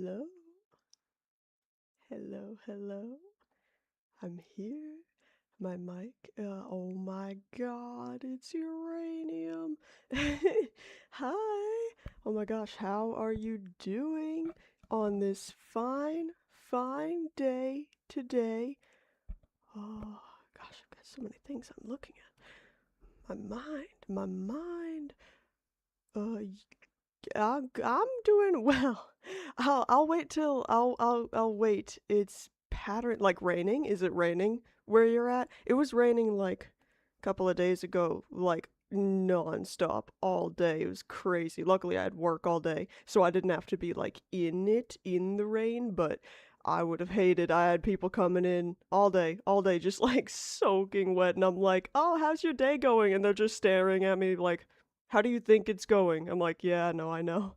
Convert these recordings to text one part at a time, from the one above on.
Hello, hello. I'm here. My mic. Oh my god, it's uranium. Hi. Oh my gosh, how are you doing on this fine day today? Oh gosh, I've got so many things I'm looking at. My mind. Uh, I'm doing well. I'll wait till I'll wait. It's pattern like raining. Is it raining where you're at? It was raining like a couple of days ago, like non-stop all day. It was crazy. Luckily, I had work all day, so I didn't have to be like in the rain, but I would have hated. I had people coming in all day, just like soaking wet, and I'm like, "Oh, how's your day going?" And they're just staring at me like, how do you think it's going? I'm like, yeah, no, I know.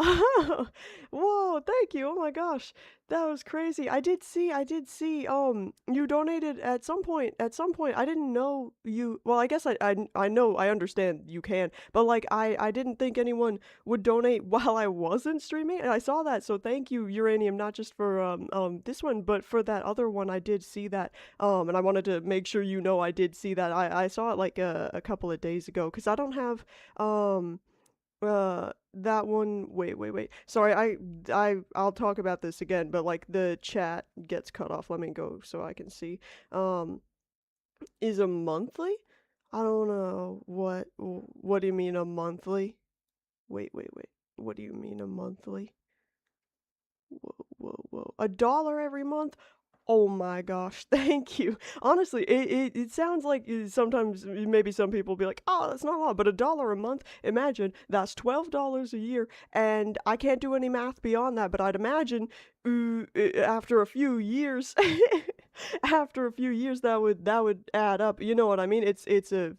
Oh, whoa, thank you. Oh my gosh. That was crazy. I did see, you donated at some point. I didn't know you, well, I guess I know, I understand you can, but like, I didn't think anyone would donate while I wasn't streaming, and I saw that, so thank you, Uranium, not just for, this one, but for that other one, I did see that, and I wanted to make sure you know I did see that. I saw it like a couple of days ago, because I don't have, um, that one. Wait. Sorry, I'll talk about this again, but like the chat gets cut off. Let me go so I can see. Um, is a monthly? I don't know what do you mean a monthly? Wait. What do you mean a monthly? Whoa. $1 every month? Oh my gosh, thank you. Honestly, it sounds like sometimes maybe some people be like, oh, that's not a lot, but $1 a month, imagine that's $12 a year, and I can't do any math beyond that, but I'd imagine after a few years, after a few years that would add up. You know what I mean? It's a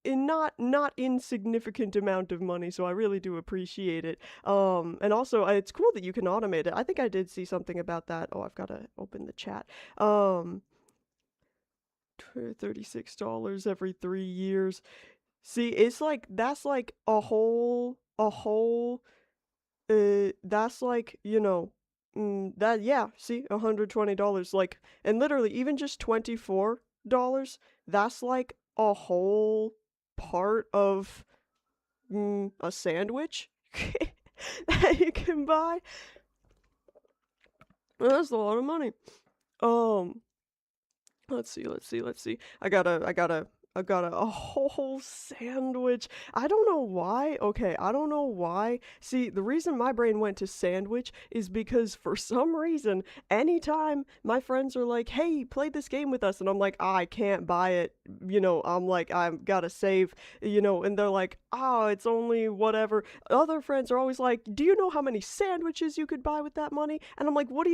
not insignificant amount of money, so I really do appreciate it. And also it's cool that you can automate it. I think I did see something about that. Oh, I've got to open the chat. Um, $36 every 3 years. See, it's like that's like a whole. That's like that yeah. See, $120 like, and literally even just $24. That's like a whole part of a sandwich that you can buy. That's a lot of money. Um, let's see. I got a whole sandwich. I don't know why. Okay, I don't know why. See, the reason my brain went to sandwich is because for some reason, anytime my friends are like, "Hey, play this game with us," and I'm like, "I can't buy it." I'm like, I've got to save, and they're like, "Oh, it's only whatever." Other friends are always like, "Do you know how many sandwiches you could buy with that money?" And I'm like, why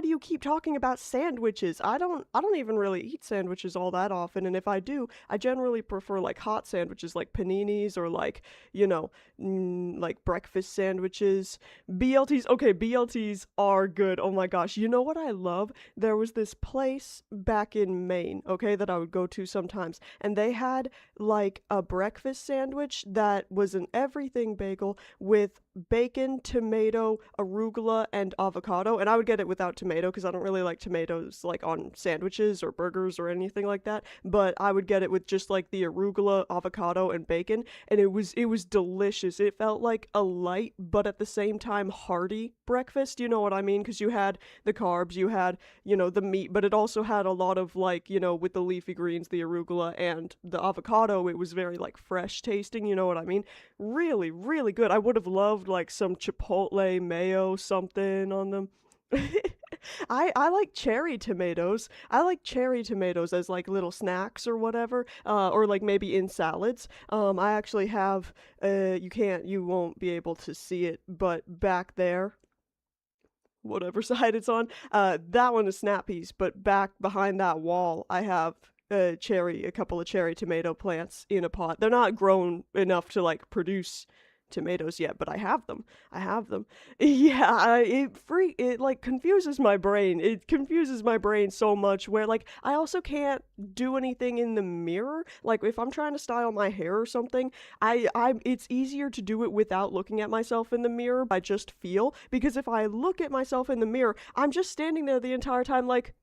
do you keep talking about sandwiches? I don't even really eat sandwiches all that often, and if I do, I generally prefer like hot sandwiches like paninis or like, you know, like breakfast sandwiches. BLTs, okay, BLTs are good. Oh my gosh. You know what I love? There was this place back in Maine, okay, that I would go to sometimes, and they had like a breakfast sandwich that was an everything bagel with bacon, tomato, arugula, and avocado. And I would get it without tomato because I don't really like tomatoes like on sandwiches or burgers or anything like that. But I would get it with just like the arugula, avocado, and bacon, and it was delicious. It felt like a light but at the same time hearty breakfast. You know what I mean? Because you had the carbs, you had the meat, but it also had a lot of like with the leafy greens, the arugula, and the avocado. It was very like fresh tasting. You know what I mean? Really, really good. I would have loved like some chipotle mayo something on them. I like cherry tomatoes. I like cherry tomatoes as like little snacks or whatever, or like maybe in salads. I actually have you won't be able to see it, but back there, whatever side it's on, that one is snap peas, but back behind that wall, I have a couple of cherry tomato plants in a pot. They're not grown enough to like produce tomatoes yet, but I have them. I have them. Yeah, it like confuses my brain. It confuses my brain so much where like I also can't do anything in the mirror. Like if I'm trying to style my hair or something, I it's easier to do it without looking at myself in the mirror. I just feel because if I look at myself in the mirror, I'm just standing there the entire time like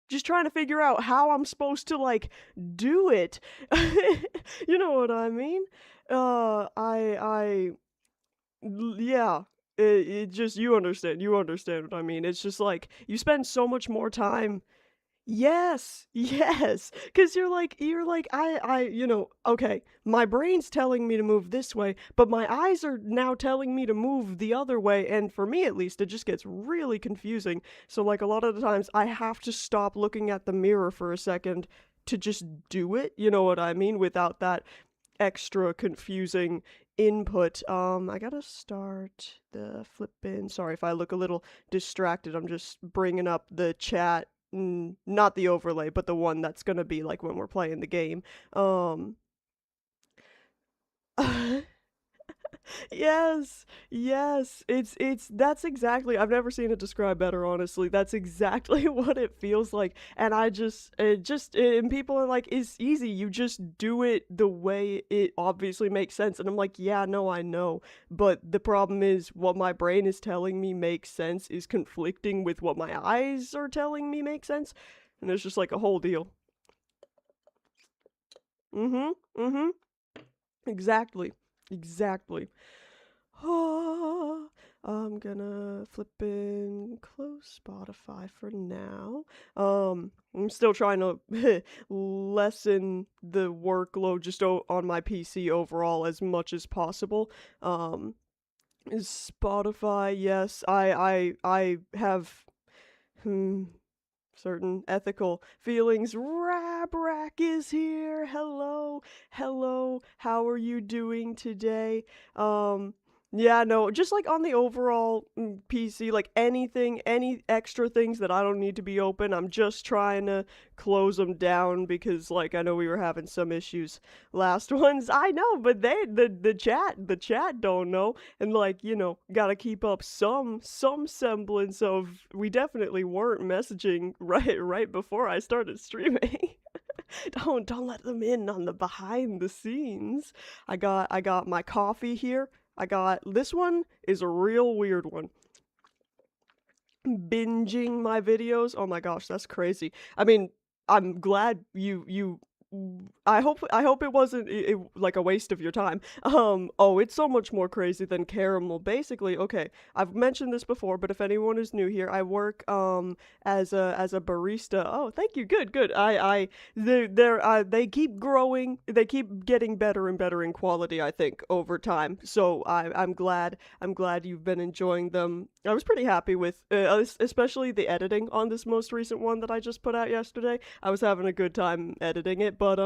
just trying to figure out how I'm supposed to like do it. You know what I mean? Yeah. It just you understand what I mean. It's just like you spend so much more time. Yes, yes, because okay, my brain's telling me to move this way, but my eyes are now telling me to move the other way, and for me at least, it just gets really confusing. So, like, a lot of the times, I have to stop looking at the mirror for a second to just do it, you know what I mean, without that extra confusing input. I gotta start the flippin'. Sorry if I look a little distracted. I'm just bringing up the chat, not the overlay, but the one that's gonna be like when we're playing the game. Um, yes, yes. It's that's exactly. I've never seen it described better, honestly. That's exactly what it feels like. And I just it just and people are like, it's easy. You just do it the way it obviously makes sense. And I'm like, yeah, no, I know. But the problem is what my brain is telling me makes sense is conflicting with what my eyes are telling me makes sense. And it's just like a whole deal. Mm-hmm. Mm-hmm. Exactly. Exactly. I'm gonna flip in close Spotify for now. I'm still trying to lessen the workload just on my PC overall as much as possible. Um, Spotify, yes, I have hmm, certain ethical feelings. Rabrack is here. Hello, hello. How are you doing today? Yeah, no, just like on the overall PC, like anything, any extra things that I don't need to be open, I'm just trying to close them down because, like, I know we were having some issues last ones. I know, but the chat don't know, and like, gotta keep up some semblance of. We definitely weren't messaging right before I started streaming. Don't let them in on the behind the scenes. I got my coffee here. I got this one is a real weird one. Binging my videos. Oh my gosh, that's crazy. I mean, I'm glad you I hope it wasn't like a waste of your time. Oh, it's so much more crazy than caramel. Basically, okay, I've mentioned this before, but if anyone is new here, I work as a barista. Oh, thank you. Good, good. They keep growing. They keep getting better and better in quality, I think, over time. So I'm glad you've been enjoying them. I was pretty happy with especially the editing on this most recent one that I just put out yesterday. I was having a good time editing it, but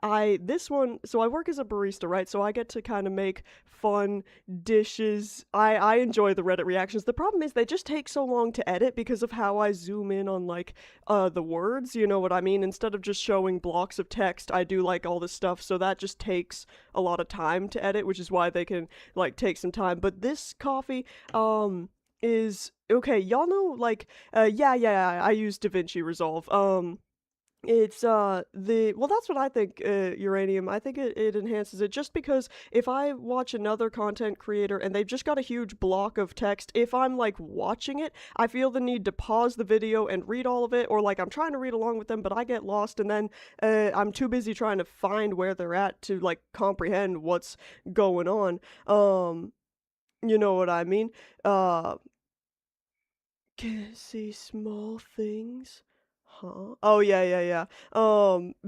I this one so I work as a barista, right? So I get to kind of make fun dishes. I enjoy the Reddit reactions. The problem is they just take so long to edit because of how I zoom in on like the words, you know what I mean? Instead of just showing blocks of text, I do like all this stuff, so that just takes a lot of time to edit, which is why they can like take some time. But this coffee is okay, y'all know like yeah, I use DaVinci Resolve. It's the well that's what I think uranium. I think it enhances it just because if I watch another content creator and they've just got a huge block of text, if I'm like watching it, I feel the need to pause the video and read all of it, or like I'm trying to read along with them but I get lost and then I'm too busy trying to find where they're at to like comprehend what's going on. You know what I mean? Uh can see small things. Huh? Oh yeah.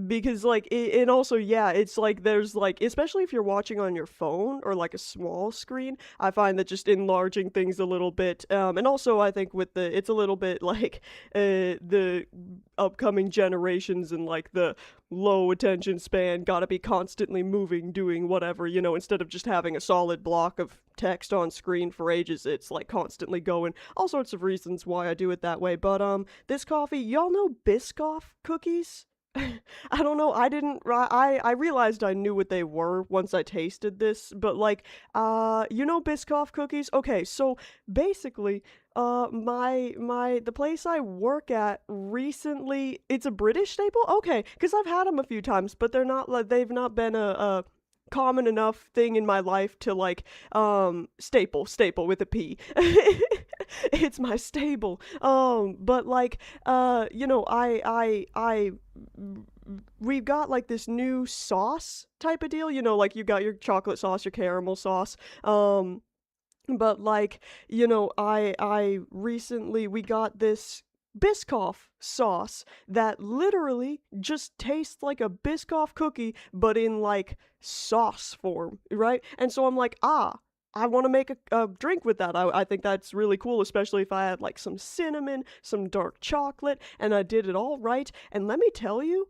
Because like and also yeah, it's like there's like especially if you're watching on your phone or like a small screen, I find that just enlarging things a little bit. And also I think with the it's a little bit like the upcoming generations and like the low attention span gotta be constantly moving, doing whatever, instead of just having a solid block of text on screen for ages, it's like constantly going. All sorts of reasons why I do it that way. But this coffee, y'all know Biscoff cookies? I don't know. I didn't. I realized I knew what they were once I tasted this, but like, you know, Biscoff cookies. Okay, so basically, the place I work at recently, it's a British staple. Okay, because I've had them a few times, but they're not like they've not been a common enough thing in my life to like staple with a P. It's my stable. But like you know, I we've got like this new sauce type of deal, you know, like you got your chocolate sauce, your caramel sauce. But like, you know, I recently we got this Biscoff sauce that literally just tastes like a Biscoff cookie, but in like sauce form, right? And so I'm like, I want to make a drink with that. I think that's really cool, especially if I had like some cinnamon, some dark chocolate, and I did it all right. And let me tell you,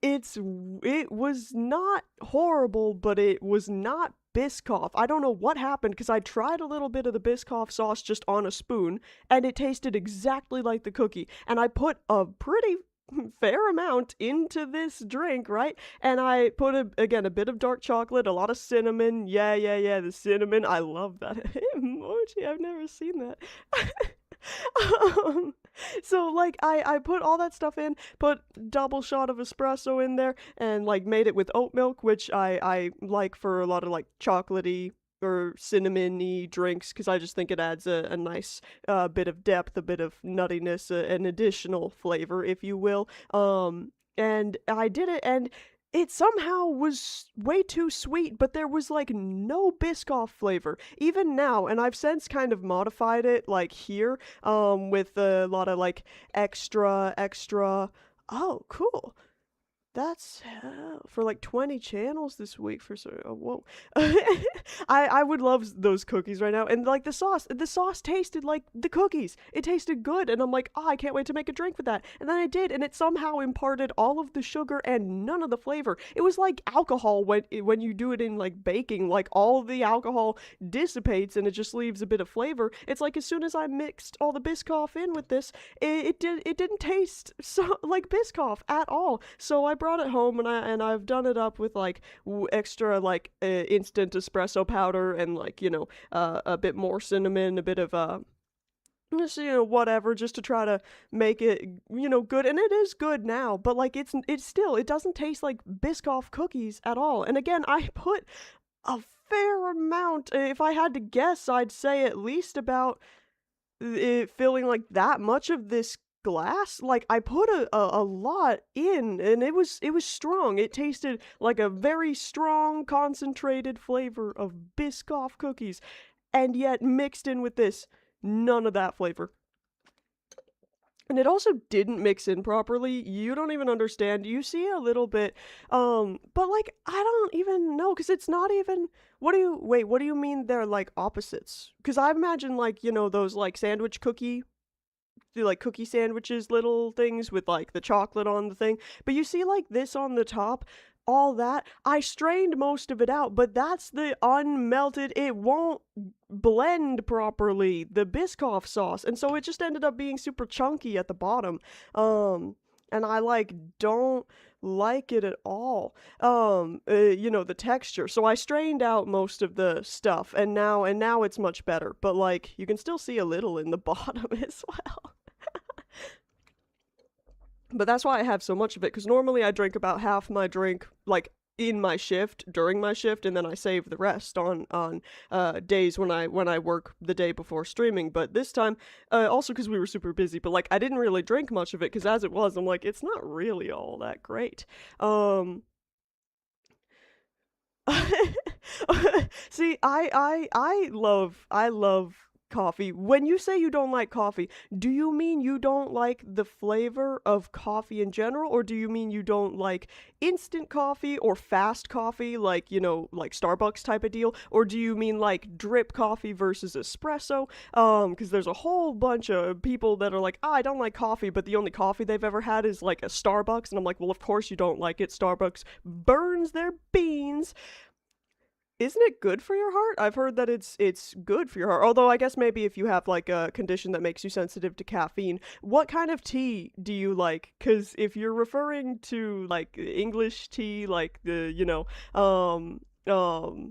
it was not horrible, but it was not Biscoff. I don't know what happened because I tried a little bit of the Biscoff sauce just on a spoon, and it tasted exactly like the cookie. And I put a pretty fair amount into this drink, right? And I put again a bit of dark chocolate, a lot of cinnamon. Yeah, yeah, yeah, the cinnamon. I love that emoji. I've never seen that. um, so like I put all that stuff in, put double shot of espresso in there, and like made it with oat milk, which I like for a lot of like chocolatey or cinnamony drinks because I just think it adds a nice bit of depth, a bit of nuttiness, an additional flavor, if you will. And I did it, and it somehow was way too sweet, but there was like no Biscoff flavor even now, and I've since kind of modified it like here with a lot of like extra. Oh, cool. That's for like 20 channels this week for so whoa. I would love those cookies right now. And like the sauce tasted like the cookies. It tasted good and I'm like, "Oh, I can't wait to make a drink with that." And then I did and it somehow imparted all of the sugar and none of the flavor. It was like alcohol when you do it in like baking, like all the alcohol dissipates and it just leaves a bit of flavor. It's like as soon as I mixed all the Biscoff in with this, it didn't taste so like Biscoff at all. So I brought it home and I've done it up with like extra like instant espresso powder and like you know a bit more cinnamon, a bit of just you know whatever just to try to make it you know good and it is good now but like it's still it doesn't taste like Biscoff cookies at all and again I put a fair amount if I had to guess I'd say at least about it feeling like that much of this glass like I put a lot in and it was strong it tasted like a very strong concentrated flavor of Biscoff cookies and yet mixed in with this none of that flavor and it also didn't mix in properly. You don't even understand. You see a little bit, but like I don't even know because it's not even. What do you mean they're like opposites? Because I imagine like you know those like sandwich cookie, the like cookie sandwiches, little things with like the chocolate on the thing. But you see like this on the top. All that I strained most of it out, but that's the unmelted. It won't blend properly the Biscoff sauce, and so it just ended up being super chunky at the bottom. And I like don't like it at all. You know the texture. So I strained out most of the stuff, and now it's much better. But like you can still see a little in the bottom as well. But that's why I have so much of it, because normally I drink about half my drink, like, in my shift, during my shift, and then I save the rest on days when I work the day before streaming. But this time, also because we were super busy, but, like, I didn't really drink much of it, because as it was, I'm like, it's not really all that great. See, I love coffee. When you say you don't like coffee, do you mean you don't like the flavor of coffee in general, or do you mean you don't like instant coffee or fast coffee, like, you know, like Starbucks type of deal? Or do you mean like drip coffee versus espresso? Because there's a whole bunch of people that are like, I don't like coffee, but the only coffee they've ever had is like a Starbucks. And I'm like, well, of course you don't like it. Starbucks burns their beans. Isn't it good for your heart? I've heard that it's good for your heart. Although I guess maybe if you have like a condition that makes you sensitive to caffeine, what kind of tea do you like? Cuz if you're referring to like English tea, like the,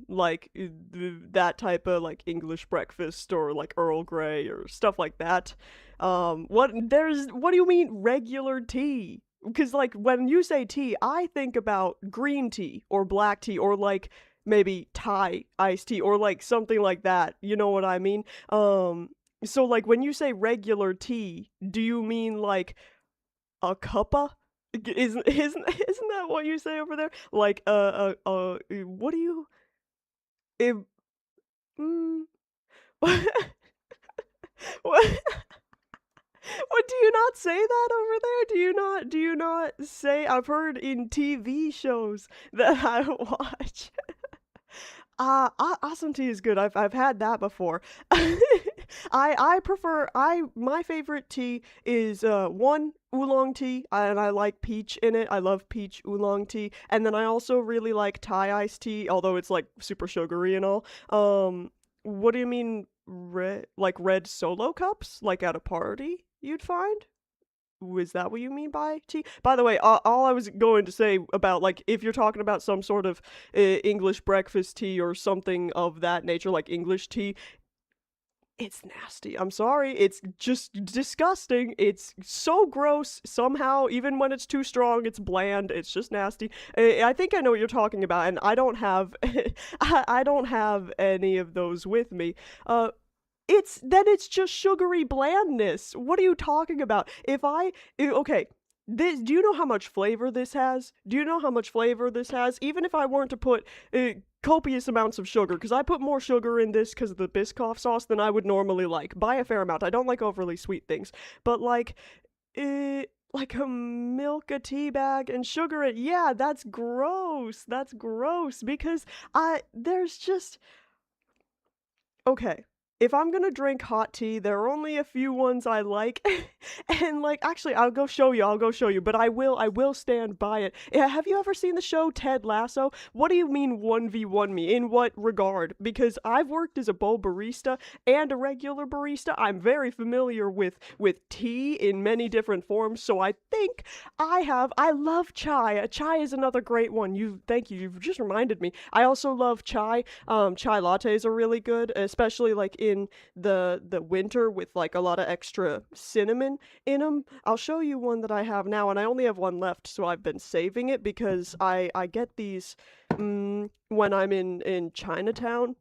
like that type of like English breakfast or like Earl Grey or stuff like that. What do you mean regular tea? Because like when you say tea, I think about green tea or black tea or like maybe Thai iced tea or like something like that. You know what I mean? So like when you say regular tea, do you mean like a cuppa? Isn't that what you say over there? Like what do you if mm, what what do you not say that over there? Do you not say I've heard in TV shows that I watch. Awesome tea is good. I've had that before. I prefer I my favorite tea is one oolong tea and I like peach in it. I love peach oolong tea. And then I also really like Thai iced tea, although it's like super sugary and all. What do you mean red solo cups like at a party you'd find? Was that what you mean by tea? By the way, all I was going to say about like if you're talking about some sort of English breakfast tea or something of that nature, like English tea, it's nasty. I'm sorry. It's just disgusting. It's so gross. Somehow, even when it's too strong, it's bland. It's just nasty. I think I know what you're talking about, and I don't have, I don't have any of those with me. It's just sugary blandness. What are you talking about? Okay, this do you know how much flavor this has? Do you know how much flavor this has? Even if I weren't to put copious amounts of sugar, because I put more sugar in this because of the Biscoff sauce than I would normally like, by a fair amount. I don't like overly sweet things, but like a milk a tea bag and sugar it. Yeah, that's gross. That's gross because I there's just okay, if I'm gonna drink hot tea, there are only a few ones I like, and like actually, I'll go show you. I'll go show you, but I will stand by it. Yeah, have you ever seen the show Ted Lasso? What do you mean 1v1 me? In what regard? Because I've worked as a bowl barista and a regular barista. I'm very familiar with tea in many different forms, so I think I love chai. Chai is another great one. Thank you. You've just reminded me. I also love chai. Chai lattes are really good, especially like in the winter with like a lot of extra cinnamon in them. I'll show you one that I have now, and I only have one left, so I've been saving it because I get these when I'm in Chinatown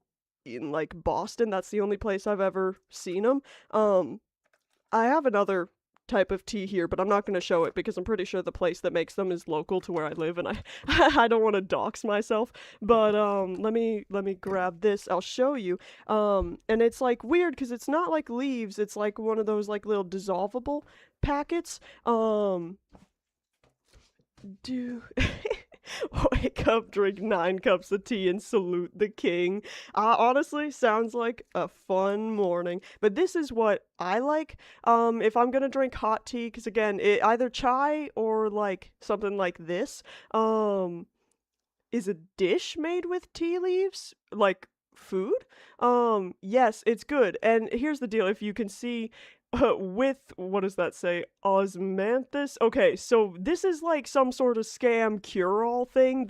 in like Boston. That's the only place I've ever seen them. I have another type of tea here, but I'm not going to show it because I'm pretty sure the place that makes them is local to where I live, and I I don't want to dox myself. But let me grab this. I'll show you. And it's like weird because it's not like leaves. It's like one of those like little dissolvable packets. Do wake up, drink 9 cups of tea, and salute the king. Honestly, sounds like a fun morning. But this is what I like. If I'm gonna drink hot tea, because again, either chai or like something like this. Is a dish made with tea leaves like food? Yes, it's good. And here's the deal: if you can see with what does that say? Osmanthus. Okay, so this is like some sort of scam cure-all thing.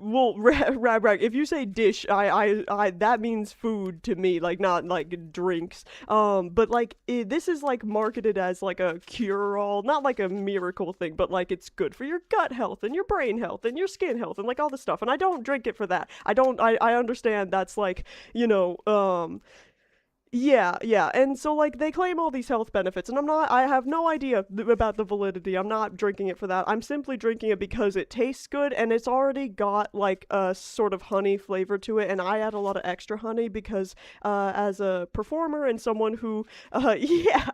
Well, rag. If you say dish, I that means food to me, like not like drinks. But like this is like marketed as like a cure-all, not like a miracle thing, but like it's good for your gut health and your brain health and your skin health and like all this stuff. And I don't drink it for that. I don't. I understand that's like yeah, yeah. And so like they claim all these health benefits and I have no idea about the validity. I'm not drinking it for that. I'm simply drinking it because it tastes good and it's already got like a sort of honey flavor to it and I add a lot of extra honey because as a performer and someone who yeah,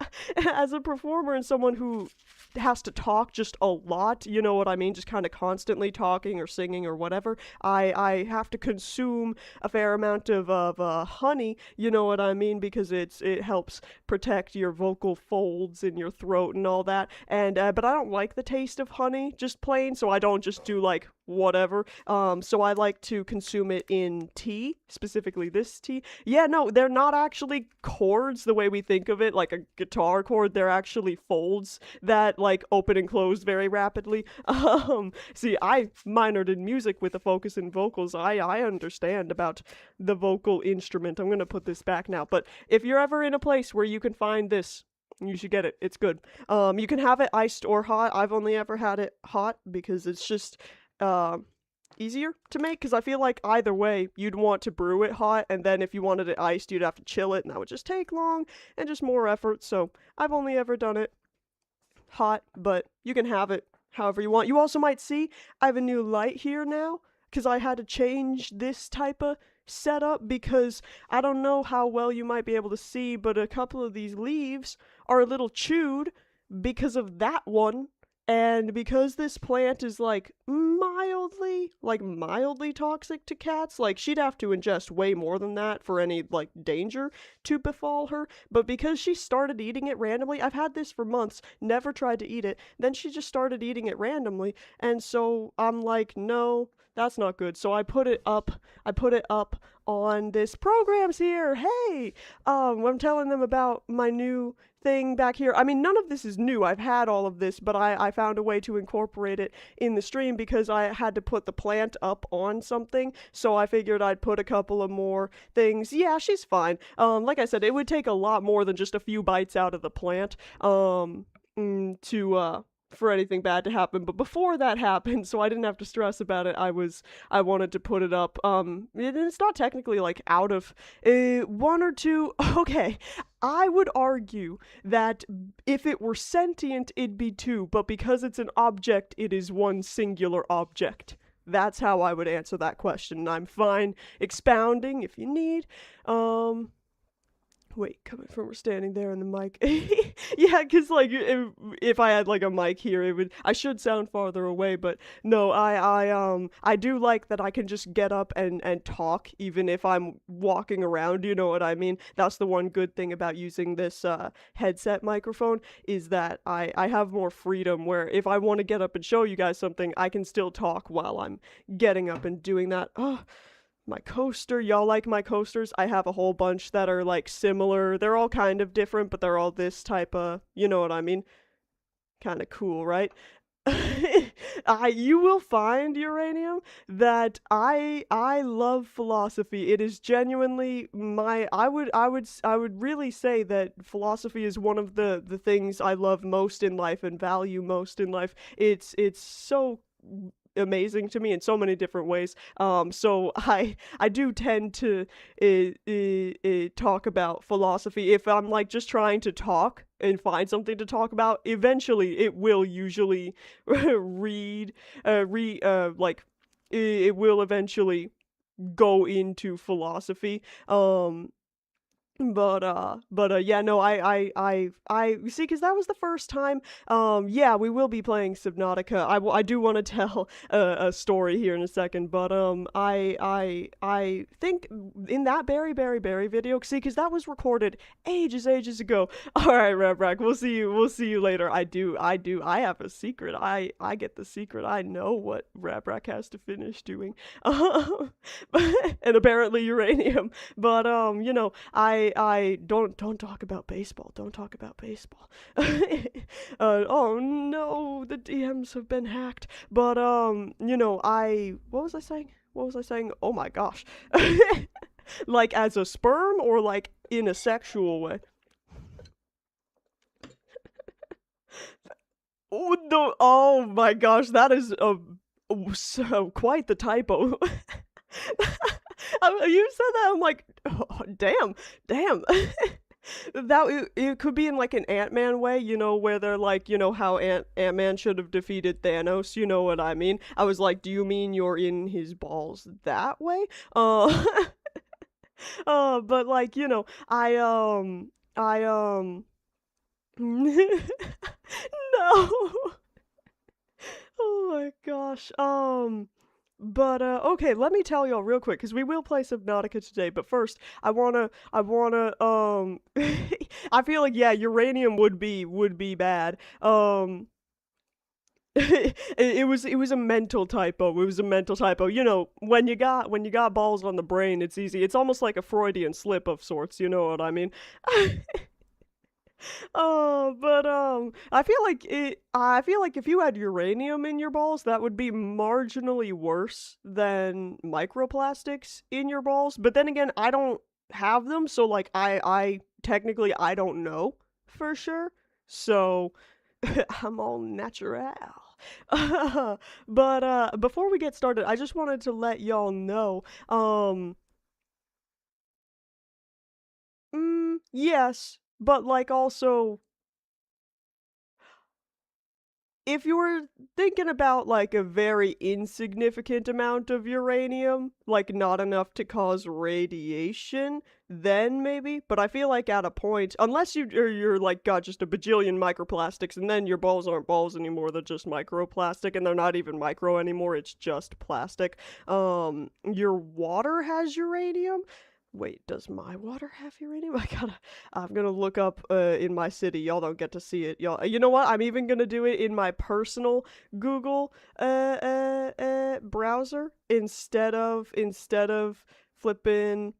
as a performer and someone who has to talk just a lot, you know what I mean? Just kind of constantly talking or singing or whatever. I have to consume a fair amount of honey, you know what I mean? Because it helps protect your vocal folds in your throat and all that. And but I don't like the taste of honey just plain, so I don't just do like whatever. So I like to consume it in tea, specifically this tea. Yeah, no, they're not actually chords the way we think of it, like a guitar chord. They're actually folds that like open and close very rapidly. See, I minored in music with a focus in vocals. I understand about the vocal instrument. I'm gonna put this back now. But if you're ever in a place where you can find this, you should get it. It's good. You can have it iced or hot. I've only ever had it hot because it's just uh, easier to make. Because I feel like either way, you'd want to brew it hot, and then if you wanted it iced, you'd have to chill it, and that would just take long and just more effort. So I've only ever done it hot, but you can have it however you want. You also might see I have a new light here now because I had to change this type of setup because I don't know how well you might be able to see, but a couple of these leaves are a little chewed because of that one. And because this plant is like mildly toxic to cats, like she'd have to ingest way more than that for any like danger to befall her. But because she started eating it randomly, I've had this for months, never tried to eat it. Then she just started eating it randomly, and so I'm like, no, that's not good. So I put it up. I put it up on this program's here. Hey, I'm telling them about my new thing back here. I mean, none of this is new. I've had all of this, but I found a way to incorporate it in the stream because I had to put the plant up on something. So I figured I'd put a couple of more things. Yeah, she's fine. Like I said, it would take a lot more than just a few bites out of the plant. To for anything bad to happen. But before that happened, so I didn't have to stress about it, I wanted to put it up. It's not technically like out of one or two. Okay, I would argue that if it were sentient, it'd be two, but because it's an object, it is one singular object. That's how I would answer that question, and I'm fine expounding if you need. Wait, coming from her standing there in the mic. Yeah, because, like, if I had, like, a mic here, I should sound farther away, but no, I do like that I can just get up and talk, even if I'm walking around, you know what I mean? That's the one good thing about using this, headset microphone, is that I have more freedom, where if I want to get up and show you guys something, I can still talk while I'm getting up and doing that. Oh, my coaster. Y'all like my coasters? I have a whole bunch that are like similar. They're all kind of different, but they're all this type of, you know what I mean? Kind of cool, right? You will find, Uranium, that I love philosophy. It is genuinely my I would really say that philosophy is one of the things I love most in life and value most in life. It's so amazing to me in so many different ways. So I do tend to talk about philosophy if I'm like just trying to talk and find something to talk about. Eventually, it will usually read, like it will eventually go into philosophy. Yeah, no, you see, because that was the first time. Yeah, we will be playing Subnautica. I do want to tell a story here in a second, but I think in that Berry video, see, because that was recorded ages ago. All right, Rabrack, we'll see you later. I have a secret. I get the secret. I know what Rabrack has to finish doing. And apparently Uranium, but you know, I don't talk about baseball. Don't talk about baseball. Oh no, the DMs have been hacked. But you know, what was I saying? What was I saying? Oh my gosh. Like as a sperm or like in a sexual way? Oh no! Oh my gosh, that is so quite the typo. You said that, I'm like, oh, damn. It could be in like an Ant-Man way, you know, where they're like, you know how Ant-Man should have defeated Thanos, you know what I mean? I was like, do you mean you're in his balls that way? But like, you know, I no. Oh my gosh. But okay, let me tell y'all real quick, because we will play Subnautica today. But first, I feel like, yeah, uranium would be bad. It was a mental typo. It was a mental typo. When you got balls on the brain, it's easy. It's almost like a Freudian slip of sorts. You know what I mean? Oh, but I feel like if you had uranium in your balls, that would be marginally worse than microplastics in your balls. But then again, I don't have them, so like I technically I don't know for sure. So I'm all natural. But before we get started, I just wanted to let y'all know, yes, but like also if you were thinking about like a very insignificant amount of uranium, like not enough to cause radiation, then maybe. But I feel like at a point, unless you're like got just a bajillion microplastics, and then your balls aren't balls anymore, they're just microplastic, and they're not even micro anymore. It's just plastic. Your water has uranium. Wait, does my water have uranium? I'm gonna look up in my city. Y'all don't get to see it. Y'all, you know what? I'm even gonna do it in my personal Google browser instead of flipping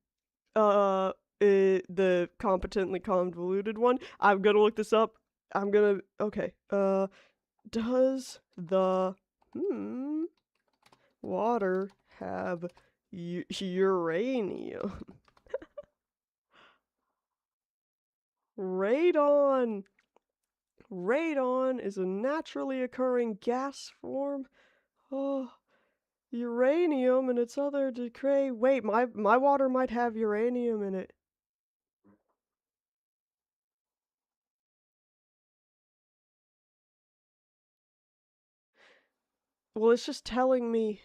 the competently convoluted one. I'm gonna look this up. Okay. Does the water have uranium? Radon. Radon is a naturally occurring gas form. Oh, uranium and its other decay. Wait, my water might have uranium in it. Well, it's just telling me.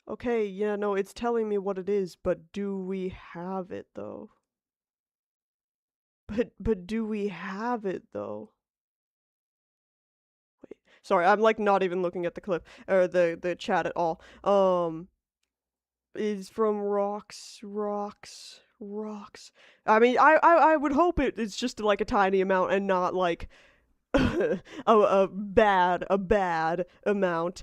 Okay, yeah, no, it's telling me what it is, but do we have it though? But do we have it though? Wait. Sorry, I'm like not even looking at the clip or the chat at all. Is from rocks. I mean, I would hope it's just like a tiny amount and not like a bad amount.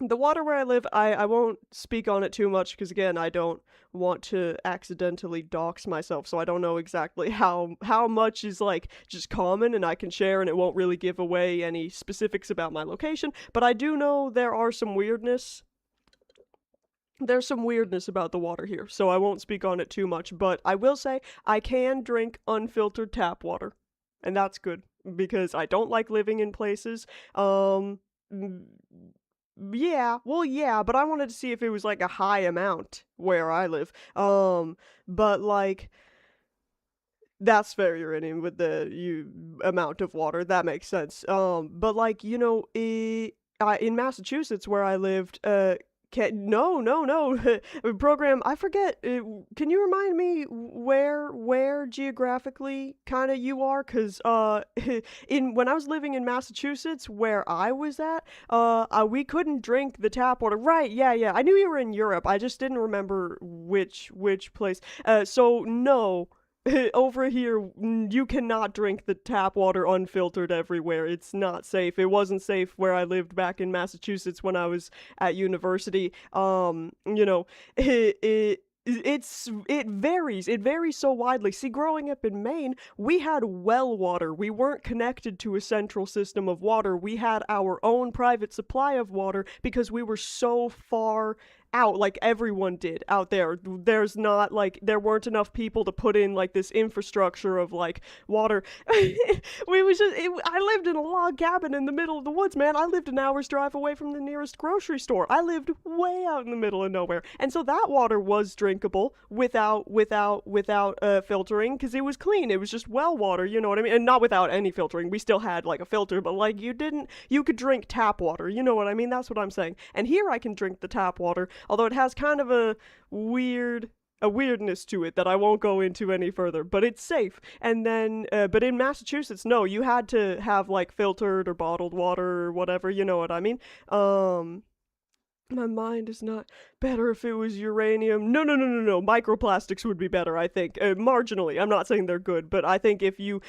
The water where I live, I won't speak on it too much because again, I don't want to accidentally dox myself, so I don't know exactly how much is like just common and I can share and it won't really give away any specifics about my location, but I do know there's some weirdness about the water here, so I won't speak on it too much, but I will say I can drink unfiltered tap water. And that's good because I don't like living in places. Mm, yeah, well, yeah, but I wanted to see if it was like a high amount where I live. But like that's fair you're in with the amount of water. That makes sense. But like in Massachusetts where I lived, no, program. I forget. Can you remind me where geographically kind of you are? Cause in when I was living in Massachusetts, where I was at, we couldn't drink the tap water. Right? Yeah, yeah. I knew you were in Europe. I just didn't remember which place. So no. Over here, you cannot drink the tap water unfiltered everywhere. It's not safe. It wasn't safe where I lived back in Massachusetts when I was at university. It varies. It varies so widely. See, growing up in Maine, we had well water. We weren't connected to a central system of water. We had our own private supply of water because we were so far out, like everyone did out there. There weren't enough people to put in like this infrastructure of like water. I lived in a log cabin in the middle of the woods, man. I lived an hour's drive away from the nearest grocery store. I lived way out in the middle of nowhere, and so that water was drinkable without filtering because it was clean. It was just well water, you know what I mean, and not without any filtering. We still had like a filter, but like you could drink tap water. You know what I mean? That's what I'm saying. And here I can drink the tap water, although it has kind of a weirdness to it that I won't go into any further, but it's safe. And then, but in Massachusetts, no, you had to have like filtered or bottled water or whatever, you know what I mean? Um, My mind is not better if it was uranium. No, no, no, no, no. Microplastics would be better, I think. Marginally. I'm not saying they're good, but I think if you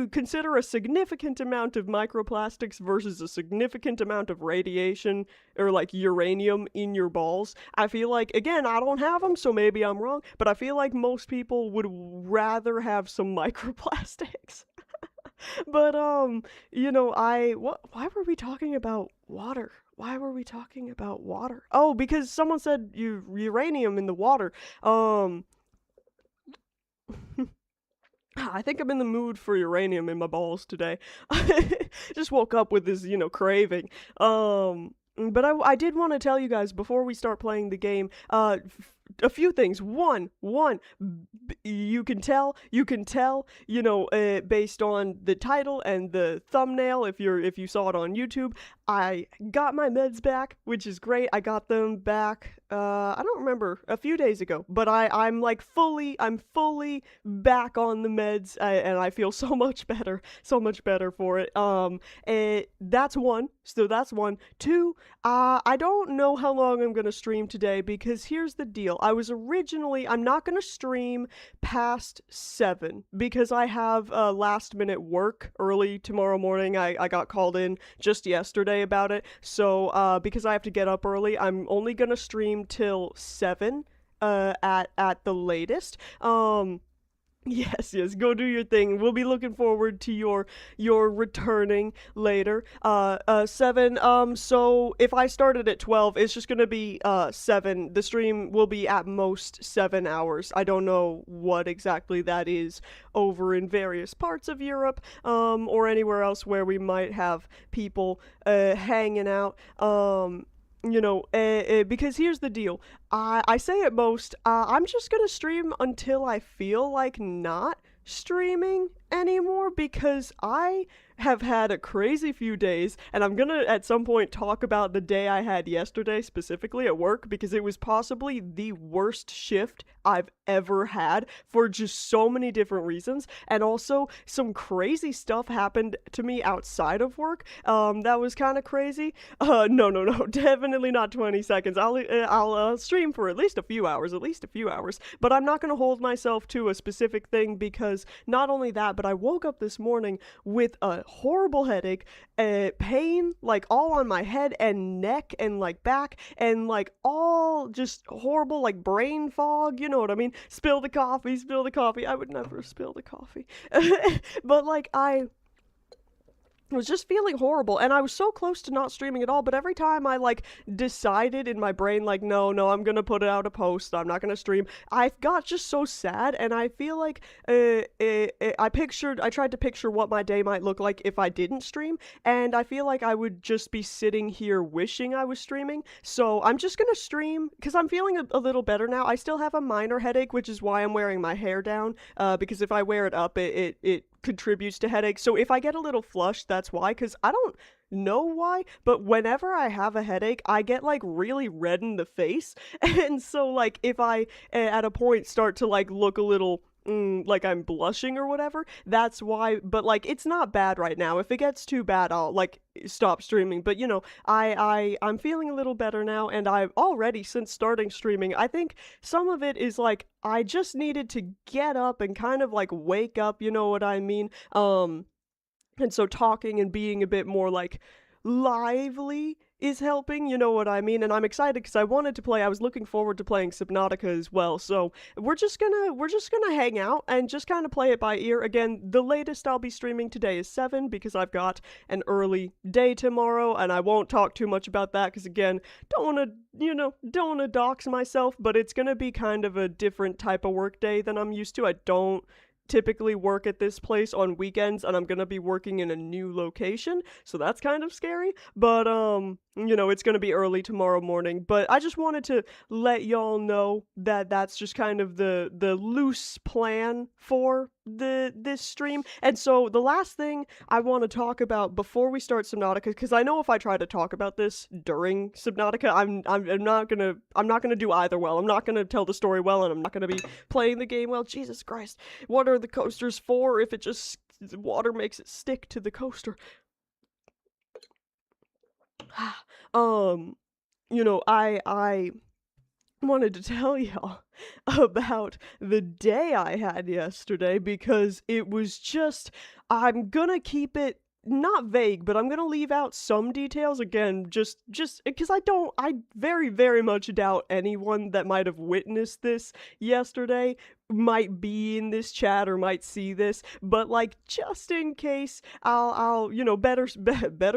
consider a significant amount of microplastics versus a significant amount of radiation or like uranium in your balls, I feel like again, I don't have them, so maybe I'm wrong, but I feel like most people would rather have some microplastics. But why were we talking about water? Why were we talking about water? Oh, because someone said uranium in the water. Um I think I'm in the mood for uranium in my balls today. Just woke up with this, craving. But I did want to tell you guys before we start playing the game, a few things. One, you can tell, based on the title and the thumbnail, if you saw it on YouTube, I got my meds back, which is great. I got them back. I don't remember, a few days ago, but I'm fully back on the meds, and I feel so much better for it. That's one. So that's one. Two, I don't know how long I'm gonna stream today because here's the deal. I'm not gonna stream past 7 because I have last minute work early tomorrow morning. I got called in just yesterday about it. So because I have to get up early, I'm only gonna stream till 7 at the latest. Yes, yes, go do your thing. We'll be looking forward to your returning later. 7. So if I started at 12, it's just gonna be 7. The stream will be at most 7 hours. I don't know what exactly that is over in various parts of Europe, or anywhere else where we might have people hanging out. Because here's the deal. I say at most, I'm just gonna stream until I feel like not streaming anymore because I have had a crazy few days, and I'm gonna at some point talk about the day I had yesterday specifically at work because it was possibly the worst shift I've ever had for just so many different reasons, and also some crazy stuff happened to me outside of work. That was kind of crazy. No, no, no, definitely not 20 seconds. I'll stream for at least a few hours, but I'm not gonna hold myself to a specific thing because not only that, but I woke up this morning with a horrible headache, pain like all on my head and neck and like back, and like all just horrible like brain fog. You know what I mean? Spill the coffee, spill the coffee. I would never spill the coffee. But like I was just feeling horrible, and I was so close to not streaming at all, but every time I like decided in my brain like no, no, I'm going to put out a post, I'm not going to stream, I got just so sad. And I feel like I tried to picture what my day might look like if I didn't stream, and I feel like I would just be sitting here wishing I was streaming. So I'm just going to stream cuz I'm feeling a little better now. I still have a minor headache, which is why I'm wearing my hair down, because if I wear it up, it contributes to headaches. So if I get a little flushed, that's why, because I don't know why, but whenever I have a headache, I get like really red in the face. And so, like, if I at a point start to like look a little like I'm blushing or whatever, that's why. But like, it's not bad right now. If it gets too bad, I'll like stop streaming. But I'm feeling a little better now, and I've already, since starting streaming, I think some of it is like I just needed to get up and kind of like wake up, you know what I mean? And so talking and being a bit more like lively is helping, you know what I mean? And I'm excited because I was looking forward to playing Subnautica as well. So we're just gonna hang out and just kind of play it by ear. Again, the latest I'll be streaming today is 7 because I've got an early day tomorrow, and I won't talk too much about that because again, don't want to dox myself, but it's gonna be kind of a different type of work day than I'm used to. I don't typically work at this place on weekends, and I'm gonna be working in a new location, so that's kind of scary. But it's gonna be early tomorrow morning. But I just wanted to let y'all know that that's just kind of the loose plan for this stream. And so the last thing I want to talk about before we start Subnautica, because I know if I try to talk about this during Subnautica, I'm not gonna do either well. I'm not gonna tell the story well, and I'm not gonna be playing the game well. Jesus Christ, what are the coasters for if it just water makes it stick to the coaster? um I wanted to tell y'all about the day I had yesterday because it was just, I'm gonna keep it not vague, but I'm gonna leave out some details again, just because I very, very much doubt anyone that might have witnessed this yesterday might be in this chat or might see this, but like just in case, better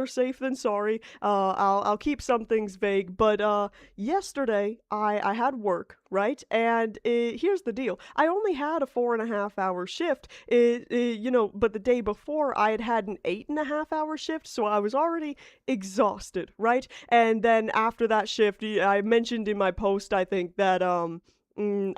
safe than sorry. I'll keep some things vague, but yesterday I had work, right? And here's the deal. I only had a 4.5 hour shift. But the day before I had an 8.5 hour shift, so I was already exhausted, right? And then after that shift, I mentioned in my post, I think that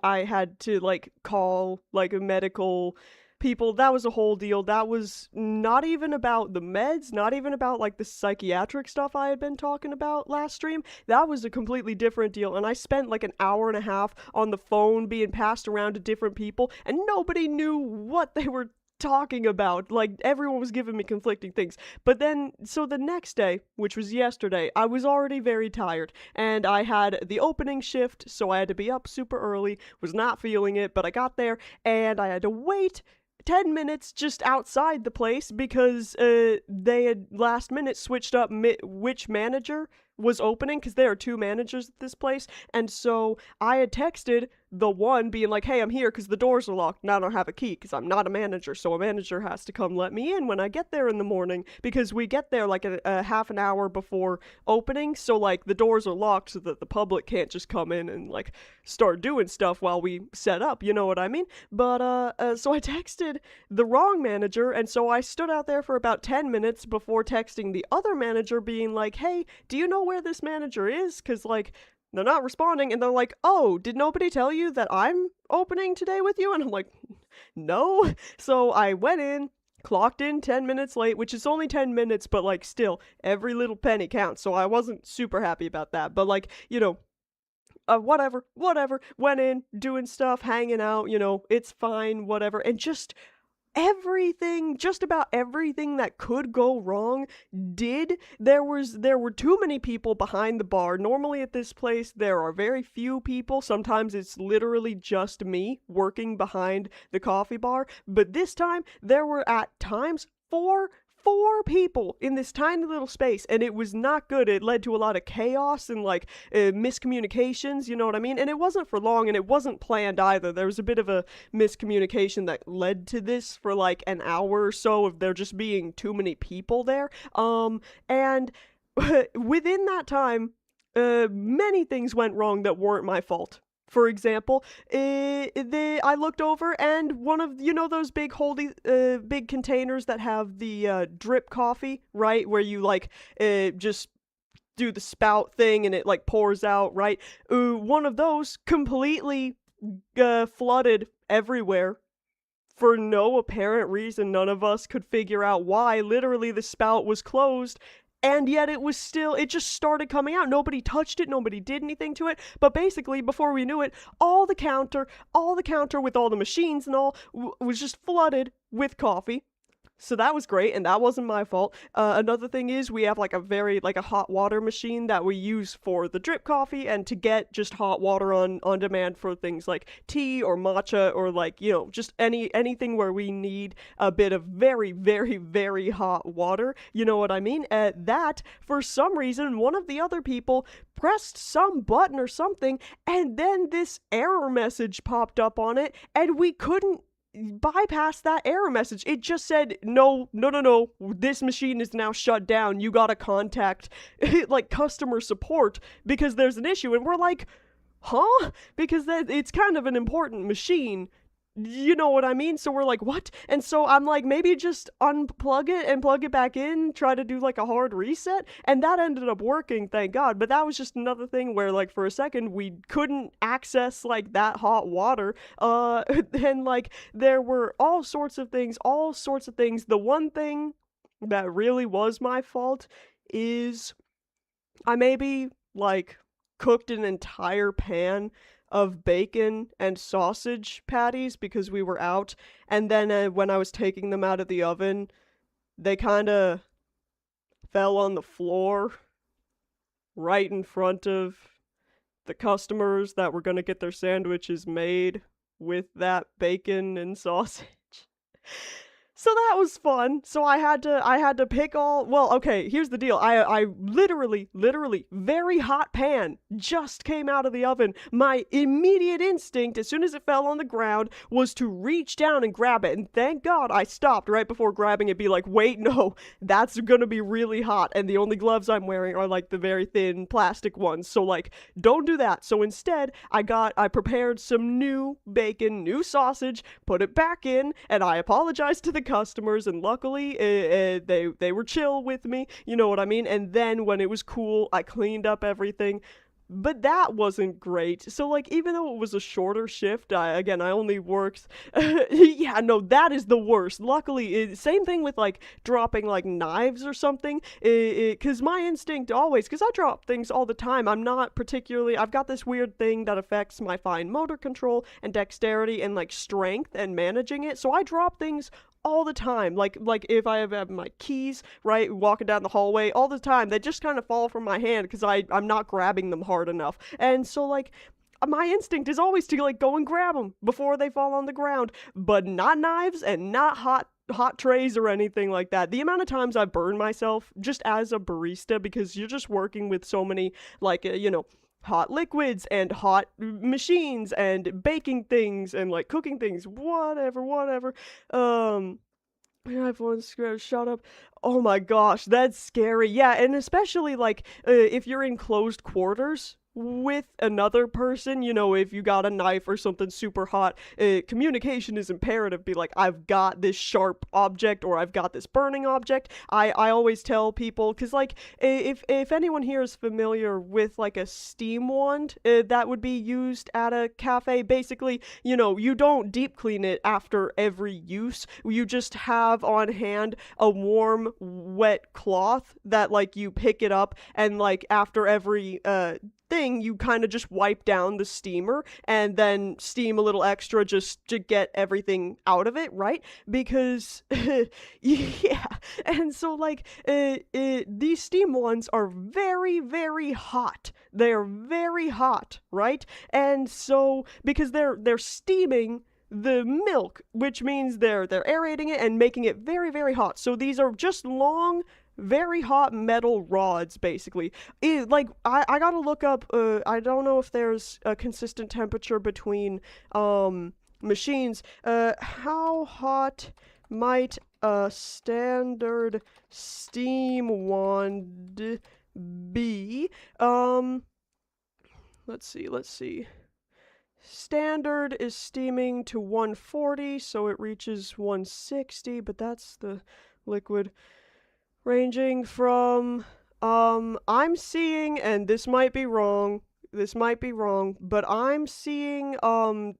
I had to like call like a medical people. That was a whole deal. That was not even about the meds, not even about like the psychiatric stuff I had been talking about last stream. That was a completely different deal. And I spent like an hour and a half on the phone being passed around to different people, and nobody knew what they were talking about. Like everyone was giving me conflicting things. But then so the next day, which was yesterday, I was already very tired and I had the opening shift, so I had to be up super early, was not feeling it, but I got there and I had to wait 10 minutes just outside the place because they had last minute switched up which manager was opening, because there are two managers at this place. And so I had texted the one being like, hey, I'm here because the doors are locked and I don't have a key because I'm not a manager, so a manager has to come let me in when I get there in the morning, because we get there like a half an hour before opening, so like the doors are locked so that the public can't just come in and like start doing stuff while we set up, you know what I mean? But so I texted the wrong manager, and so I stood out there for about 10 minutes before texting the other manager being like, hey, do you know where this manager is? Because like they're not responding, and they're like, oh, did nobody tell you that I'm opening today with you? And I'm like, no. So I went in, clocked in 10 minutes late, which is only 10 minutes, but like still, every little penny counts. So I wasn't super happy about that. But like, whatever. Went in, doing stuff, hanging out, it's fine, whatever. And just about everything that could go wrong did. There were too many people behind the bar. Normally at this place there are very few people. Sometimes it's literally just me working behind the coffee bar, but this time there were at times four people in this tiny little space, and it was not good. It led to a lot of chaos and like miscommunications, you know what I mean? And it wasn't for long, and it wasn't planned either. There was a bit of a miscommunication that led to this for like an hour or so of there just being too many people there. And within that time, many things went wrong that weren't my fault. For example, I looked over, and one of those big containers that have the drip coffee, right, where you like just do the spout thing and it like pours out, right? One of those completely flooded everywhere for no apparent reason. None of us could figure out why. Literally, the spout was closed, and yet it just started coming out. Nobody touched it, nobody did anything to it, but basically, before we knew it, all the counter with all the machines and all was just flooded with coffee. So that was great, and that wasn't my fault. Another thing is we have like a hot water machine that we use for the drip coffee and to get just hot water on demand for things like tea or matcha or like, just anything where we need a bit of very, very, very hot water. You know what I mean? That, for some reason, one of the other people pressed some button or something, and then this error message popped up on it, and we couldn't bypass that error message. It just said, no, this machine is now shut down. You gotta contact like customer support because there's an issue. And we're like, huh? Because it's kind of an important machine. You know what I mean? So we're like, what? And so I'm like, maybe just unplug it and plug it back in, try to do like a hard reset. And that ended up working, thank God. But that was just another thing where like for a second we couldn't access like that hot water. And like there were all sorts of things. The one thing that really was my fault is I maybe like cooked an entire pan of bacon and sausage patties because we were out, and then when I was taking them out of the oven, they kind of fell on the floor right in front of the customers that were going to get their sandwiches made with that bacon and sausage. So that was fun. So I had to pick all. Well, okay, here's the deal. I literally very hot pan just came out of the oven. My immediate instinct as soon as it fell on the ground was to reach down and grab it. And thank God I stopped right before grabbing it, be like, "Wait, no. That's going to be really hot and the only gloves I'm wearing are like the very thin plastic ones." So like, don't do that. So instead, I prepared some new bacon, new sausage, put it back in, and I apologized to the customers, and luckily they were chill with me, you know what I mean? And then when it was cool, I cleaned up everything. But that wasn't great. So like, even though it was a shorter shift, I only worked. Yeah, no, that is the worst. Luckily, same thing with like dropping like knives or something. Because my instinct always, because I drop things all the time. I'm not particularly. I've got this weird thing that affects my fine motor control and dexterity and like strength and managing it. So I drop things all the time. Like if I have my keys, right, walking down the hallway all the time, they just kind of fall from my hand because I'm not grabbing them hard enough. And so like my instinct is always to like go and grab them before they fall on the ground, but not knives and not hot trays or anything like that. The amount of times I've burned myself just as a barista, because you're just working with so many like hot liquids and hot machines and baking things and like cooking things, whatever. Everyone's scared. Shut up. Oh my gosh, that's scary. Yeah, and especially like if you're in closed quarters with another person, if you got a knife or something super hot, communication is imperative. Be like, I've got this sharp object or I've got this burning object. I always tell people, because like if anyone here is familiar with like a steam wand that would be used at a cafe, basically, you don't deep clean it after every use. You just have on hand a warm, wet cloth that like you pick it up, and like after every thing, you kind of just wipe down the steamer and then steam a little extra just to get everything out of it, right? Because yeah. And so like these steam ones are very, very hot. They're very hot, right? And so because they're steaming the milk, which means they're aerating it and making it very, very hot. So these are just long, very hot metal rods, basically. I gotta look up, I don't know if there's a consistent temperature between machines. How hot might a standard steam wand be? Let's see. Standard is steaming to 140, so it reaches 160, but that's the liquid. Ranging from, I'm seeing, and this might be wrong, but I'm seeing,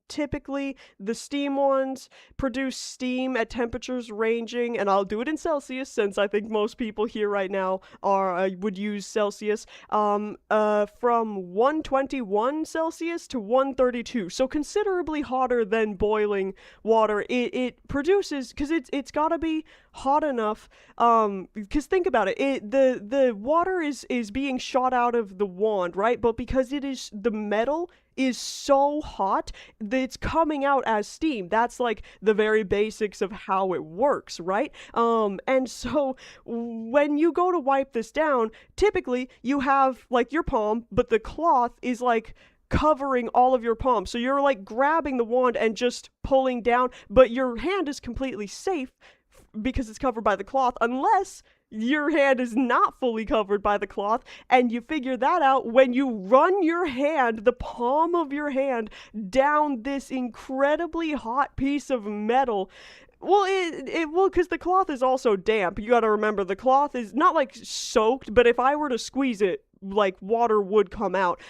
typically the steam ones produce steam at temperatures ranging, and I'll do it in Celsius since I think most people here right now would use Celsius, from 121 Celsius to 132, so considerably hotter than boiling water. It produces, because it's gotta be hot enough, because think about it, the water is being shot out of the wand, right? But because the metal is so hot that it's coming out as steam. That's like the very basics of how it works, right? And so when you go to wipe this down, typically you have like your palm, but the cloth is like covering all of your palm. So you're like grabbing the wand and just pulling down, but your hand is completely safe because it's covered by the cloth, unless your hand is not fully covered by the cloth, and you figure that out when you run your hand, the palm of your hand, down this incredibly hot piece of metal. Well, because the cloth is also damp. You gotta remember, the cloth is not like soaked, but if I were to squeeze it, like water would come out.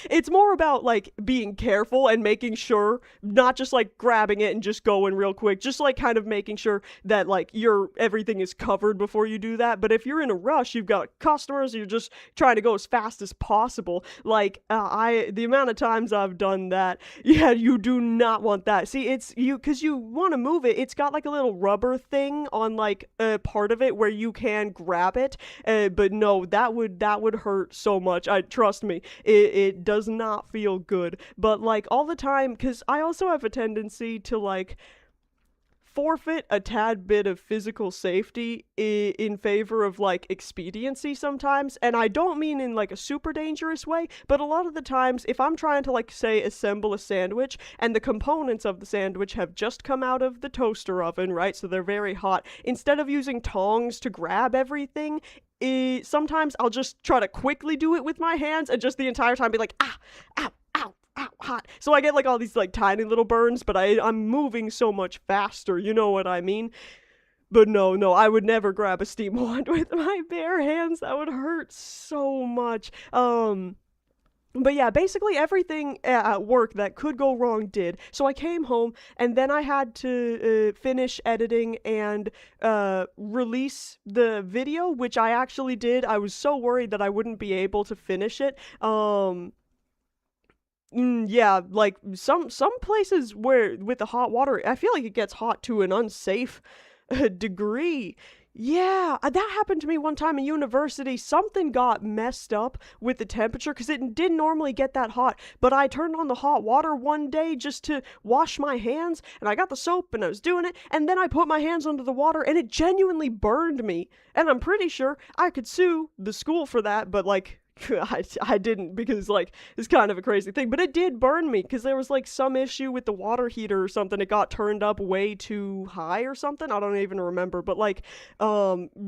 It's more about like being careful and making sure, not just like grabbing it and just going real quick, just like kind of making sure that like your everything is covered before you do that. But if you're in a rush, you've got customers, you're just trying to go as fast as possible. Like the amount of times I've done that, yeah, you do not want that. See, it's you because you want to move it. It's got like a little rubber thing on like a part of it where you can grab it. But no, that would hurt so much. I trust me, it does not feel good. But like all the time, because I also have a tendency to like forfeit a tad bit of physical safety in favor of like expediency sometimes. And I don't mean in like a super dangerous way, but a lot of the times if I'm trying to like say assemble a sandwich and the components of the sandwich have just come out of the toaster oven, right? So they're very hot. Instead of using tongs to grab everything, sometimes I'll just try to quickly do it with my hands and just the entire time be like, ah, ow, ow, ow, hot. So I get like all these like tiny little burns, but I'm moving so much faster, you know what I mean? But no, I would never grab a steam wand with my bare hands. That would hurt so much. But yeah, basically everything at work that could go wrong did. So I came home and then I had to finish editing and release the video, which I actually did. I was so worried that I wouldn't be able to finish it. Yeah, like some places where with the hot water, I feel like it gets hot to an unsafe degree. Yeah, that happened to me one time in university. Something got messed up with the temperature because it didn't normally get that hot. But I turned on the hot water one day just to wash my hands, and I got the soap and I was doing it, and then I put my hands under the water and it genuinely burned me. And I'm pretty sure I could sue the school for that, but like I didn't because like it's kind of a crazy thing, but it did burn me because there was like some issue with the water heater or something. It got turned up way too high or something. I don't even remember, but like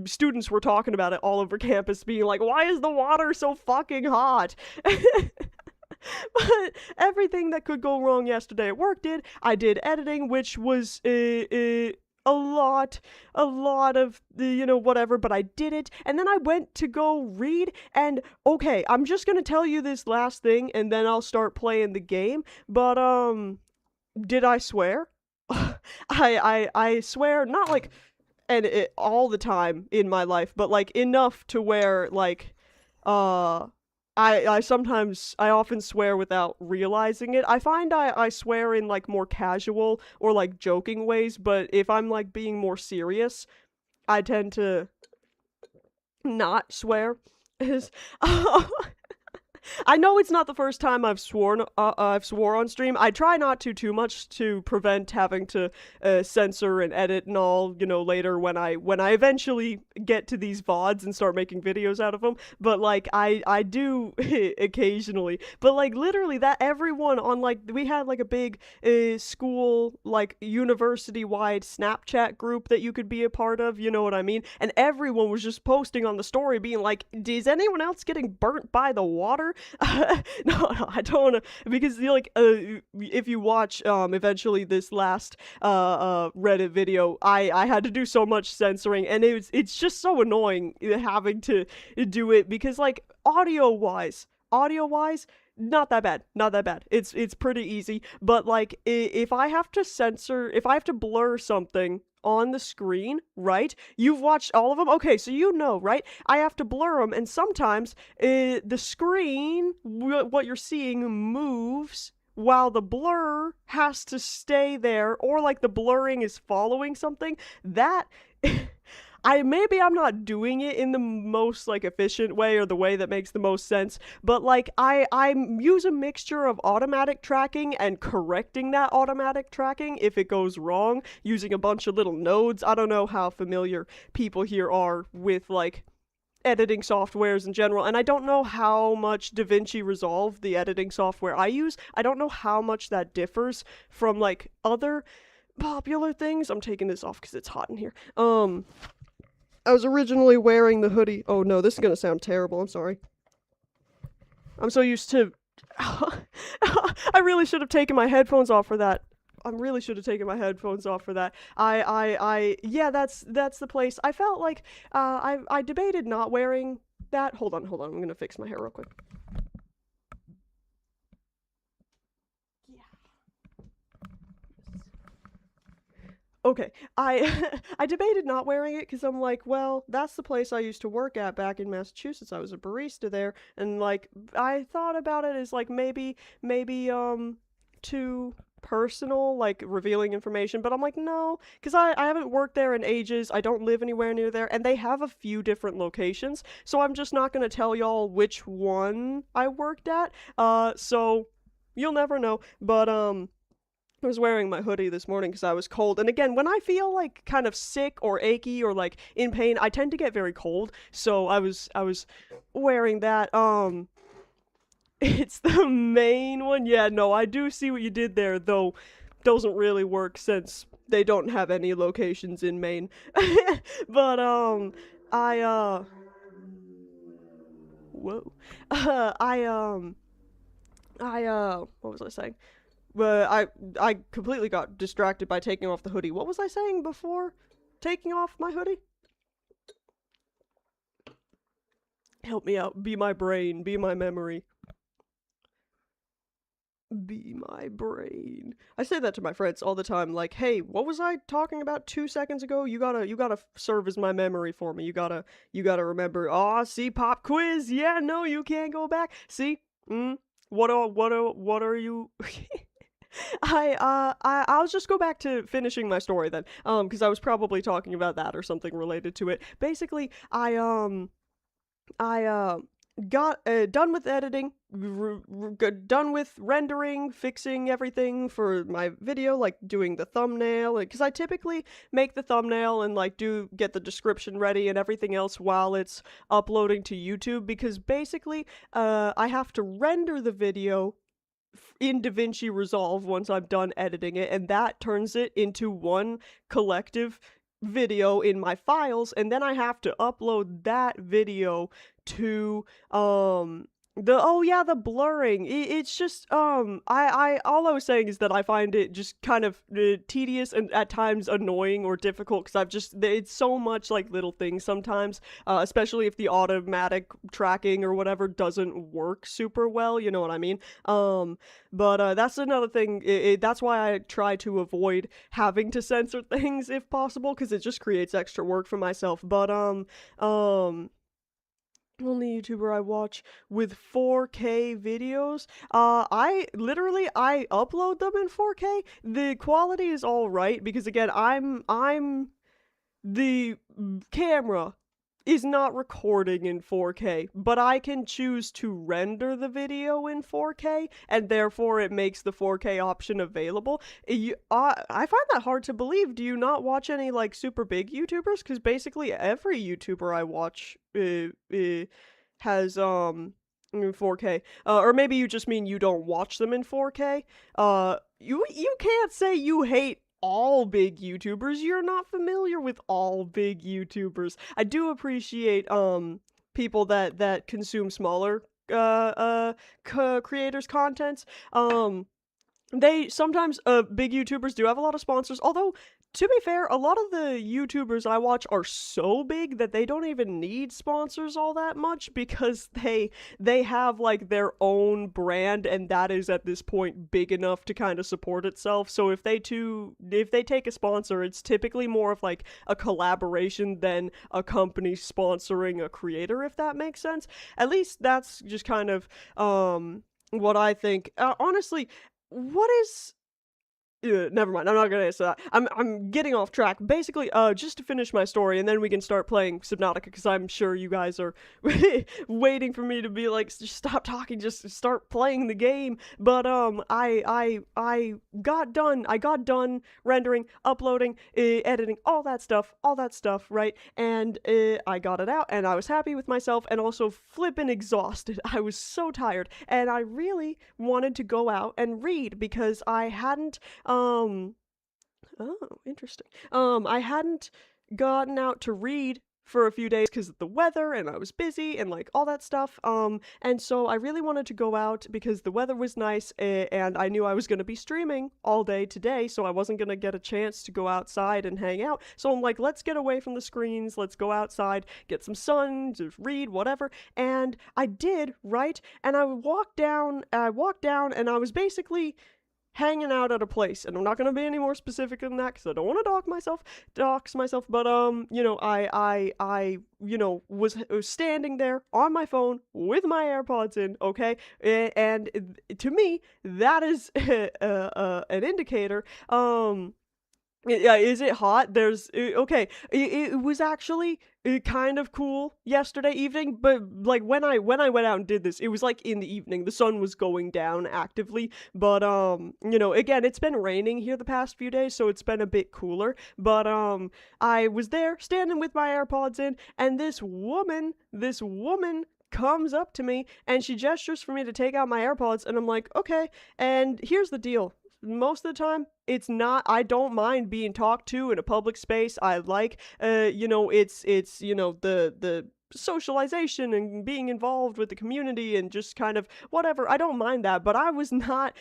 students were talking about it all over campus being like, why is the water so fucking hot? But everything that could go wrong yesterday at work did. I did editing, which was a lot of whatever, but I did it. And then I went to go read, and okay, I'm just gonna tell you this last thing and then I'll start playing the game. But did I swear? I swear, not like and it all the time in my life, but like enough to where like uh I often swear without realizing it. I find I swear in like more casual or like joking ways, but if I'm like being more serious, I tend to not swear. Is I know it's not the first time I've swore on stream. I try not to too much to prevent having to censor and edit and all, later when I eventually get to these VODs and start making videos out of them. But like I do occasionally. But like literally that everyone on like we had like a big school like university wide Snapchat group that you could be a part of, you know what I mean? And everyone was just posting on the story being like, is anyone else getting burnt by the water? No, I don't want to, because like if you watch eventually this last Reddit video, I had to do so much censoring, and it's just so annoying having to do it because like audio wise, not that bad. It's pretty easy, but like if I have to blur something on the screen, right? You've watched all of them? Okay, so you know, right? I have to blur them, and sometimes the screen, what you're seeing, moves while the blur has to stay there, or like the blurring is following something. That maybe I'm not doing it in the most like efficient way or the way that makes the most sense, but like I use a mixture of automatic tracking and correcting that automatic tracking if it goes wrong using a bunch of little nodes. I don't know how familiar people here are with like editing softwares in general, and I don't know how much DaVinci Resolve, the editing software I use, I don't know how much that differs from like other popular things. I'm taking this off because it's hot in here. I was originally wearing the hoodie. Oh no, this is gonna sound terrible. I'm sorry. I'm so used to. I really should have taken my headphones off for that. Yeah, that's the place. I felt like I debated not wearing that. Hold on. I'm gonna fix my hair real quick. Okay, I I debated not wearing it because I'm like, well, that's the place I used to work at back in Massachusetts. I was a barista there, and like I thought about it as like maybe too personal, like revealing information. But I'm like, no, because I haven't worked there in ages. I don't live anywhere near there, and they have a few different locations. So I'm just not gonna tell y'all which one I worked at. So you'll never know. But I was wearing my hoodie this morning because I was cold. And again, when I feel like kind of sick or achy or like in pain, I tend to get very cold. So I was wearing that. It's the main one. Yeah, no, I do see what you did there, though doesn't really work since they don't have any locations in Maine. But I whoa. I what was I saying? But I completely got distracted by taking off the hoodie. What was I saying before taking off my hoodie? Help me out. Be my brain. Be my memory. Be my brain. I say that to my friends all the time. Like, hey, what was I talking about 2 seconds ago? You gotta serve as my memory for me. You gotta remember. Aw, see, pop quiz. Yeah, no, you can't go back. See, what are you? I'll just go back to finishing my story then, because I was probably talking about that or something related to it. Basically, I got done with editing, done with rendering, fixing everything for my video, like doing the thumbnail, because I typically make the thumbnail and like do get the description ready and everything else while it's uploading to YouTube, because basically, I have to render the video in DaVinci Resolve once I'm done editing it, and that turns it into one collective video in my files, and then I have to upload that video to the blurring. It's just I all I was saying is that I find it just kind of tedious and at times annoying or difficult because it's so much like little things sometimes, especially if the automatic tracking or whatever doesn't work super well, you know what I mean? But that's another thing. That's why I try to avoid having to censor things if possible, because it just creates extra work for myself. But only YouTuber I watch with 4K videos. I upload them in 4K. The quality is all right because again, I'm the camera is not recording in 4K, but I can choose to render the video in 4K, and therefore it makes the 4K option available. I find that hard to believe. Do you not watch any like super big YouTubers? Because basically every YouTuber I watch has 4K. Or maybe you just mean you don't watch them in 4K. You can't say you hate all big YouTubers. You're not familiar with all big YouTubers. I do appreciate people that consume smaller creators contents. They sometimes big YouTubers do have a lot of sponsors, although to be fair, a lot of the YouTubers I watch are so big that they don't even need sponsors all that much because they have like their own brand, and that is at this point big enough to kind of support itself. So if they take a sponsor, it's typically more of like a collaboration than a company sponsoring a creator, if that makes sense. At least that's just kind of what I think. Honestly, what is never mind. I'm not gonna answer that. I'm getting off track. Basically, just to finish my story, and then we can start playing Subnautica, because I'm sure you guys are waiting for me to be like, just stop talking, just start playing the game. But I got done. I got done rendering, uploading, editing, all that stuff, right? And I got it out, and I was happy with myself, and also flippin' exhausted. I was so tired, and I really wanted to go out and read because I hadn't. Oh, interesting. I hadn't gotten out to read for a few days because of the weather and I was busy and like all that stuff. And so I really wanted to go out because the weather was nice and I knew I was going to be streaming all day today, so I wasn't going to get a chance to go outside and hang out. So I'm like, let's get away from the screens, let's go outside, get some sun, just read, whatever. And I did, right? And I walked down and I was basically hanging out at a place, and I'm not gonna be any more specific than that because I don't want to dox myself. But was standing there on my phone with my AirPods in, okay, and to me that is an indicator. Yeah, is it hot? Okay. It was actually kind of cool yesterday evening, but like when I went out and did this, it was like in the evening. The sun was going down actively, but again, it's been raining here the past few days, so it's been a bit cooler. But I was there standing with my AirPods in, and this woman comes up to me and she gestures for me to take out my AirPods, and I'm like, okay. And here's the deal. Most of the time, it's not, I don't mind being talked to in a public space. I like, the socialization and being involved with the community and just kind of whatever. I don't mind that, but that was not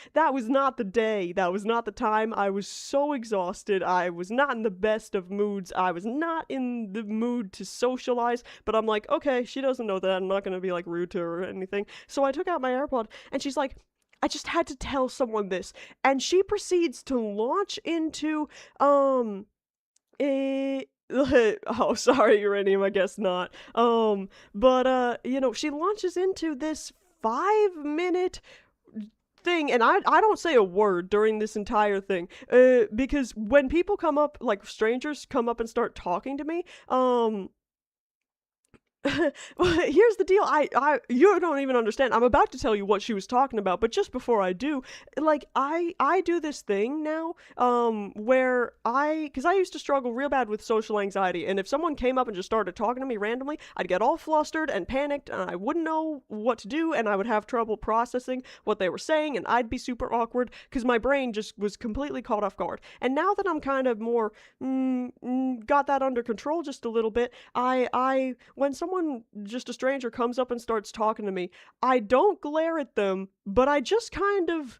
the day. That was not the time. I was so exhausted. I was not in the best of moods. I was not in the mood to socialize, but I'm like, okay, she doesn't know that. I'm not going to be like rude to her or anything. So I took out my AirPod and she's like, I just had to tell someone this. And she proceeds to launch into, a. Oh, sorry, Uranium, I guess not. She launches into this 5 minute thing, and I don't say a word during this entire thing, because when people come up, like strangers come up and start talking to me, well, here's the deal. You don't even understand. I'm about to tell you what she was talking about, but just before I do, like, I do this thing now, where because I used to struggle real bad with social anxiety, and if someone came up and just started talking to me randomly, I'd get all flustered and panicked, and I wouldn't know what to do, and I would have trouble processing what they were saying, and I'd be super awkward, because my brain just was completely caught off guard. And now that I'm kind of more, got that under control just a little bit, when someone, just a stranger, comes up and starts talking to me, I don't glare at them, but I just kind of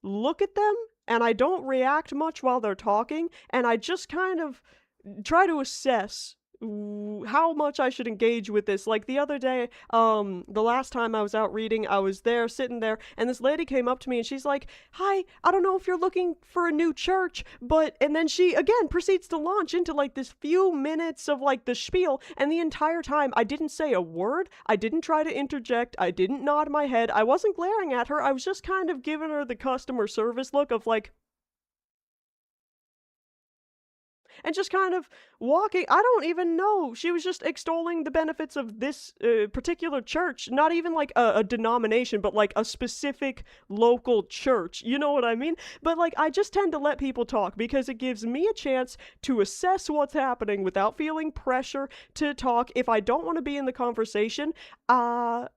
look at them, and I don't react much while they're talking, and I just kind of try to assess how much I should engage with this. Like the other day, the last time I was out reading, I was there sitting there, and this lady came up to me and she's like, "Hi, I don't know if you're looking for a new church, but," and then she again proceeds to launch into like this few minutes of like the spiel, and the entire time I didn't say a word, I didn't try to interject, I didn't nod my head, I wasn't glaring at her, I was just kind of giving her the customer service look of like, and just kind of walking. I don't even know. She was just extolling the benefits of this particular church, not even like a denomination, but like a specific local church. You know what I mean? But like, I just tend to let people talk because it gives me a chance to assess what's happening without feeling pressure to talk. If I don't want to be in the conversation, not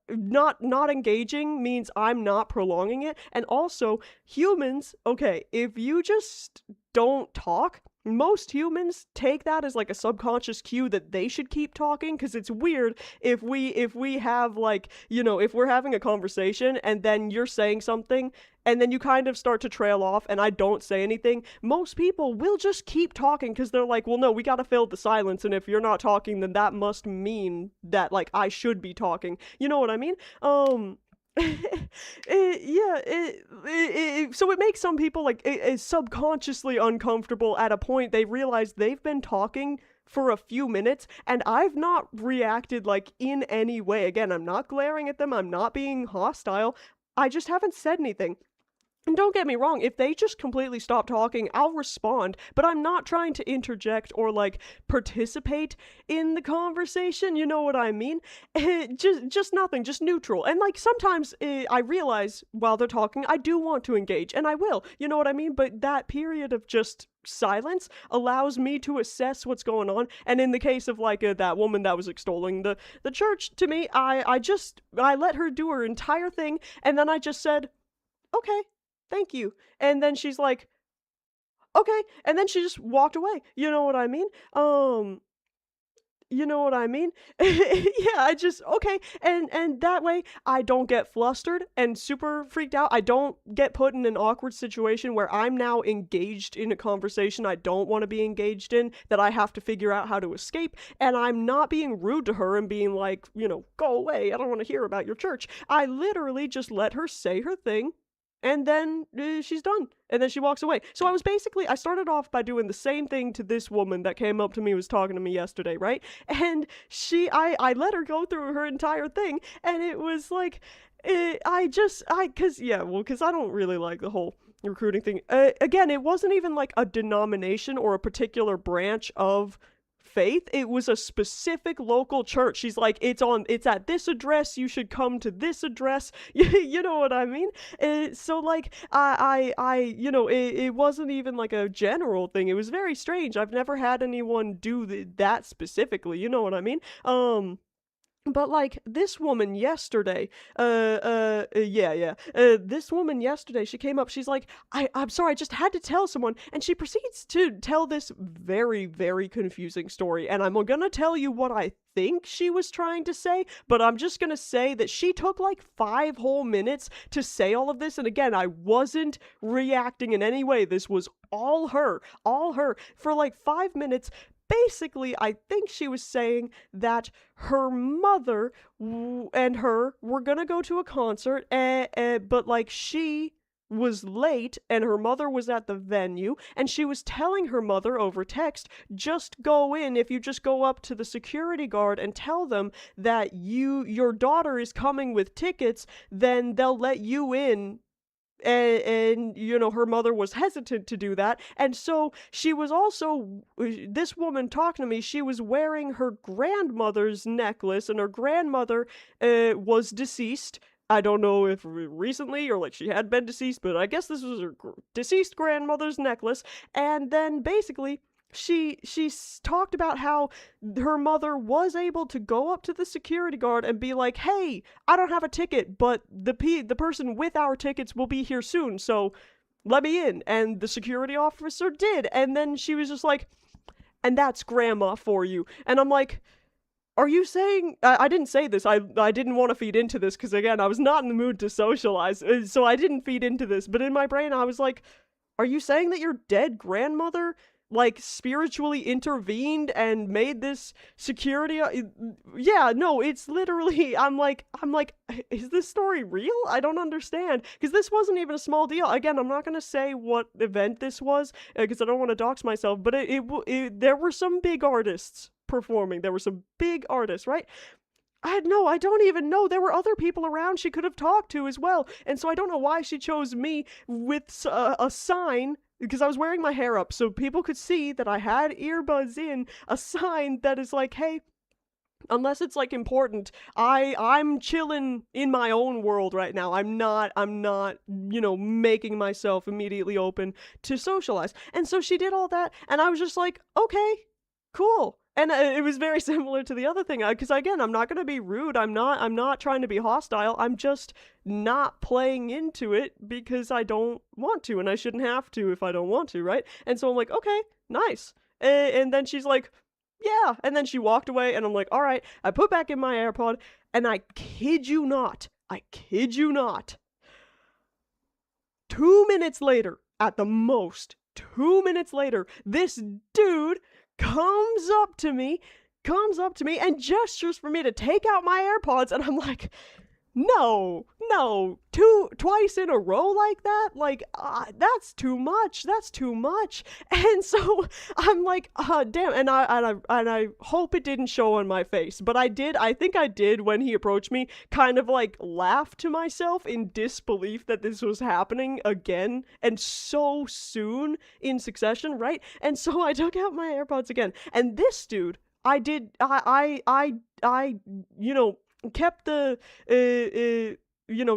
engaging means I'm not prolonging it. And also, humans, okay, if you just don't talk, most humans take that as like a subconscious cue that they should keep talking, because it's weird if we have like, if we're having a conversation and then you're saying something and then you kind of start to trail off and I don't say anything. Most people will just keep talking because they're like, well, no, we gotta fill the silence, and if you're not talking, then that must mean that like I should be talking. You know what I mean? So it makes some people like subconsciously uncomfortable. At a point they realize they've been talking for a few minutes and I've not reacted like in any way. Again, I'm not glaring at them, I'm not being hostile, I just haven't said anything. And don't get me wrong, if they just completely stop talking, I'll respond, but I'm not trying to interject or like participate in the conversation, you know what I mean? Just nothing, just neutral. And like sometimes I realize while they're talking, I do want to engage, and I will, you know what I mean? But that period of just silence allows me to assess what's going on. And in the case of like that woman that was extolling the church to me, I let her do her entire thing, and then I just said, okay, thank you. And then she's like, okay. And then she just walked away. You know what I mean? You know what I mean? Yeah, okay. And that way I don't get flustered and super freaked out. I don't get put in an awkward situation where I'm now engaged in a conversation I don't want to be engaged in, that I have to figure out how to escape. And I'm not being rude to her and being like, go away, I don't want to hear about your church. I literally just let her say her thing, and then she's done. And then she walks away. So I started off by doing the same thing to this woman that came up to me, was talking to me yesterday, right? And I let her go through her entire thing, and it was like, cause I don't really like the whole recruiting thing. Again, it wasn't even like a denomination or a particular branch of faith. It was a specific local church. She's like, it's at this address, you should come to this address. You know what I mean? So like, it wasn't even like a general thing. It was very strange. I've never had anyone do that specifically, you know what I mean? But like this woman yesterday, this woman yesterday, she came up, she's like, I'm sorry, I just had to tell someone, and she proceeds to tell this very, very confusing story, and I'm gonna tell you what I think she was trying to say, but I'm just gonna say that she took like 5 whole minutes to say all of this, and again, I wasn't reacting in any way. This was all her, for like 5 minutes. Basically, I think she was saying that her mother and her were gonna go to a concert, but like she was late and her mother was at the venue, and she was telling her mother over text, just go in. If you just go up to the security guard and tell them that your daughter is coming with tickets, then they'll let you in. And her mother was hesitant to do that, and so she was also, this woman talking to me, she was wearing her grandmother's necklace, and her grandmother was deceased. I don't know if recently or like she had been deceased, but I guess this was her deceased grandmother's necklace. And then basically she talked about how her mother was able to go up to the security guard and be like, hey, I don't have a ticket, but the person with our tickets will be here soon, so let me in. And the security officer did, and then she was just like, and that's grandma for you. And I'm like, are you saying, I didn't say this, I didn't want to feed into this, because again, I was not in the mood to socialize, so I didn't feed into this, but in my brain I was like, are you saying that your dead grandmother like spiritually intervened and made this security? Yeah, no, it's literally, I'm like, is this story real? I don't understand, because this wasn't even a small deal. Again, I'm not gonna say what event this was, because I don't want to dox myself, but there were some big artists performing. There were some big artists, right? I don't even know. There were other people around she could have talked to as well. And so I don't know why she chose me with a sign, because I was wearing my hair up so people could see that I had earbuds in, a sign that is like, hey, unless it's like important, I'm chilling in my own world right now. I'm not, making myself immediately open to socialize. And so she did all that, and I was just like, okay, cool. And it was very similar to the other thing, because again, I'm not going to be rude. I'm not trying to be hostile. I'm just not playing into it because I don't want to, and I shouldn't have to if I don't want to, right? And so I'm like, okay, nice. And then she's like, yeah. And then she walked away, and I'm like, all right. I put back in my AirPod, and I kid you not, 2 minutes later, at the most, 2 minutes later, this dude comes up to me and gestures for me to take out my AirPods, and I'm like, no, twice in a row like that? Like, that's too much. And so I'm like, damn, and I hope it didn't show on my face, but I think I did when he approached me, kind of like laugh to myself in disbelief that this was happening again, and so soon in succession, right? And so I took out my AirPods again, and this dude, kept the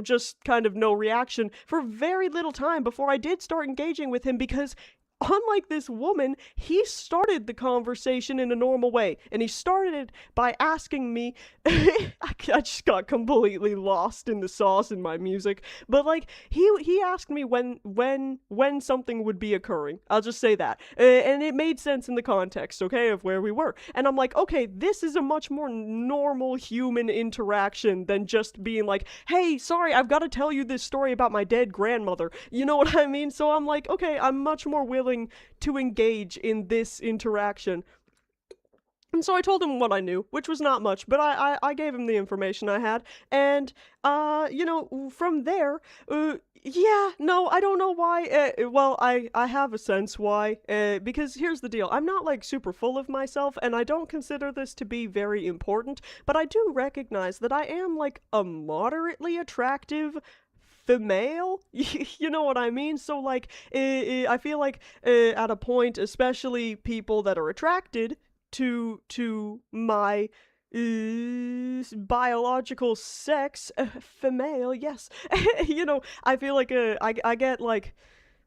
just kind of no reaction for very little time before I did start engaging with him, because unlike this woman, he started the conversation in a normal way, and he started it by asking me, I just got completely lost in the sauce in my music, but like, he asked me when something would be occurring. I'll just say that, and it made sense in the context, okay, of where we were, and I'm like, okay, this is a much more normal human interaction than just being like, hey, sorry, I've got to tell you this story about my dead grandmother, you know what I mean? So I'm like, okay, I'm much more willing to engage in this interaction. And so I told him what I knew, which was not much, but I gave him the information I had, and from there, Yeah, no, I don't know why. Well, I have a sense why. Because here's the deal: I'm not like super full of myself, and I don't consider this to be very important. But I do recognize that I am like a moderately attractive female. You know what I mean? So like, I feel like at a point, especially people that are attracted to my biological sex, female, yes. I feel like I get like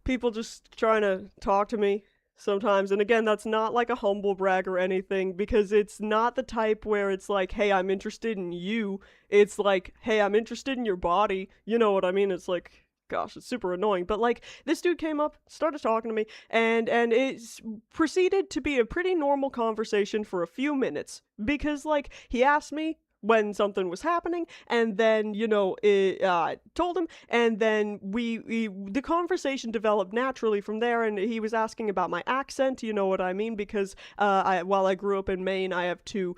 people just trying to talk to me sometimes. And again, that's not like a humble brag or anything, because it's not the type where it's like, hey, I'm interested in you. It's like, hey, I'm interested in your body. You know what I mean? It's like, gosh, it's super annoying. But like, this dude came up, started talking to me, and it proceeded to be a pretty normal conversation for a few minutes, because like he asked me when something was happening, and then told him, and then the conversation developed naturally from there. And he was asking about my accent, you know what I mean, because while I grew up in Maine, I have two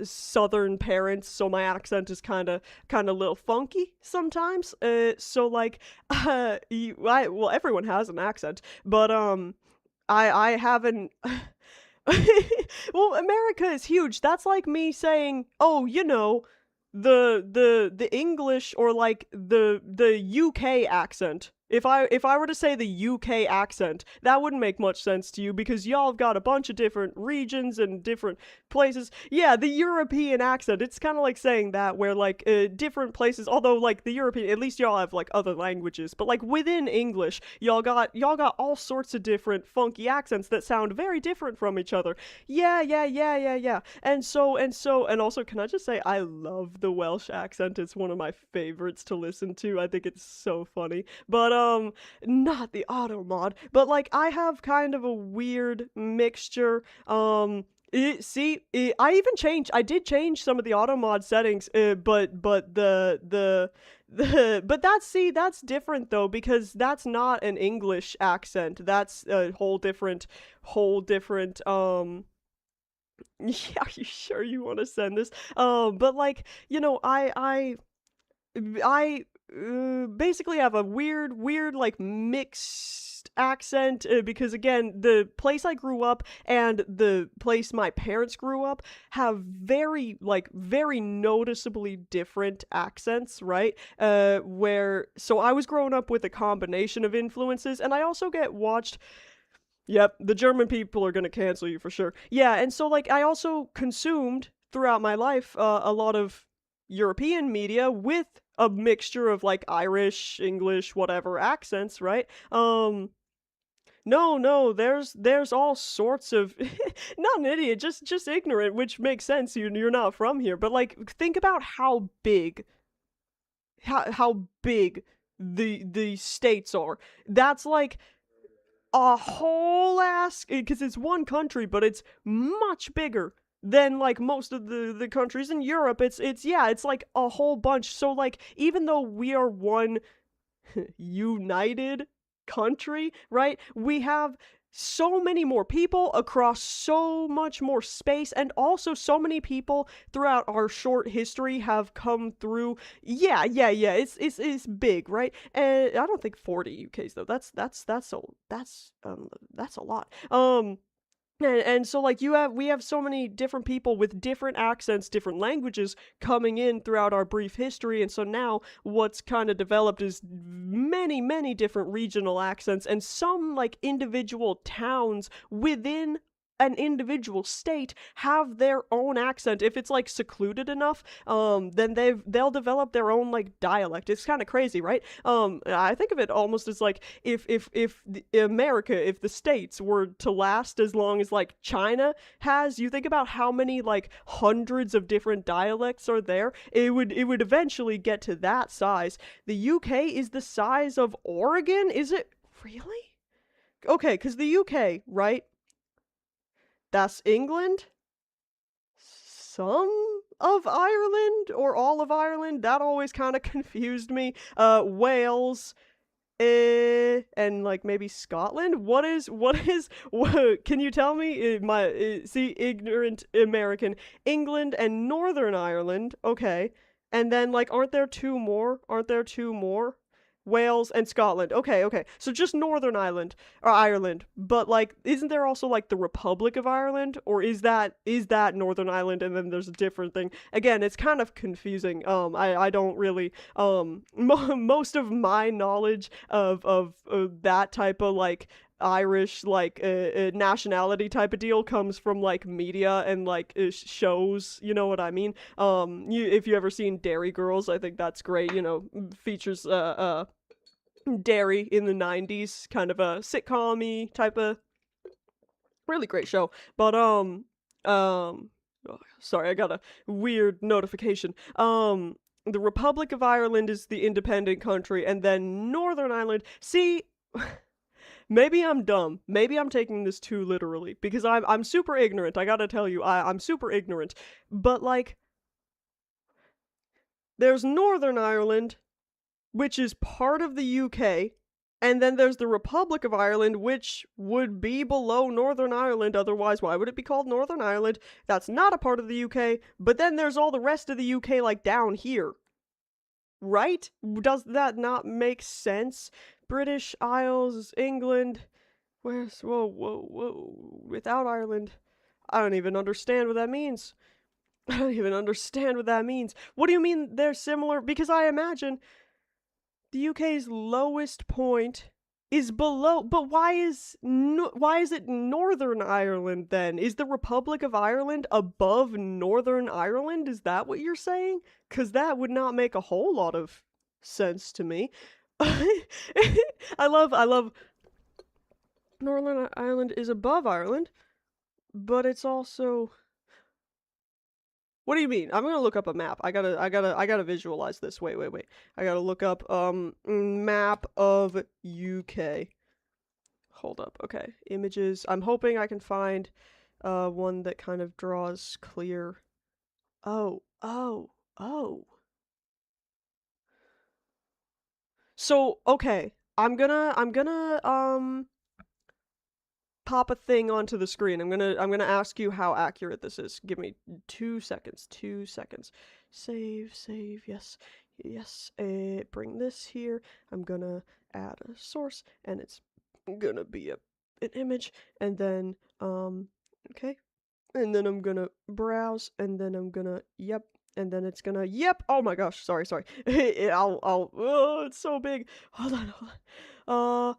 southern parents, so my accent is kind of a little funky sometimes. So like well, everyone has an accent, but I haven't. Well, America is huge. That's like me saying, "Oh, the English, or like the UK accent." If I were to say the UK accent, that wouldn't make much sense to you, because y'all have got a bunch of different regions and different places. Yeah, the European accent. It's kind of like saying that, where like different places, although like the European, at least y'all have like other languages, but like within English, y'all got all sorts of different funky accents that sound very different from each other. Yeah, yeah, yeah, yeah, yeah. And also, can I just say, I love the Welsh accent. It's one of my favorites to listen to. I think it's so funny. But not the auto mod, but like I have kind of a weird mixture. I did change some of the auto mod settings, but but that's different though, because that's not an English accent. That's a whole different. Yeah, are you sure you want to send this? But like, I basically have a weird, like mixed accent, because again, the place I grew up and the place my parents grew up have very noticeably different accents, right? Where so I was growing up with a combination of influences, and I also get watched. Yep, the German people are gonna cancel you for sure. Yeah, and so like I also consumed throughout my life a lot of European media with a mixture of like Irish, English, whatever accents, right? No, no, there's all sorts of not an idiot, just ignorant, which makes sense. You're not from here, but like think about how big the states are. That's like a whole ass, because it's one country, but it's much bigger than like most of the countries in Europe. It's like a whole bunch. So like even though we are one united country, right? We have so many more people across so much more space, and also so many people throughout our short history have come through. Yeah, yeah, yeah. It's big, right? And I don't think 40 UKs though. That's a lot. And so like we have so many different people with different accents, different languages coming in throughout our brief history. And so now what's kind of developed is many different regional accents, and some like individual towns within an individual state have their own accent. If it's like secluded enough, then they'll develop their own like dialect. It's kind of crazy, right? I think of it almost as like if the states were to last as long as like China has, you think about how many like hundreds of different dialects are there. It would eventually get to that size. The UK is the size of Oregon. Is it really? Okay, because the UK, right? That's England, some of Ireland, or all of Ireland. That always kind of confused me. Wales, and like maybe Scotland. Can you tell me? See, ignorant American. England and Northern Ireland. Okay, and then like, aren't there two more? Wales, and Scotland. Okay, okay. So just Northern Ireland or Ireland. But like isn't there also like the Republic of Ireland, or is that Northern Ireland and then there's a different thing? Again, it's kind of confusing. I don't really most of my knowledge of that type of like Irish like nationality type of deal comes from like media and like shows, you know what I mean? If you ever seen Dairy Girls, I think that's great, you know, features Dairy in the 90s, kind of a sitcom-y type of really great show. But oh, sorry, I got a weird notification. The Republic of Ireland is the independent country, and then Northern Ireland. See, maybe I'm dumb. Maybe I'm taking this too literally because I'm super ignorant. I gotta tell you, I'm super ignorant. But like, there's Northern Ireland, which is part of the UK, and then there's the Republic of Ireland, which would be below Northern Ireland. Otherwise, why would it be called Northern Ireland? That's not a part of the UK. But then there's all the rest of the UK, like down here. Right? Does that not make sense? British Isles, England. Where's. Whoa, whoa, whoa. Without Ireland. I don't even understand what that means. I don't even understand what that means. What do you mean they're similar? Because I imagine the UK's lowest point is below, but why is it Northern Ireland then? Is the Republic of Ireland above Northern Ireland? Is that what you're saying? Cuz that would not make a whole lot of sense to me. I love Northern Ireland is above Ireland, but it's also. What do you mean? I'm gonna look up a map. I gotta visualize this. Wait. I gotta look up map of UK. Hold up. Okay, images. I'm hoping I can find one that kind of draws clear. Oh. So okay, I'm gonna pop a thing onto the screen. I'm gonna ask you how accurate this is. Give me 2 seconds. 2 seconds. Save. Yes, yes. Bring this here. I'm gonna add a source, and it's gonna be an image, and then okay, and then I'm gonna browse, and then I'm gonna yep. And then it's gonna yep. Oh my gosh, sorry. I'll. Oh, it's so big. Hold on. Uh,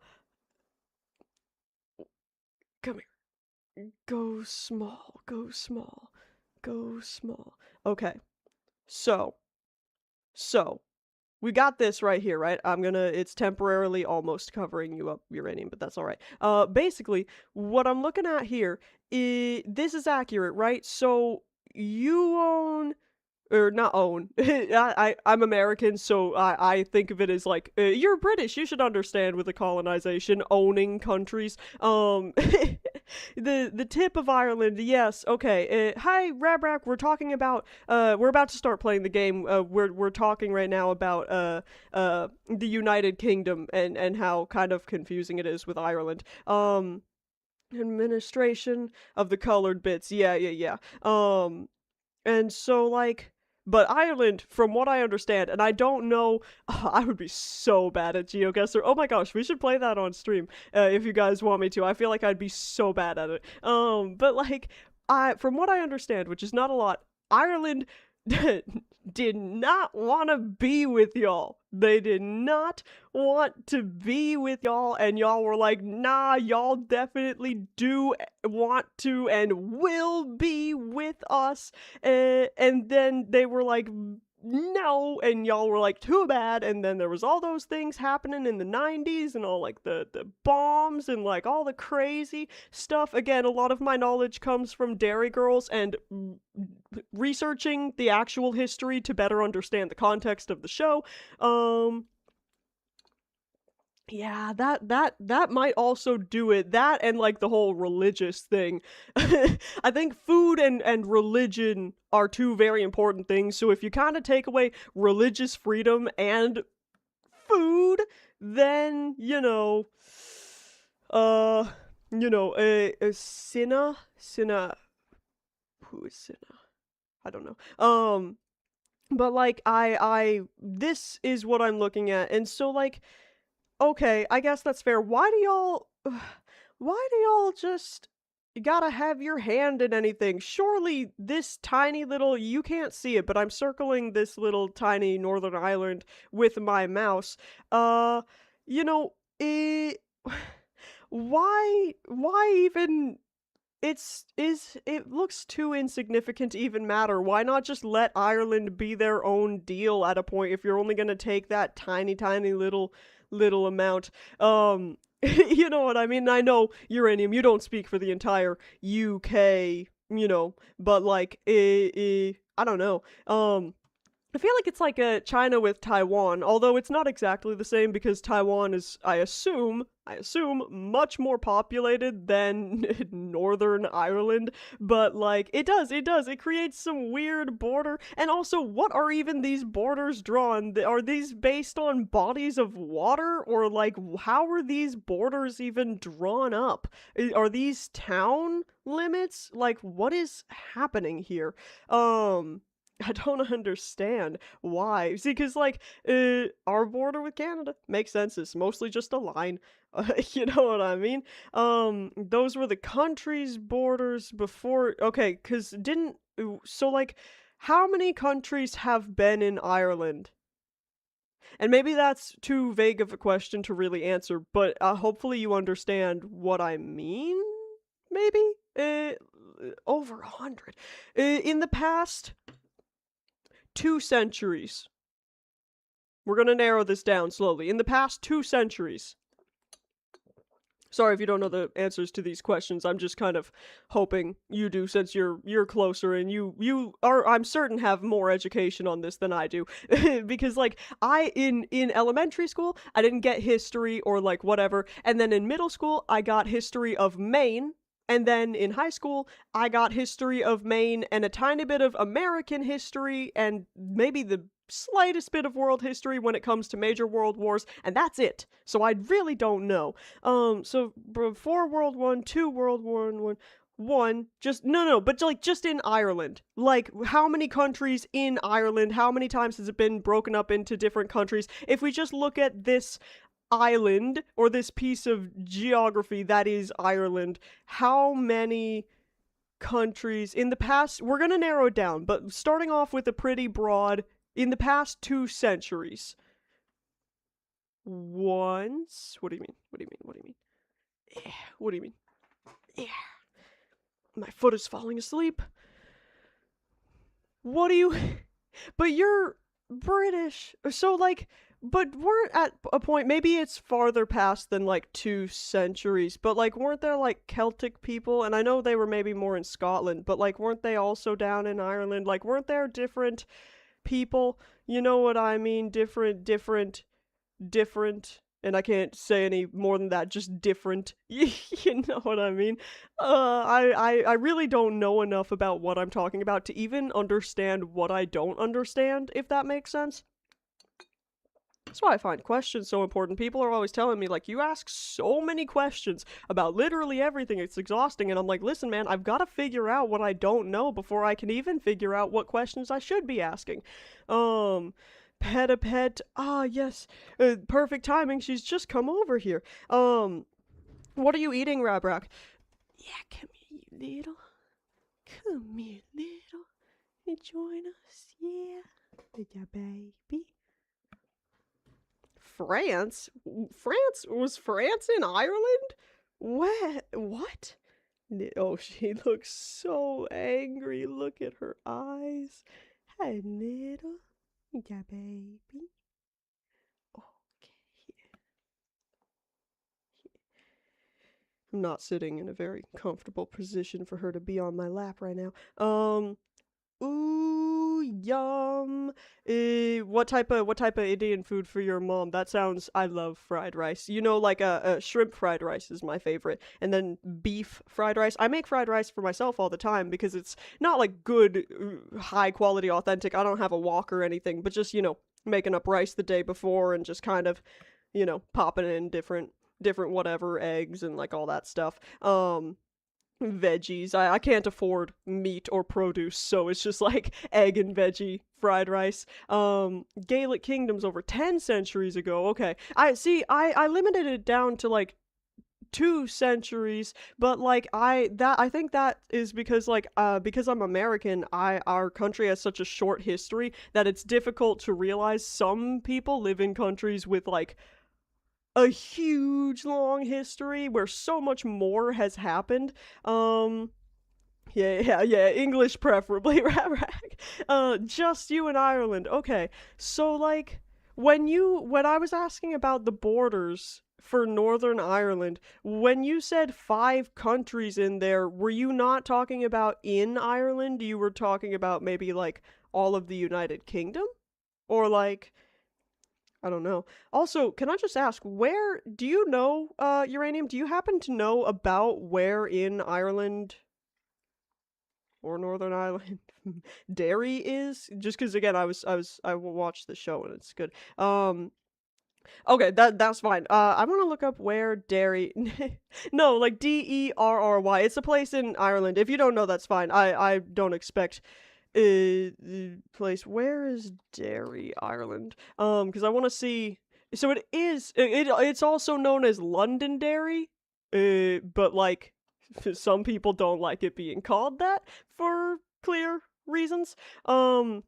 come here. Go small, go small, go small. Okay, so, so, we got this right here, right? It's temporarily almost covering you up, uranium, but that's alright. Basically, what I'm looking at here, this is accurate, right? So, you own or not own. I'm American, so I think of it as like you're British. You should understand with the colonization, owning countries. The tip of Ireland. Yes. Okay. Hi, Rabrak. We're about to start playing the game. We're talking right now about the United Kingdom and how kind of confusing it is with Ireland. Administration of the colored bits. Yeah. And so, like, but Ireland, from what I understand, and I don't know, I would be so bad at GeoGuessr. Oh my gosh, we should play that on stream if you guys want me to. I feel like I'd be so bad at it. But like, from what I understand, which is not a lot, Ireland did not want to be with y'all. They did not want to be with y'all, and y'all were like, nah, y'all definitely do want to and will be with us. And then they were like, no, and y'all were like, too bad. And then there was all those things happening in the 90s and all like the bombs and like all the crazy stuff. Again, a lot of my knowledge comes from Dairy Girls and researching the actual history to better understand the context of the show. Yeah, that might also do it. That and like the whole religious thing. I think food and religion are two very important things. So if you kind of take away religious freedom and food, then uh, Cinna, who is Cinna? I don't know. But like this is what I'm looking at. And so like okay, I guess that's fair. Why do y'all just gotta have your hand in anything? Surely this tiny little, you can't see it, but I'm circling this little tiny northern island with my mouse. Uh, you know, why even it looks too insignificant to even matter. Why not just let Ireland be their own deal at a point if you're only gonna take that tiny little amount? You know what I mean? I know, Uranium, you don't speak for the entire UK, but like I don't know. I feel like it's like a China with Taiwan, although it's not exactly the same because Taiwan is, I assume, much more populated than Northern Ireland. But like, it creates some weird border. And also, what are even these borders drawn? Are these based on bodies of water, or like, how are these borders even drawn up? Are these town limits? Like, what is happening here? I don't understand why. See, because, like, our border with Canada makes sense. It's mostly just a line. You know what I mean? Those were the countries' borders before. Okay, because so, like, how many countries have been in Ireland? And maybe that's too vague of a question to really answer, but hopefully you understand what I mean? Maybe? Over 100. In the past 2 centuries. We're gonna narrow this down slowly. In the past 2 centuries. Sorry if you don't know the answers to these questions. I'm just kind of hoping you do, since you're closer and you are, I'm certain, have more education on this than I do. Because like in elementary school, I didn't get history or like whatever, and then in middle school I got history of Maine. And then in high school, I got history of Maine and a tiny bit of American history and maybe the slightest bit of world history when it comes to major world wars, and that's it. So I really don't know. So before World War Two, World War One, just no, but like just in Ireland, like how many countries in Ireland? How many times has it been broken up into different countries? If we just look at this island, or this piece of geography that is Ireland, how many countries in the past, we're going to narrow it down, but starting off with a pretty broad, in the past 2 centuries. Once, what do you mean? What do you mean? What do you mean? What do you mean? Yeah. My foot is falling asleep. What do you, but you're British, so like, but weren't at a point, maybe it's farther past than like 2 centuries, but like, weren't there like Celtic people? And I know they were maybe more in Scotland, but like, weren't they also down in Ireland? Like, weren't there different people? You know what I mean? Different. And I can't say any more than that, just different. You know what I mean? I really don't know enough about what I'm talking about to even understand what I don't understand, if that makes sense. That's why I find questions so important. People are always telling me, like, you ask so many questions about literally everything, it's exhausting. And I'm like, listen, man, I've got to figure out what I don't know before I can even figure out what questions I should be asking. Pet a pet. Ah, yes. Perfect timing. She's just come over here. What are you eating, Rabrak? Yeah, come here, you little. Come here, little. You join us, yeah. Yeah, baby. France? France in Ireland? What? Oh, she looks so angry. Look at her eyes. Hey, little. Yeah, baby. Okay. I'm not sitting in a very comfortable position for her to be on my lap right now. Ooh, yum. What type of Indian food for your mom? That sounds, I love fried rice. You know, like a shrimp fried rice is my favorite. And then beef fried rice. I make fried rice for myself all the time because it's not like good, high quality, authentic. I don't have a wok or anything, but just, making up rice the day before and just kind of, popping in different whatever eggs and like all that stuff. veggies. I can't afford meat or produce, so it's just like egg and veggie fried rice. Gaelic kingdoms over 10 centuries ago. Okay. I limited it down to like 2 centuries, but like I think that is because because I'm American, our country has such a short history that it's difficult to realize some people live in countries with like a huge long history where so much more has happened. Um yeah, English preferably, just you and Ireland. Okay. So like when I was asking about the borders for Northern Ireland, when you said 5 countries in there, were you not talking about in Ireland? You were talking about maybe like all of the United Kingdom? Or like I don't know. Also, can I just ask, where do you know, Uranium? Do you happen to know about where in Ireland or Northern Ireland Derry is? Just because again, I watched the show and it's good. Okay, that's fine. I want to look up where Derry. No, like Derry. It's a place in Ireland. If you don't know, that's fine. I don't expect the place. Where is Derry, Ireland? Because I want to see. So it's also known as Londonderry. But like some people don't like it being called that for clear reasons. Whoa.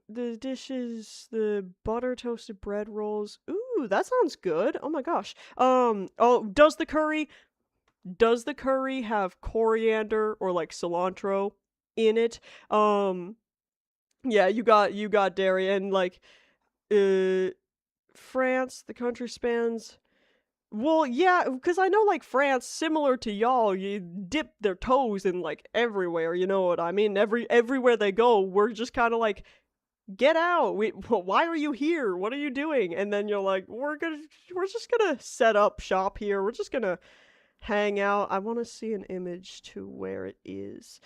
The dishes, the butter toasted bread rolls. Ooh, that sounds good. Oh my gosh. Oh, does the curry have coriander or like cilantro in it? Yeah, you got dairy and like uh France, the country spans. Well, yeah, because I know like France, similar to y'all, you dip their toes in like everywhere. You know what I mean? Everywhere they go, we're just kind of like, get out. Why are you here? What are you doing? And then you're like, we're just gonna set up shop here. We're just gonna hang out. I want to see an image to where it is.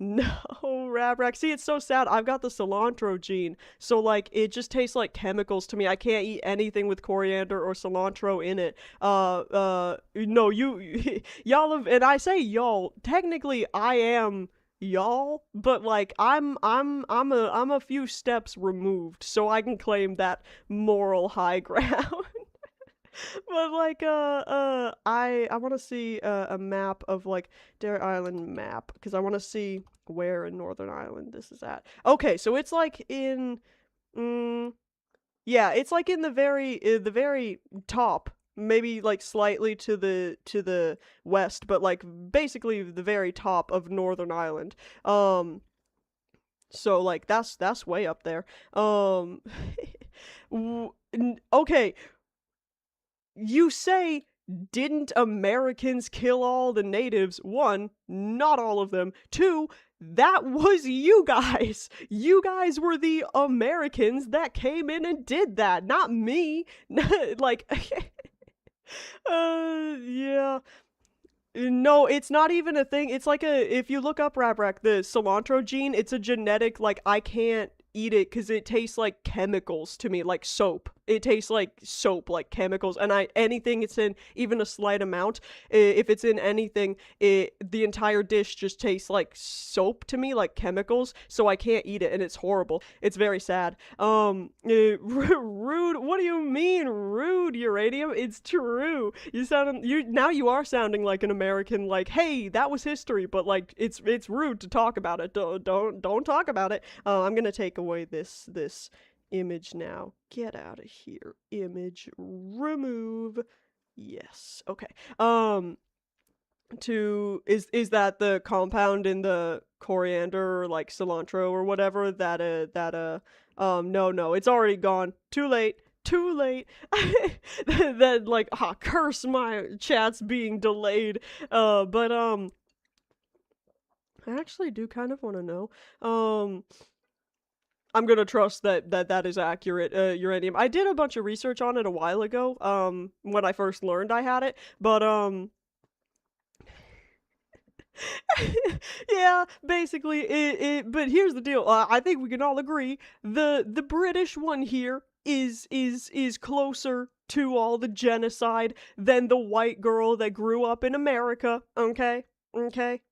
No, Rabrack. See, it's so sad. I've got the cilantro gene, so like it just tastes like chemicals to me. I can't eat anything with coriander or cilantro in it. No, y'all have, and I say y'all. Technically, I am y'all, but like I'm a few steps removed, so I can claim that moral high ground. But like I want to see a map of like Dare Island map because I want to see where in Northern Ireland this is at. Okay, so it's like in mm, yeah, it's like in the very top, maybe like slightly to the west, but like basically the very top of Northern Ireland. Um so like that's way up there. Um okay, you say, didn't Americans kill all the natives? One, not all of them. Two, that was you guys. You guys were the Americans that came in and did that, not me. Like, yeah. No, it's not even a thing. It's like if you look up Rabrack, the cilantro gene, it's a genetic, like, I can't eat it because it tastes like chemicals to me, like soap. It tastes like soap, like chemicals. And anything it's in, even a slight amount, if it's in anything, the entire dish just tastes like soap to me, like chemicals. So I can't eat it, and it's horrible. It's very sad. Rude. What do you mean rude, Uranium? It's true. You are sounding like an American. Like, hey, that was history, but like it's rude to talk about it. Don't talk about it. I'm gonna take away this image now. Get out of here. Image remove. Yes. Okay. To is that the compound in the coriander or like cilantro or whatever no, it's already gone. Too late. Too late. Then like curse my chat's being delayed. But I actually do kind of want to know. I'm gonna trust that is accurate, uranium. I did a bunch of research on it a while ago, when I first learned I had it, but, yeah, basically, but here's the deal, I think we can all agree, the British one here is closer to all the genocide than the white girl that grew up in America, okay? Okay?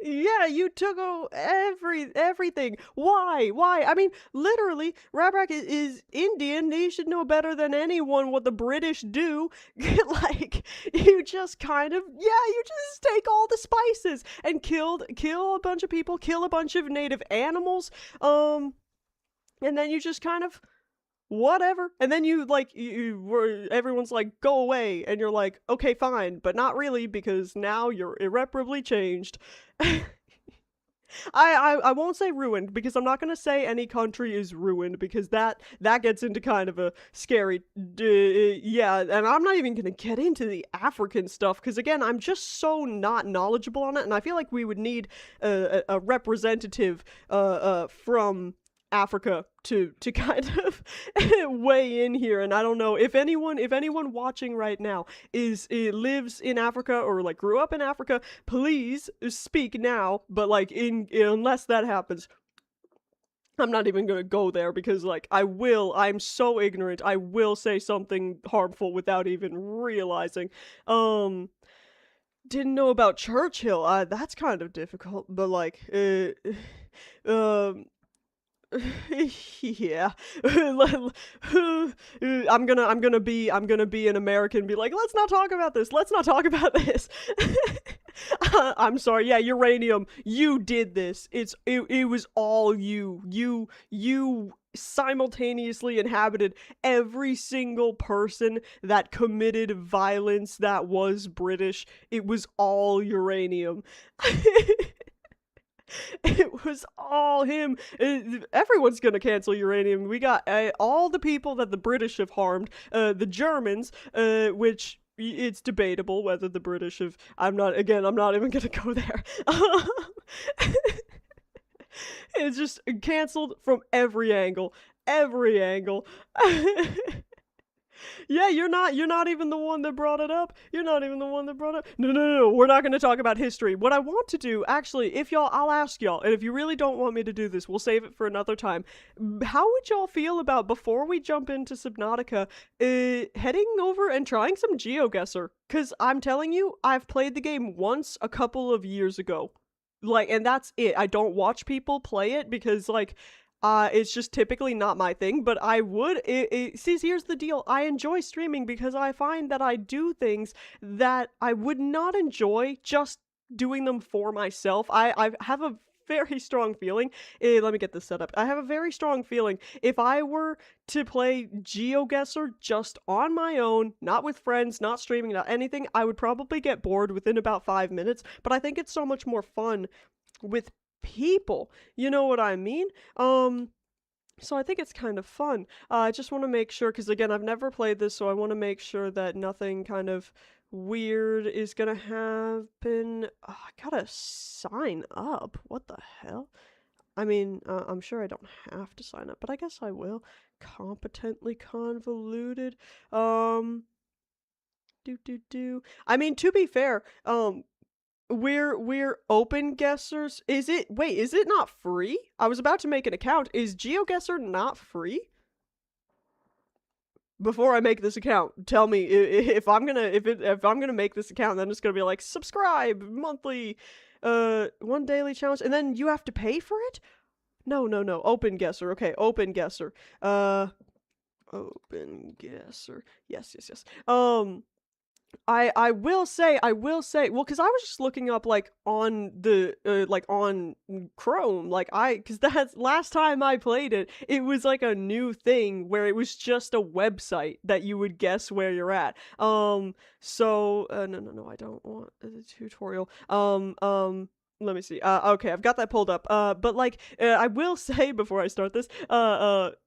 Yeah, you took everything. Why? Why? I mean, literally, Rabrak is Indian. He should know better than anyone what the British do. Like, you just kind of, yeah, you just take all the spices and kill a bunch of people, kill a bunch of native animals, and then you just kind of whatever. And then you like everyone's like go away and you're like okay fine, but not really because now you're irreparably changed. I won't say ruined because I'm not gonna say any country is ruined because that gets into kind of a scary yeah, and I'm not even gonna get into the African stuff because again I'm just so not knowledgeable on it, and I feel like we would need a representative from Africa to kind of weigh in here. And I don't know if anyone watching right now lives in Africa or like grew up in Africa, please speak now. But like unless that happens, I'm not even gonna go there because like I'm so ignorant, I will say something harmful without even realizing. Didn't know about Churchill. That's kind of difficult, but like um yeah. I'm gonna be an American, be like, let's not talk about this. Let's not talk about this. I'm sorry. Yeah, uranium. You did this. It was all you. You simultaneously inhabited every single person that committed violence that was British. It was all uranium. It was all him. Everyone's gonna cancel uranium. We got all the people that the British have harmed, the Germans, which it's debatable whether the British have. I'm not even gonna go there. It's just canceled from every angle. Every angle. Yeah, you're not even the one that brought it up. You're not even the one that brought it. No. We're not going to talk about history. What I want to do, actually, I'll ask y'all, and if you really don't want me to do this, we'll save it for another time. How would y'all feel about, before we jump into Subnautica, heading over and trying some GeoGuessr? Cause I'm telling you, I've played the game once a couple of years ago. Like, and that's it. I don't watch people play it because like it's just typically not my thing, but I would. See, here's the deal. I enjoy streaming because I find that I do things that I would not enjoy just doing them for myself. I have a very strong feeling. Let me get this set up. I have a very strong feeling if I were to play GeoGuessr just on my own, not with friends, not streaming, not anything, I would probably get bored within about 5 minutes. But I think it's so much more fun with people. You know what I mean? So I think it's kind of fun. I just want to make sure, because again, I've never played this, so I want to make sure that nothing kind of weird is gonna happen. Oh, I gotta sign up. What the hell? I mean, I'm sure I don't have to sign up, but I guess I will. Competently convoluted. Do. I mean, to be fair, we're open guessers. Is it not free? I was about to make an account. Is GeoGuessr not free? Before I make this account, tell me if I'm gonna make this account, then it's gonna be like subscribe monthly, one daily challenge, and then you have to pay for it? No. Open guesser. Okay, open guesser. Open guesser. Yes. I will say, well, because I was just looking up, like, on the, like, on Chrome, like, because that's, last time I played it, it was, like, a new thing where it was just a website that you would guess where you're at, so, no, I don't want the tutorial, let me see. Okay, I've got that pulled up. But like, I will say before I start this,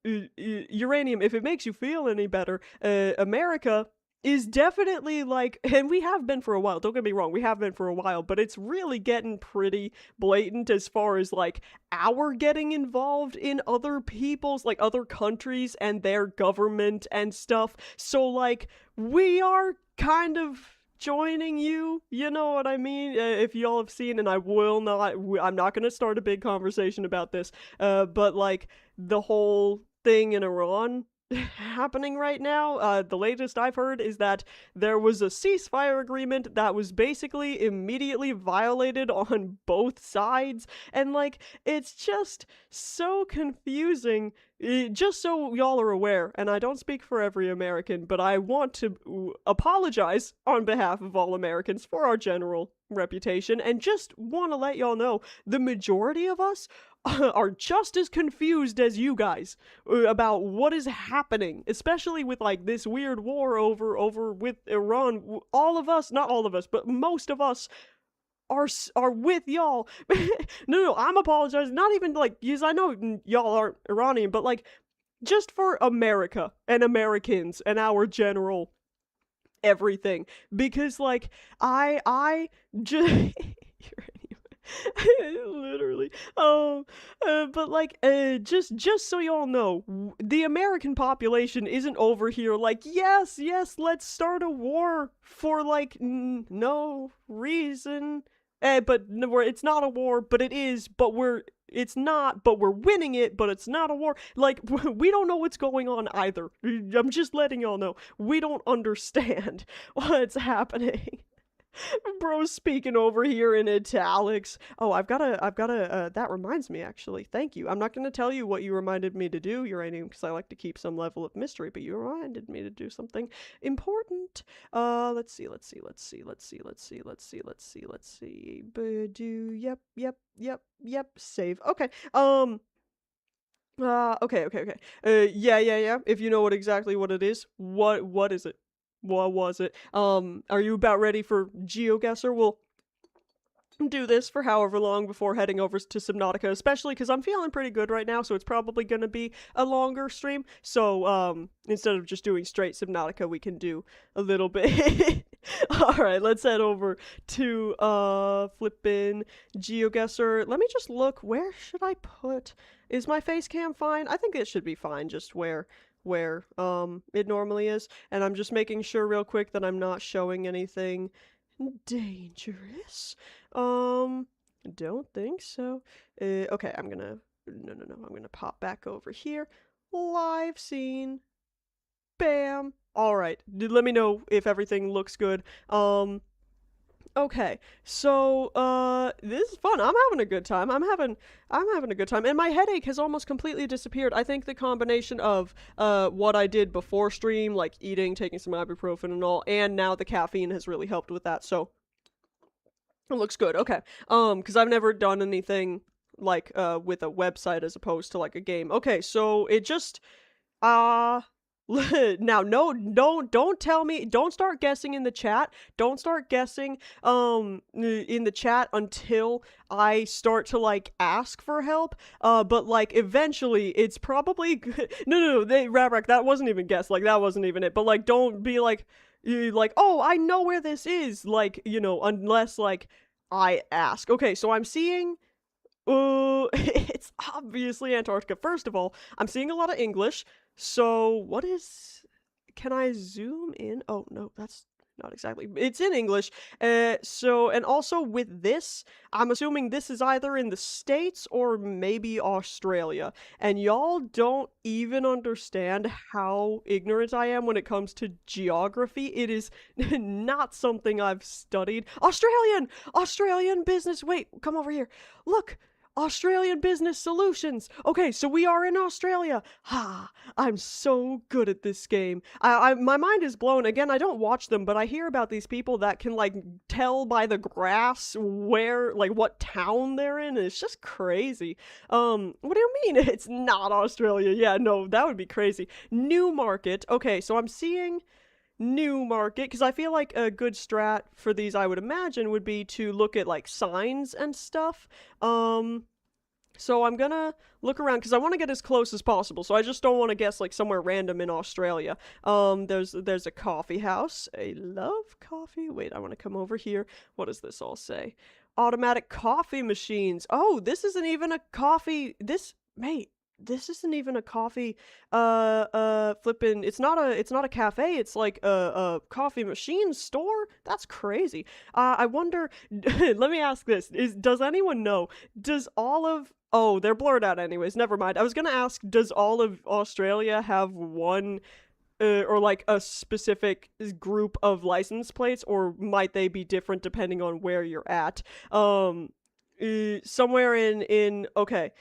uranium, if it makes you feel any better, America is definitely like, and we have been for a while, don't get me wrong, we have been for a while, but it's really getting pretty blatant as far as like our getting involved in other people's, like other countries and their government and stuff. So like, we are kind of joining you know what I mean? If y'all have seen, and I'm not gonna start a big conversation about this, but like the whole thing in Iran, happening right now. The latest I've heard is that there was a ceasefire agreement that was basically immediately violated on both sides, and like it's just so confusing. Just so y'all are aware, and I don't speak for every American, but I want to apologize on behalf of all Americans for our general reputation, and just want to let y'all know the majority of us are just as confused as you guys about what is happening, especially with like this weird war over with Iran. All of us, not all of us, but most of us are with y'all. No, I'm apologizing. Not even like, because I know y'all aren't Iranian, but like just for America and Americans and our general everything, because like I just literally but like just so y'all know, the American population isn't over here like yes let's start a war for like no reason. But no, it's not a war, but it is, but it's not, but we're winning it, but it's not a war. Like, we don't know what's going on either. I'm just letting y'all know. We don't understand what's happening. Bro speaking over here in italics. Oh, that reminds me, actually. Thank you. I'm not going to tell you what you reminded me to do, Uranium, because I like to keep some level of mystery, but you reminded me to do something important. Let's see. Yep, save. Okay, okay. Yeah. If you know exactly what it is, what is it? What was it? Are you about ready for GeoGuessr? We'll do this for however long before heading over to Subnautica, especially because I'm feeling pretty good right now, so it's probably gonna be a longer stream. So, instead of just doing straight Subnautica, we can do a little bit. Alright, let's head over to, flippin' GeoGuessr. Let me just look, where should I put... Is my face cam fine? I think it should be fine, just where it normally is, and I'm just making sure real quick that I'm not showing anything dangerous. Don't think so. Okay, I'm gonna I'm gonna pop back over here. Live scene. Bam. All right, let me know if everything looks good. Okay, so this is fun. I'm having a good time. I'm having a good time, and my headache has almost completely disappeared. I think the combination of what I did before stream, like eating, taking some ibuprofen and all, and now the caffeine has really helped with that. So it looks good. Okay, because I've never done anything like with a website as opposed to like a game. Okay, so it just now no don't tell me, don't start guessing in the chat, don't start guessing in the chat until I start to like ask for help, but like eventually it's probably no Rabrak, that wasn't even guess, like that wasn't even it, but like don't be like oh I know where this is, like, you know, unless like I ask. Okay, so I'm seeing it's obviously Antarctica. First of all, I'm seeing a lot of English. So, what is... Can I zoom in? Oh, no, that's not exactly... It's in English. So, and also with this, I'm assuming this is either in the States or maybe Australia. And y'all don't even understand how ignorant I am when it comes to geography. It is not something I've studied. Australian business! Wait, come over here. Look! Australian Business Solutions. Okay, so we are in Australia. Ha! I'm so good at this game. My mind is blown. Again, I don't watch them, but I hear about these people that can like tell by the grass where, like, what town they're in. And it's just crazy. What do you mean it's not Australia? Yeah, no, that would be crazy. Newmarket. Okay, so I'm seeing Newmarket, because I feel like a good strat for these, I would imagine, would be to look at like signs and stuff. So I'm gonna look around because I want to get as close as possible. So I just don't want to guess like somewhere random in Australia. There's a coffee house. I love coffee. Wait, I want to come over here. What does this all say? Automatic coffee machines. Oh, this isn't even a coffee. This isn't even a coffee, flippin', it's not a cafe, it's like a coffee machine store? That's crazy. I wonder, let me ask this, does anyone know, does all of Oh, they're blurred out anyways. Never mind. I was gonna ask, does all of Australia have one or like a specific group of license plates, or might they be different depending on where you're at? Somewhere in okay,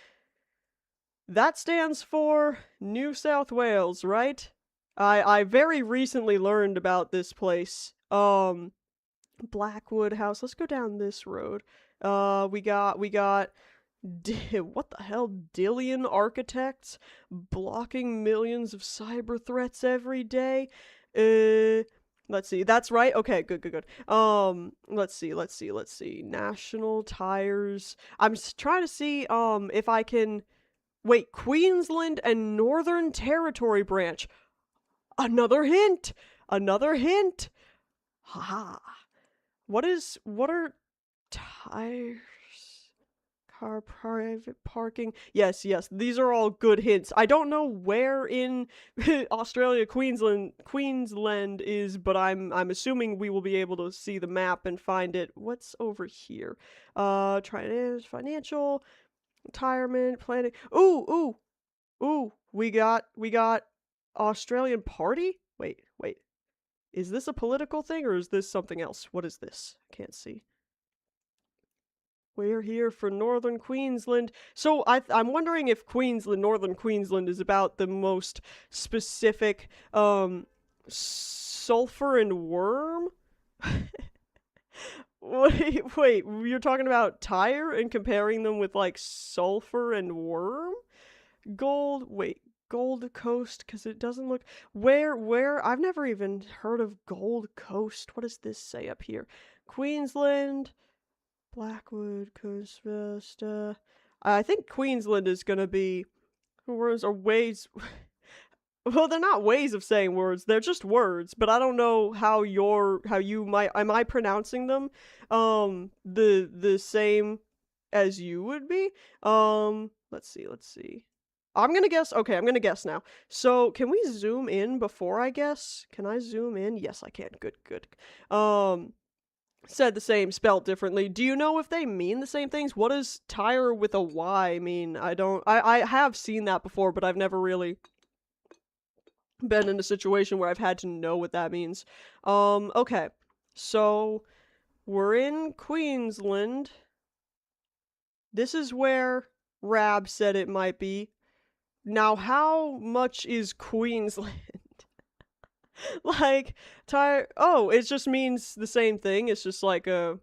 that stands for New South Wales, right? I very recently learned about this place. Blackwood House. Let's go down this road. We got what the hell? Dillion Architects blocking millions of cyber threats every day. Let's see. That's right. Okay, good, good, good. Let's see. National Tires. I'm trying to see if I can wait. Queensland and Northern Territory branch. Another hint. Another hint. Haha. What are tires? Car private parking. Yes, yes. These are all good hints. I don't know where in Australia Queensland is, but I'm assuming we will be able to see the map and find it. What's over here? Financial, retirement, planning. Ooh, ooh, ooh. We got Australian party? Wait. Is this a political thing or is this something else? What is this? I can't see. We're here for Northern Queensland. So I'm wondering if Northern Queensland is about the most specific sulfur and worm? Wait, you're talking about tire and comparing them with like sulfur and worm? Gold Coast, because it doesn't look where I've never even heard of Gold Coast. What does this say up here? Queensland, Blackwood, Coast West. I think Queensland is gonna be words or ways. Well, they're not ways of saying words. They're just words. But I don't know how you might. Am I pronouncing them the same as you would be? Let's see. I'm gonna guess. Okay, I'm gonna guess now. So, can we zoom in before I guess? Can I zoom in? Yes, I can. Good, good. Said the same, spelled differently. Do you know if they mean the same things? What does tire with a Y mean? I don't. I have seen that before, but I've never really been in a situation where I've had to know what that means. Okay. So, we're in Queensland. This is where Rab said it might be. Now, how much is Queensland? Like, tire. Oh, it just means the same thing. It's just like a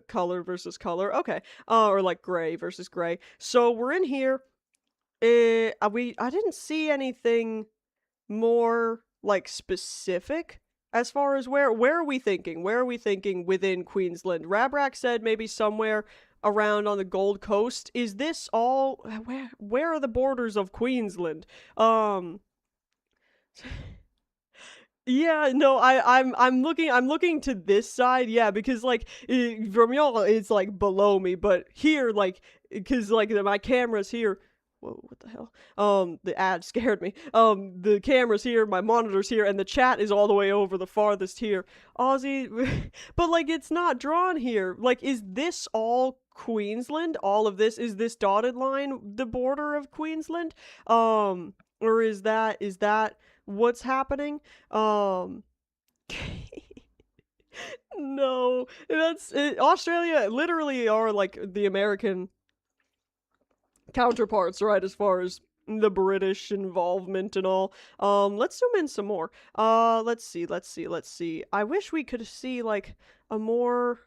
color versus color. Okay. Or like gray versus gray. So we're in here. I didn't see anything more like specific as far as where are we thinking? Where are we thinking within Queensland? Rabrak said maybe somewhere around on the Gold Coast. Is this all where are the borders of Queensland? Yeah, no, I'm looking to this side, yeah, because like from y'all it's like below me, but here like because like my camera's here. Whoa, what the hell? The ad scared me. The camera's here, my monitor's here, and the chat is all the way over the farthest here. Aussie, but like it's not drawn here. Like, is this all Queensland? All of this is this dotted line the border of Queensland? Or is that what's happening? Um, no, that's Australia literally are like the American counterparts, right, as far as the British involvement and all. Let's zoom in some more. Let's see. I wish we could see like a more.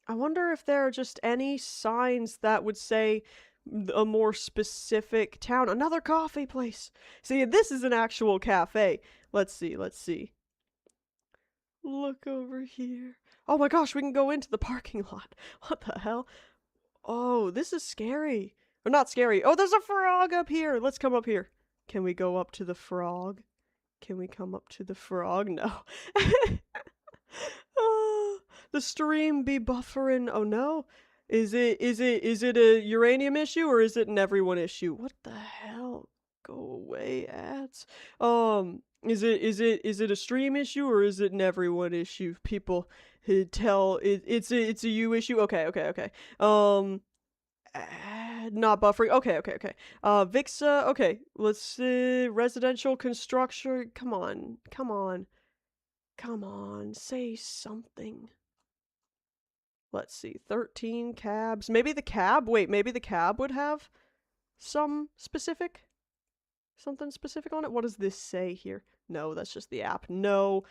I wonder if there are just any signs that would say a more specific town. Another coffee place. See, this is an actual cafe. Let's see. Look over here. Oh my gosh, we can go into the parking lot. What the hell? Oh, this is scary. Or not scary. Oh, there's a frog up here. Let's come up here. Can we go up to the frog? Can we come up to the frog? No. Oh, the stream be buffering. Oh no. Is it a uranium issue or is it an everyone issue? What the hell? Go away, ads. Is it a stream issue or is it an everyone issue? People tell it's a you issue. Okay. Not buffering. Okay, okay, okay. Vixa, okay. Let's see. Residential construction. Come on. Come on. Come on. Say something. Let's see. 13 cabs. Maybe the cab? Wait, maybe the cab would have something specific on it? What does this say here? No, that's just the app. No.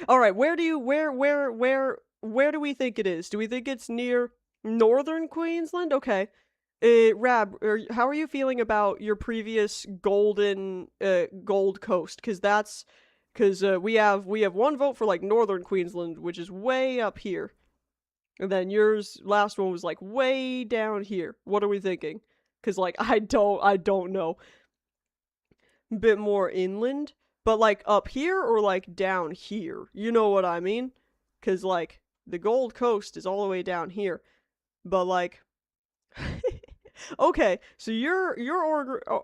All right, where do we think it is? Do we think it's near northern Queensland? Okay. Rab, how are you feeling about your previous Gold Coast? Because we have one vote for like northern Queensland, which is way up here, and then yours last one was like way down here. What are we thinking? Because like I don't know. A bit more inland, but like up here or like down here. You know what I mean? Because like the Gold Coast is all the way down here, but like. Okay, so you're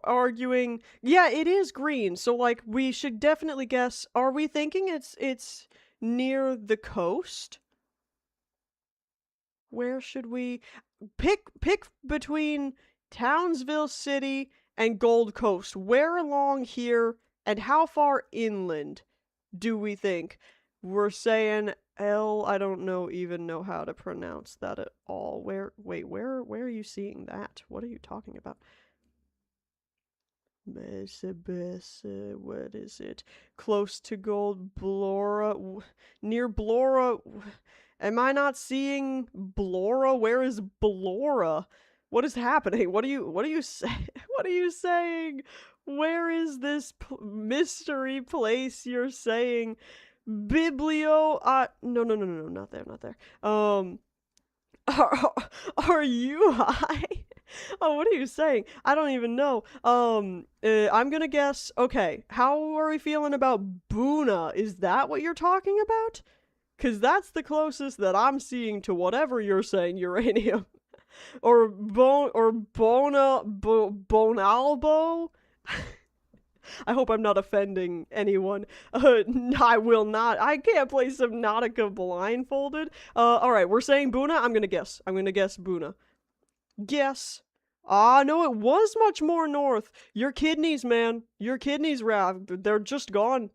arguing, yeah, it is green. So like we should definitely guess. Are we thinking it's near the coast? Where should we pick between Townsville City and Gold Coast? Where along here and how far inland do we think? We're saying I don't even know how to pronounce that at all. Where are you seeing that? What are you talking about? What is it? Close to Gold, Blora, near Blora. Am I not seeing Blora? Where is Blora? What is happening? What are you saying? What are you saying? Where is this mystery place you're saying? Biblio, no, not there. Are you high? Oh, what are you saying? I don't even know. I'm gonna guess, okay, how are we feeling about Boona? Is that what you're talking about? Cause that's the closest that I'm seeing to whatever you're saying, uranium. Or Bonalbo? I hope I'm not offending anyone. I will not. I can't play Subnautica blindfolded. Alright, we're saying Boona? I'm gonna guess. Boona. Guess. No, it was much more north. Your kidneys, man. Your kidneys, Rav. They're just gone.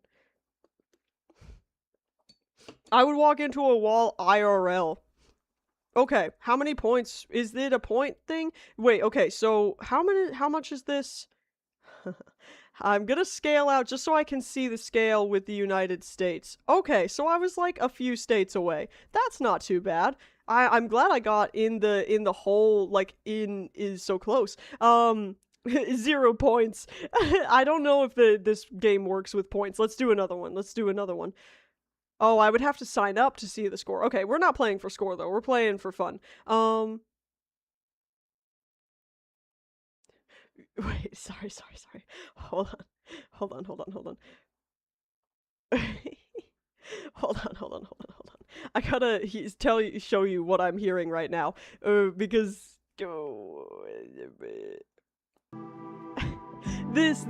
I would walk into a wall IRL. Okay, how many points? Is it a point thing? Wait, okay, so how much is this? I'm gonna scale out just so I can see the scale with the United States. Okay, so I was like a few states away. That's not too bad. I'm glad I got in the whole, like, is so close. 0 points. I don't know if this game works with points. Let's do another one. Oh, I would have to sign up to see the score. Okay, we're not playing for score though. We're playing for fun. Wait, sorry. Hold on. Hold on. I gotta show you what I'm hearing right now. Because this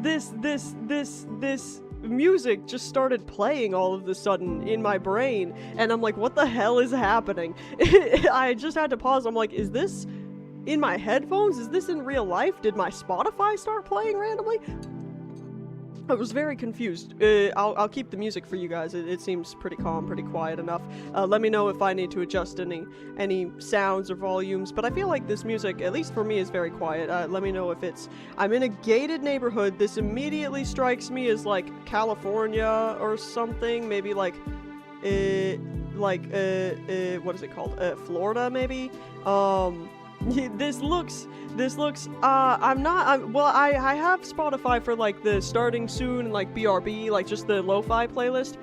music just started playing all of a sudden in my brain, and I'm like, what the hell is happening? I just had to pause. I'm like, is this in my headphones? Is this in real life? Did my Spotify start playing randomly? I was very confused. I'll keep the music for you guys. It seems pretty calm, pretty quiet enough. Let me know if I need to adjust any sounds or volumes, but I feel like this music, at least for me, is very quiet. Let me know if I'm in a gated neighborhood. This immediately strikes me as like California or something, maybe like what is it called? Florida, maybe? This looks, I have Spotify for, like, the starting soon and, like, BRB, like, just the lo-fi playlist,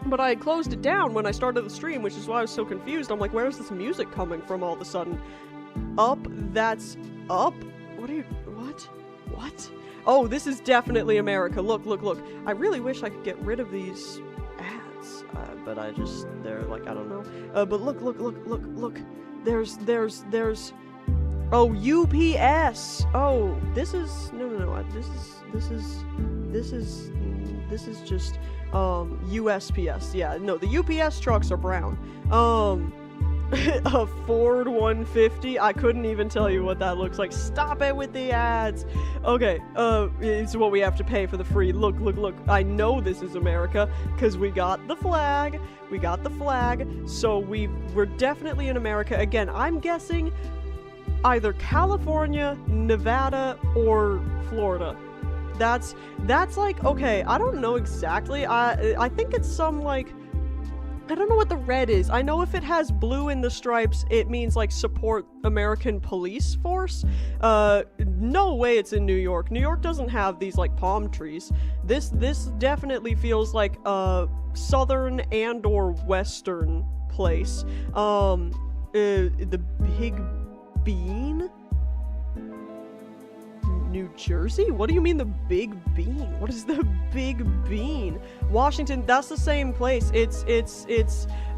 but I closed it down when I started the stream, which is why I was so confused. I'm like, where's this music coming from all of a sudden? That's up? What? Oh, this is definitely America. Look. I really wish I could get rid of these ads, but they're, like, I don't know. But look. There's oh, UPS. Oh, this is no. This is just USPS. Yeah, no, the UPS trucks are brown. A Ford 150? I couldn't even tell you what that looks like. Stop it with the ads! Okay, it's what we have to pay for the free. Look, look, look. I know this is America, because we got the flag. We got the flag, so we're definitely in America. Again, I'm guessing either California, Nevada, or Florida. That's like, okay, I don't know exactly. I think it's some, like, I don't know what the red is. I know if it has blue in the stripes, it means, like, support American police force. No way it's in New York. New York doesn't have these, like, palm trees. This definitely feels like a southern and or western place. The Big Bean? New Jersey? What do you mean the Big Bean? What is the Big Bean? Washington, that's the same place.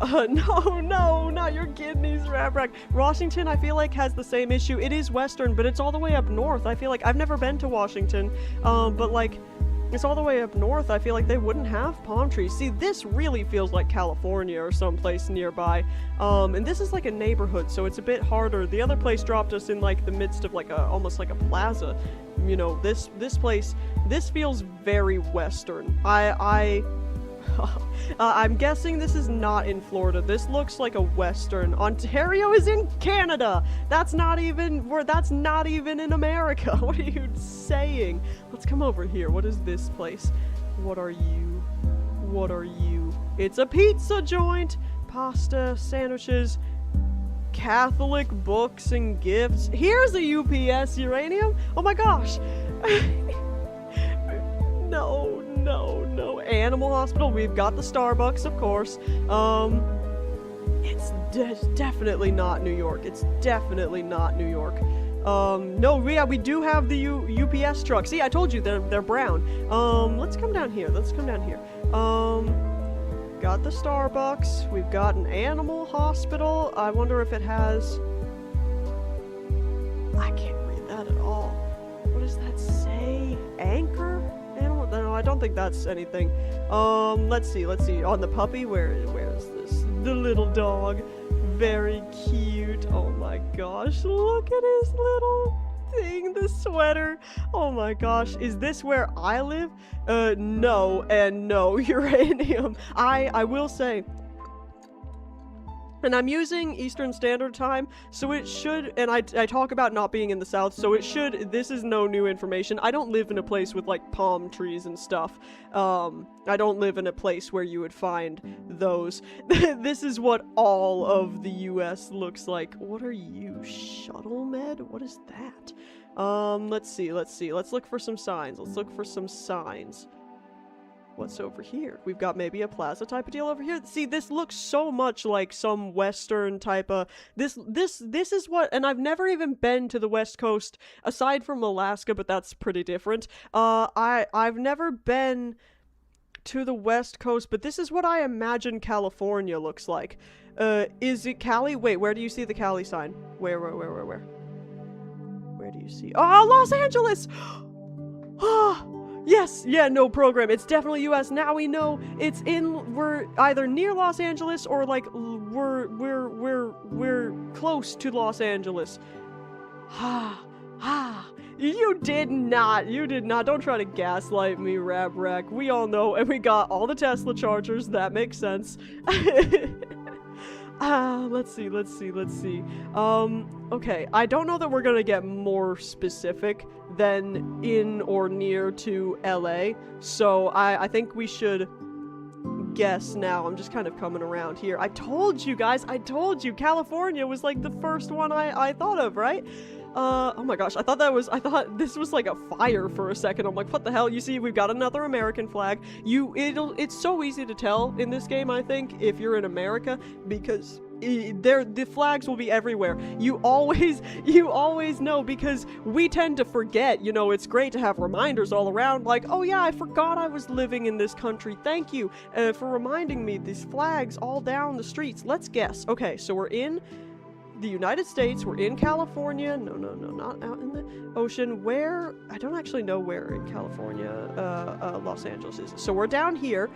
No, not your kidneys, Rabrack. Washington, I feel like, has the same issue. It is western, but it's all the way up north. I feel like, I've never been to Washington, but, like, it's all the way up north. I feel like they wouldn't have palm trees. See, this really feels like California or someplace nearby. And this is like a neighborhood, so it's a bit harder. The other place dropped us in, like, the midst of, like, almost like a plaza. You know, this place, this feels very western. I'm guessing this is not in Florida. This looks like a western. Ontario is in Canada. That's not even in America. What are you saying? Let's come over here. What is this place? What are you? What are you? It's a pizza joint. Pasta, sandwiches, Catholic books and gifts. Here's a UPS uranium. Oh my gosh. No. Animal hospital. We've got the Starbucks, of course. It's definitely not New York. It's definitely not New York. No, yeah, we do have the UPS truck. See, I told you they're brown. Let's come down here. Got the Starbucks. We've got an animal hospital. I wonder if it has... I can't read that at all. What does that say? Anchor? Animal? No, I don't think that's anything. Let's see. On the puppy, where is this? The little dog. Very cute. Oh my gosh, look at his little thing, the sweater. Oh my gosh, is this where I live? No and no, uranium. I will say, and I'm using Eastern Standard Time, so it should, and I talk about not being in the South, so it should, this is no new information. I don't live in a place with, like, palm trees and stuff. I don't live in a place where you would find those. This is what all of the US looks like. What are you, shuttle med? What is that? Let's see. Let's look for some signs. What's over here? We've got maybe a plaza type of deal over here. See, this looks so much like some western type of... This is what... And I've never even been to the West Coast, aside from Alaska, but that's pretty different. I've never been to the West Coast, but this is what I imagine California looks like. Is it Cali? Wait, where do you see the Cali sign? Where? Where do you see... Oh, Los Angeles! Oh! Yes, yeah, no program. It's definitely US. Now we know it's we're either near Los Angeles or, like, we're close to Los Angeles. You did not. Don't try to gaslight me, Rabrack. We all know, and we got all the Tesla chargers. That makes sense. Let's see. Okay, I don't know that we're gonna get more specific than in or near to LA, so I think we should guess now. I'm just kind of coming around here. I told you guys, California was, like, the first one I thought of, right? Oh my gosh, I thought this was like a fire for a second. I'm like, what the hell? You see, we've got another American flag. It's so easy to tell in this game, I think, if you're in America, because the flags will be everywhere. You always know, because we tend to forget. You know, it's great to have reminders all around, like, oh yeah, I forgot I was living in this country. Thank you for reminding me. These flags all down the streets. Let's guess. Okay, so we're in the United States, we're in California. No, not out in the ocean. Where? I don't actually know where in California Los Angeles is. So we're down here.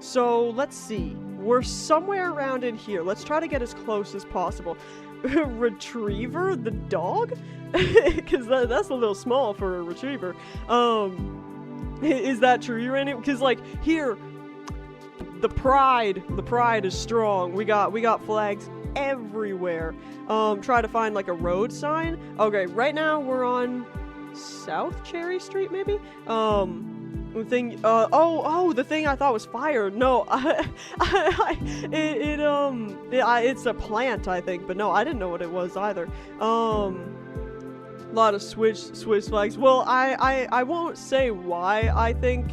So, let's see. We're somewhere around in here. Let's try to get as close as possible. Retriever? The dog? Because that's a little small for a retriever. Is that true, Uranium? Because, like, here, the pride is strong. We got flags everywhere. Try to find, like, a road sign. Okay, right now we're on South Cherry Street, maybe? The thing, the thing I thought was fire. No, it's a plant, I think, but no, I didn't know what it was either. Lot of Swiss flags. Well, I won't say why I think,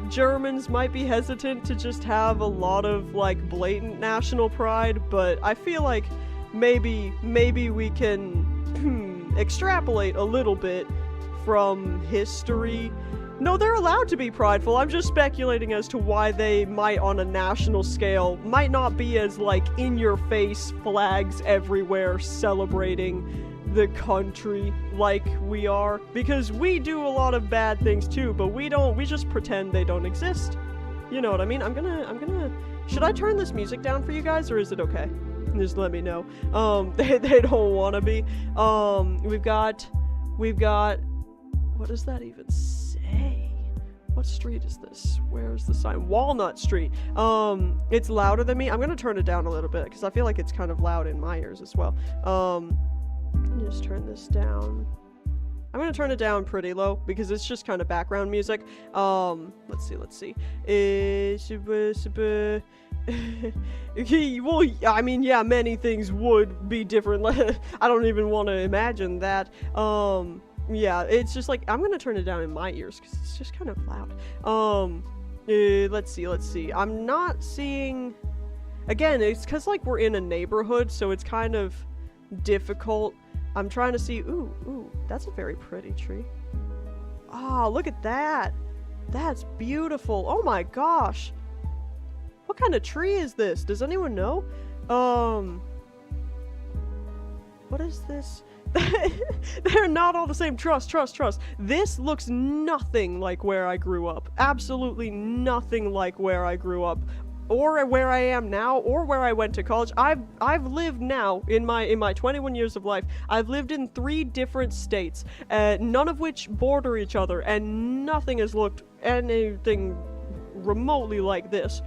Germans might be hesitant to just have a lot of, like, blatant national pride, but I feel like maybe we can extrapolate a little bit from history. No, they're allowed to be prideful. I'm just speculating as to why they might, on a national scale, might not be as, like, in-your-face flags everywhere celebrating the country like we are. Because we do a lot of bad things too, but we just pretend they don't exist. You know what I mean? I'm gonna... Should I turn this music down for you guys, or is it okay? Just let me know. They don't wanna be. We've got... What does that even say? What street is this? Where's the sign? Walnut Street. It's louder than me. I'm gonna turn it down a little bit because I feel like it's kind of loud in my ears as well. Just turn this down. I'm gonna turn it down pretty low because it's just kind of background music. Let's see. Well, I mean, yeah, many things would be different. I don't even want to imagine that. Yeah, it's just like, I'm gonna turn it down in my ears because it's just kind of loud. Let's see. I'm not seeing... Again, it's because, like, we're in a neighborhood, so it's kind of difficult. I'm trying to see... Ooh, that's a very pretty tree. Oh, look at that. That's beautiful. Oh my gosh. What kind of tree is this? Does anyone know? What is this? They're not all the same. Trust. This looks nothing like where I grew up. Absolutely nothing like where I grew up, or where I am now, or where I went to college. I've lived now in my 21 years of life. I've lived in 3 different states, none of which border each other, and nothing has looked anything remotely like this.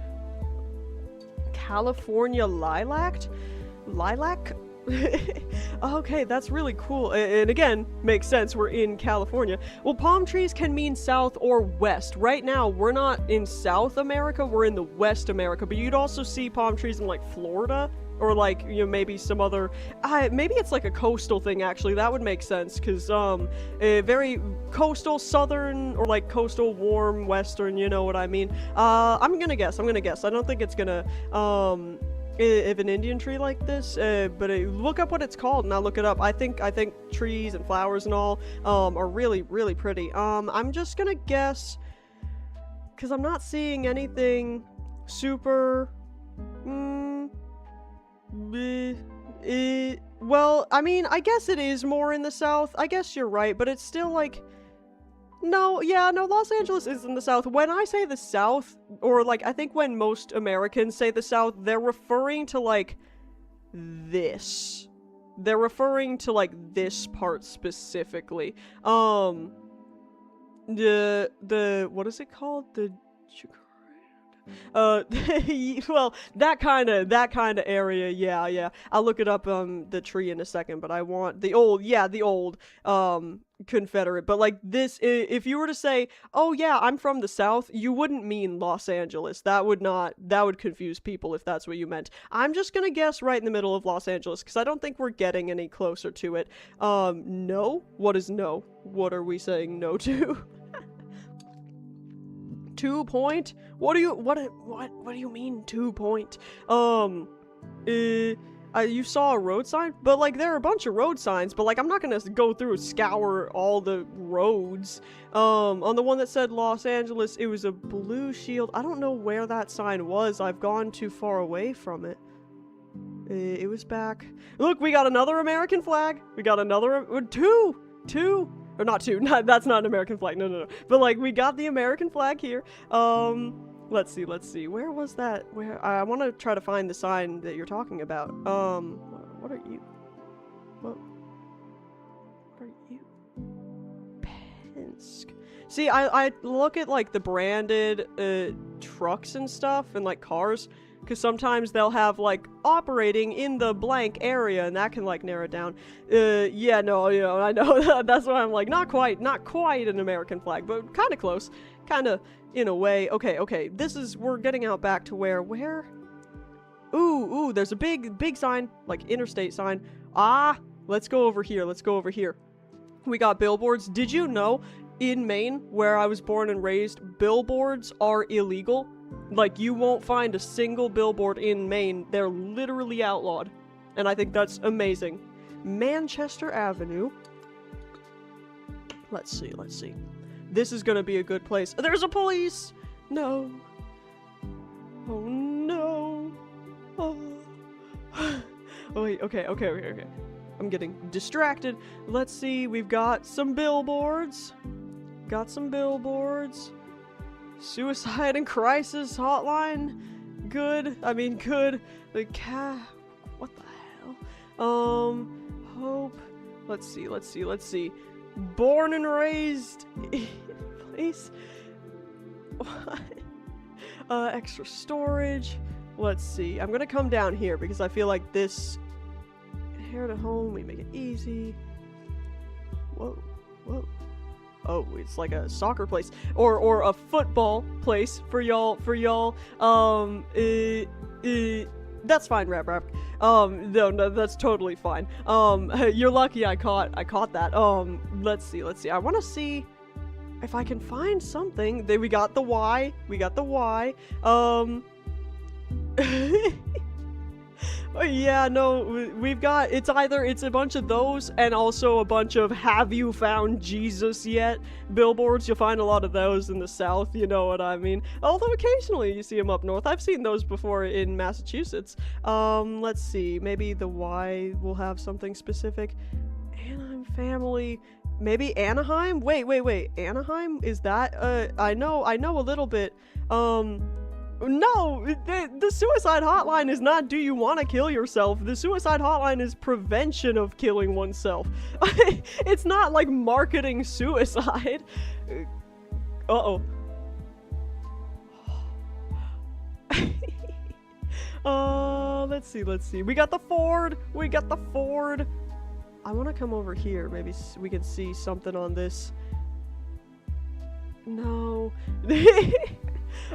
California lilac? Okay, that's really cool. And again, makes sense, we're in California. Well, palm trees can mean south or west. Right now, we're not in South America, we're in the West America, but you'd also see palm trees in, like, Florida, or, like, you know, maybe some other, maybe it's like a coastal thing, actually. That would make sense, because, very coastal southern, or, like, coastal warm western, you know what I mean. I'm gonna guess. I don't think it's gonna, if an Indian tree like this, but look up what it's called and I'll look it up. I think trees and flowers and all are really, really pretty. I'm just gonna guess, because I'm not seeing anything super well, I mean, I guess it is more in the South. I guess you're right, but it's still like... No, Los Angeles is in the South. When I say the South, or, like, I think when most Americans say the South, they're referring to, like, this. They're referring to, like, this part specifically. What is it called? Well, that kind of area, yeah. I'll look it up, the tree in a second, but I want the old, Confederate, but, like, this, if you were to say, oh yeah, I'm from the South, you wouldn't mean Los Angeles. That would confuse people if that's what you meant. I'm just gonna guess right in the middle of Los Angeles, because I don't think we're getting any closer to it. No? What is no? What are we saying no to? 2 point? What do you mean 2 point? You saw a road sign? But, like, there are a bunch of road signs, but, like, I'm not gonna go through and scour all the roads. On the one that said Los Angeles, it was a blue shield. I don't know where that sign was. I've gone too far away from it. It was back. Look, we got another American flag. We got another... Two! Or not two. That's not an American flag. No, no, no. But like we got the American flag here. Let's see. Where was that? Where I want to try to find the sign that you're talking about. What are you? What are you? Penske. See, I look at like the branded trucks and stuff and like cars, because sometimes they'll have like operating in the blank area, and that can like narrow it down. Yeah, no, you know, I know that's why I'm like not quite an American flag, but kind of close, kind of in a way. Okay, we're getting out back to where. Ooh, there's a big sign, like interstate sign. Let's go over here. We got billboards. Did you know in Maine, where I was born and raised, billboards are illegal? Like, you won't find a single billboard in Maine. They're literally outlawed. And I think that's amazing. Manchester Avenue. Let's see. This is gonna be a good place. There's a police! No. Oh, no. Oh. Oh, wait, okay. I'm getting distracted. Let's see, we've got some billboards. Suicide and crisis hotline. Good. Like, what the hell? Hope. Let's see. Born and raised place. What? Extra storage. Let's see. I'm gonna come down here because I feel like this. Inherit a home. We make it easy. Whoa. Oh, it's like a soccer place or a football place for y'all. That's fine, rap. No, that's totally fine. You're lucky I caught that. Let's see. I want to see if I can find something. We got the Y. Yeah, no, we've got, it's a bunch of those and also a bunch of "Have you found Jesus yet?" billboards. You'll find a lot of those in the South, you know what I mean? Although occasionally you see them up north. I've seen those before in Massachusetts. Let's see, maybe the Y will have something specific. Anaheim family, maybe Anaheim? Wait, Anaheim? Is that, I know a little bit, no, the suicide hotline is not "do you want to kill yourself?" The suicide hotline is prevention of killing oneself. It's not like marketing suicide. Uh-oh. Let's see. We got the Ford. I want to come over here. Maybe we can see something on this. No.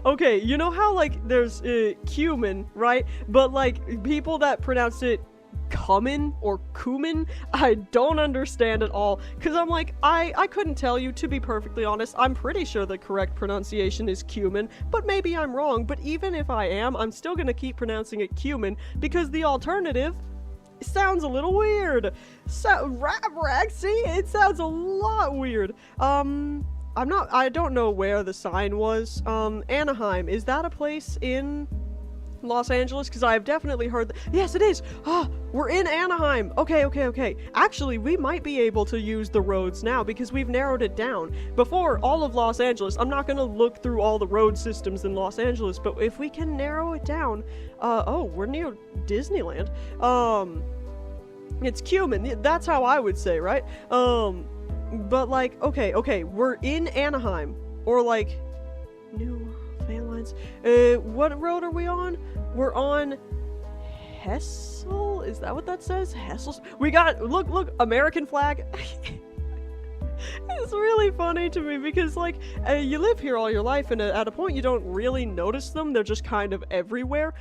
Okay, you know how, like, there's, cumin, right? But, like, people that pronounce it cumin or cumin, I don't understand at all. Because I'm like, I couldn't tell you, to be perfectly honest. I'm pretty sure the correct pronunciation is cumin, but maybe I'm wrong. But even if I am, I'm still gonna keep pronouncing it cumin, because the alternative sounds a little weird. See, it sounds a lot weird. I don't know where the sign was. Anaheim, is that a place in Los Angeles? Because I've definitely heard yes, it is. We're in Anaheim. Okay. Actually, we might be able to use the roads now because we've narrowed it down. Before, all of Los Angeles, I'm not gonna look through all the road systems in Los Angeles, but if we can narrow it down, we're near Disneyland. It's cumin. That's how I would say, right? But, like, okay, we're in Anaheim, or, like, new van lines. What road are we on? We're on Hessel? Is that what that says? Hessel? We got, look, American flag. It's really funny to me because, like, you live here all your life, and at a point you don't really notice them. They're just kind of everywhere.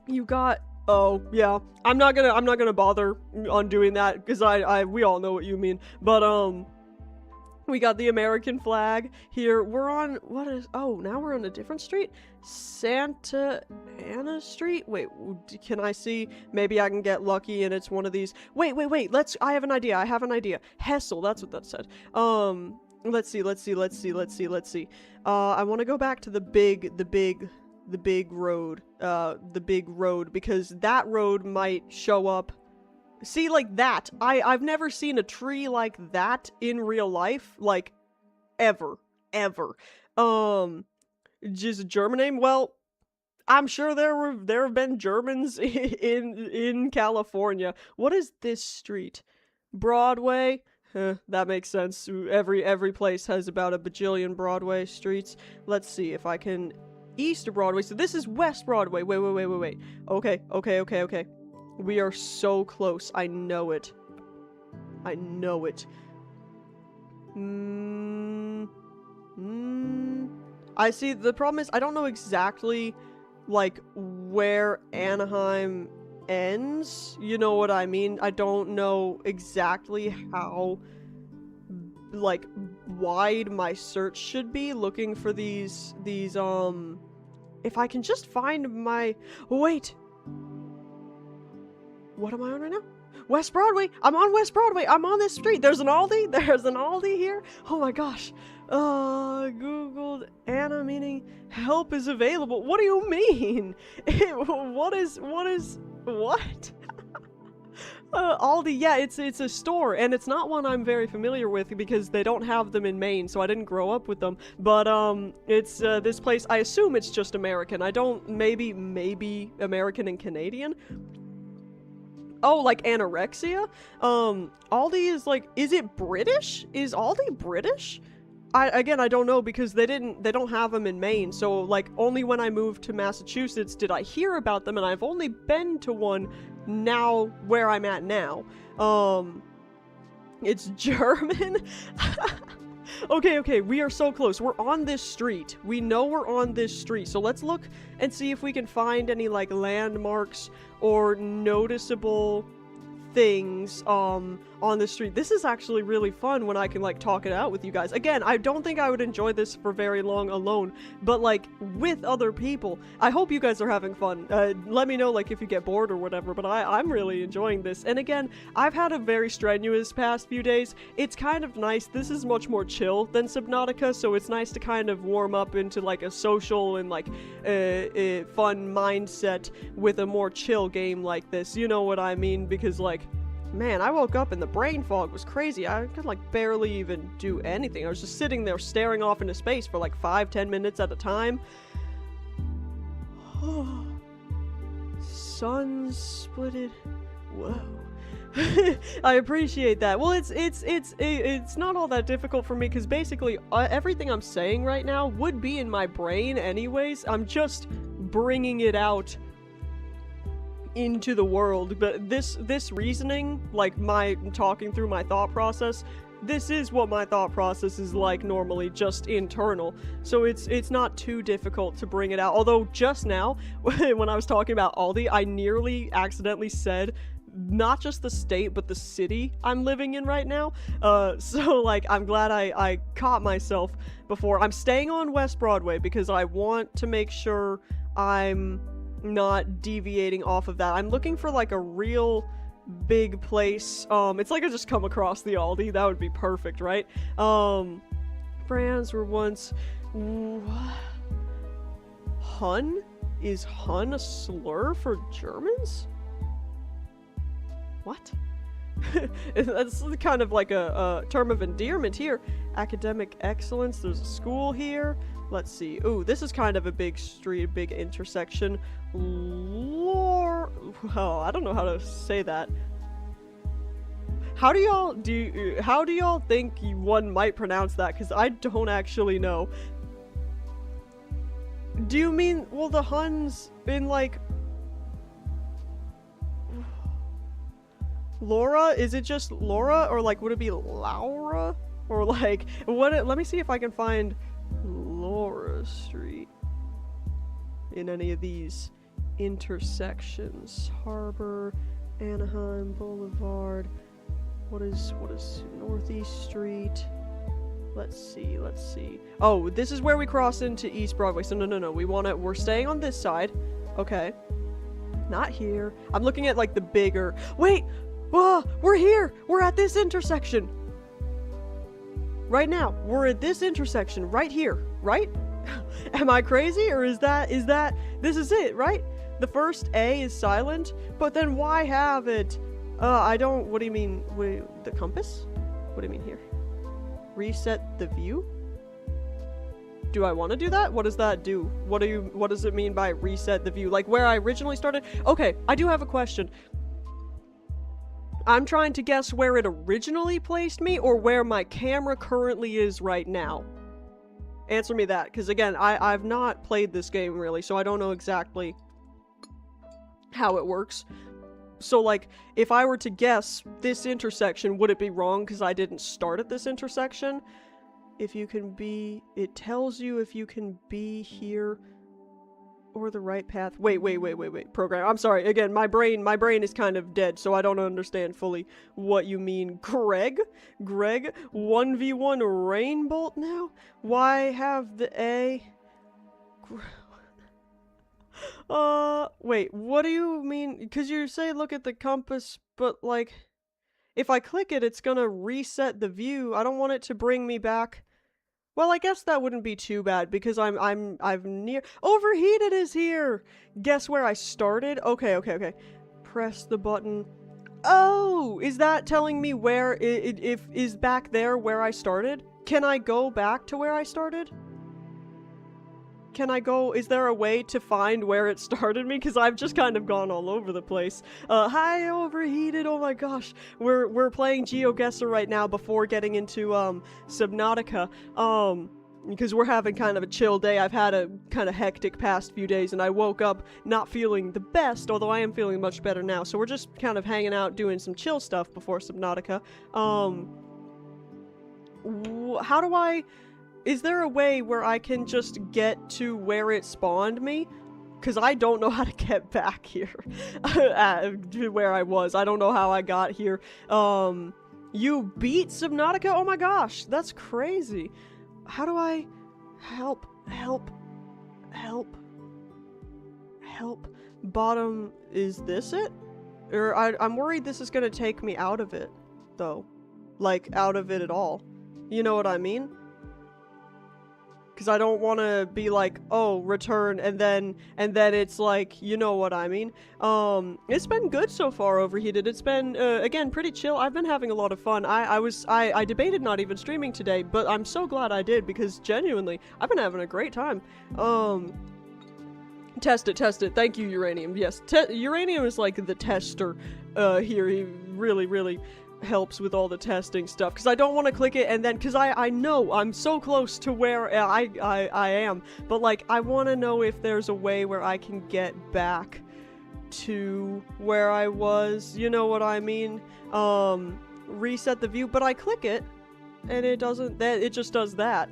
You got... Oh, yeah. I'm not gonna bother on doing that, because we all know what you mean. But, we got the American flag here. We're on, now we're on a different street? Santa Ana Street? Wait, can I see? Maybe I can get lucky and it's one of these. Wait, I have an idea. Hessel, that's what that said. Let's see. I want to go back to the big road, because that road might show up See, like that. I've never seen a tree like that in real life, like, ever. Ever. Just a German name? Well, I'm sure there have been Germans in California. What is this street? Broadway? That makes sense. Every place has about a bajillion Broadway streets. Let's see if I can... East of Broadway. So this is West Broadway. Wait. Okay. We are so close. I know it. I know it. I see. The problem is I don't know exactly, like, where Anaheim ends. You know what I mean? I don't know exactly how, like, wide my search should be looking for these, if I can just find my... Wait! What am I on right now? West Broadway! I'm on West Broadway! I'm on this street! There's an Aldi? There's an Aldi here? Oh my gosh. Googled Anna meaning help is available. What do you mean? What? Aldi, yeah, it's a store, and it's not one I'm very familiar with because they don't have them in Maine, so I didn't grow up with them. But it's this place. I assume it's just American. I don't. Maybe American and Canadian. Oh, like anorexia? Aldi is like, is it British? Is Aldi British? I don't know because they don't have them in Maine, so like only when I moved to Massachusetts did I hear about them, and I've only been to one now where I'm at now. It's German? Okay, we are so close. We're on this street. We know we're on this street, so let's look and see if we can find any like landmarks or noticeable things on the street. This is actually really fun when I can like talk it out with you guys. Again, I don't think I would enjoy this for very long alone, but like with other people. I hope you guys are having fun. Let me know like if you get bored or whatever, but I'm really enjoying this. And again, I've had a very strenuous past few days. It's kind of nice. This is much more chill than Subnautica, so it's nice to kind of warm up into like a social and like fun mindset with a more chill game like this. You know what I mean? Because like, man, I woke up and the brain fog was crazy. I could like barely even do anything. I was just sitting there staring off into space for like 5-10 minutes at a time. Sun splitted. Whoa. I appreciate that. Well, it's not all that difficult for me because basically everything I'm saying right now would be in my brain anyways. I'm just bringing it out into the world, but this reasoning, like my talking through my thought process, this is what my thought process is like normally, just internal. So it's not too difficult to bring it out. Although just now, when I was talking about Aldi, I nearly accidentally said not just the state, but the city I'm living in right now. So like, I'm glad I caught myself before. I'm staying on West Broadway because I want to make sure I'm not deviating off of that. I'm looking for like a real big place. It's like I just come across the Aldi. That would be perfect, right? Brands were once... Hun? Is Hun a slur for Germans? What? That's kind of like a term of endearment here. Academic excellence. There's a school here. Let's see. Ooh, this is kind of a big street, big intersection. Well, I don't know how to say that. How do y'all think one might pronounce that? Because I don't actually know. Do you mean, well, the Huns in like... Laura? Is it just Laura? Or like, would it be Laura? Or like, let me see if I can find Laura Street in any of these intersections. Harbor, Anaheim Boulevard. What is Northeast Street? Let's see. Oh, this is where we cross into East Broadway. So no. We're staying on this side. Okay. Not here. I'm looking at like the bigger... Wait! Whoa! We're here! We're at this intersection! Right now, we're at this intersection right here, right? Am I crazy, or is that, this is it, right? The first A is silent, but then why have it I don't, what do you mean, the compass? What do you mean here? Reset the view? Do I want to do that? What does that do? What does it mean by reset the view? Like where I originally started? Okay, I do have a question. I'm trying to guess where it originally placed me or where my camera currently is right now. Answer me that, because again, I've not played this game really, so I don't know exactly how it works. So like, if I were to guess this intersection, would it be wrong because I didn't start at this intersection? If you can be, it tells you if you can be here or the right path. Wait, program. I'm sorry, again, my brain is kind of dead, so I don't understand fully what you mean. Greg? 1v1 rain bolt now? Why have the A? Wait, what do you mean? Because you say look at the compass, but like, if I click it, it's gonna reset the view. I don't want it to bring me back. Well, I guess that wouldn't be too bad because I've near overheated is here. Guess where I started? Okay. Press the button. Oh, is that telling me where it is back there where I started? Can I go back to where I started? Can I go? Is there a way to find where it started me? Because I've just kind of gone all over the place. Hi, overheated. Oh my gosh. We're playing GeoGuessr right now before getting into, Subnautica. Because we're having kind of a chill day. I've had a kind of hectic past few days, and I woke up not feeling the best, although I am feeling much better now. So we're just kind of hanging out, doing some chill stuff before Subnautica. How do I... Is there a way where I can just get to where it spawned me? Because I don't know how to get back here. To where I was. I don't know how I got here. You beat Subnautica? Oh my gosh, that's crazy. How do I... Help. Bottom, is this it? Or I'm worried this is gonna take me out of it, though. Like, out of it at all. You know what I mean? Because I don't want to be like, oh, return, and then it's like, you know what I mean. It's been good so far, Overheated. It's been, again, pretty chill. I've been having a lot of fun. I debated not even streaming today, but I'm so glad I did, because genuinely, I've been having a great time. Test it. Thank you, Uranium. Yes, Uranium is like the tester, here. He really helps with all the testing stuff, because I don't want to click it and then, because I know I'm so close to where I am, but like I want to know if there's a way where I can get back to where I was, you know what I mean. Reset the view, but I click it and it doesn't, it just does that.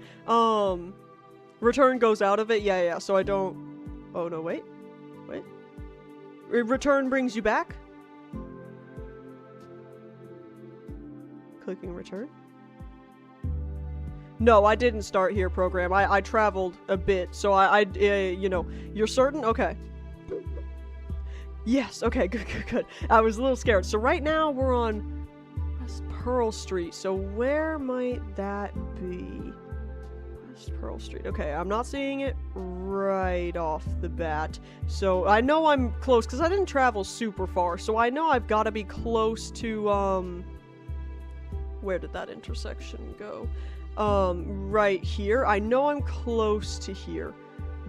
Return goes out of it. Yeah, so I don't, oh no, wait, return brings you back. Clicking return. No, I didn't start here, program. I traveled a bit, so you know, you're certain? Okay. Yes, okay, good. I was a little scared. So right now we're on West Pearl Street, so where might that be? West Pearl Street. Okay, I'm not seeing it right off the bat. So I know I'm close, because I didn't travel super far, so I know I've got to be close to, where did that intersection go? Right here. I know I'm close to here,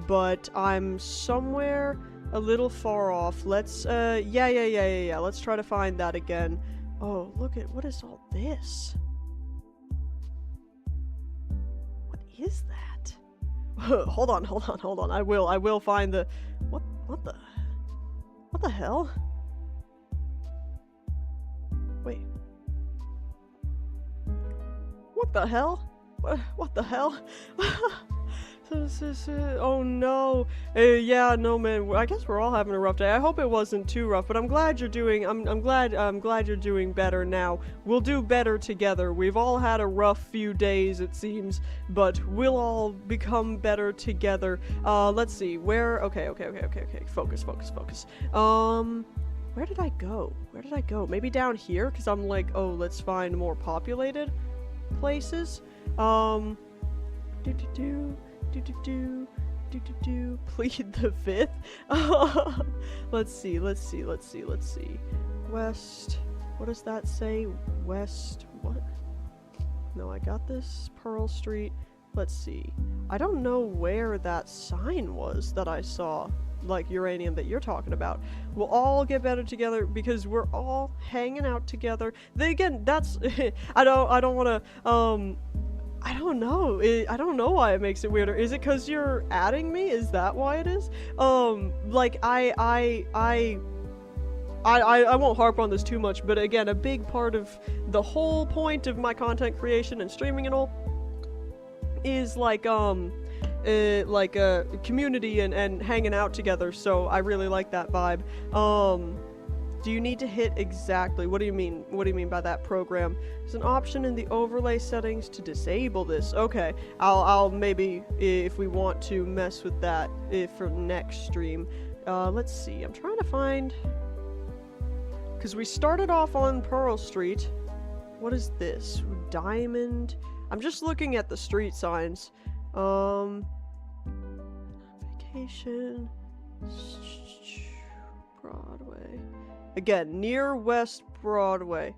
but I'm somewhere a little far off. Let's, yeah. Let's try to find that again. Oh, look at, what is all this? What is that? Hold on. I will find the, what the hell? Wait. What the hell? What the hell? Oh no. Yeah, no man. I guess we're all having a rough day. I hope it wasn't too rough, but I'm glad you're doing. I'm glad you're doing better now. We'll do better together. We've all had a rough few days, it seems, but we'll all become better together. Let's see. Where? Okay. Focus. Where did I go? Maybe down here, because I'm like, oh, let's find more populated places. Plead the fifth. Let's see. West What does that say? West, what? No, I got this. Pearl Street. Let's see. I don't know where that sign was that I saw, like uranium that you're talking about. We'll all get better together because we're all hanging out together. Again, that's I don't want to I don't know. I don't know why it makes it weirder. Is it because you're adding me? Is that why it is? Like I won't harp on this too much, but again, a big part of the whole point of my content creation and streaming and all is like a community and hanging out together. So I really like that vibe. Do you need to hit exactly? What do you mean? What do you mean by that program? There's an option in the overlay settings to disable this. Okay, I'll maybe, if we want to mess with that for next stream. Let's see. I'm trying to find, because we started off on Pearl Street. What is this? Diamond. I'm just looking at the street signs. Vacation. Broadway. Again, near West Broadway.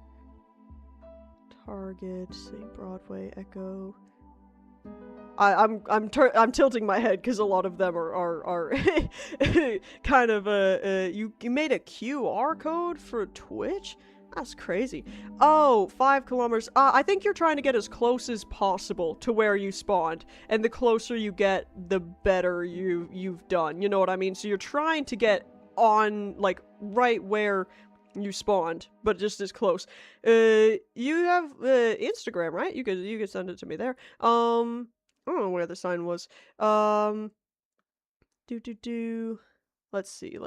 Target, St. Broadway, Echo. I'm tilting my head because a lot of them are kind of you made a QR code for Twitch? That's crazy. Oh, 5 kilometers. I think you're trying to get as close as possible to where you spawned, and the closer you get, the better you've done. You know what I mean? So you're trying to get on, like, right where you spawned, but just as close. You have Instagram, right? You could send it to me there. I don't know where the sign was. Let's see.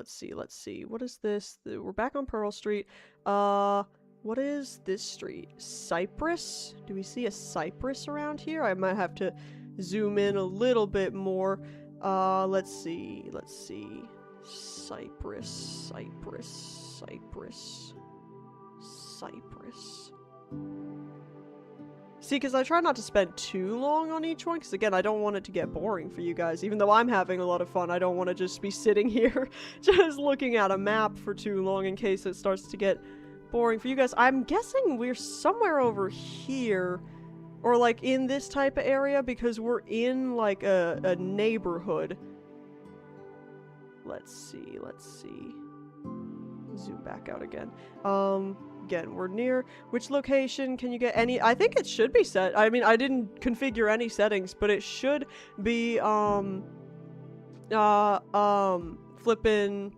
What is this? We're back on Pearl Street. What is this street? Cypress? Do we see a cypress around here? I might have to zoom in a little bit more. Let's see. Cypress. See, because I try not to spend too long on each one, because again, I don't want it to get boring for you guys. Even though I'm having a lot of fun, I don't want to just be sitting here just looking at a map for too long in case it starts to get boring for you guys. I'm guessing we're somewhere over here, or like in this type of area, because we're in like a neighborhood. Let's see. Zoom back out again. Again, we're near. Which location can you get any? I think it should be set. I mean, I didn't configure any settings, but it should be, flipping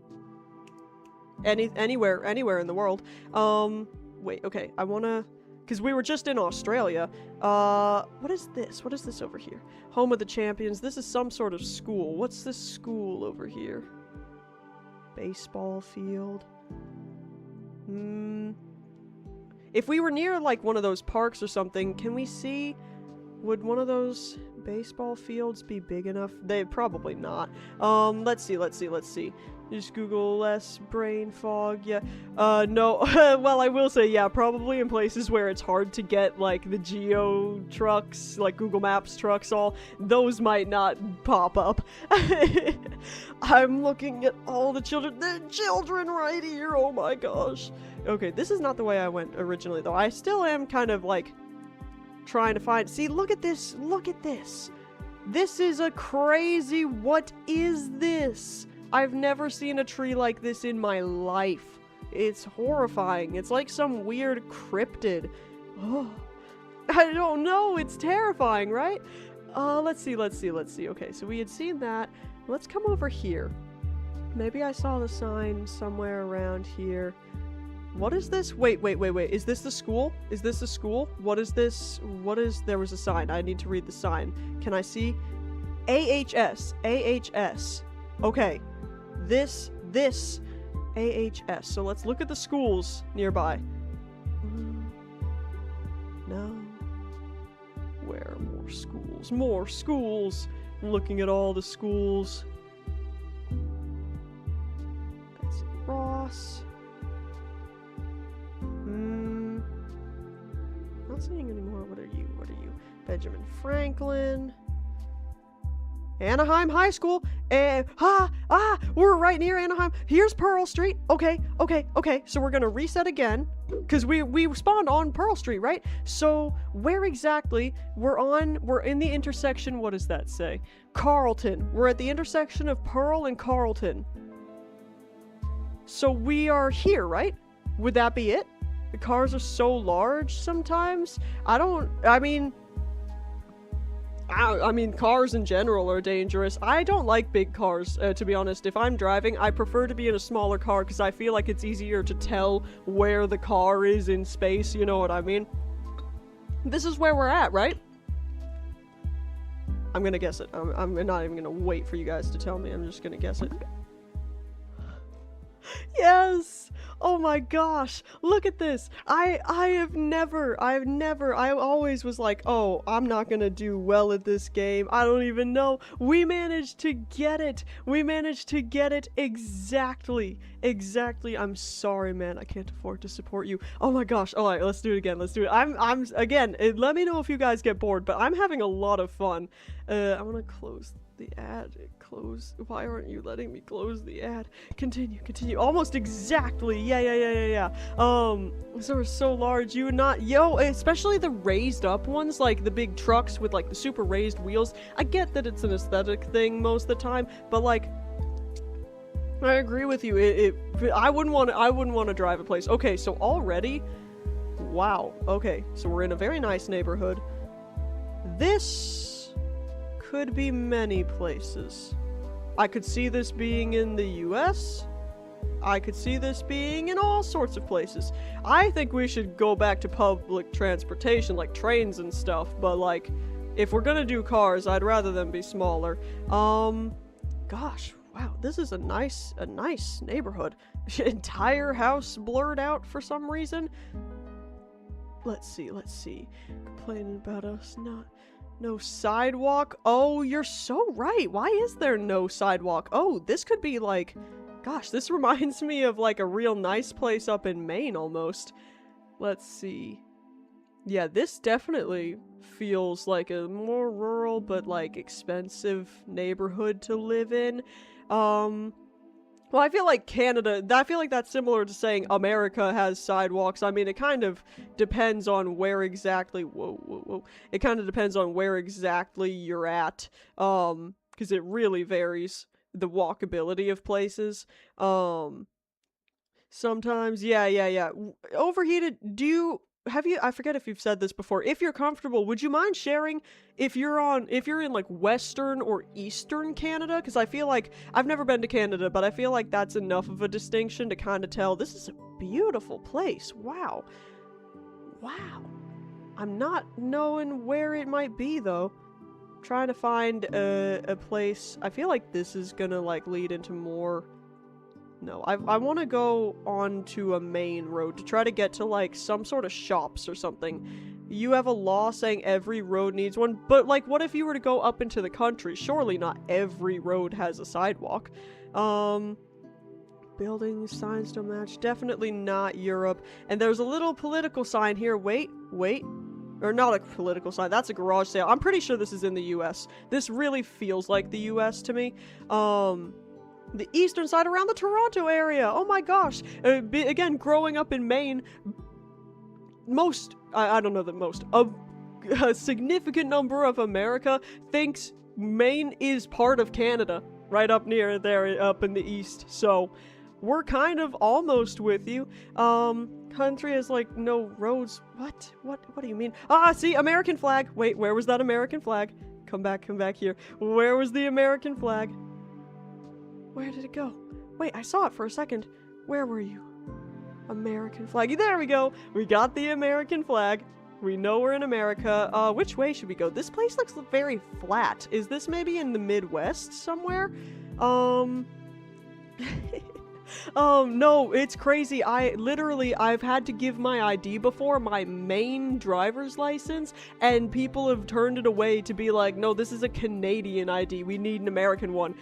anywhere in the world. Wait, okay, I wanna, because we were just in Australia. What is this? What is this over here? Home of the Champions. This is some sort of school. What's this school over here? Baseball field. If we were near, like, one of those parks or something, can we see, would one of those baseball fields be big enough? They probably not. Let's see. Just Google less brain fog, yeah. No, well, I will say, yeah, probably in places where it's hard to get, like, the geo trucks, like Google Maps trucks, those might not pop up. I'm looking at all the children. The children right here, oh my gosh. Okay, this is not the way I went originally, though. I still am kind of, like, trying to find... See, look at this. This is a crazy... What is this? I've never seen a tree like this in my life. It's horrifying. It's like some weird cryptid. Oh, I don't know. It's terrifying, right? Let's see. Okay, so we had seen that. Let's come over here. Maybe I saw the sign somewhere around here. What is this? Wait. Is this the school? What is this? There was a sign. I need to read the sign. Can I see? AHS. Okay. This AHS. So let's look at the schools nearby. No. Where are more schools? I'm looking at all the schools. Betsy Ross. Not seeing anymore. What are you? Benjamin Franklin. Anaheim High School. We're right near Anaheim. Here's Pearl Street. Okay. So we're gonna reset again. Because we spawned on Pearl Street, right? So where exactly? We're in the intersection, what does that say? Carlton. We're at the intersection of Pearl and Carlton. So we are here, right? Would that be it? The cars are so large sometimes. I mean, cars in general are dangerous. I don't like big cars, to be honest. If I'm driving, I prefer to be in a smaller car because I feel like it's easier to tell where the car is in space, you know what I mean? This is where we're at, right? I'm gonna guess it. I'm not even gonna wait for you guys to tell me. I'm just gonna guess it. Yes! Oh my gosh, look at this. I always was like, oh, I'm not gonna do well at this game. I don't even know. We managed to get it. We managed to get it exactly. Exactly. I'm sorry, man. I can't afford to support you. Oh my gosh. All right, let's do it again. Let's do it. Again, let me know if you guys get bored, but I'm having a lot of fun. I'm gonna close the ad. Close. Why aren't you letting me close the ad? Continue. Almost exactly. Yeah. So we're so large. You would not, especially the raised up ones, like the big trucks with like the super raised wheels. I get that it's an aesthetic thing most of the time, but like, I agree with you. I wouldn't want to drive a place. Okay, so already, wow. Okay, so we're in a very nice neighborhood. This could be many places. I could see this being in the US. I could see this being in all sorts of places. I think we should go back to public transportation, like trains and stuff, but like, if we're gonna do cars, I'd rather them be smaller. Gosh, wow, this is a nice neighborhood. Entire house blurred out for some reason. Let's see. Complaining about us not... No sidewalk? Oh, you're so right. Why is there no sidewalk? Oh, this could be like... Gosh, this reminds me of like a real nice place up in Maine almost. Let's see. Yeah, this definitely feels like a more rural but like expensive neighborhood to live in. Well, I feel like that's similar to saying America has sidewalks. I mean, it kind of depends on where exactly, whoa. It kind of depends on where exactly you're at, because it really varies, the walkability of places. Sometimes, yeah. Overheated, I forget if you've said this before. If you're comfortable, would you mind sharing if you're in like Western or Eastern Canada? Because I feel like, I've never been to Canada, but I feel like that's enough of a distinction to kind of tell, this is a beautiful place. Wow. I'm not knowing where it might be though. Trying to find a place. I feel like this is gonna like lead into more... No, I want to go on to a main road to try to get to, like, some sort of shops or something. You have a law saying every road needs one, but, like, what if you were to go up into the country? Surely not every road has a sidewalk. Buildings, signs don't match. Definitely not Europe. And there's a little political sign here. Wait. Or not a political sign. That's a garage sale. I'm pretty sure this is in the US. This really feels like the US to me. The eastern side around the Toronto area. Oh my gosh. Again, growing up in Maine, a significant number of America thinks Maine is part of Canada, right up near there, up in the east. So, we're kind of almost with you. Country has, like, no roads. What do you mean? Ah, see, American flag. Wait, where was that American flag? Come back here. Where was the American flag? Where did it go? Wait, I saw it for a second. Where were you? American flag. There we go. We got the American flag. We know we're in America. Which way should we go? This place looks very flat. Is this maybe in the Midwest somewhere? No, it's crazy. I've had to give my ID before, my main driver's license, and people have turned it away to be like, no, this is a Canadian ID. We need an American one.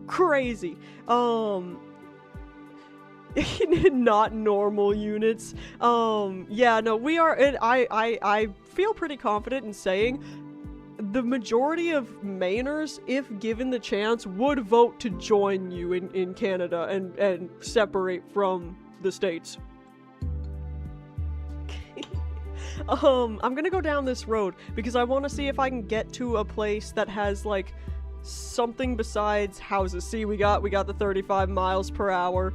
Crazy. Not normal units. Yeah, no, we are, I feel pretty confident in saying the majority of Mainers, if given the chance, would vote to join you in Canada and separate from the States. I'm gonna go down this road because I want to see if I can get to a place that has like something besides houses. See, we got the 35 miles per hour.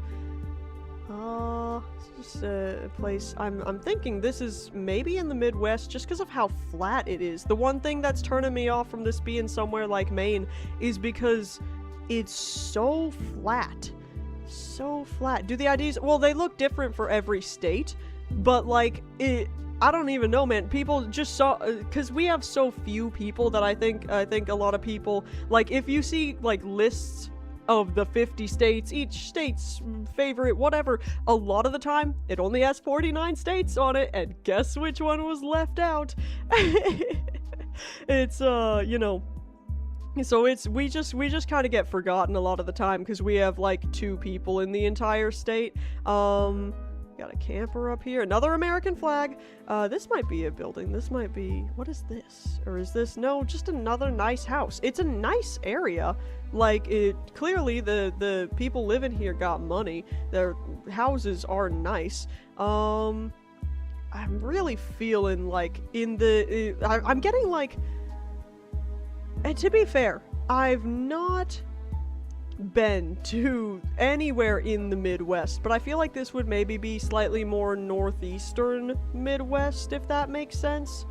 It's just a place. I'm thinking this is maybe in the Midwest just because of how flat it is. The one thing that's turning me off from this being somewhere like Maine is because it's so flat. So flat. Do the IDs, well, they look different for every state, but like I don't even know, man. People just saw, because we have so few people that I think a lot of people, like, if you see like lists of the 50 states, each state's favorite whatever, a lot of the time it only has 49 states on it, and guess which one was left out? It's you know, so we just kind of get forgotten a lot of the time because we have like 2 people in the entire state. Got a camper up here, another American flag. This might be a building. This might be, what is this? Or is this, no, just another nice house. It's a nice area. Like, it clearly the people living here got money. Their houses are nice. I'm really feeling like I'm getting like, and to be fair, I've not been to anywhere in the Midwest, but I feel like this would maybe be slightly more northeastern Midwest, if that makes sense.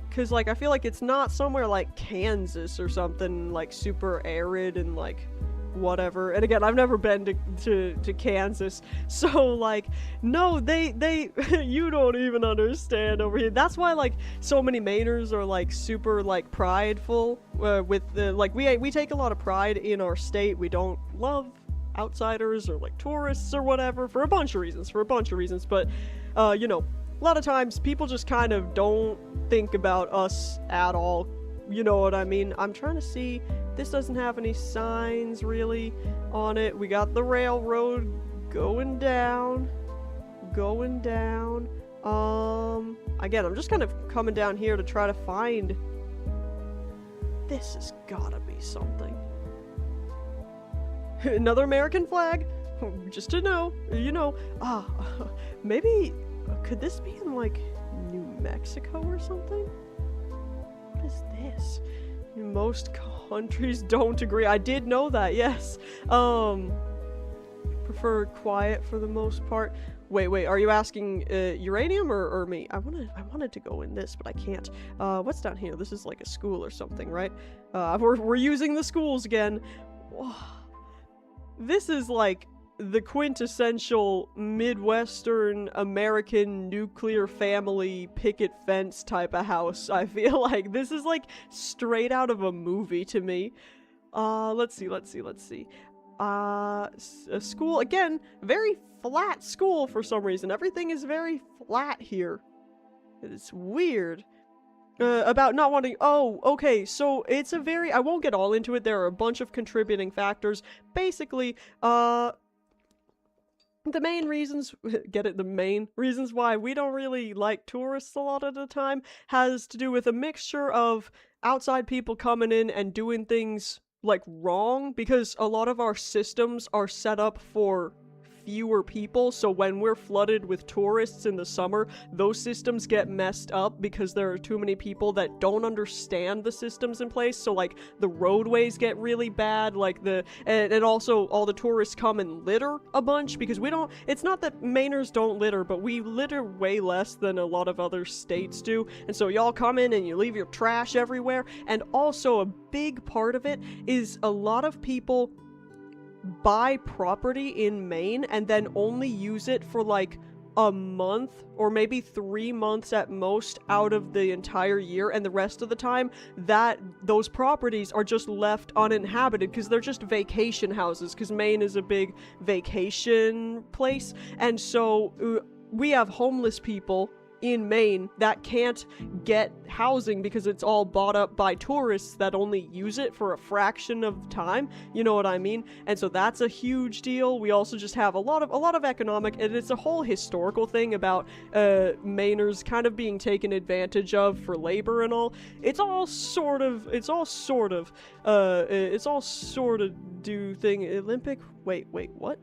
Because, like, I feel like it's not somewhere like Kansas or something, like, super arid and, like, whatever. And again, I've never been to Kansas, so like, no, they you don't even understand over here. That's why like so many Mainers are like super like prideful with the, like, we take a lot of pride in our state. We don't love outsiders or like tourists or whatever for a bunch of reasons, but you know, a lot of times people just kind of don't think about us at all. You know what I mean? I'm trying to see. This doesn't have any signs really on it. We got the railroad going down. Again, I'm just kind of coming down here to try to find. This has gotta be something. Another American flag? Just to know, you know. Maybe, could this be in like New Mexico or something? What is this? Most countries don't agree. I did know that, yes. Prefer quiet for the most part. Wait, are you asking uranium or me? I wanted to go in this, but I can't. What's down here? This is like a school or something, right? We're using the schools again. This is like the quintessential Midwestern American nuclear family picket fence type of house. I feel like this is like straight out of a movie to me. Let's see. A school, again, very flat school for some reason. Everything is very flat here. It's weird. About not wanting, oh, okay, so it's a very, I won't get all into it. There are a bunch of contributing factors. Basically, the main reasons, the main reasons why we don't really like tourists a lot of the time has to do with a mixture of outside people coming in and doing things, like, wrong, because a lot of our systems are set up for fewer people, so when we're flooded with tourists in the summer, those systems get messed up because there are too many people that don't understand the systems in place, so like the roadways get really bad, like and also all the tourists come and litter a bunch because we don't, it's not that Mainers don't litter, but we litter way less than a lot of other states do, and so y'all come in and you leave your trash everywhere, and also a big part of it is a lot of people buy property in Maine and then only use it for like a month or maybe 3 months at most out of the entire year, and the rest of the time that those properties are just left uninhabited because they're just vacation houses, because Maine is a big vacation place, and so we have homeless people in Maine that can't get housing because it's all bought up by tourists that only use it for a fraction of time, you know what I mean? And so that's a huge deal. We also just have a lot of economic, and it's a whole historical thing about Mainers kind of being taken advantage of for labor and all. It's all sort of do thing. Olympic, wait, what?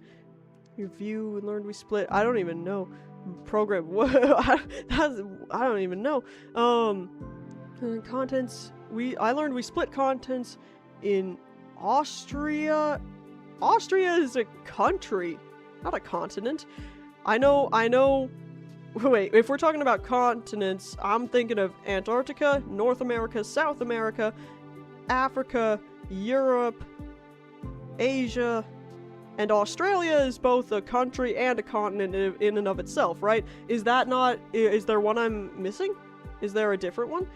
View and learned we split. I don't even know. Program. I don't even know. Contents. I learned we split contents in Austria. Austria is a country, not a continent. I know. Wait, if we're talking about continents, I'm thinking of Antarctica, North America, South America, Africa, Europe, Asia, and Australia is both a country and a continent in and of itself, right? Is that not... Is there one I'm missing? Is there a different one?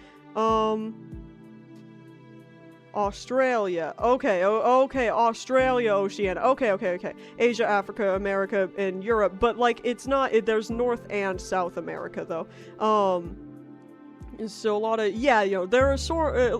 Australia. Okay, okay, Australia, Oceania. Okay. Asia, Africa, America, and Europe. But, like, it's not... there's North and South America, though. So a lot of... Yeah, you know, there are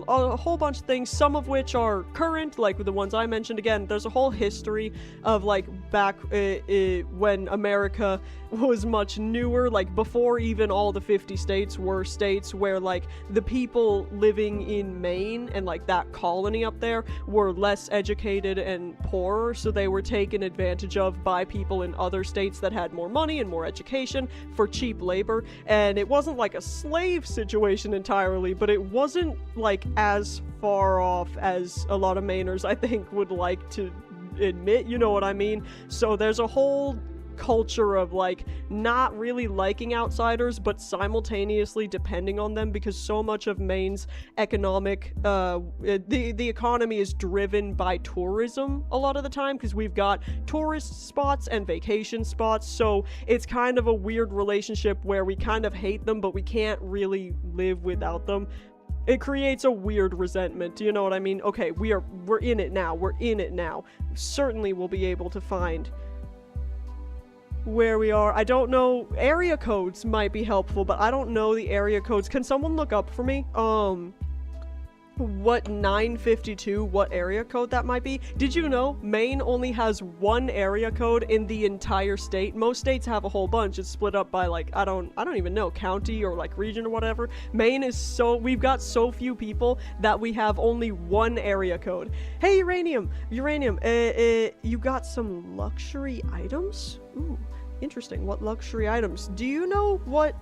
a whole bunch of things, some of which are current, like the ones I mentioned. Again, there's a whole history of, like, back when America was much newer, like, before even all the 50 states were states, where, like, the people living in Maine and, like, that colony up there were less educated and poorer, so they were taken advantage of by people in other states that had more money and more education for cheap labor. And it wasn't like a slave situation entirely, but it wasn't, like, as far off as a lot of Mainers, I think, would like to admit, you know what I mean? So there's a whole culture of, like, not really liking outsiders, but simultaneously depending on them, because so much of Maine's economic, the economy is driven by tourism a lot of the time, because we've got tourist spots and vacation spots, so it's kind of a weird relationship where we kind of hate them, but we can't really live without them. It creates a weird resentment, do you know what I mean? Okay, we're in it now, Certainly we'll be able to find where we are. I don't know, area codes might be helpful, but I don't know the area codes. Can someone look up for me, what 952, what area code that might be? Did you know Maine only has one area code in the entire state? Most states have a whole bunch. It's split up by, like, I don't even know, county or, like, region or whatever. Maine is we've got so few people that we have only one area code. Hey, Uranium, you got some luxury items? Ooh. Interesting. What luxury items? Do you know what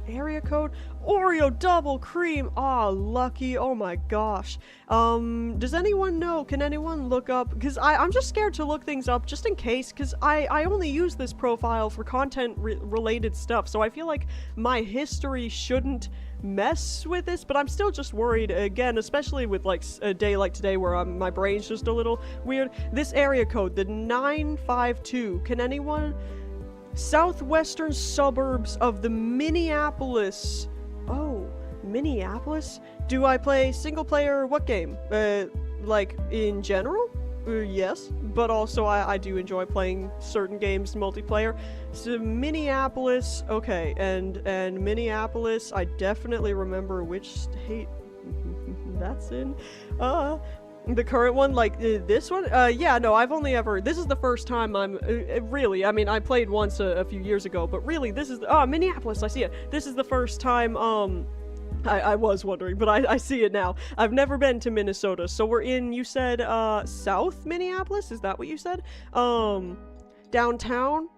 area code? Oreo double cream. Ah, lucky. Oh my gosh. Does anyone know? Can anyone look up? Because I'm just scared to look things up just in case, because I only use this profile for content related stuff, so I feel like my history shouldn't mess with this, but I'm still just worried, again, especially with, like, a day like today where my brain's just a little weird. This area code, the 952, can anyone... Southwestern suburbs of the Minneapolis. Oh, Minneapolis? Do I play single player? What game? Like, in general? Yes, but also I do enjoy playing certain games multiplayer. So Minneapolis, okay, and Minneapolis, I definitely remember which state that's in. The current one, like, this one? Yeah, no, I've only ever... This is the first time I'm... really, I mean, I played once a few years ago, but really, this is... Minneapolis, I see it. This is the first time, I was wondering, but I see it now. I've never been to Minnesota, so we're in, you said, South Minneapolis? Is that what you said? Downtown?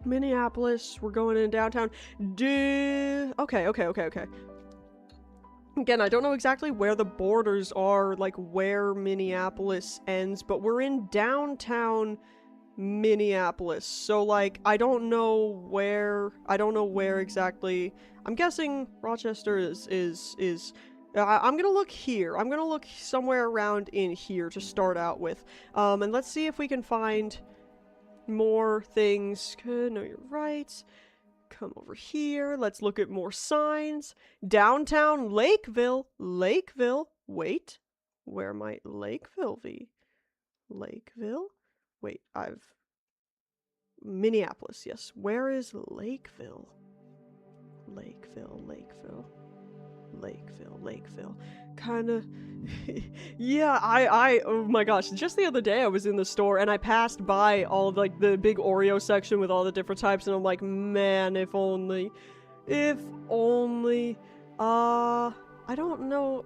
Minneapolis, we're going in downtown. Okay. Again, I don't know exactly where the borders are, like where Minneapolis ends, but we're in downtown Minneapolis. So, like, I don't know where exactly. I'm guessing Rochester is I'm gonna look here. I'm gonna look somewhere around in here to start out with. And let's see if we can find more things. Know your rights. Come over here. Let's look at more signs. Downtown Lakeville. Wait. Where might Lakeville be? Lakeville? Wait, Minneapolis, yes. Where is Lakeville? Lakeville. Kinda... yeah, oh my gosh, just the other day I was in the store and I passed by all, like, the big Oreo section with all the different types, and I'm like, man, if only, I don't know,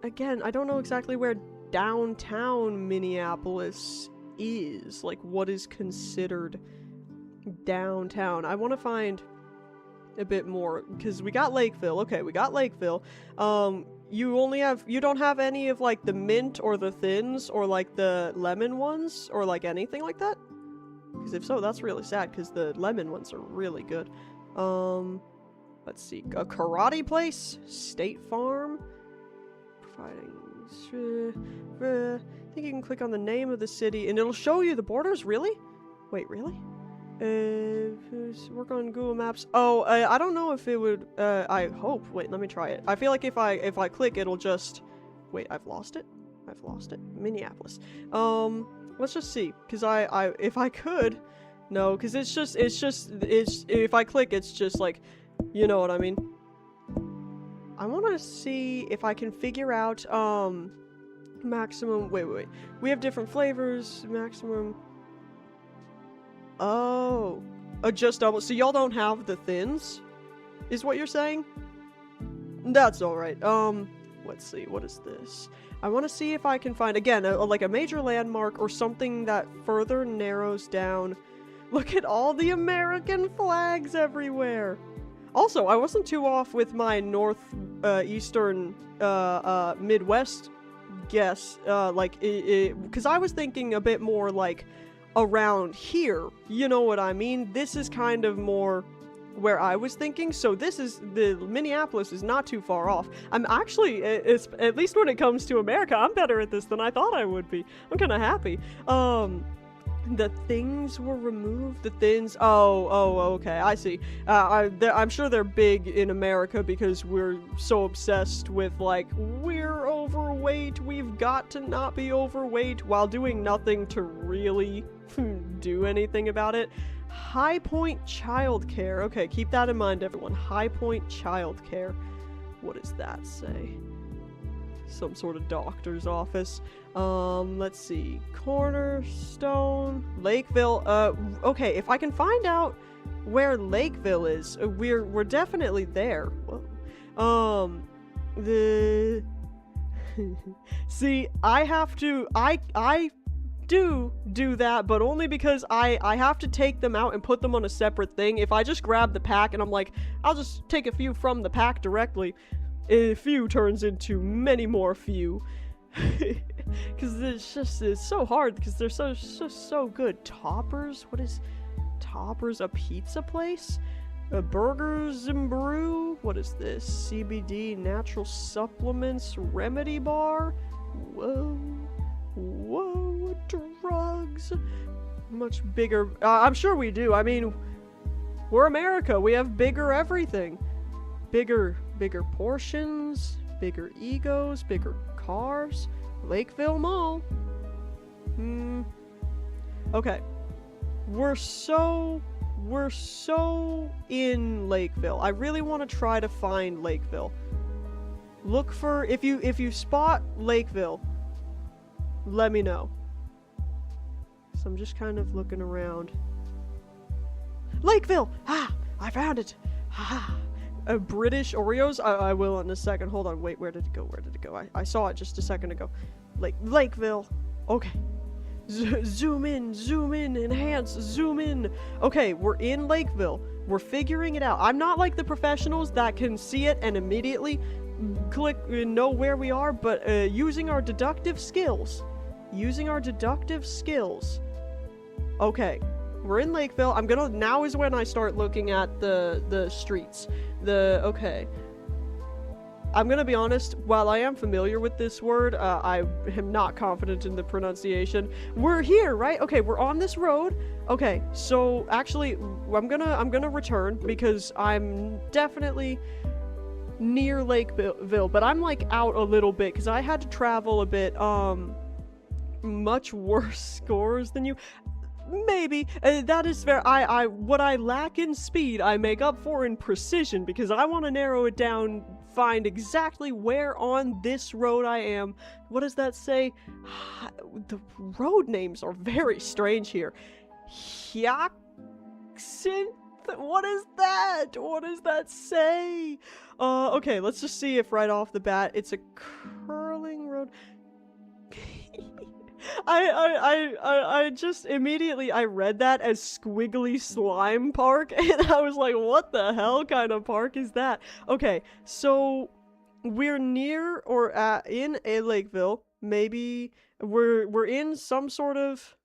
again, I don't know exactly where downtown Minneapolis is. Like, what is considered downtown. I want to find a bit more, because we got Lakeville. Okay, we got Lakeville. You don't have any of, like, the mint or the thins or, like, the lemon ones or, like, anything like that? Because if so, that's really sad, because the lemon ones are really good. Let's see. A karate place? State Farm? Providing... I think you can click on the name of the city, and it'll show you the borders? Really? Wait, really? Work on Google Maps. Oh, I don't know if it would, I hope. Wait, let me try it. I feel like if I click, it'll just... Wait, I've lost it? I've lost it. Minneapolis. Let's just see. Because if I could... No, because if I click, it's just like... You know what I mean? I want to see if I can figure out, maximum... Wait. We have different flavors. Maximum... Oh. Just double. So y'all don't have the thins? Is what you're saying? That's alright. Let's see. What is this? I want to see if I can find, again, like a major landmark or something that further narrows down. Look at all the American flags everywhere! Also, I wasn't too off with my eastern, Midwest guess. Because I was thinking a bit more like around here. You know what I mean? This is kind of more where I was thinking. So Minneapolis is not too far off. I'm actually, at least when it comes to America, I'm better at this than I thought I would be. I'm kind of happy. The things were removed. The thins. Oh, okay. I see. I'm sure they're big in America because we're so obsessed with, like, we're overweight. We've got to not be overweight while doing nothing to really do anything about it. High Point Childcare. Okay, keep that in mind, everyone. High Point Childcare. What does that say? Some sort of doctor's office. Let's see. Cornerstone, Lakeville. Okay, if I can find out where Lakeville is, we're definitely there. Whoa. See, I have to, I do that, but only because I have to take them out and put them on a separate thing. If I just grab the pack and I'm like, I'll just take a few from the pack directly, a few turns into many more few. Because it's so hard because they're so good. Toppers? What is Toppers? A pizza place? Burgers and Brew? What is this? CBD natural supplements remedy bar? Whoa, drugs. Much bigger. I'm sure we do. I mean, we're America. We have bigger everything. Bigger portions, bigger egos, bigger cars. Lakeville Mall. Okay. We're so in Lakeville. I really want to try to find Lakeville. Look for, if you spot Lakeville, let me know. So I'm just kind of looking around. Lakeville! Ah! I found it! Ha! British Oreos? I will in a second. Hold on. Wait, where did it go? I saw it just a second ago. Lakeville. Okay. Zoom in, enhance, zoom in. Okay, we're in Lakeville. We're figuring it out. I'm not like the professionals that can see it and immediately click and know where we are, but using our deductive skills. Okay. We're in Lakeville. Now is when I start looking at the streets. Okay. I'm gonna be honest, while I am familiar with this word, I am not confident in the pronunciation. We're here, right? Okay, we're on this road. Okay, so actually, I'm gonna return because I'm definitely near Lakeville, but I'm like out a little bit because I had to travel a bit, much worse scores than you. Maybe. That is fair. What I lack in speed, I make up for in precision, because I want to narrow it down, find exactly where on this road I am. What does that say? The road names are very strange here. Hyacinth? What is that? What does that say? Okay, let's just see if right off the bat it's a curling road. I just immediately I read that as Squiggly Slime Park, and I was like, what the hell kind of park is that? Okay, so we're near or in a Lakeville. Maybe we're in some sort of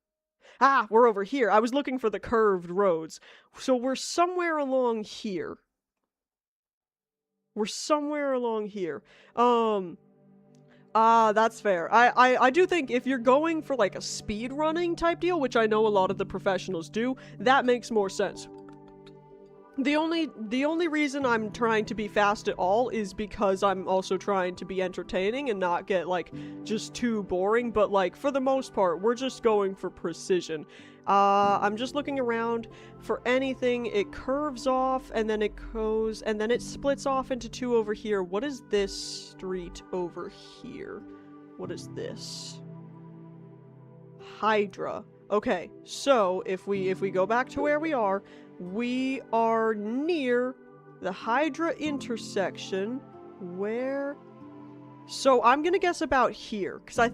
we're over here. I was looking for the curved roads. So we're somewhere along here. We're somewhere along here. That's fair. I do think if you're going for like a speed running type deal, which I know a lot of the professionals do, that makes more sense. The only reason I'm trying to be fast at all is because I'm also trying to be entertaining and not get like just too boring, but like for the most part, we're just going for precision. I'm just looking around for anything. It curves off and then it goes and then it splits off into two over here. What is this street over here? What is this? Hydra. Okay, so if we go back to where we are near the Hydra intersection. Where? So I'm gonna guess about here, because I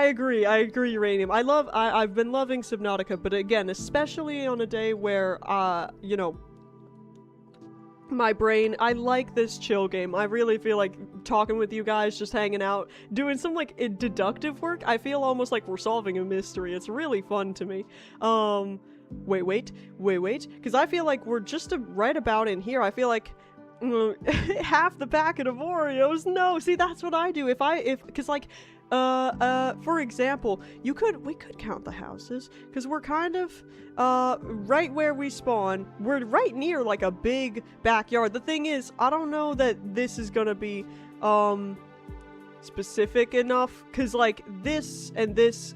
agree, Uranium. I've been loving Subnautica, but again, especially on a day where, you know, my brain, I like this chill game. I really feel like talking with you guys, just hanging out, doing some, like, deductive work. I feel almost like we're solving a mystery. It's really fun to me. Wait, because I feel like we're just right about in here. I feel like half the packet of Oreos. No, see, that's what I do. Because like, for example, we could count the houses, because we're kind of, right where we spawn. We're right near, like, a big backyard. The thing is, I don't know that this is gonna be, specific enough, because, like, this and this,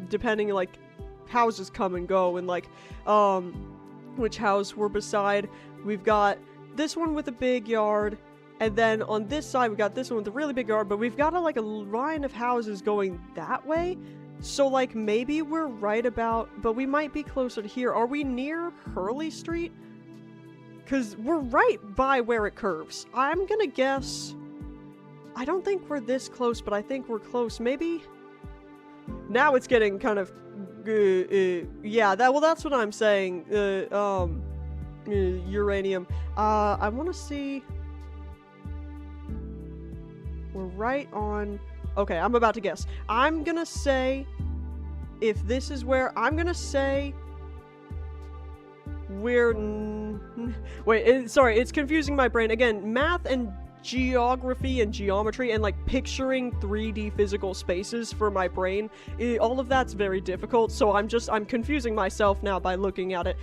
depending, like, houses come and go, and, like, which house we're beside. We've got this one with a big yard, and then on this side we got this one with a really big yard, but we've got like a line of houses going that way. So like maybe we're right about, but we might be closer to here. Are we near Hurley Street? Because we're right by where it curves. I'm gonna guess, I don't think we're this close, but I think we're close. Maybe now it's getting kind of yeah, that's what I'm saying. Uranium. I want to see. We're right on. Okay, I'm about to guess. I'm gonna say, if this is where, I'm gonna say we're. Wait, sorry, it's confusing my brain again. Math and geography and geometry and like picturing 3D physical spaces for my brain, all of that's very difficult. So I'm confusing myself now by looking at it.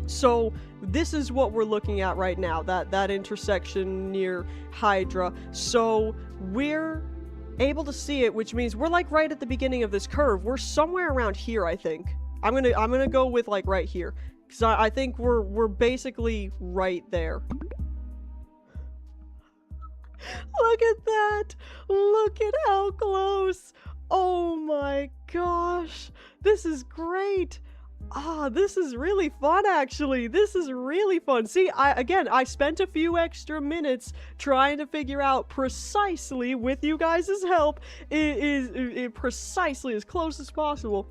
So this is what we're looking at right now, that intersection near Hydra. So we're able to see it, which means we're like right at the beginning of this curve. We're somewhere around here, I think. I'm gonna go with like right here, because I think we're basically right there. Look at that! Look at how close! Oh my gosh! This is great! This is really fun, actually. This is really fun. See, I spent a few extra minutes trying to figure out precisely, with you guys' help, precisely as close as possible.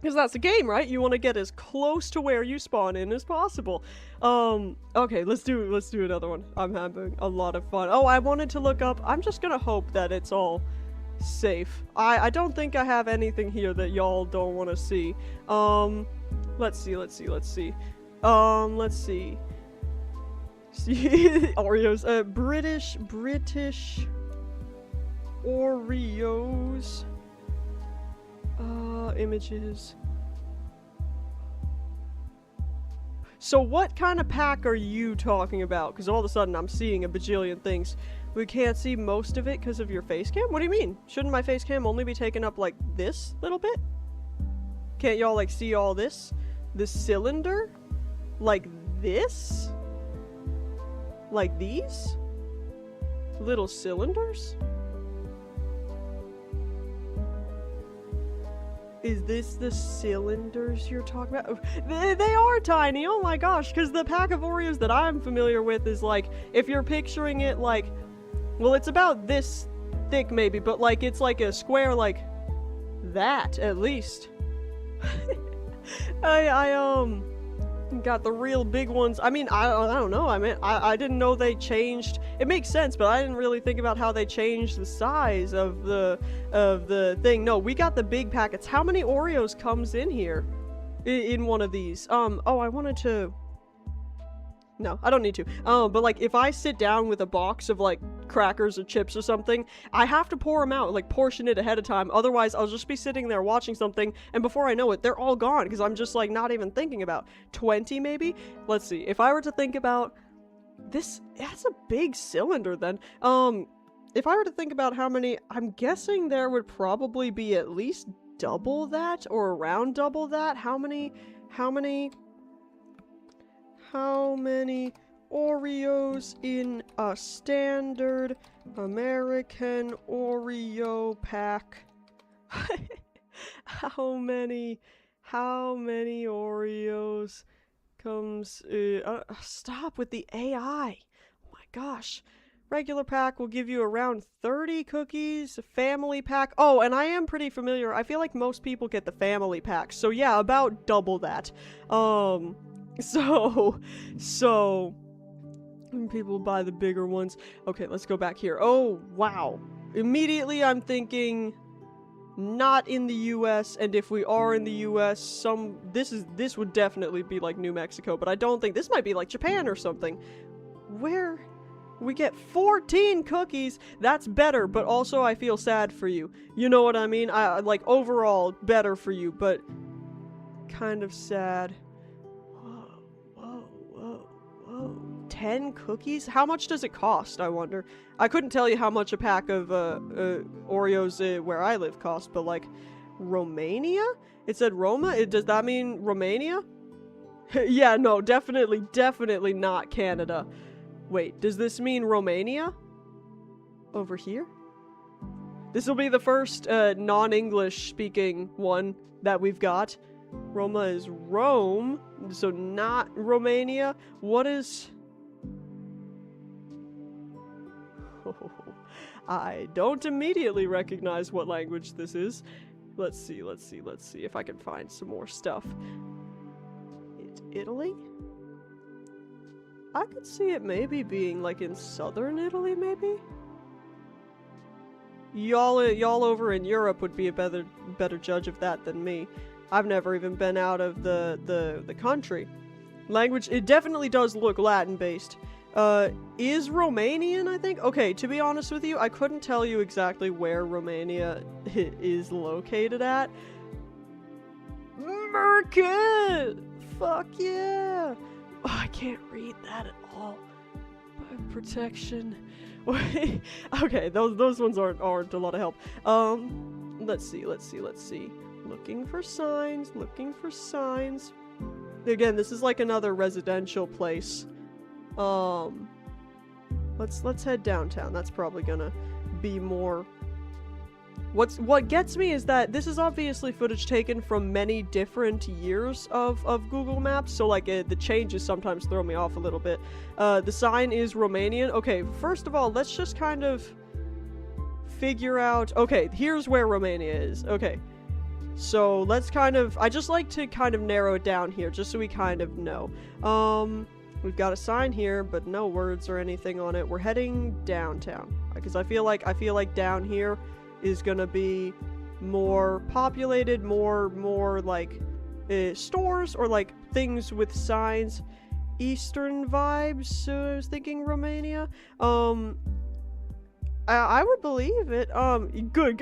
Because that's the game, right? You want to get as close to where you spawn in as possible. Okay, let's do another one. I'm having a lot of fun. Oh, I wanted to look up. I'm just gonna hope that it's all safe. I don't think I have anything here that y'all don't want to see. Let's see. Oreos. British Oreos. Images. So what kind of pack are you talking about? Because all of a sudden I'm seeing a bajillion things. We can't see most of it because of your face cam? What do you mean? Shouldn't my face cam only be taken up like this little bit? Can't y'all like see all this? The cylinder? Like this? Like these? Little cylinders? Is this the cylinders you're talking about? They are tiny, oh my gosh, because the pack of Oreos that I'm familiar with is like, if you're picturing it like, well, it's about this thick maybe, but like it's like a square like that at least. I got the real big ones. I mean, I don't know. I mean, I didn't know they changed. It makes sense, but I didn't really think about how they changed the size of the thing. No, we got the big packets. How many Oreos comes in here in one of these? Oh, I wanted to. No, I don't need to. But like if I sit down with a box of like crackers or chips or something, I have to pour them out, like portion it ahead of time. Otherwise, I'll just be sitting there watching something, and before I know it, they're all gone because I'm just like not even thinking about 20 maybe. Let's see. If I were to think about this, that's a big cylinder then. If I were to think about how many, I'm guessing there would probably be at least double that or around double that. How many Oreos in a standard American Oreo pack? How many Oreos comes, stop with the AI. Oh my gosh. Regular pack will give you around 30 cookies. Family pack. Oh, and I am pretty familiar. I feel like most people get the family pack. So yeah, about double that. So people buy the bigger ones. Okay, let's go back here. Oh, wow. Immediately I'm thinking not in the US, and if we are in the US, this would definitely be like New Mexico, but I don't think this might be like Japan or something. Where we get 14 cookies. That's better, but also I feel sad for you. You know what I mean? I like overall better for you, but kind of sad. 10 cookies? How much does it cost, I wonder? I couldn't tell you how much a pack of Oreos where I live cost, but like Romania? It said Roma? Does that mean Romania? Yeah, no, definitely not Canada. Wait, does this mean Romania? Over here? This will be the first non-English speaking one that we've got. Roma is Rome, so not Romania. What is... Oh, I don't immediately recognize what language this is. Let's see if I can find some more stuff. It's Italy? I could see it maybe being like in southern Italy, maybe? Y'all over in Europe would be a better judge of that than me. I've never even been out of the country. Language, it definitely does look Latin-based. Is Romanian, I think? Okay, to be honest with you, I couldn't tell you exactly where Romania is located at. Merkin! Fuck yeah! Oh, I can't read that at all. Protection. Okay, those ones aren't a lot of help. Let's see. Looking for signs. Again, this is like another residential place. Let's head downtown. That's probably gonna be more. What gets me is that this is obviously footage taken from many different years of Google Maps, so like the changes sometimes throw me off a little bit. The sign is Romanian. Okay, first of all, let's just kind of figure out. Okay, here's where Romania is. Okay, so let's kind of. I just like to kind of narrow it down here, just so we kind of know. We've got a sign here, but no words or anything on it. We're heading downtown because I feel like down here is gonna be more populated, more like stores or like things with signs. Eastern vibes, so I was thinking Romania. I would believe it. Good.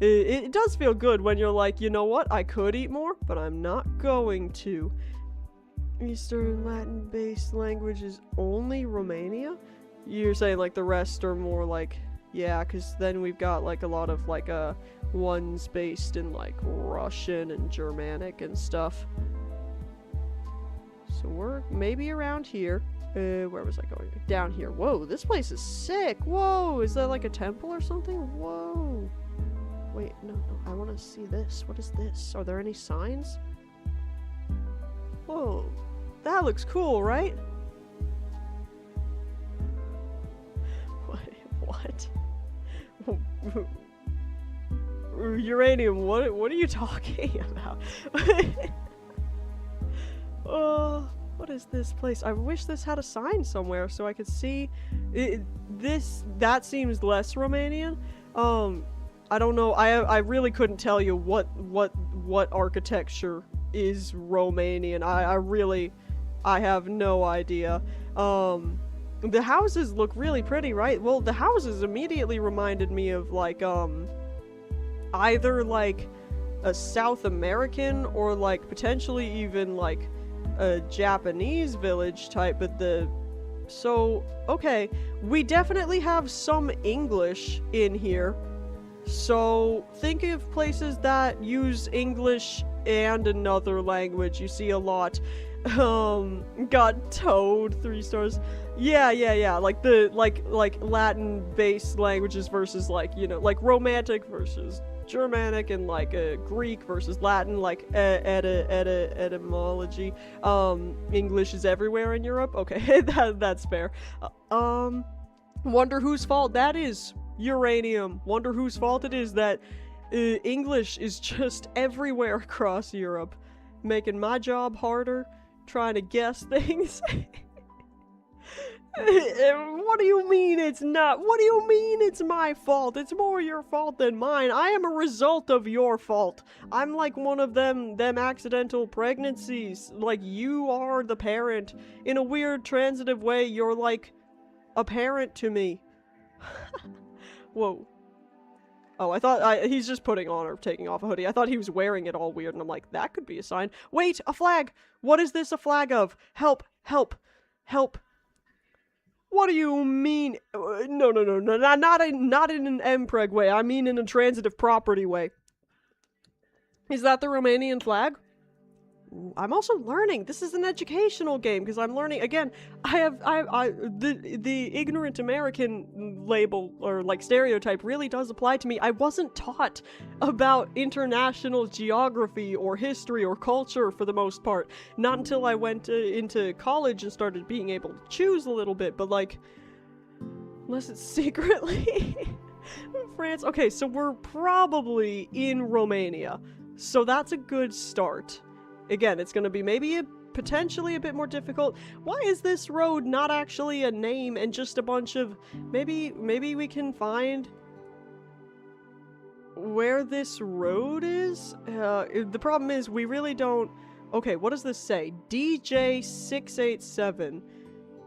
It does feel good when you're like, you know what, I could eat more, but I'm not going to. Eastern Latin-based languages only Romania? You're saying like the rest are more like, yeah, because then we've got like a lot of like ones based in like Russian and Germanic and stuff. So we're maybe around here. Where was I going? Down here. Whoa, this place is sick. Whoa, is that like a temple or something? Whoa. Wait, no, I want to see this. What is this? Are there any signs? Whoa, that looks cool, right? What? Uranium, what are you talking about? What is this place? I wish this had a sign somewhere so I could see that seems less Romanian. I don't know. I really couldn't tell you what architecture is Romanian. I have no idea. The houses look really pretty, right? Well, the houses immediately reminded me of like either like a South American or like potentially even like a Japanese village type, but okay, we definitely have some English in here. So think of places that use English and another language. You see a lot. Got towed 3 stars. Yeah. Like the like Latin-based languages versus like, you know, like Romantic versus Germanic and like Greek versus Latin, like etymology. English is everywhere in Europe. Okay, that's fair. Wonder whose fault that is. Uranium. Wonder whose fault it is that English is just everywhere across Europe, making my job harder, trying to guess things. What do you mean it's not? What do you mean it's my fault? It's more your fault than mine. I am a result of your fault. I'm like one of them accidental pregnancies. Like, you are the parent. In a weird transitive way, you're like a parent to me. Whoa. Oh, I thought he's just putting on or taking off a hoodie. I thought he was wearing it all weird, and I'm like, that could be a sign. Wait, a flag! What is this a flag of? Help! Help! Help! What do you mean? No, not in an MPreg way. I mean in a transitive property way. Is that the Romanian flag? I'm also learning. This is an educational game because I'm learning. Again, the ignorant American label or like stereotype really does apply to me. I wasn't taught about international geography or history or culture for the most part. Not until I went into college and started being able to choose a little bit, but like, unless it's secretly France. Okay, so we're probably in Romania. So that's a good start. Again, it's going to be maybe potentially a bit more difficult. Why is this road not actually a name and just a bunch of... Maybe we can find where this road is? The problem is we really don't... Okay, what does this say? DJ687.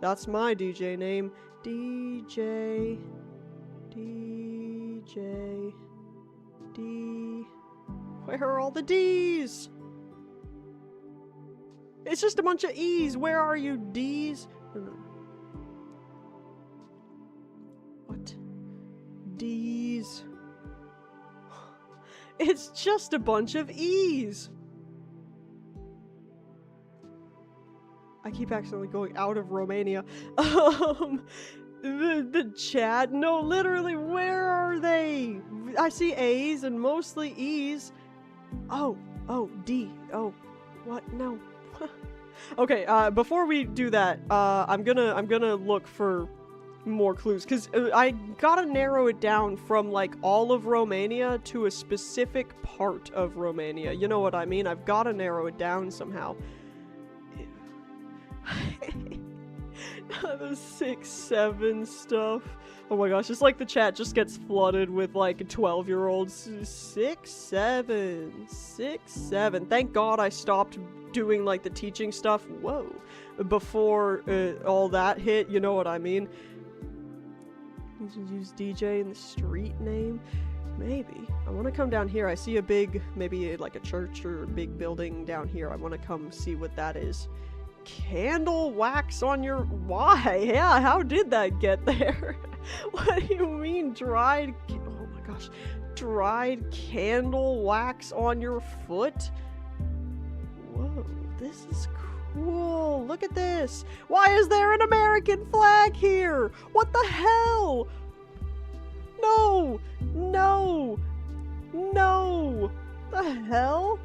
That's my DJ name. DJ... Where are all the D's? It's just a bunch of E's. Where are you, D's? What? D's. It's just a bunch of E's. I keep accidentally going out of Romania. The chat? No, literally, where are they? I see A's and mostly E's. Oh, D. Oh, what? No. Okay, before we do that, I'm gonna look for more clues, because I gotta narrow it down from, like, all of Romania to a specific part of Romania. You know what I mean? I've gotta narrow it down somehow. The 6-7 stuff. Oh my gosh, it's like the chat just gets flooded with, like, 12-year-olds. 6-7. Thank God I stopped doing, like, the teaching stuff. Whoa. Before all that hit, you know what I mean? Use DJ in the street name? Maybe. I want to come down here. I see a big, maybe like a church or a big building down here. I want to come see what that is. Candle wax on your... Why? Yeah, how did that get there? What do you mean dried... Oh my gosh. Dried candle wax on your foot? Whoa, this is cool. Look at this. Why is there an American flag here? What the hell? No! No! No! The hell?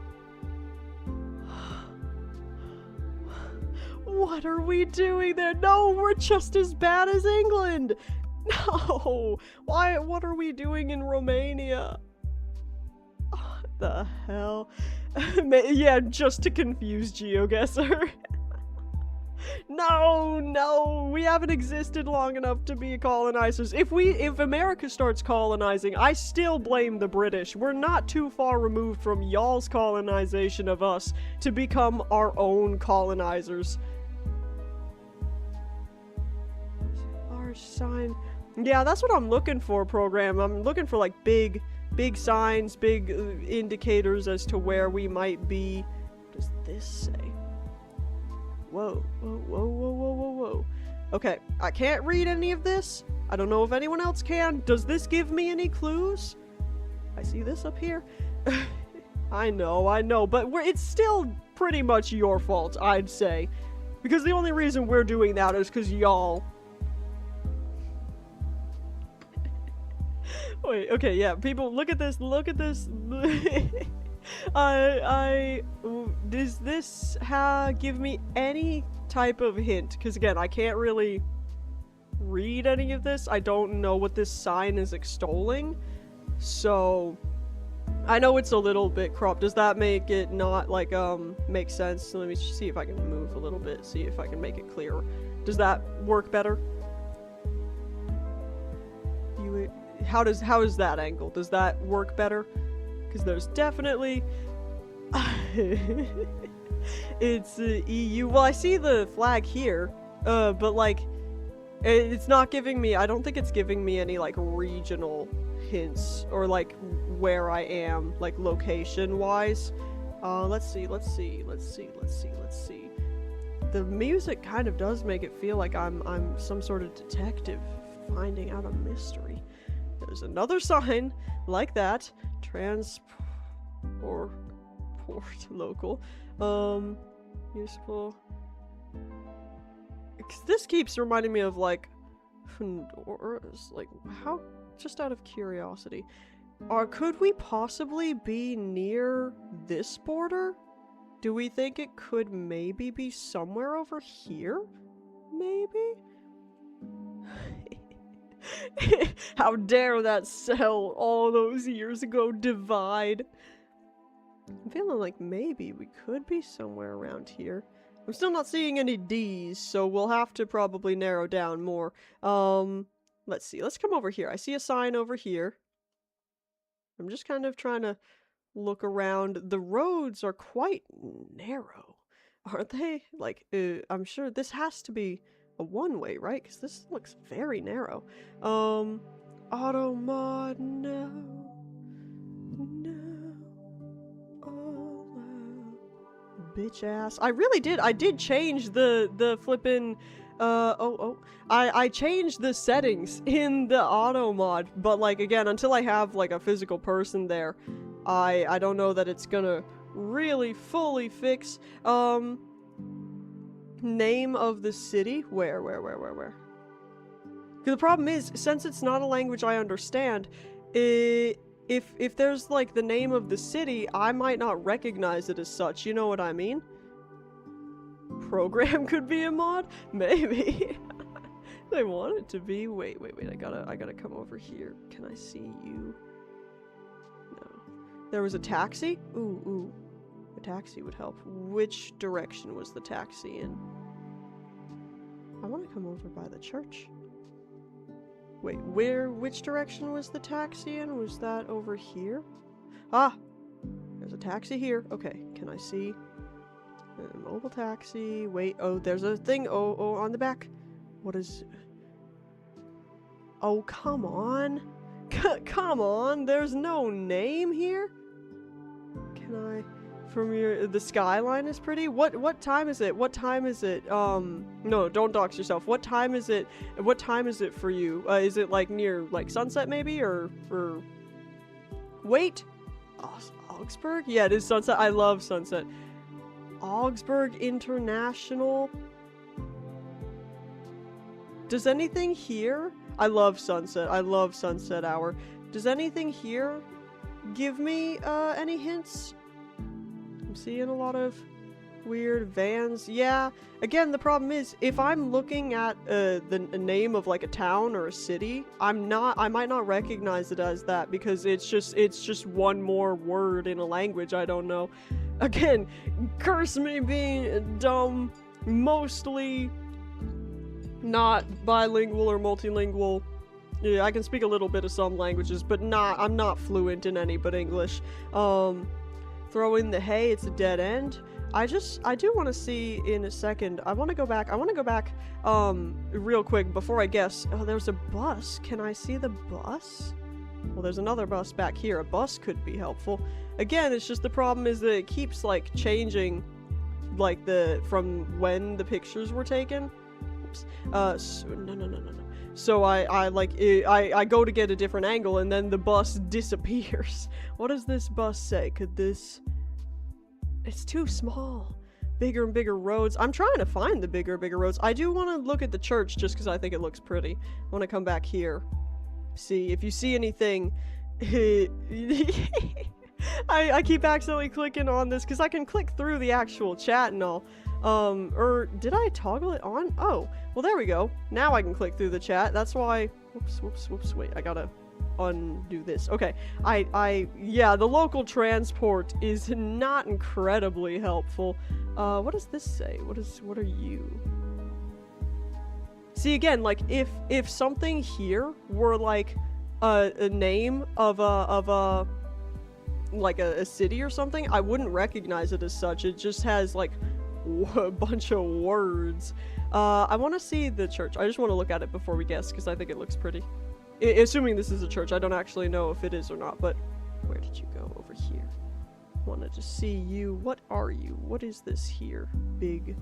What are we doing there? No, we're just as bad as England! No! Why? What are we doing in Romania? What the hell? Yeah, just to confuse GeoGuessr. No, no, we haven't existed long enough to be colonizers. If America starts colonizing, I still blame the British. We're not too far removed from y'all's colonization of us to become our own colonizers. Large sign. Yeah, that's what I'm looking for, program. I'm looking for like big signs, big indicators as to where we might be. What does this say? Whoa, whoa, whoa, whoa, whoa, whoa, whoa. Okay, I can't read any of this. I don't know if anyone else can. Does this give me any clues? I see this up here. I know, but it's still pretty much your fault, I'd say. Because the only reason we're doing that is because y'all. Wait, okay, yeah, people, look at this. Does this give me any type of hint? Because again, I can't really read any of this. I don't know what this sign is extolling. So, I know it's a little bit cropped. Does that make it not, like, make sense? So let me see if I can move a little bit, see if I can make it clearer. Does that work better? How is that angle? Does that work better? Because there's definitely... it's EU. Well, I see the flag here, but like, it's not giving me, I don't think it's giving me any like regional hints or like where I am, like location-wise. Let's see. The music kind of does make it feel like I'm some sort of detective finding out a mystery. There's another sign like that. Transport local. Useful. This keeps reminding me of like Honduras. Like, how? Just out of curiosity. Could we possibly be near this border? Do we think it could maybe be somewhere over here? Maybe? How dare that cell all those years ago divide? I'm feeling like maybe we could be somewhere around here. I'm still not seeing any D's, so we'll have to probably narrow down more. Let's see. Let's come over here. I see a sign over here. I'm just kind of trying to look around. The roads are quite narrow, aren't they? Like, I'm sure this has to be a one-way, right? Because this looks very narrow. Auto mod, no. Bitch ass. I did change the flippin' I changed the settings in the auto mod, but like again, until I have like a physical person there, I don't know that it's gonna really fully fix. Name of the city? Where? Because the problem is, since it's not a language I understand, if there's like the name of the city, I might not recognize it as such, you know what I mean? Program could be a mod? Maybe. They want it to be. Wait, I gotta come over here. Can I see you? No. There was a taxi? Ooh. A taxi would help. Which direction was the taxi in? I want to come over by the church. Wait, which direction was the taxi in? Was that over here? Ah! There's a taxi here. Okay, can I see? A mobile taxi. Wait, oh, there's a thing. Oh, on the back. What is... Oh, come on. Come on, there's no name here? Can I... From the skyline is pretty? What time is it? What time is it? No, don't dox yourself. What time is it? What time is it for you? Is it like near like sunset maybe or wait. Augsburg? Yeah, it is sunset. I love sunset. Augsburg International. Does anything here? I love sunset. I love sunset hour. Does anything here give me any hints? I'm seeing a lot of Weird vans. Yeah. Again, the problem is if I'm looking at the name of like a town or a city, I might not recognize it as that because it's just one more word in a language I don't know. Again, curse me being dumb, mostly not bilingual or multilingual. Yeah, I can speak a little bit of some languages, but I'm not fluent in any but English. Throw in the hay, it's a dead end. I do want to see in a second. I want to go back, real quick before I guess. Oh, there's a bus. Can I see the bus? Well, there's another bus back here. A bus could be helpful. Again, it's just the problem is that it keeps, like, changing, like, from when the pictures were taken. Oops. So, no. So I go to get a different angle and then the bus disappears. What does this bus say? It's too small. Bigger and bigger roads. I'm trying to find the bigger and bigger roads. I do want to look at the church just because I think it looks pretty. I want to come back here. See, if you see anything... I keep accidentally clicking on this because I can click through the actual chat and all. Or did I toggle it on? Oh, well there we go. Now I can click through the chat. That's why... Whoops, wait, I gotta undo this. Okay, yeah, the local transport is not incredibly helpful. What does this say? What are you? See, again, like, if something here were, like, a name of a city or something, I wouldn't recognize it as such. It just has, like, a bunch of words. I want to see the church. I just want to look at it before we guess, because I think it looks pretty. Assuming this is a church. I don't actually know if it is or not, but where did you go? Over here. Wanted to see you. What are you? What is this here? Big...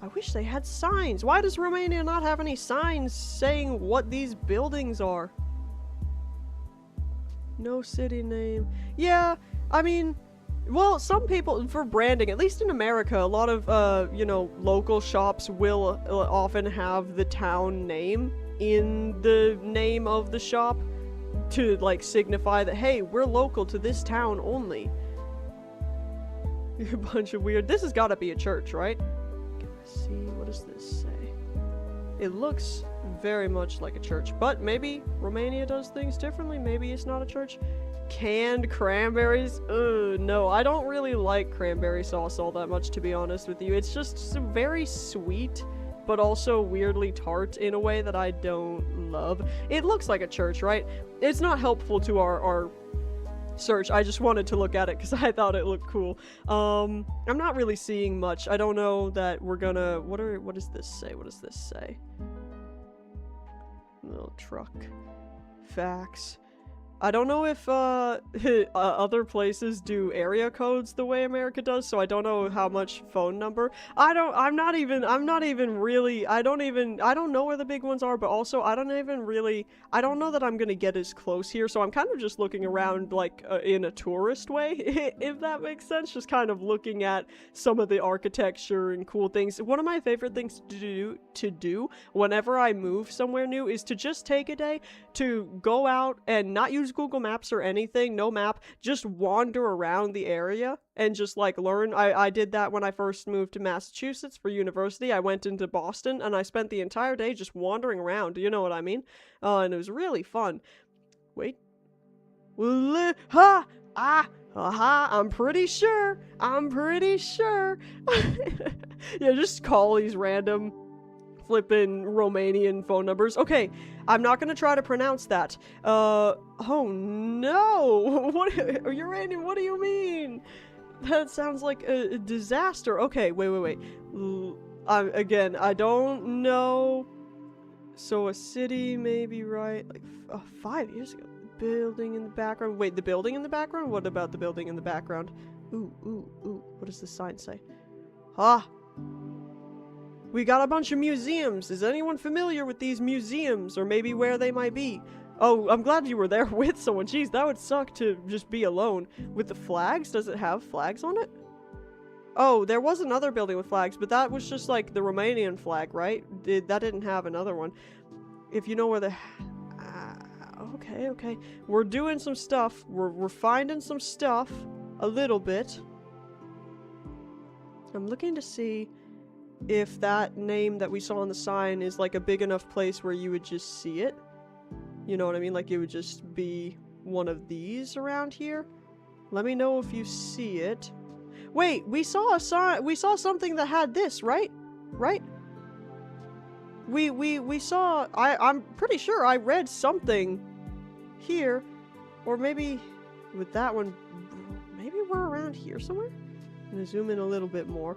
I wish they had signs. Why does Romania not have any signs saying what these buildings are? No city name. Yeah, I mean, well, some people, for branding, at least in America, a lot of, you know, local shops will often have the town name in the name of the shop to, like, signify that, hey, we're local to this town only. A bunch of weird... This has got to be a church, right? See, what does this say? It looks very much like a church, but maybe Romania does things differently. Maybe it's not a church. Canned cranberries? No, I don't really like cranberry sauce all that much, to be honest with you. It's just very sweet, but also weirdly tart in a way that I don't love. It looks like a church, right? It's not helpful to our search. I just wanted to look at it because I thought it looked cool. I'm not really seeing much. I don't know that we're gonna... What does this say? What does this say? Little truck. Facts. I don't know if other places do area codes the way America does, so I don't know how much phone number. I don't know where the big ones are, but also I don't know that I'm gonna get as close here, so I'm kind of just looking around, like, in a tourist way, if that makes sense, just kind of looking at some of the architecture and cool things. One of my favorite things to do whenever I move somewhere new is to just take a day to go out and not use Google Maps or anything, no map, just wander around the area and just, like, learn. I did that when I first moved to Massachusetts for university. I went into Boston and I spent the entire day just wandering around, you know what I mean? And it was really fun. Wait. I'm pretty sure. Yeah, just call these random flippin' Romanian phone numbers. Okay, I'm not gonna try to pronounce that. Oh no! What, Uranium, what do you mean? That sounds like a disaster. Okay, wait. Again, I don't know. So a city, maybe, right? Like, 5 years ago. Building in the background. Wait, the building in the background? What about the building in the background? Ooh. What does the sign say? Ah! We got a bunch of museums. Is anyone familiar with these museums, or maybe where they might be? Oh, I'm glad you were there with someone. Jeez, that would suck to just be alone. With the flags? Does it have flags on it? Oh, there was another building with flags, but that was just like the Romanian flag, right? That didn't have another one. If you know where the... okay. We're doing some stuff. We're finding some stuff. A little bit. I'm looking to see if that name that we saw on the sign is like a big enough place where you would just see it. You know what I mean? Like it would just be one of these around here. Let me know if you see it. Wait, we saw a sign. We saw something that had this, right? Right? We saw. I'm pretty sure I read something here, or maybe with that one. Maybe we're around here somewhere. I'm gonna zoom in a little bit more.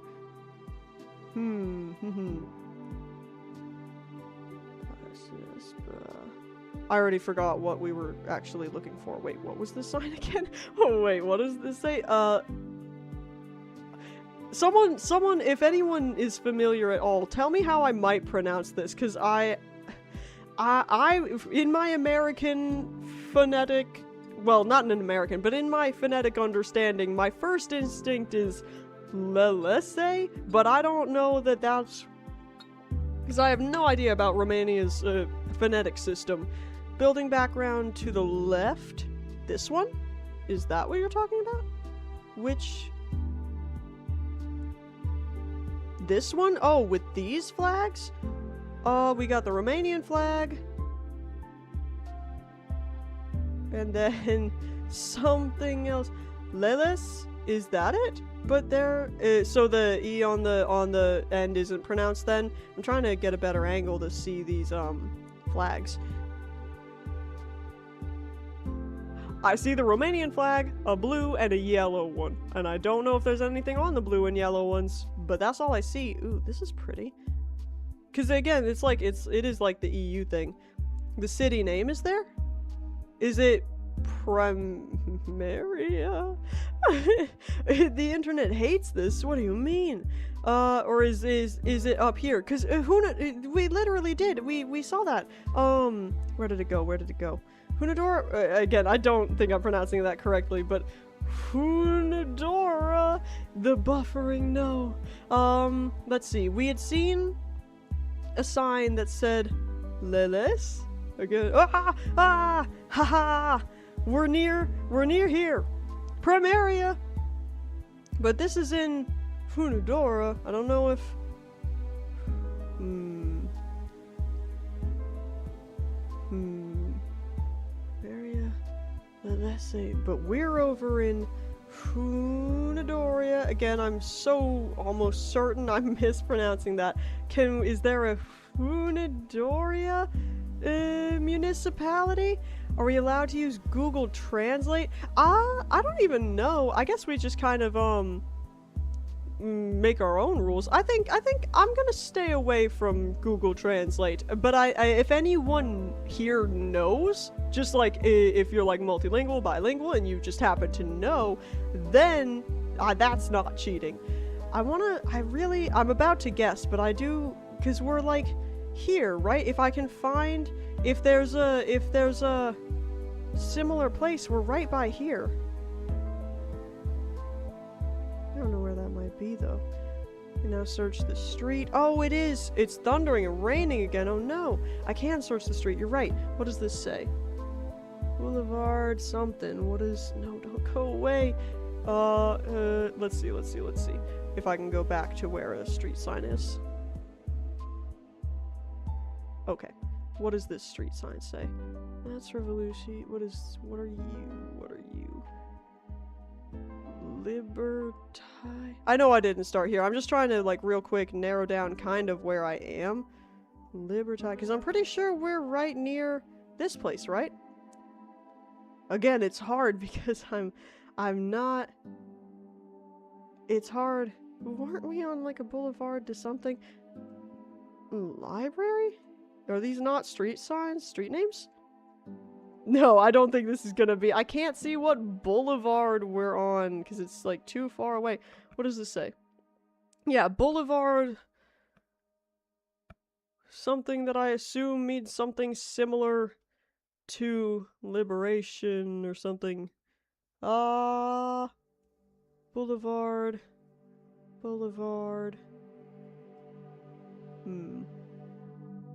I already forgot what we were actually looking for. Wait, what was this sign again? Oh wait, what does this say? Someone, if anyone is familiar at all, tell me how I might pronounce this, because I, in my American phonetic, well, not in an American, but in my phonetic understanding, my first instinct is Lelese, but I don't know that that's, because I have no idea about Romania's phonetic system. Building background to the left, this one? Is that what you're talking about? Which... This one? Oh, with these flags? We got the Romanian flag. And then something else. Leles? Is that it? But there, so the E on the end isn't pronounced then? I'm trying to get a better angle to see these, flags. I see the Romanian flag, a blue, and a yellow one. And I don't know if there's anything on the blue and yellow ones, but that's all I see. Ooh, this is pretty. Because again, it is like the EU thing. The city name is there? Is it Primaria? The internet hates this. What do you mean? Or is it up here? Because we literally did. We saw that. Where did it go? Where did it go? Hunadora, again, I don't think I'm pronouncing that correctly, but Hunadora, the buffering, no. Let's see, we had seen a sign that said, Leles? Again, haha, we're near here, Primaria, but this is in Hunadora. I don't know if, let's see, but we're over in Hunadoria. Again, I'm so almost certain I'm mispronouncing that. Is there a Hunadoria municipality? Are we allowed to use Google Translate? I don't even know. I guess we just kind of make our own rules. I think I'm gonna stay away from Google Translate, but if anyone here knows, just like if you're like multilingual, bilingual, and you just happen to know, then that's not cheating. I'm about to guess, but I do, because we're like here, right? If I can find, if there's a similar place, we're right by here. I don't know where that might be, though. You now search the street. Oh, it is! It's thundering and raining again. Oh, no! I can search the street. You're right. What does this say? Boulevard something. What is... No, don't go away. Let's see. If I can go back to where a street sign is. Okay. What does this street sign say? That's Revolution. What are you? Liberty. I know I didn't start here. I'm just trying to, like, real quick narrow down kind of where I am. Liberty, because I'm pretty sure we're right near this place, right? Again, it's hard because I'm not... It's hard. Weren't we on, like, a boulevard to something? Library? Are these not street signs? Street names? No, I don't think this is gonna be... I can't see what boulevard we're on, because it's, like, too far away. What does this say? Yeah, boulevard... Something that I assume means something similar to liberation or something. Boulevard...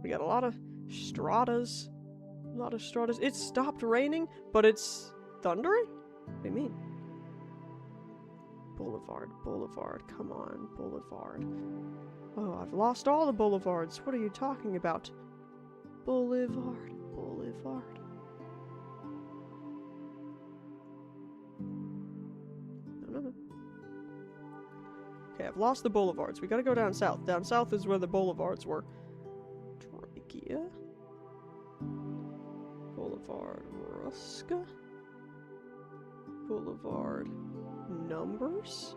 We got a lot of stratas. It stopped raining, but it's thundering? What do you mean? Boulevard, come on, Boulevard. Oh, I've lost all the boulevards. What are you talking about? Boulevard. No. Okay, I've lost the boulevards. We gotta go down south. Down south is where the boulevards were. Trachea. Boulevard Ruska. Boulevard numbers.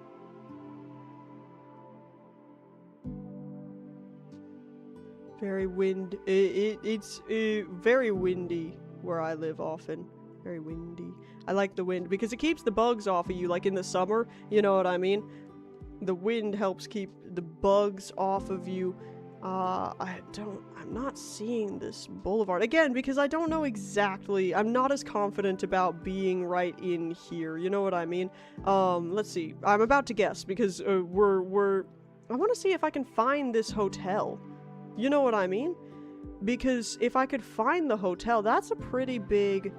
Very it's very windy where I live often. Very windy. I like the wind because it keeps the bugs off of you, like in the summer, you know what I mean? The wind helps keep the bugs off of you. I'm not seeing this boulevard. Again, because I don't know exactly, I'm not as confident about being right in here, you know what I mean? Let's see. I'm about to guess because, I want to see if I can find this hotel. You know what I mean? Because if I could find the hotel, that's a pretty big,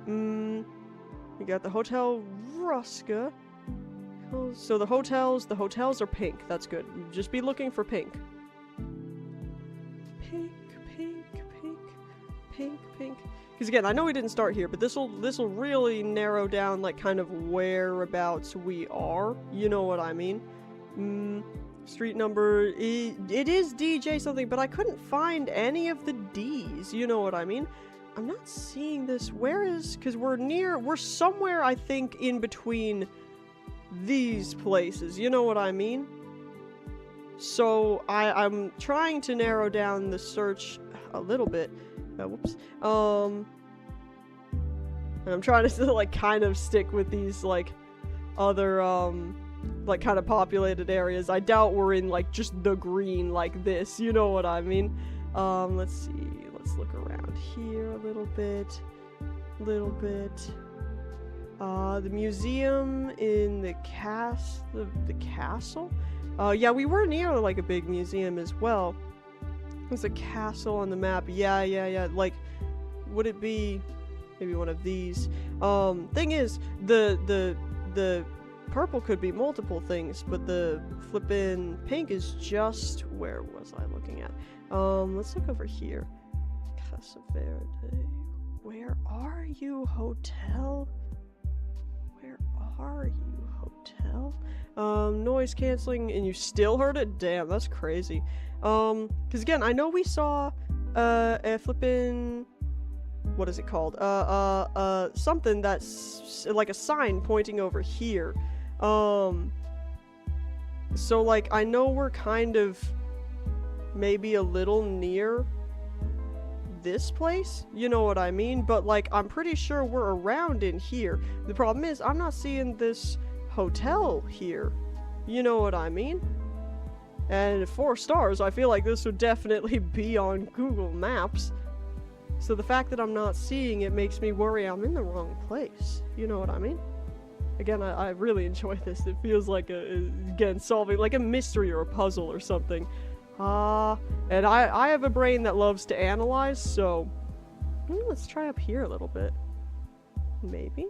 we got the Hotel Ruska. So the hotels are pink. That's good. Just be looking for pink. Pink. Because again, I know we didn't start here, but this'll really narrow down like kind of whereabouts we are. You know what I mean? Street number, it is DJ something, but I couldn't find any of the D's. You know what I mean? I'm not seeing this. Where is, because we're somewhere, I think, in between these places. You know what I mean? So I'm trying to narrow down the search a little bit. Whoops. And I'm trying to like kind of stick with these like other like kind of populated areas. I doubt we're in like just the green like this. You know what I mean? Let's see. Let's look around here a little bit. The museum in the castle? Yeah, we were near like a big museum as well. There's a castle on the map. Yeah. Like, would it be maybe one of these? Thing is, the purple could be multiple things, but the flippin' pink is just, where was I looking at? Let's look over here. Casa Verde. Where are you, hotel? Where are you, hotel? Noise canceling, and you still heard it? Damn, that's crazy. Because again, I know we saw, a flippin', what is it called? Something that's like a sign pointing over here. So like, I know we're kind of maybe a little near this place, you know what I mean? But like, I'm pretty sure we're around in here. The problem is, I'm not seeing this hotel here. You know what I mean? And 4 stars, I feel like this would definitely be on Google Maps. So the fact that I'm not seeing it makes me worry I'm in the wrong place. You know what I mean? Again, I really enjoy this. It feels like, again, solving like a mystery or a puzzle or something. And I have a brain that loves to analyze, so let's try up here a little bit. Maybe.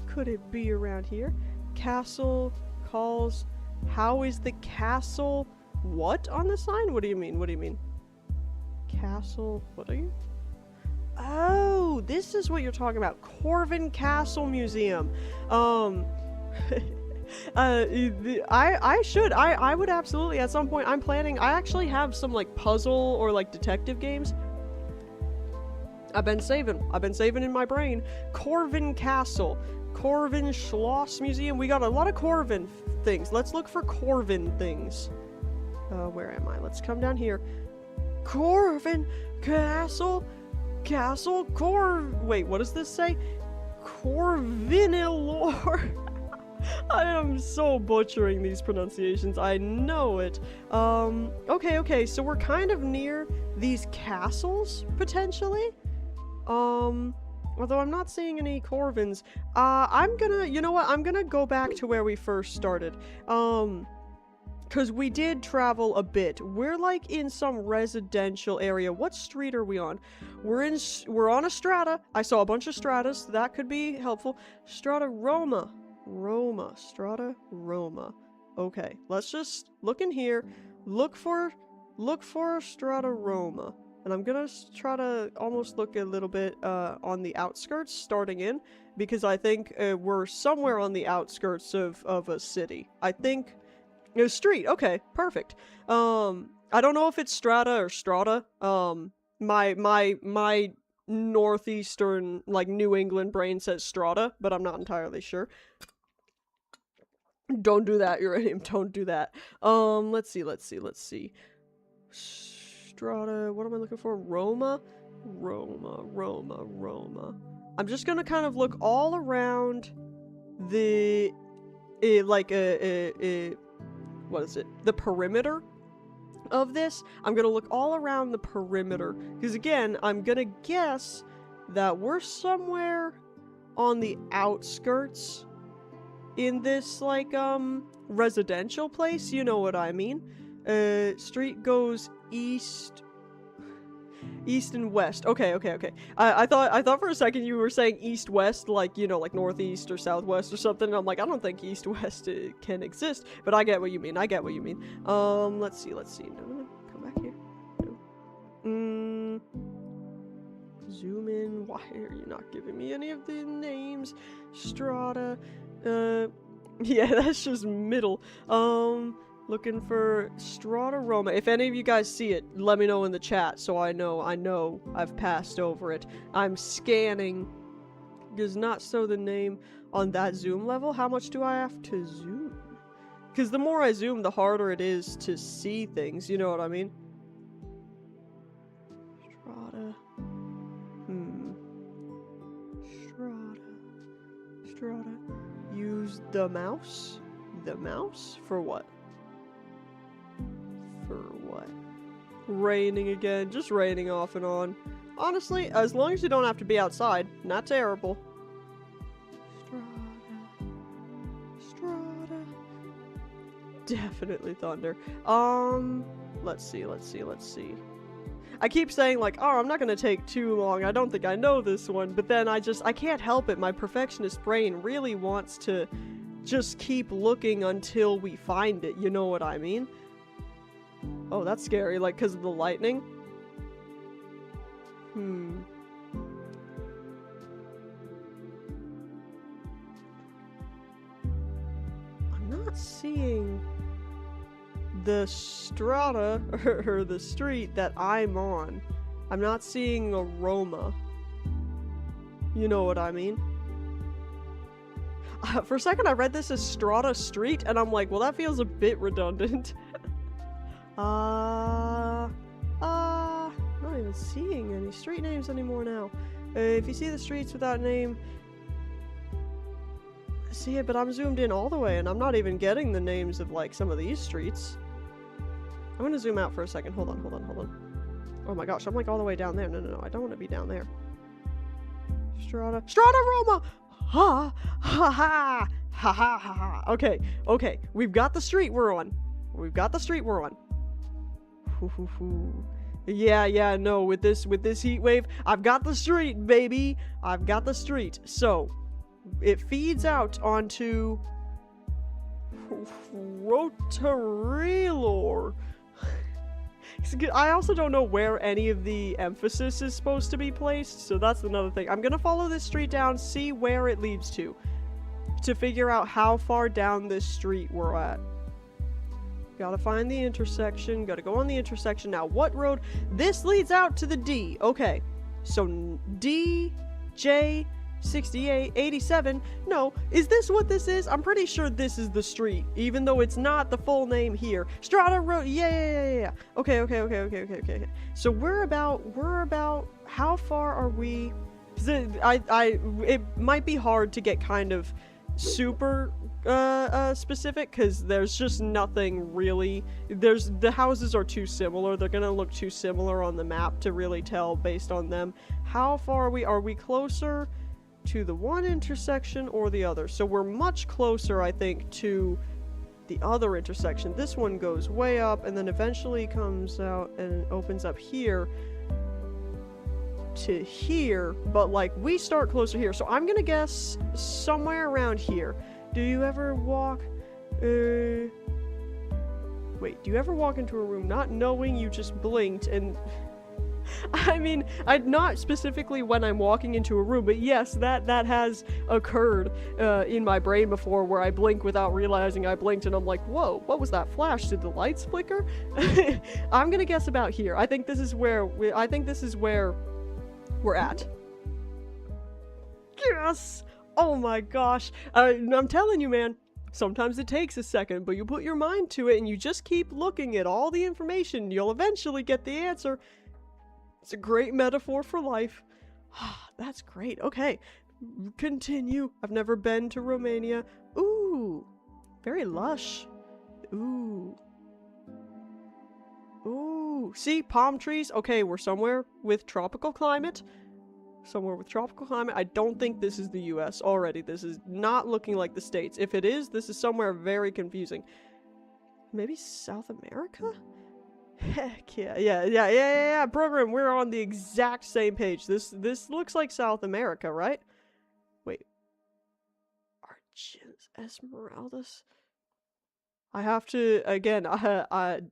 Could it be around here? Castle calls. How is the castle? What on the sign? What do you mean? Castle. What are you? Oh, this is what you're talking about. Corvin Castle Museum. I would absolutely at some point, I actually have some like puzzle or like detective games I've been saving in my brain. Corvin Castle, Corvin Schloss Museum. We got a lot of Corvin things. Let's look for Corvin things. Where am I? Let's come down here. Corvin Castle, wait, what does this say? Corvinilor. I am so butchering these pronunciations. I know it. Okay, so we're kind of near these castles, potentially. Although I'm not seeing any Corvins. You know what? I'm gonna go back to where we first started. Because we did travel a bit. We're like in some residential area. What street are we on? We're on a strata. I saw a bunch of stratas. So that could be helpful. Strata Roma. Roma. Strada Roma. Okay, let's just look in here. Look for Strada Roma. And I'm gonna try to almost look a little bit on the outskirts starting in, because I think we're somewhere on the outskirts of a city. I think a street. Okay, perfect. I don't know if it's Strata or Strata. My northeastern, like, New England brain says Strata, but I'm not entirely sure. Don't do that, Uranium. Don't do that. Let's see. Strata, what am I looking for? Roma? Roma. I'm just gonna kind of look all around the, what is it? The perimeter of this. I'm gonna look all around the perimeter, because again, I'm gonna guess that we're somewhere on the outskirts in this, like, residential place, you know what I mean? Street goes east and west. Okay. I thought for a second you were saying east-west, like, you know, like northeast or southwest or something. I'm like, I don't think east-west can exist, but I get what you mean. Let's see. No, come back here. No. Zoom in. Why are you not giving me any of the names? Strata. Yeah, that's just middle. Looking for Strata Roma. If any of you guys see it, let me know in the chat so I know I've passed over it. I'm scanning. Does not show the name on that zoom level. How much do I have to zoom? Because the more I zoom, the harder it is to see things, you know what I mean? Strata. Strata. Use the mouse? The mouse? For what? Raining again. Just raining off and on. Honestly, as long as you don't have to be outside, not terrible. Strata. Definitely thunder. Let's see. I keep saying, like, oh, I'm not gonna take too long. I don't think I know this one. But then I can't help it. My perfectionist brain really wants to just keep looking until we find it. You know what I mean? Oh, that's scary, like, because of the lightning? I'm not seeing the strata, or the street that I'm on. I'm not seeing a Roma. You know what I mean? For a second I read this as Strata Street, and I'm like, well, that feels a bit redundant. Not even seeing any street names anymore now. If you see the streets without name, I see it, but I'm zoomed in all the way, and I'm not even getting the names of, like, some of these streets. I'm gonna zoom out for a second. Hold on. Oh my gosh, I'm, like, all the way down there. No, I don't want to be down there. Strata Roma! Ha! Ha ha! Ha ha ha! Okay. We've got the street we're on. Yeah, no, with this heat wave, I've got the street, baby. I've got the street. So, it feeds out onto Rotarilor. I also don't know where any of the emphasis is supposed to be placed, so that's another thing. I'm gonna follow this street down, see where it leads to figure out how far down this street we're at. Gotta find the intersection, gotta go on the intersection. Now, what road? This leads out to the D. Okay, so D, J, 68, 87. No, is this what this is? I'm pretty sure this is the street, even though it's not the full name here. Strata Road, yeah. Okay. So we're about, how far are we? 'Cause it might be hard to get kind of super specific, because there's just nothing really. The houses are too similar. They're gonna look too similar on the map to really tell based on them. How far are we? Are we closer to the one intersection or the other? So we're much closer, I think, to the other intersection. This one goes way up and then eventually comes out and opens up here to here, but like we start closer here. So I'm gonna guess somewhere around here. Do you ever walk, wait, do you ever walk into a room not knowing you just blinked and I mean, not specifically when I'm walking into a room, but yes, that has occurred in my brain before, where I blink without realizing I blinked, and I'm like, whoa, what was that flash? Did the lights flicker? I'm gonna guess about here. I think this is where we're at. Yes! Oh my gosh. I'm telling you, man. Sometimes it takes a second, but you put your mind to it and you just keep looking at all the information, you'll eventually get the answer. It's a great metaphor for life. That's great. Okay, continue. I've never been to Romania. Ooh, very lush. Ooh. Ooh, see, palm trees. Okay, we're somewhere with tropical climate. Somewhere with tropical climate. I don't think this is the US already. This is not looking like the States. If it is, this is somewhere very confusing. Maybe South America? Heck yeah. Program, we're on the exact same page. This looks like South America, right? Wait. Argent Esmeraldas? I have to, again,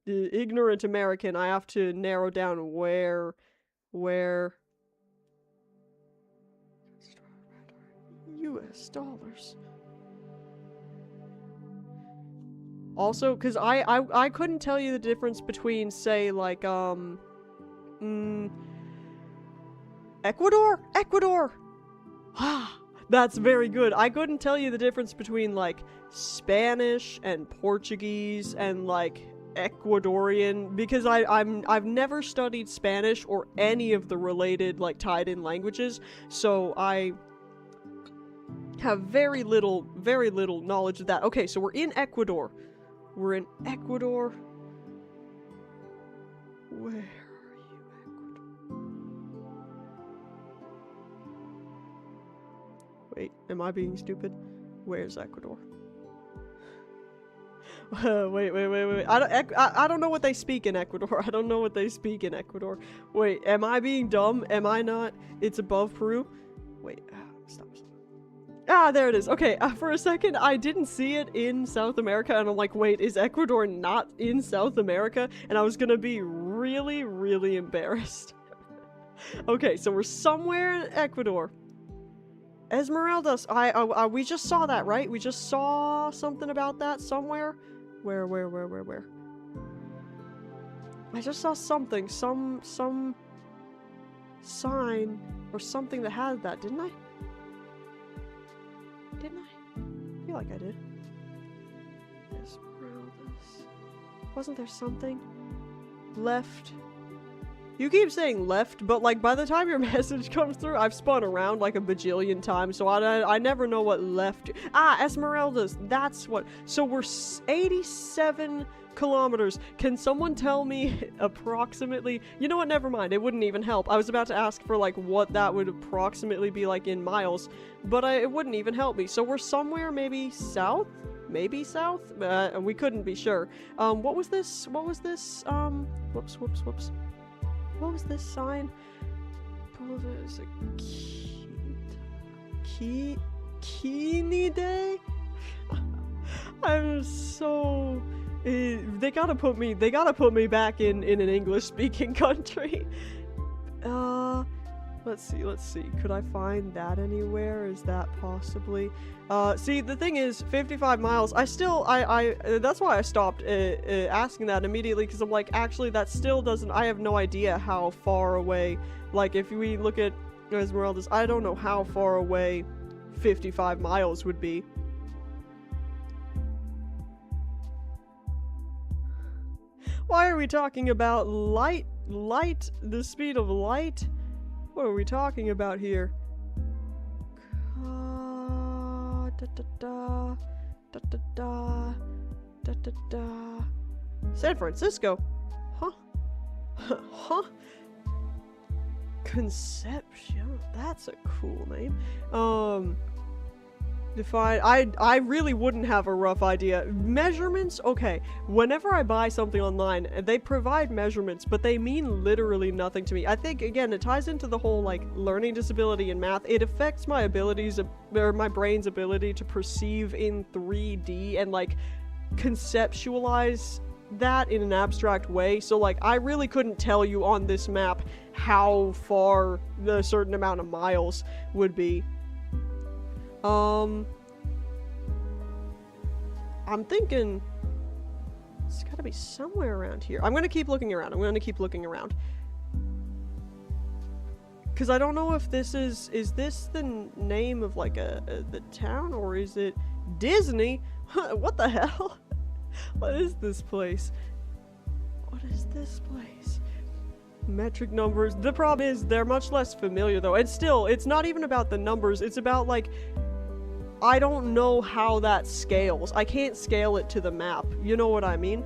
ignorant American, I have to narrow down where... US dollars. Also, because I couldn't tell you the difference between, say, like, Ecuador? Ecuador! Ah, that's very good. I couldn't tell you the difference between, like, Spanish and Portuguese and, like, Ecuadorian, because I've never studied Spanish or any of the related, like, tied-in languages, so I have very little knowledge of that. Okay, so we're in Ecuador. We're in Ecuador. Where are you, Ecuador? Wait, am I being stupid? Where's Ecuador? Wait. I don't know what they speak in Ecuador. I don't know what they speak in Ecuador. Wait, am I being dumb? Am I not? It's above Peru? Wait, stop. Ah, there it is. Okay, for a second, I didn't see it in South America, and I'm like, wait, is Ecuador not in South America? And I was gonna be really, really embarrassed. Okay, so we're somewhere in Ecuador. Esmeraldas, we just saw that, right? We just saw something about that somewhere? Where? I just saw something, some sign or something that had that, didn't I? Didn't I? I feel like I did. Esmeraldas. Wasn't there something? Left. You keep saying left, but like by the time your message comes through, I've spun around like a bajillion times, so I never know what left. Ah, Esmeraldas. That's what. So we're 87 kilometers. Can someone tell me approximately? You know what? Never mind. It wouldn't even help. I was about to ask for like what that would approximately be like in miles, but it wouldn't even help me. So we're somewhere maybe south? Maybe south? We couldn't be sure. What was this? Whoops. What was this sign? There's a Kini Day? I'm so... they gotta put me back in an English-speaking country. Let's see. Could I find that anywhere? Is that possibly? See, the thing is, 55 miles, that's why I stopped asking that immediately, because I'm like, actually, that still doesn't, I have no idea how far away, like, if we look at Esmeraldas, I don't know how far away 55 miles would be. Why are we talking about light, the speed of light? What are we talking about here? San Francisco? Huh? Huh? Concepcion? That's a cool name. Define. I really wouldn't have a rough idea. Measurements? Okay. Whenever I buy something online, they provide measurements, but they mean literally nothing to me. I think, again, it ties into the whole, like, learning disability in math. It affects my abilities, or my brain's ability to perceive in 3D and, like, conceptualize that in an abstract way. So, like, I really couldn't tell you on this map how far the certain amount of miles would be. I'm thinking it's gotta be somewhere around here. I'm gonna keep looking around. Because I don't know if this is this the name of, like, the town, or is it Disney? What the hell? What is this place? What is this place? Metric numbers. The problem is they're much less familiar, though. And still, it's not even about the numbers. It's about, like, I don't know how that scales. I can't scale it to the map. You know what I mean?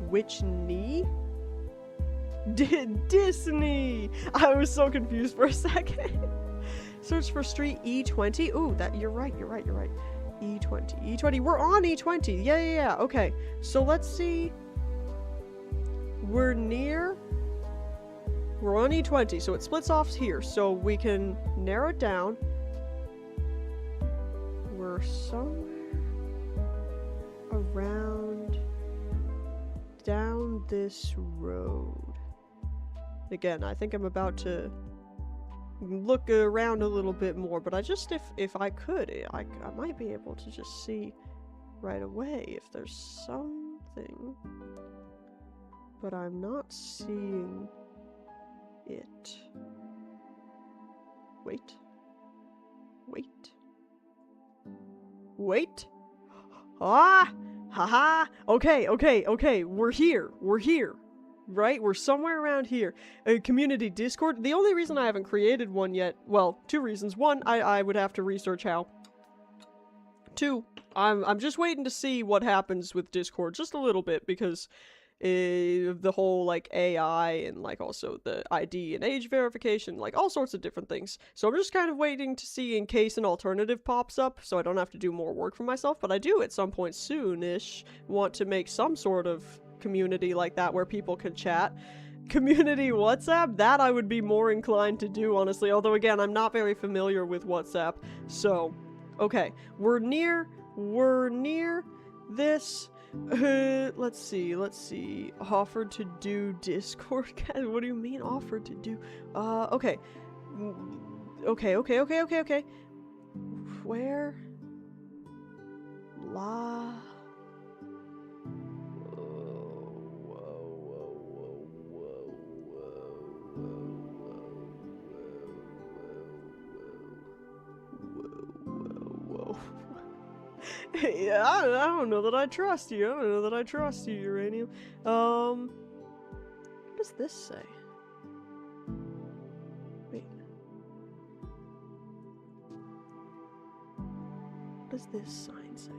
Which knee? Disney! I was so confused for a second. Search for street E20. Ooh, you're right. E20. We're on E20. Yeah. Okay. So let's see. We're on E20, so it splits off here. So we can narrow it down. We're somewhere around down this road. Again, I think I'm about to look around a little bit more, but if I could, I might be able to just see right away if there's something. But I'm not seeing it. Wait. Ah! Haha! Okay. We're here. Right? We're somewhere around here. A community Discord. The only reason I haven't created one yet, well, two reasons. One, I would have to research how. Two, I'm just waiting to see what happens with Discord just a little bit, because the whole, like, AI and, like, also the ID and age verification, like, all sorts of different things. So I'm just kind of waiting to see in case an alternative pops up, so I don't have to do more work for myself. But I do at some point soon-ish want to make some sort of community like that where people can chat. Community WhatsApp? That I would be more inclined to do, honestly. Although, again, I'm not very familiar with WhatsApp. So, okay. We're near this. Let's see. Offered to do Discord. What do you mean offered to do? Okay. Okay. Where? Yeah, I don't know that I trust you. Uranium. What does this say? Wait. What does this sign say?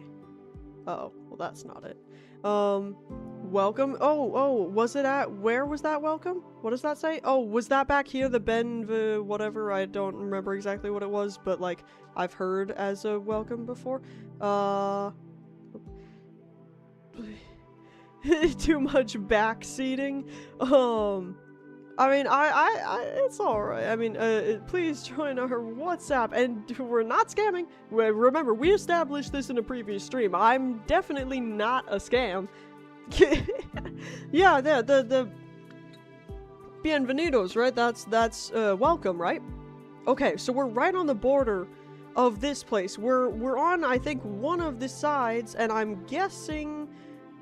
Uh-oh. Well, that's not it. Welcome? Oh, was it at... Where was that welcome? What does that say? Oh, was that back here? The whatever? I don't remember exactly what it was, but, like, I've heard as a welcome before. Too much backseating. I mean, it's alright. I mean, please join our WhatsApp, and we're not scamming. Remember, we established this in a previous stream. I'm definitely not a scam. Yeah, the bienvenidos, right? That's welcome, right? Okay, so we're right on the border of this place. We're on, I think, one of the sides, and I'm guessing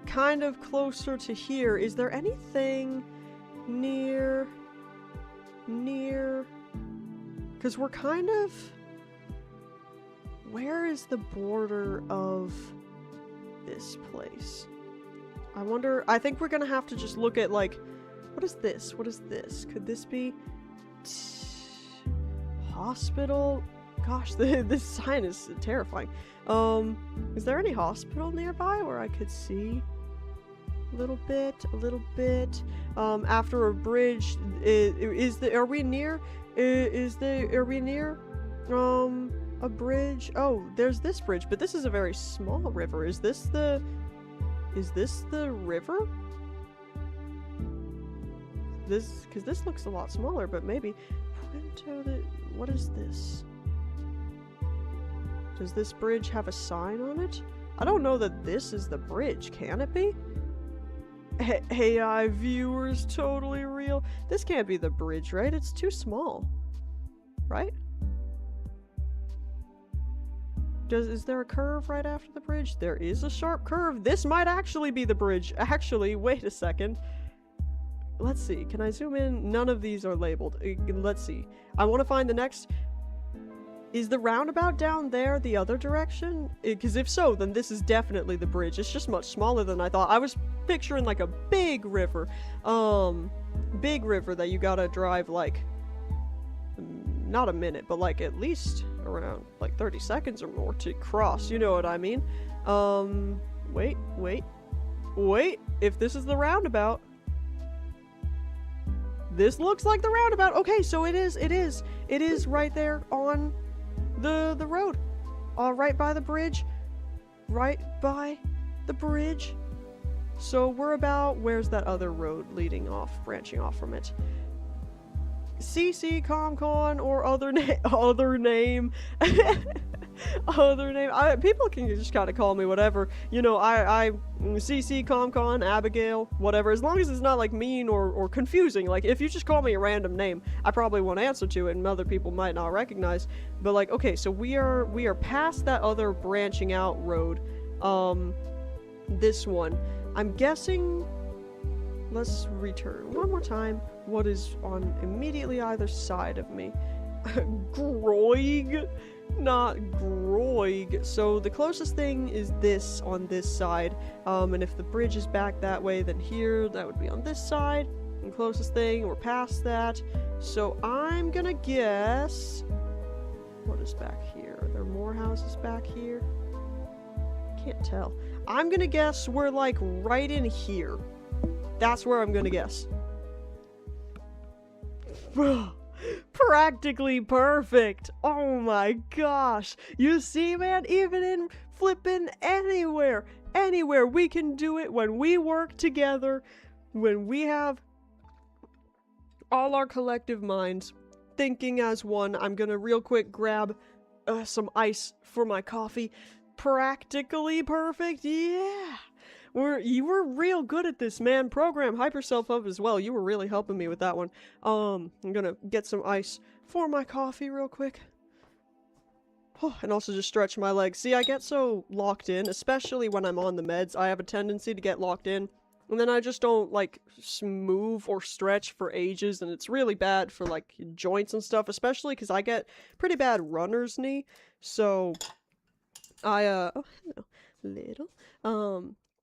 kind of closer to here. Is there anything near? Because we're kind of... Where is the border of this place? I wonder... I think we're gonna have to just look at, like... What is this? Could this be... Hospital? Gosh, this sign is terrifying. Is there any hospital nearby where I could see? A little bit. After a bridge, are we near? a bridge? Oh, there's this bridge, but this is a very small river. Is this the river? Because this looks a lot smaller, but maybe. What is this? Does this bridge have a sign on it? I don't know that this is the bridge. Can it be? AI viewers, totally real. This can't be the bridge, right? It's too small. Right? Is there a curve right after the bridge? There is a sharp curve. This might actually be the bridge. Actually, wait a second. Let's see. Can I zoom in? None of these are labeled. Let's see. I want to find the next... Is the roundabout down there the other direction? Because if so, then this is definitely the bridge. It's just much smaller than I thought. I was picturing like a big river. Big river that you gotta drive like... Not a minute, but like at least around like 30 seconds or more to cross. You know what I mean? Wait. If this is the roundabout... This looks like the roundabout. Okay, so it is right there on the road. Right by the bridge. Right by the bridge. So we're about, where's that other road leading off, branching off from it? CC ComCon or other name. Other name. People can just kind of call me whatever. You know, I CC ComCon, Abigail, whatever. As long as it's not like mean or confusing. Like if you just call me a random name, I probably won't answer to it, and other people might not recognize. But like, okay, so we are past that other branching out road. This one. I'm guessing. Let's return one more time. What is on immediately either side of me? Groig? Not Groig. So the closest thing is this on this side. And if the bridge is back that way, then here, that would be on this side. And closest thing, we're past that. So I'm gonna guess... What is back here? Are there more houses back here? Can't tell. I'm gonna guess we're like right in here. That's where I'm gonna guess. Practically perfect. Oh my gosh. You see, man, even in flipping anywhere we can do it when we work together, when we have all our collective minds thinking as one. I'm gonna real quick grab some ice for my coffee. Practically perfect. Yeah. You were real good at this, man. Program, hype yourself up as well. You were really helping me with that one. I'm gonna get some ice for my coffee real quick. Oh, and also just stretch my legs. See, I get so locked in, especially when I'm on the meds. I have a tendency to get locked in. And then I just don't, like, move or stretch for ages. And it's really bad for, like, joints and stuff. Especially because I get pretty bad runner's knee. So, oh, hello. Little.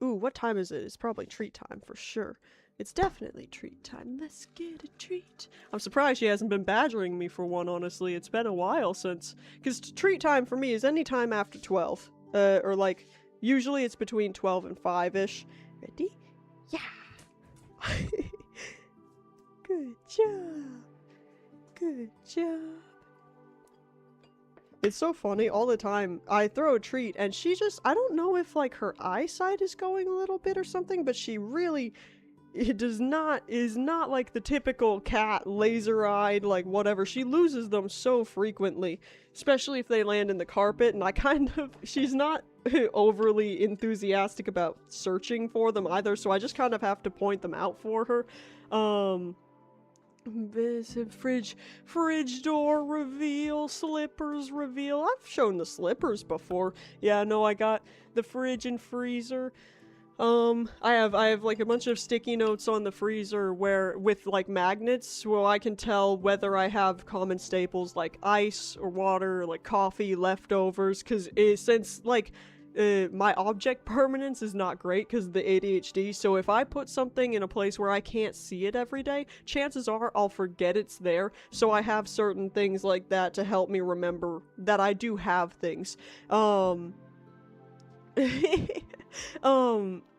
Ooh, what time is it? It's probably treat time for sure. It's definitely treat time. Let's get a treat. I'm surprised she hasn't been badgering me for one, honestly. It's been a while since... Because treat time for me is any time after 12. Or like, usually it's between 12 and 5-ish. Ready? Yeah! Good job! Good job! It's so funny, all the time, I throw a treat, and she just, I don't know if, like, her eyesight is going a little bit or something, but she really, is not like the typical cat, laser-eyed, like, whatever. She loses them so frequently, especially if they land in the carpet, and I kind of, she's not overly enthusiastic about searching for them either, so I just kind of have to point them out for her. Fridge door reveal, slippers reveal. I've shown the slippers before. Yeah, no, I got the fridge and freezer. I have like a bunch of sticky notes on the freezer with like magnets, so I can tell whether I have common staples like ice or water, or, like coffee, leftovers, because since like my object permanence is not great because of the ADHD, so if I put something in a place where I can't see it every day, chances are I'll forget it's there, so I have certain things like that to help me remember that I do have things.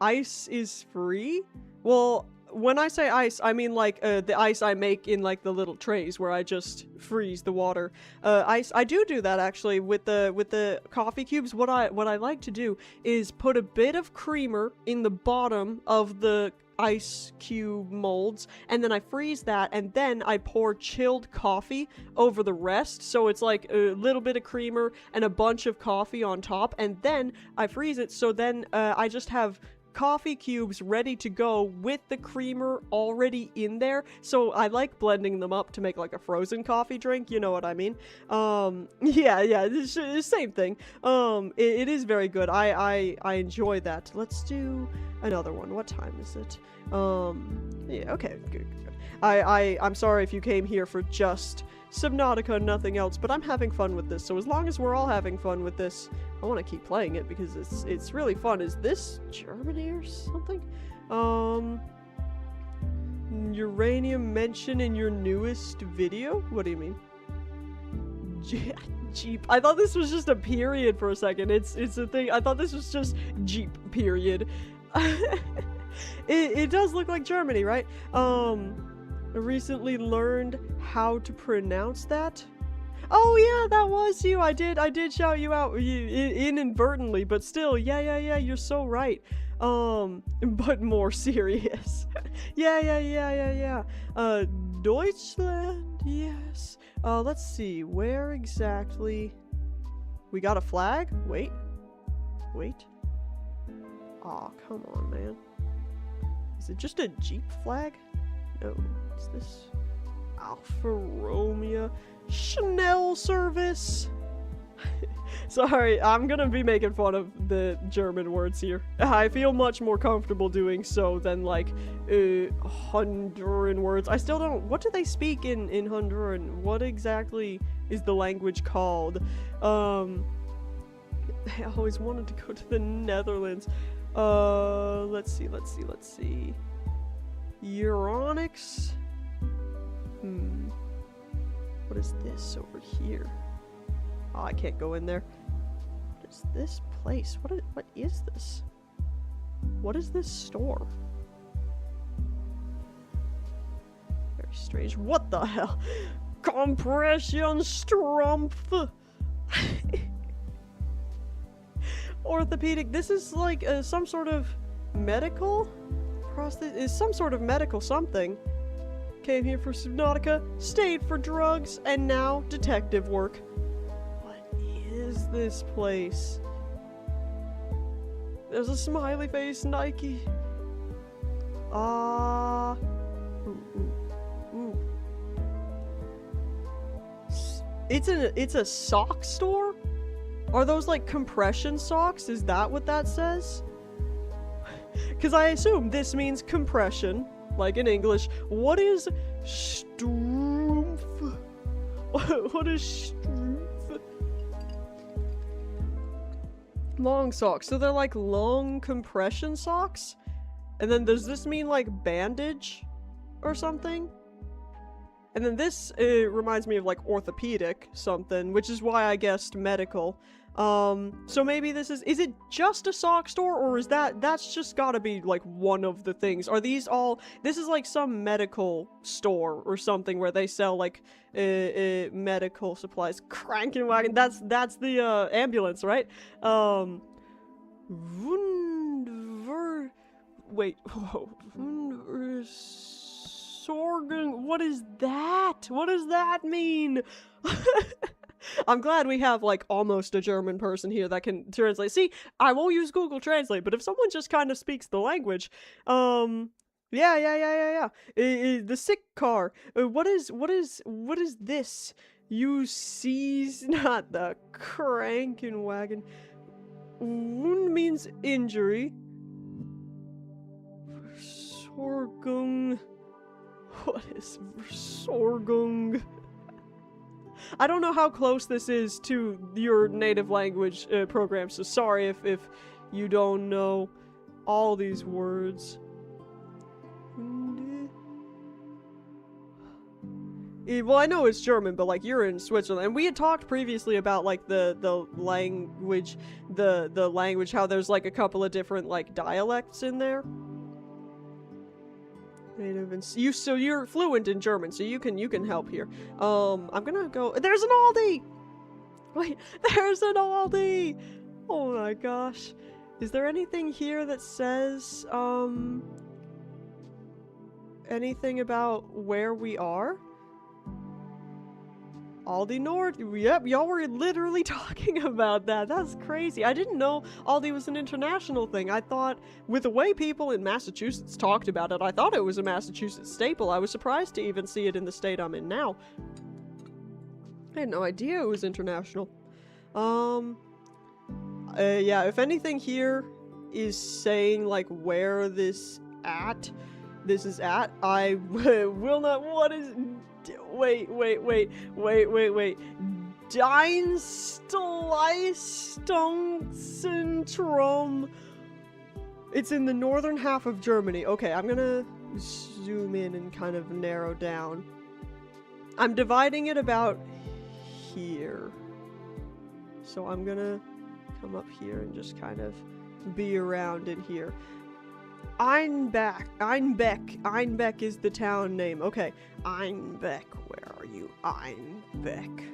Ice is free? Well, when I say ice, I mean like the ice I make in like the little trays where I just freeze the water. Ice. I do that actually with the coffee cubes. What I like to do is put a bit of creamer in the bottom of the ice cube molds, and then I freeze that, and then I pour chilled coffee over the rest, so it's like a little bit of creamer and a bunch of coffee on top, and then I freeze it, so then I just have coffee cubes ready to go with the creamer already in there. So I like blending them up to make like a frozen coffee drink, you know what I mean? Yeah, it's the same thing. It is very good. I enjoy that. Let's do another one. What time is it? Yeah, okay, good. I'm sorry if you came here for just Subnautica and nothing else, but I'm having fun with this, so as long as we're all having fun with this, I want to keep playing it because it's really fun. Is this Germany or something? Uranium mention in your newest video? What do you mean? Jeep. I thought this was just a period for a second. It's a thing. I thought this was just Jeep period. It does look like Germany, right? I recently learned how to pronounce that. Oh yeah, that was you. I did shout you out inadvertently, but still, yeah, you're so right. But more serious. Yeah. Deutschland, yes. Let's see, where exactly? We got a flag? Wait. Aw, come on, man. Is it just a Jeep flag? No, what's this? Alfa Romeo Schnell service. Sorry, I'm gonna be making fun of the German words here. I feel much more comfortable doing so than like Honduran words. I still don't. What do they speak in Honduran? What exactly is the language called? I always wanted to go to the Netherlands. Let's see. Euronics? What is this over here? Oh, I can't go in there. What is this place? What is this? What is this store? Very strange. What the hell? Compression Strumpf! Orthopedic. This is like some sort of medical is some sort of medical something. Came here for Subnautica, stayed for drugs, and now detective work. What is this place? There's a smiley face Nike. Ooh. It's a sock store? Are those like compression socks? Is that what that says? Because I assume this means compression, like in English. What is Strumpf? What is Strumpf? Long socks. So they're like long compression socks? And then does this mean like bandage or something? And then this reminds me of like orthopedic something, which is why I guessed medical. So maybe this is it just a sock store, or is that's just gotta be like one of the things? Are these all, this is like some medical store or something where they sell like medical supplies. Krankenwagen, that's the ambulance, right? Wait, Sorgen, what is that? What does that mean? I'm glad we have like almost a German person here that can translate. See, I won't use Google Translate, but if someone just kind of speaks the language, yeah. The sick car. What is this? You seize not the Krankenwagen. Wound means injury. Versorgung. What is Versorgung? I don't know how close this is to your native language program, so sorry if you don't know all these words. Well, I know it's German, but like you're in Switzerland, and we had talked previously about like the language, the language, how there's like a couple of different like dialects in there. Native and so you're fluent in German, so you can help here. I'm gonna go. There's an Aldi. Wait, there's an Aldi. Oh my gosh. Is there anything here that says anything about where we are? Aldi Nord? Yep, y'all were literally talking about that. That's crazy. I didn't know Aldi was an international thing. I thought, with the way people in Massachusetts talked about it, I thought it was a Massachusetts staple. I was surprised to even see it in the state I'm in now. I had no idea it was international. Yeah, if anything here is saying, like, where this is at, I will not, what is... Wait. Dienstleistungszentrum. It's in the northern half of Germany. Okay, I'm gonna zoom in and kind of narrow down. I'm dividing it about here. So I'm gonna come up here and just kind of be around in here. Einbeck is the town name. Okay, Einbeck, where are you? Einbeck.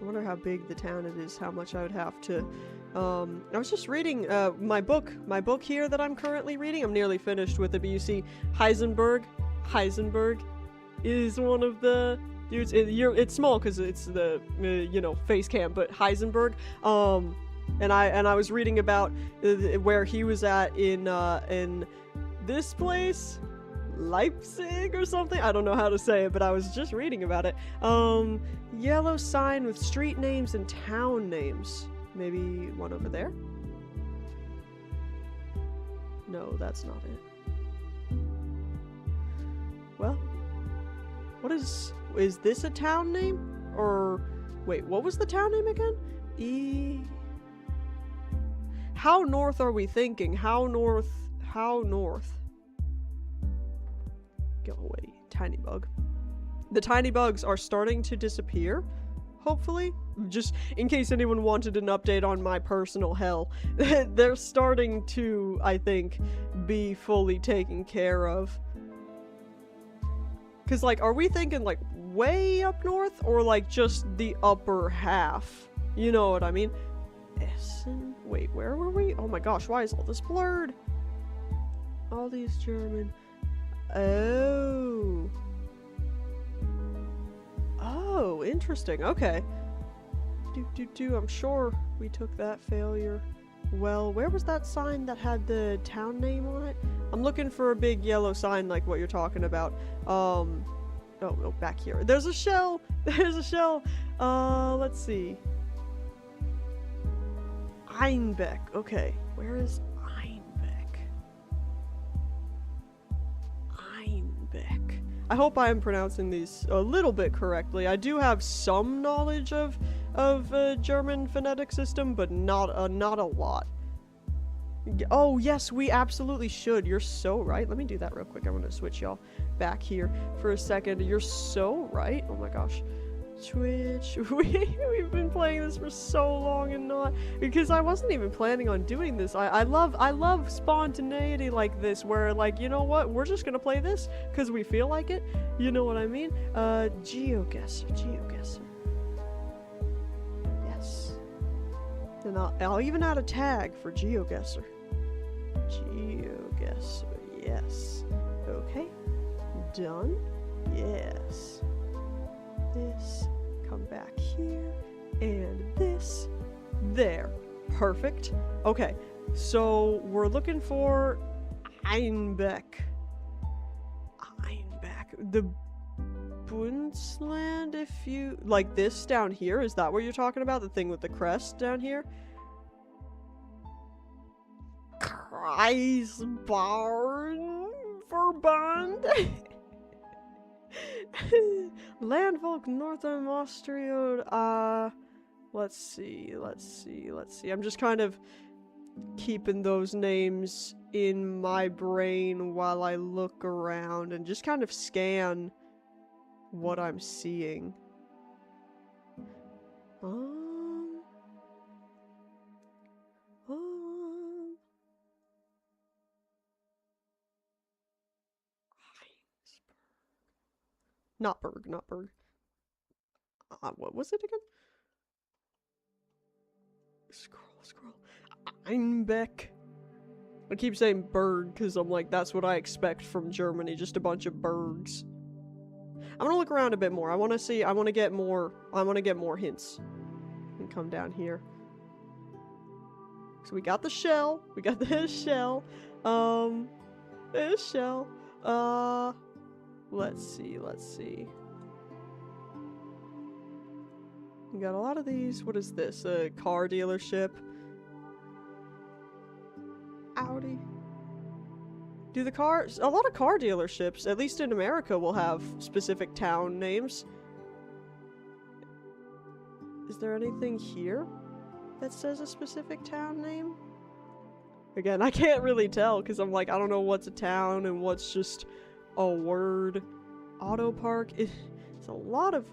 I wonder how big the town it is, how much I would have to, I was just reading, my book here that I'm currently reading. I'm nearly finished with it, but you see, Heisenberg is one of the dudes. It's small because it's the, you know, face cam, but Heisenberg, and I was reading about where he was at in this place, Leipzig or something. I don't know how to say it, but I was just reading about it. Yellow sign with street names and town names. Maybe one over there? No, that's not it. Well, what is this a town name? Or, wait, what was the town name again? How north are we thinking? How north? Go away, tiny bug. The tiny bugs are starting to disappear, hopefully. Just in case anyone wanted an update on my personal hell. They're starting to, I think, be fully taken care of. Cause like, are we thinking like way up north or like just the upper half? You know what I mean? Essen? Wait, where were we? Oh my gosh, why is all this blurred? All these German. Oh. Oh, interesting. Okay. I'm sure we took that failure. Well, where was that sign that had the town name on it? I'm looking for a big yellow sign like what you're talking about. Oh, back here. There's a shell! There's a shell! Let's see. Einbeck. Okay, where is Einbeck? Einbeck. I hope I am pronouncing these a little bit correctly. I do have some knowledge of German phonetic system, but not a lot. Oh yes, we absolutely should. You're so right. Let me do that real quick. I'm gonna switch y'all back here for a second. You're so right. Oh my gosh. Switch. We've been playing this for so long and not, because I wasn't even planning on doing this. I love spontaneity like this, where like, you know what, we're just gonna play this because we feel like it. You know what I mean? GeoGuessr. Yes. And I'll even add a tag for GeoGuessr. GeoGuessr. Yes. Okay. Done. Yes. This, come back here, and this, there. Perfect. Okay, so we're looking for Einbeck. The Bundesland, if you, like this down here, is that what you're talking about? The thing with the crest down here? Kreisbahnverband? Landvolk Northern Austria, let's see. I'm just kind of keeping those names in my brain while I look around and just kind of scan what I'm seeing. Not Berg, not Berg. What was it again? Scroll. Einbeck. I keep saying Berg because I'm like, that's what I expect from Germany, just a bunch of Bergs. I'm gonna look around a bit more. I wanna get more hints. And come down here. So we got the shell. We got this shell. This shell. Let's see. We got a lot of these. What is this? A car dealership. Audi. A lot of car dealerships, at least in America, will have specific town names. Is there anything here that says a specific town name? Again, I can't really tell because I'm like, I don't know what's a town and what's just a word. Auto park. It's a lot of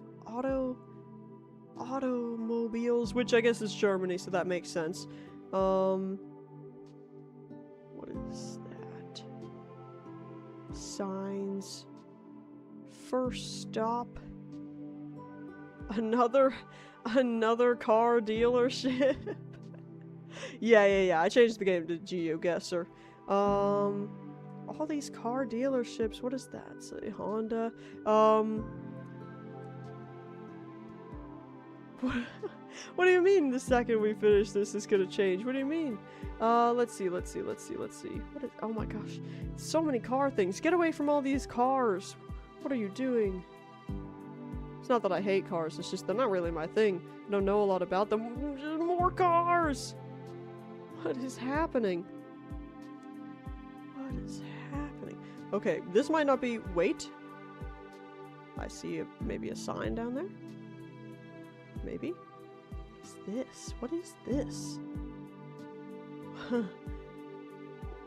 automobiles, which I guess is Germany, so that makes sense. What is that? Signs. First stop. Another car dealership. yeah. I changed the game to GeoGuessr. All these car dealerships. What is that? Say Honda. What do you mean the second we finish this is gonna change? What do you mean? Let's see. What is, oh my gosh. So many car things. Get away from all these cars. What are you doing? It's not that I hate cars, it's just they're not really my thing. I don't know a lot about them. More cars! What is happening? Okay, this might not be... Wait. I see maybe a sign down there? Maybe? What is this?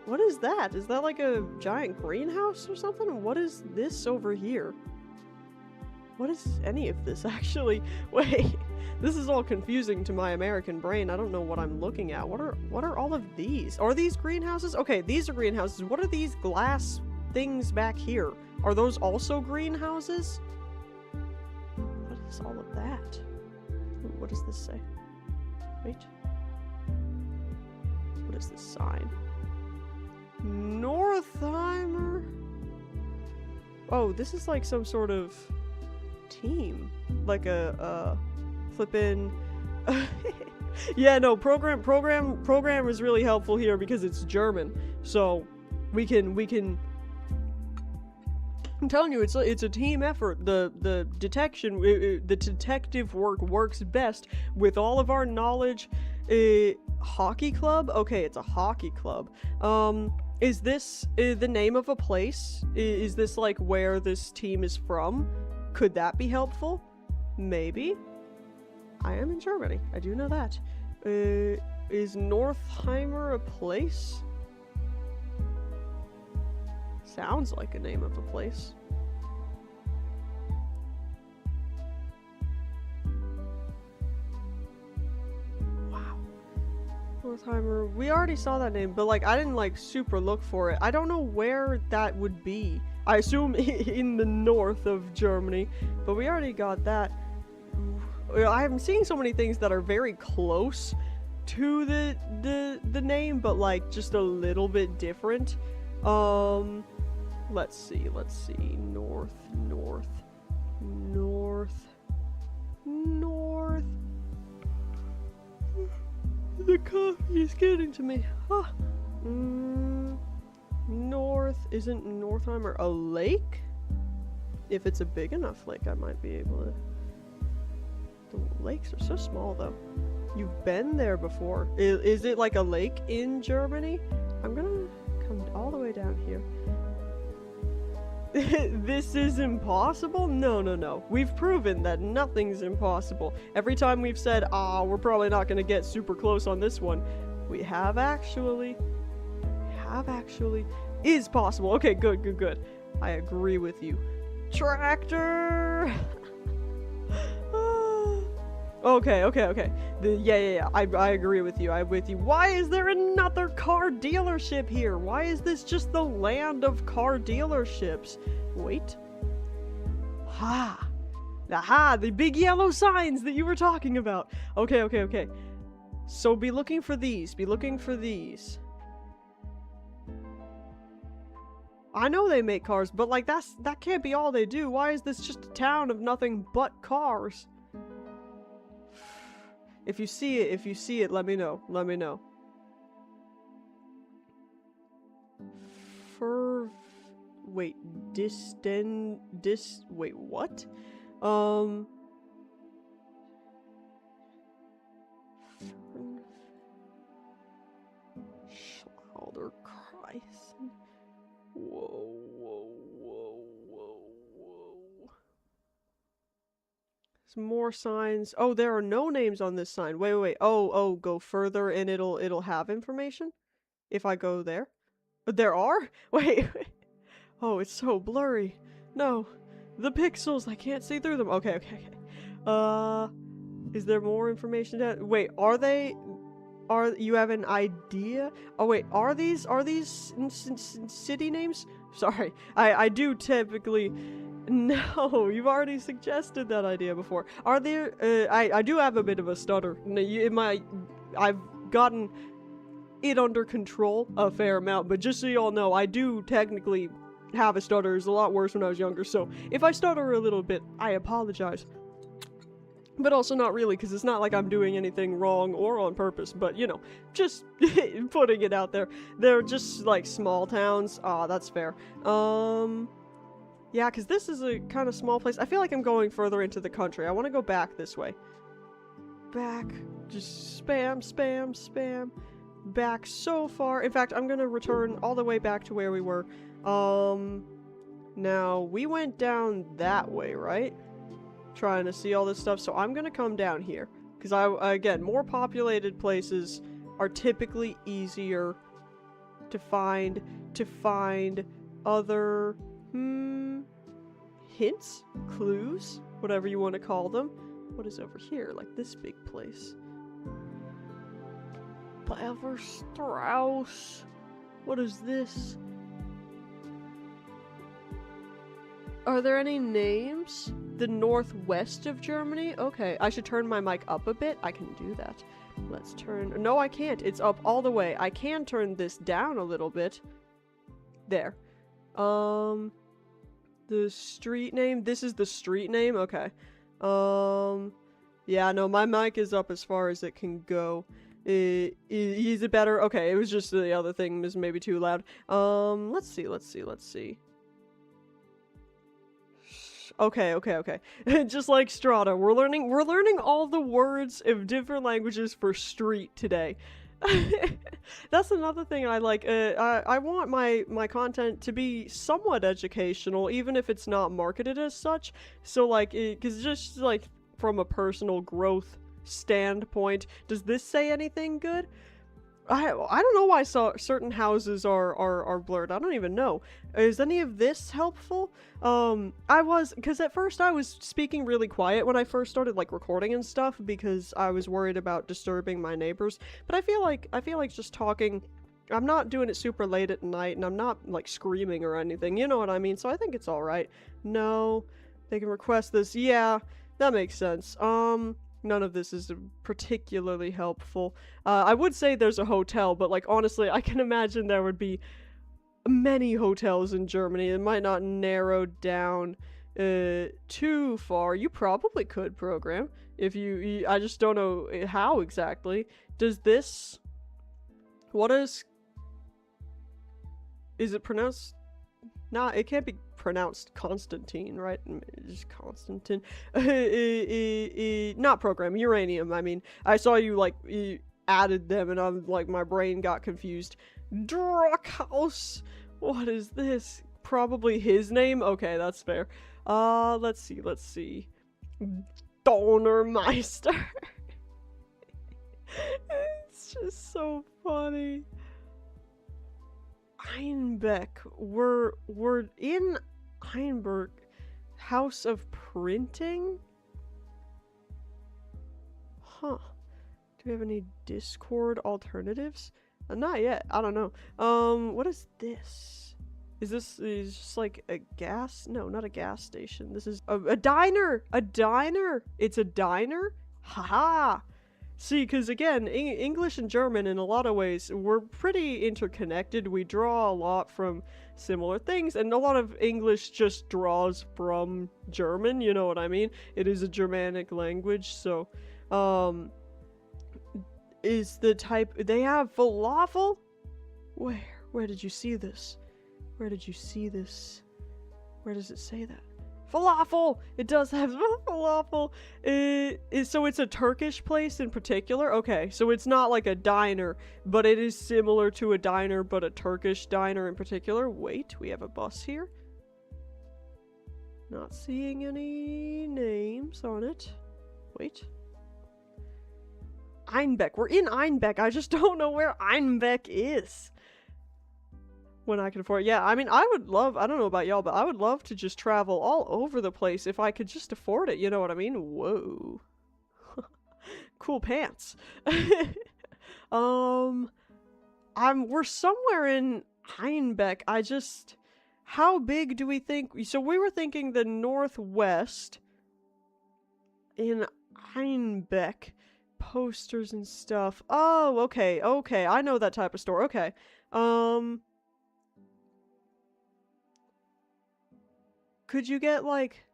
What is that? Is that like a giant greenhouse or something? What is this over here? What is any of this actually? Wait, this is all confusing to my American brain. I don't know what I'm looking at. What are all of these? Are these greenhouses? Okay, these are greenhouses. What are these glass things back here? Are those also greenhouses? What is all of that? What does this say? Wait. What is this sign? Northheimer? Oh, this is like some sort of team. Like a flippin' yeah, no, program is really helpful here because it's German. So we can I'm telling you, it's a team effort. The detective work works best with all of our knowledge. Hockey club? Okay, it's a hockey club. Is this the name of a place? Is this like where this team is from? Could that be helpful? Maybe. I am in Germany. I do know that. Is Northheimer a place? Sounds like a name of a place. Wow. Northheimer. We already saw that name, but like I didn't like super look for it. I don't know where that would be. I assume in the north of Germany, but we already got that. I'm seeing so many things that are very close to the name, but like just a little bit different. Let's see. North. The coffee is getting to me. Huh. North. Isn't Northheimer a lake? If it's a big enough lake, I might be able to. The lakes are so small, though. You've been there before. Is it like a lake in Germany? I'm gonna come all the way down here. This is impossible? No. We've proven that nothing's impossible. Every time we've said, we're probably not gonna get super close on this one, we have actually. Is possible. Okay, good. I agree with you. Tractor! Okay. Yeah. I agree with you. I'm with you. Why is there another car dealership here? Why is this just the land of car dealerships? Wait. Aha! Aha! The big yellow signs that you were talking about! Okay, okay, okay. So be looking for these. Be looking for these. I know they make cars, but like that can't be all they do. Why is this just a town of nothing but cars? If you see it, let me know. Let me know. Wait, wait, what? Schlauder Kreisen. Whoa, whoa, whoa, whoa, whoa. Some more signs. Oh, there are no names on this sign. Wait, wait, wait. Oh, go further and it'll have information? If I go there? There are? Wait, wait. Oh, it's so blurry. No. The pixels, I can't see through them. Okay, okay, okay. Is there more information down? Wait, you have an idea? Oh wait, are these city names? Sorry, I do typically. No, you've already suggested that idea before. Are there? I do have a bit of a stutter. I've gotten it under control a fair amount, but just so y'all know, I do technically have a stutter. It's a lot worse when I was younger, so if I stutter a little bit, I apologize. But also not really, because it's not like I'm doing anything wrong or on purpose, but, you know, just putting it out there. They're just, like, small towns. Ah, that's fair. Yeah, because this is a kind of small place. I feel like I'm going further into the country. I want to go back this way. Back. Just spam, spam, spam. Back so far. In fact, I'm going to return all the way back to where we were. Now, we went down that way, right? Trying to see all this stuff, so I'm gonna come down here because again, more populated places are typically easier to find other hints, clues, whatever you want to call them. What is over here, like this big place? Bever Strauss. What is this? Are there any names? The northwest of Germany? Okay, I should turn my mic up a bit. I can do that. Let's turn... No, I can't. It's up all the way. I can turn this down a little bit. There. The street name? This is the street name? Okay. Yeah, no, my mic is up as far as it can go. Is it better? Okay, it was just the other thing was maybe too loud. Let's see. Okay. Just like Strata, we're learning all the words of different languages for street today. That's another thing I like. I want my content to be somewhat educational, even if it's not marketed as such. So like, because just like from a personal growth standpoint, does this say anything good? I don't know why certain houses are blurred. I don't even know. Is any of this helpful? Because at first I was speaking really quiet when I first started like recording and stuff because I was worried about disturbing my neighbors. But I feel like just talking, I'm not doing it super late at night and I'm not like screaming or anything. You know what I mean? So I think it's all right. No, they can request this. Yeah, that makes sense. None of this is particularly helpful. I would say there's a hotel, but like honestly, I can imagine there would be many hotels in Germany. It might not narrow down too far. You probably could program if I just don't know how exactly. Does this... What is it pronounced? Nah, it can't be pronounced Constantine, right? Just Constantine. Not program, uranium. I mean, I saw you like you added them and I'm like my brain got confused. Druckhaus. What is this? Probably his name? Okay, that's fair. Let's see. Donnermeister. It's just so funny. Einbeck. We're in Einberg. House of Printing? Huh. Do we have any Discord alternatives? Not yet. I don't know. What is this? is just like a gas? No, not a gas station. This is a diner! A diner! It's a diner? Haha! See, because again, English and German in a lot of ways, we're pretty interconnected. We draw a lot from similar things, and a lot of English just draws from German, you know what I mean? It is a Germanic language, so, is the type, they have falafel? Where did you see this? Where did you see this? Where does it say that? Falafel! It does have falafel! So it's a Turkish place in particular? Okay, so it's not like a diner, but it is similar to a diner, but a Turkish diner in particular. Wait, we have a bus here. Not seeing any names on it. Wait. Einbeck. We're in Einbeck. I just don't know where Einbeck is. When I can afford it. Yeah, I mean, I would love, I don't know about y'all, but I would love to just travel all over the place if I could just afford it, you know what I mean? Whoa. Cool pants. We're somewhere in Einbeck. How big do we think? So we were thinking the northwest in Einbeck. Posters and stuff. Oh, okay, I know that type of store. Okay. Could you get, like...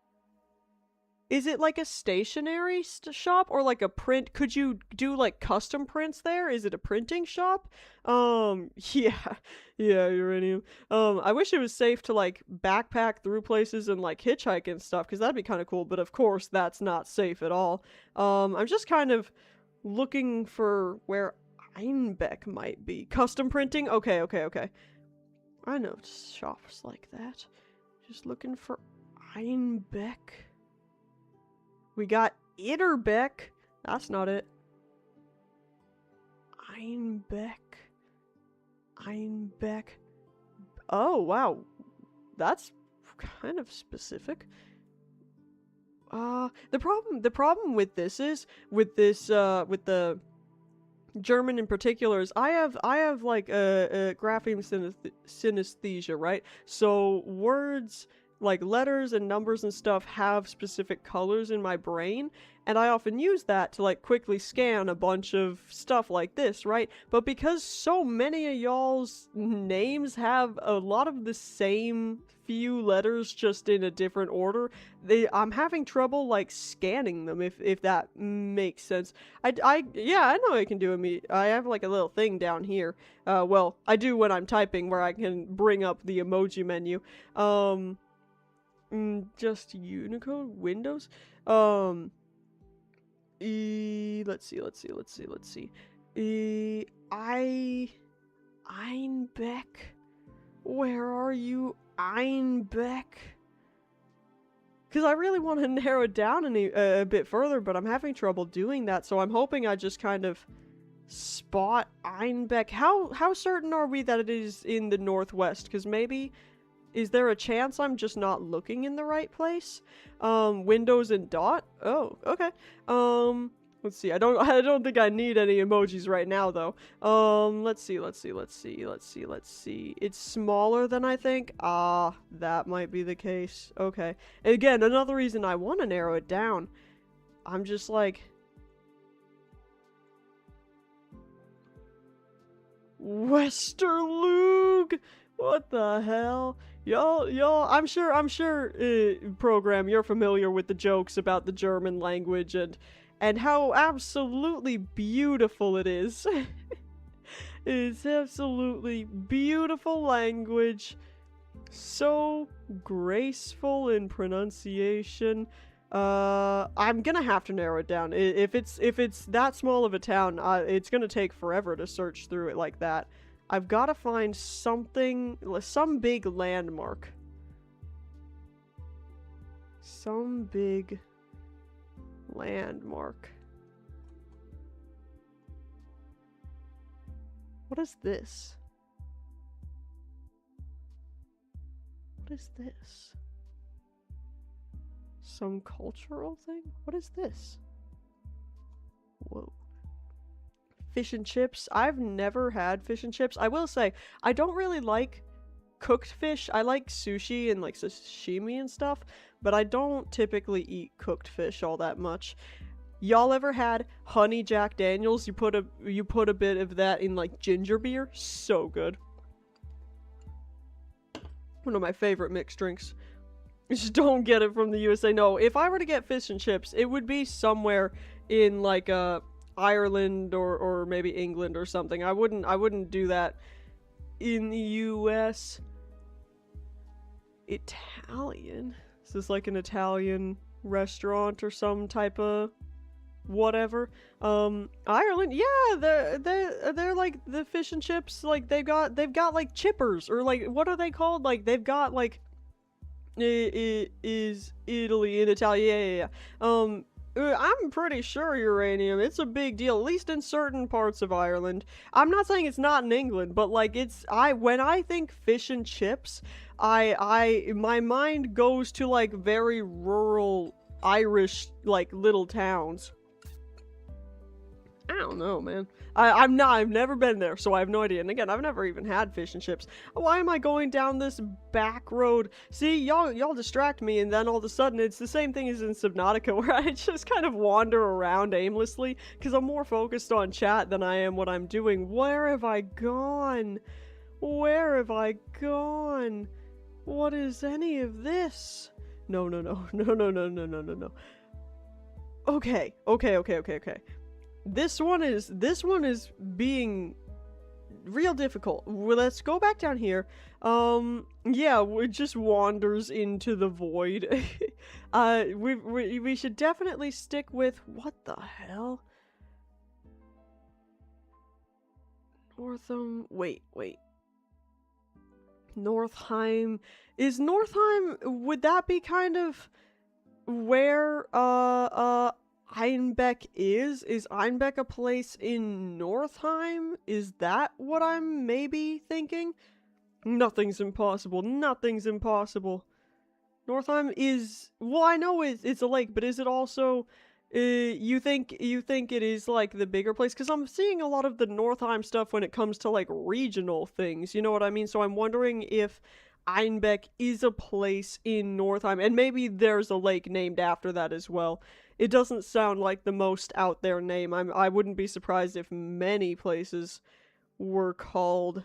Is it like a stationery shop or like a print? Could you do like custom prints there? Is it a printing shop? Yeah, uranium. I wish it was safe to like backpack through places and like hitchhike and stuff, because that'd be kind of cool, but of course that's not safe at all. I'm just kind of looking for where Einbeck might be. Custom printing? Okay. I know shops like that. Just looking for Einbeck. We got Itterbeck. That's not it. Einbeck. Oh, wow. That's kind of specific. The problem with this is, with the German in particular, is I have like a grapheme synesthesia, right? So words like letters and numbers and stuff have specific colors in my brain, and I often use that to like quickly scan a bunch of stuff like this, right? But because so many of y'all's names have a lot of the same few letters just in a different order, I'm having trouble like scanning them, if that makes sense. Yeah, I know I can do I have like a little thing down here. Well, I do when I'm typing, where I can bring up the emoji menu. Just Unicode Windows. Let's see. Einbeck. Where are you, Einbeck? Because I really want to narrow it down a bit further, but I'm having trouble doing that, so I'm hoping I just kind of spot Einbeck. How certain are we that it is in the northwest? Because maybe... Is there a chance I'm just not looking in the right place? Windows and dot? Oh, okay. Let's see. I don't think I need any emojis right now, though. Let's see. It's smaller than I think. Ah, that might be the case. Okay. Again, another reason I want to narrow it down. I'm just like... Westerlug! What the hell? Y'all, I'm sure, program, you're familiar with the jokes about the German language and how absolutely beautiful it is. It's absolutely beautiful language. So graceful in pronunciation. I'm gonna have to narrow it down. If it's that small of a town, it's gonna take forever to search through it like that. I've got to find something, some big landmark. Some big landmark. What is this? What is this? Some cultural thing? What is this? Whoa. Fish and chips. I've never had fish and chips. I will say, I don't really like cooked fish. I like sushi and like sashimi and stuff, but I don't typically eat cooked fish all that much. Y'all ever had honey Jack Daniels? You put a bit of that in like ginger beer. So good. One of my favorite mixed drinks. Just don't get it from the USA. No, if I were to get fish and chips, it would be somewhere in like Ireland or maybe England or something. I wouldn't do that in the US. Italian? Is this like an Italian restaurant or some type of whatever? Ireland, yeah, they're like the fish and chips, like they've got like chippers, or like what are they called? Like they've got like is Italy in Italia, yeah. I'm pretty sure uranium, it's a big deal, at least in certain parts of Ireland. I'm not saying it's not in England, but like when I think fish and chips, my mind goes to like very rural Irish like little towns. I don't know, man. I've never been there, so I have no idea. And again, I've never even had fish and chips. Why am I going down this back road? See, y'all distract me, and then all of a sudden, it's the same thing as in Subnautica, where I just kind of wander around aimlessly, because I'm more focused on chat than I am what I'm doing. Where have I gone? Where have I gone? What is any of this? No. Okay. This one is being real difficult. Well, let's go back down here. Yeah, it just wanders into the void. We should definitely stick with, what the hell? Wait. Northheim. Is Northheim, would that be kind of where, Einbeck is? Is Einbeck a place in Northheim? Is that what I'm maybe thinking? Nothing's impossible. Northheim is, well, I know it's a lake, but is it also, you think it is like the bigger place? Because I'm seeing a lot of the Northheim stuff when it comes to like regional things, you know what I mean? So I'm wondering if Einbeck is a place in Northheim, and maybe there's a lake named after that as well. It doesn't sound like the most out there name. I wouldn't be surprised if many places were called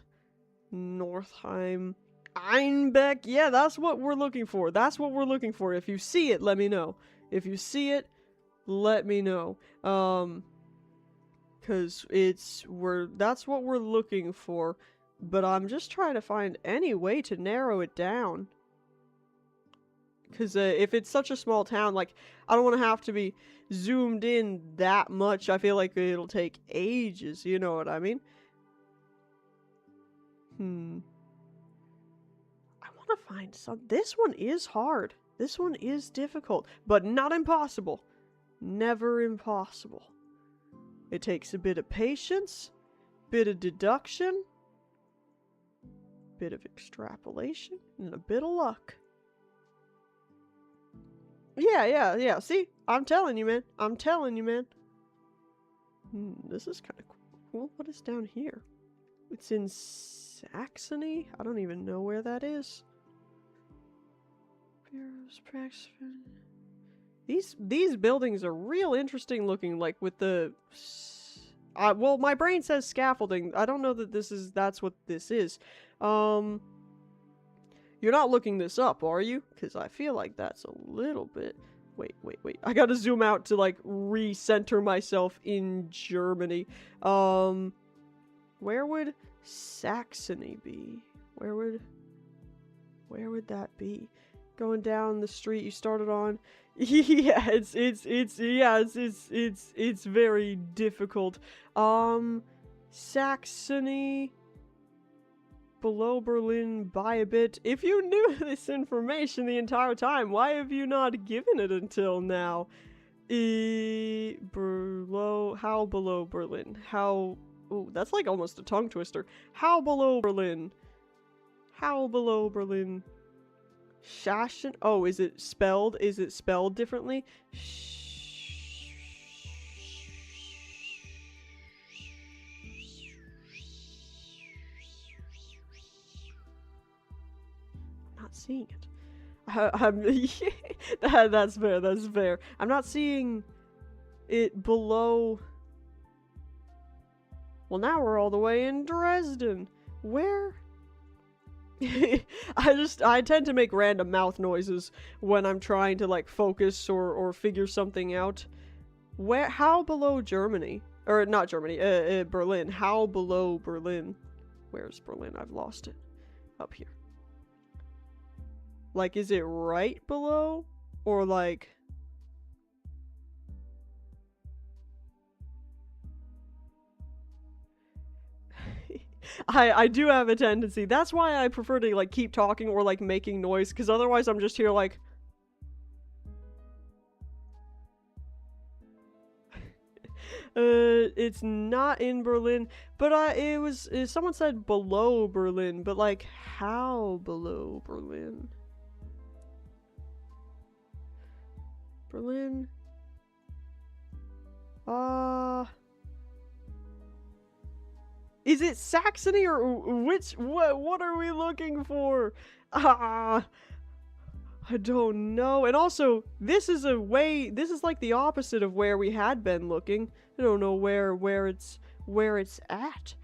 Northheim. Einbeck, yeah, that's what we're looking for. If you see it, let me know. Cause that's what we're looking for. But I'm just trying to find any way to narrow it down. Because if it's such a small town, like, I don't want to have to be zoomed in that much. I feel like it'll take ages, you know what I mean? I want to find some. This one is hard. This one is difficult, but not impossible. Never impossible. It takes a bit of patience, bit of deduction, bit of extrapolation, and a bit of luck. Yeah. See? I'm telling you, man. This is kind of cool. What is down here? It's in Saxony? I don't even know where that is. These buildings are real interesting looking, like with the... well, my brain says scaffolding. I don't know that that's what this is. You're not looking this up, are you? Because I feel like that's a little bit... Wait. I gotta zoom out to, like, recenter myself in Germany. Where would Saxony be? Where would that be? Going down the street you started on. Yeah, it's very difficult. Saxony, below Berlin by a bit. If you knew this information the entire time, why have you not given it until now? How below Berlin? How... Ooh, that's like almost a tongue twister. How below Berlin? Schaschen? Oh, is it spelled differently? seeing it. That's fair, that's fair. I'm not seeing it below... Well, now we're all the way in Dresden. Where? I tend to make random mouth noises when I'm trying to, like, focus or figure something out. How below Germany? Or, not Germany, Berlin. How below Berlin? Where's Berlin? I've lost it. Up here. Like, is it right below? Or, like... I do have a tendency. That's why I prefer to, like, keep talking or, like, making noise, because otherwise I'm just here, like... It's not in Berlin, but someone said below Berlin, but, like, how below Berlin? Berlin? Is it Saxony or what are we looking for? I don't know. And also, this is like the opposite of where we had been looking. I don't know where it's at.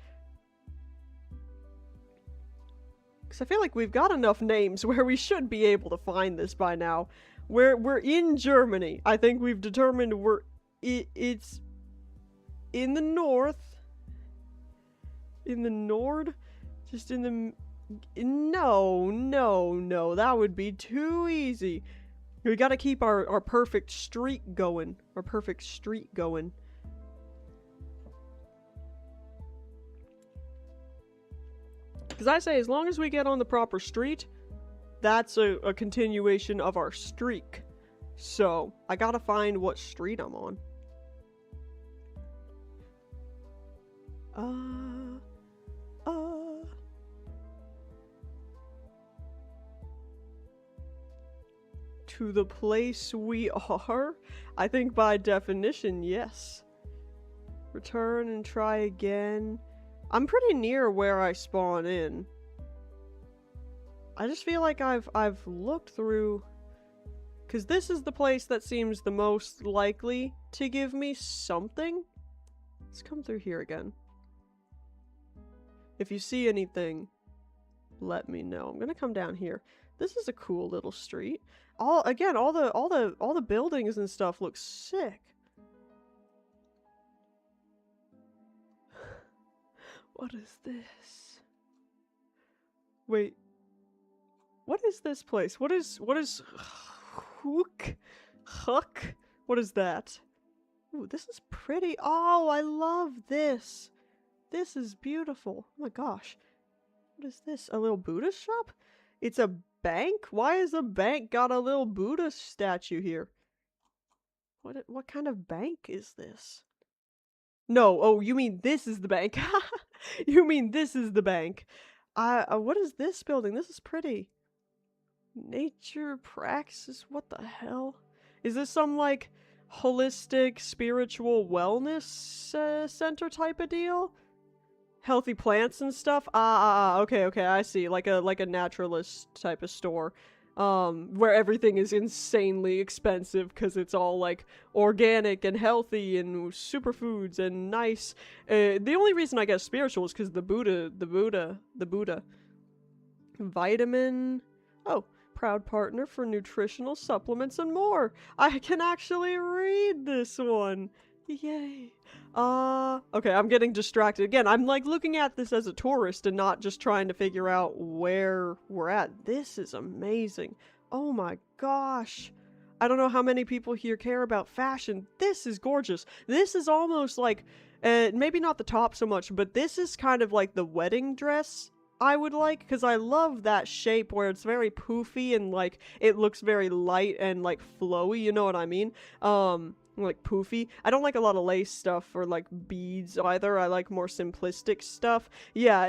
Cause I feel like we've got enough names where we should be able to find this by now. We're in Germany. I think we've determined it's in the north. In the Nord? Just in the... No, that would be too easy. We gotta keep our perfect streak going. Our perfect streak going. Because I say, as long as we get on the proper street, that's a continuation of our streak. So, I gotta find what street I'm on. To the place we are? I think by definition, yes. Return and try again. I'm pretty near where I spawn in. I just feel like I've looked through... Because this is the place that seems the most likely to give me something. Let's come through here again. If you see anything, let me know. I'm gonna come down here. This is a cool little street. All the buildings and stuff look sick. What is this? Wait. What is this place? What is Hook? Huck? What is that? Ooh, this is pretty. Oh, I love this. This is beautiful. Oh my gosh. What is this? A little Buddha shop? It's a bank? Why has a bank got a little Buddha statue here? What kind of bank is this? No, oh, you mean this is the bank. You mean this is the bank. What is this building? This is pretty. Nature Praxis? What the hell? Is this some, like, holistic spiritual wellness center type of deal? Healthy plants and stuff? Okay, I see. Like a naturalist type of store. Where everything is insanely expensive because it's all, like, organic and healthy and superfoods and nice. The only reason I guess spiritual is because the Buddha. Vitamin... Oh, proud partner for nutritional supplements and more. I can actually read this one. Yay. Okay, I'm getting distracted. Again, I'm, like, looking at this as a tourist and not just trying to figure out where we're at. This is amazing. Oh my gosh. I don't know how many people here care about fashion. This is gorgeous. This is almost like, maybe not the top so much, but this is kind of like the wedding dress I would like, because I love that shape where it's very poofy and, like, it looks very light and, like, flowy, you know what I mean? Like, poofy. I don't like a lot of lace stuff or, like, beads either. I like more simplistic stuff. Yeah,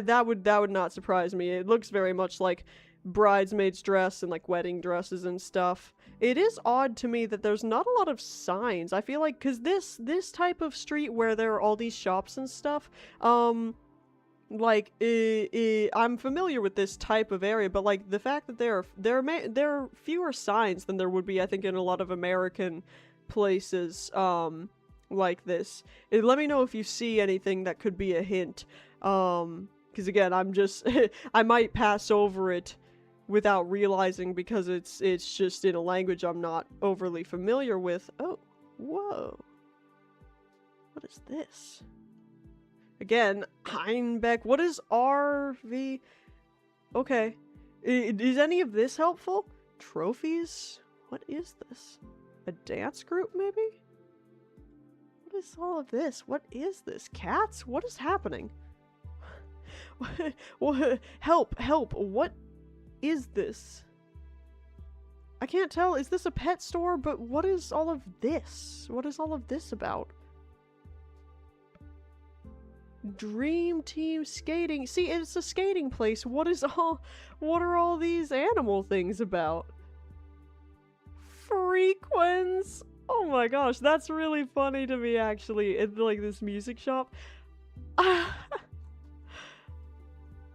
that would not surprise me. It looks very much like bridesmaid's dress and, like, wedding dresses and stuff. It is odd to me that there's not a lot of signs. I feel like, because this type of street where there are all these shops and stuff, like, I'm familiar with this type of area, but like the fact that there are fewer signs than there would be, I think, in a lot of American places, like this. Let me know if you see anything that could be a hint, because again, I'm just, I might pass over it without realizing because it's just in a language I'm not overly familiar with. Oh, whoa. What is this? Again, Heinbeck. What is RV? Okay. Is any of this helpful? Trophies? What is this? A dance group, maybe? What is all of this? What is this? Cats? What is happening? What? Help! Help! What is this? I can't tell. Is this a pet store? But what is all of this? What is all of this about? Dream Team Skating. See, it's a skating place. What are all these animal things about? Frequens. Oh my gosh, that's really funny to me actually. In like this music shop. I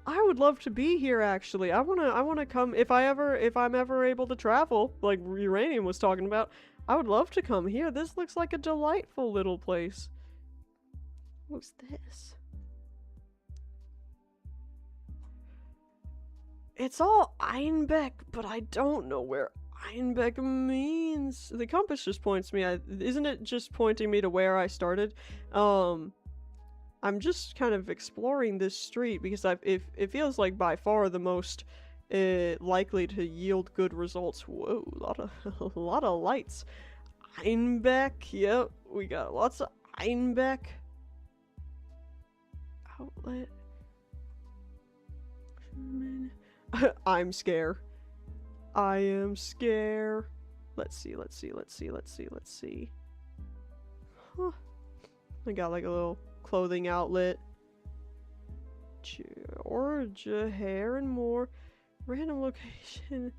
would love to be here actually. I wanna come if I'm ever able to travel, like Uranium was talking about. I would love to come here. This looks like a delightful little place. What's this? It's all Einbeck, but I don't know where Einbeck means. The compass just points me. Isn't it just pointing me to where I started? I'm just kind of exploring this street because it feels like by far the most likely to yield good results. Whoa, a lot of lights. Einbeck, yep, we got lots of Einbeck. Outlet. I'm scared. I am scared. Let's see. Huh. I got like a little clothing outlet. Georgia hair and more. Random location.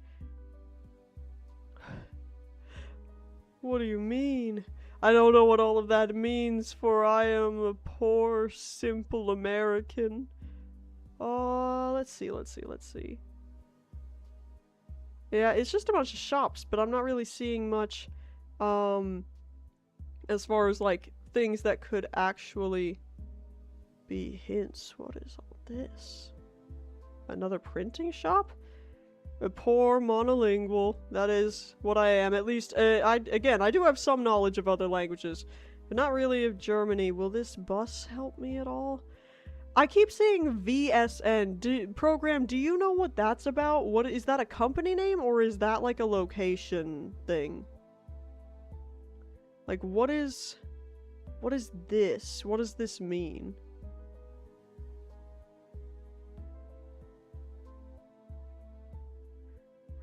What do you mean? I don't know what all of that means, for I am a poor, simple American. Let's see. Yeah, it's just a bunch of shops, but I'm not really seeing much, as far as, like, things that could actually be hints. What is all this? Another printing shop? A poor monolingual. That is what I am. At least, I do have some knowledge of other languages, but not really of Germany. Will this bus help me at all? I keep seeing VSN program. Do you know what that's about? What is that, a company name, or is that like a location thing? Like, what is this? What does this mean?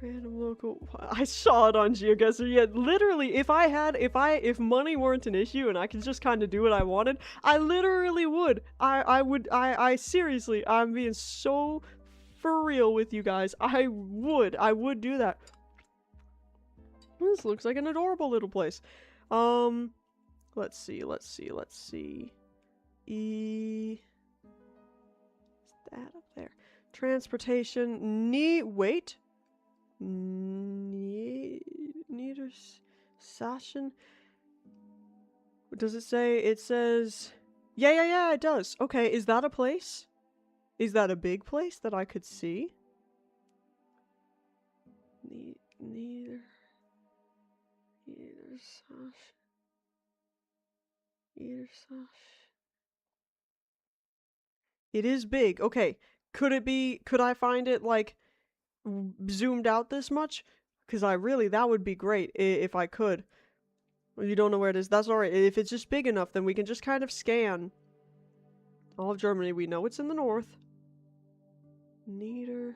Random local. I saw it on GeoGuessr. Yeah, literally, if money weren't an issue and I could just kind of do what I wanted, I literally would. I seriously, I'm being so for real with you guys. I would do that. This looks like an adorable little place. Let's see. Is that up there? Transportation. Wait. Niedersachsen? Does it say? It says... Yeah, it does. Okay, is that a place? Is that a big place that I could see? Niedersachsen. It is big. Okay. Could I find it, like, zoomed out this much? Because that would be great if I could. You don't know where it is. That's alright. If it's just big enough, then we can just kind of scan all of Germany. We know it's in the north. Niedersachsen.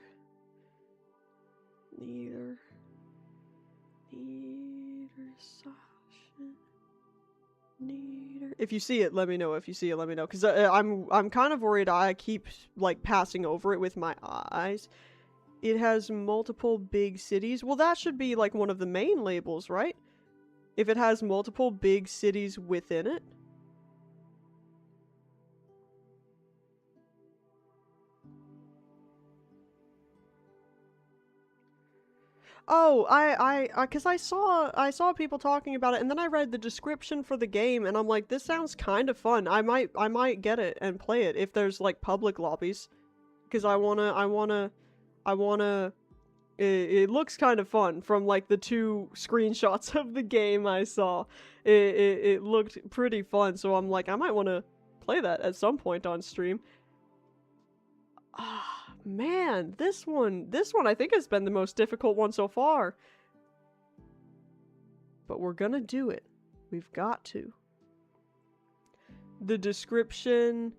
If you see it, let me know. Because I'm kind of worried. I keep, like, passing over it with my eyes. It has multiple big cities. Well, that should be, like, one of the main labels, right? If it has multiple big cities within it. Oh, cause I saw people talking about it, and then I read the description for the game, and I'm like, this sounds kind of fun. I might get it and play it if there's like public lobbies, cause I wanna. It looks kind of fun from like the two screenshots of the game I saw. It looked pretty fun, so I'm like, I might want to play that at some point on stream. Ah, man, this one I think has been the most difficult one so far. But we're gonna do it. We've got to. The description,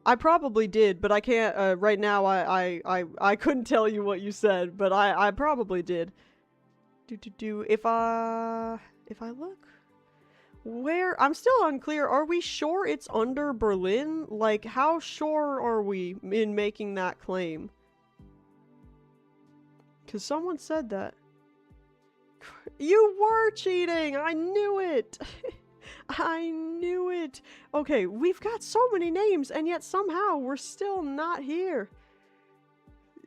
I probably did, but I can't, right now I couldn't tell you what you said, but I probably did. If I look, where, I'm still unclear, are we sure it's under Berlin? Like, how sure are we in making that claim? Because someone said that. You were cheating! I knew it! I knew it! Okay, we've got so many names, and yet somehow we're still not here.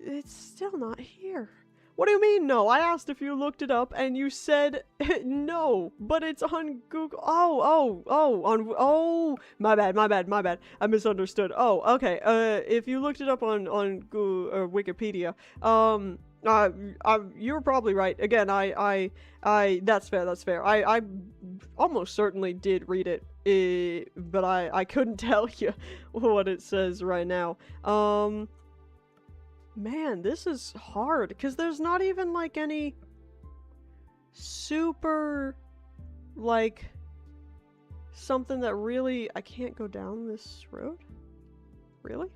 It's still not here. What do you mean, no? I asked if you looked it up, and you said no, but it's on Google. Oh, my bad. I misunderstood. Oh, okay. If you looked it up on Google, Wikipedia, you're probably right. Again, that's fair. I almost certainly did read it, but I couldn't tell you what it says right now. Man, this is hard, because there's not even, like, any super, like, something that really... I can't go down this road? Really?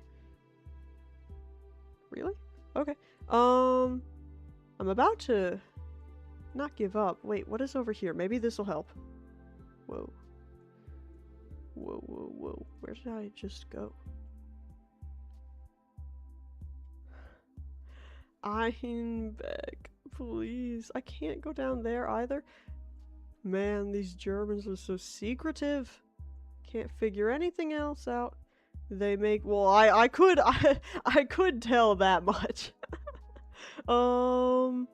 Really? Okay. I'm about to not give up. Wait, what is over here? Maybe this will help. Whoa. Whoa. Where did I just go? I'm back. Please. I can't go down there either. Man, these Germans are so secretive. Can't figure anything else out. They make... Well, I could tell that much. I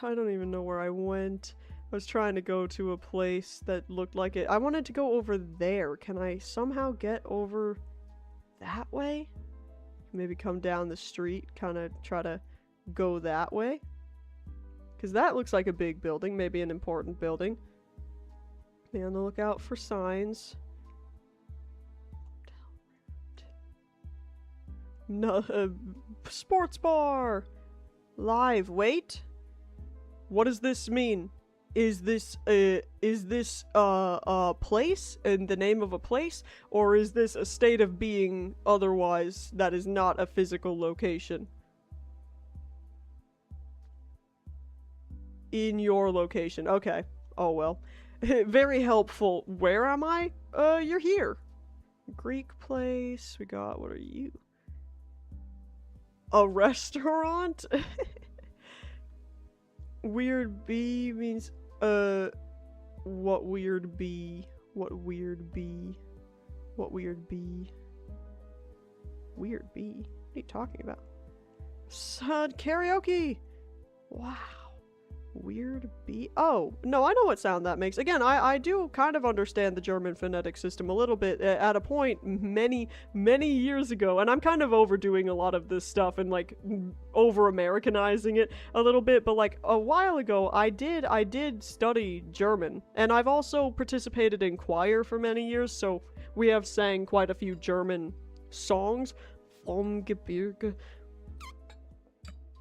don't even know where I went. I was trying to go to a place that looked like it. I wanted to go over there. Can I somehow get over that way? Maybe come down the street, kind of try to go that way? Because that looks like a big building, maybe an important building. Be on the lookout for signs. No, sports bar! Live, wait! What does this mean? Is this a place, in the name of a place? Or is this a state of being otherwise that is not a physical location? In your location. Okay. Oh well. Very helpful. Where am I? You're here. Greek place. We got, what are you? A restaurant? Weird bee means, what weird bee? What weird bee? What weird bee? Weird bee? What are you talking about? Son, karaoke! Wow. Weird bee. Oh, no, I know what sound that makes. Again, I do kind of understand the German phonetic system a little bit at a point many years ago, and I'm kind of overdoing a lot of this stuff and like over-Americanizing it a little bit, but like a while ago I did study German, and I've also participated in choir for many years, so we have sang quite a few German songs. Vom Gebirge.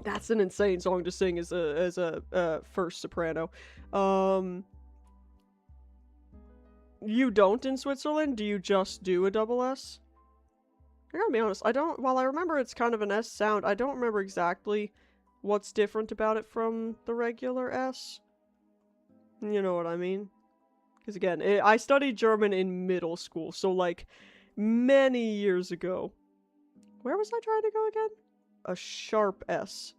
That's an insane song to sing as a first soprano. You don't in Switzerland? Do you just do a double S? I gotta be honest, while I remember it's kind of an S sound, I don't remember exactly what's different about it from the regular S. You know what I mean? Because again, I studied German in middle school, so like many years ago. Where was I trying to go again? A sharp S.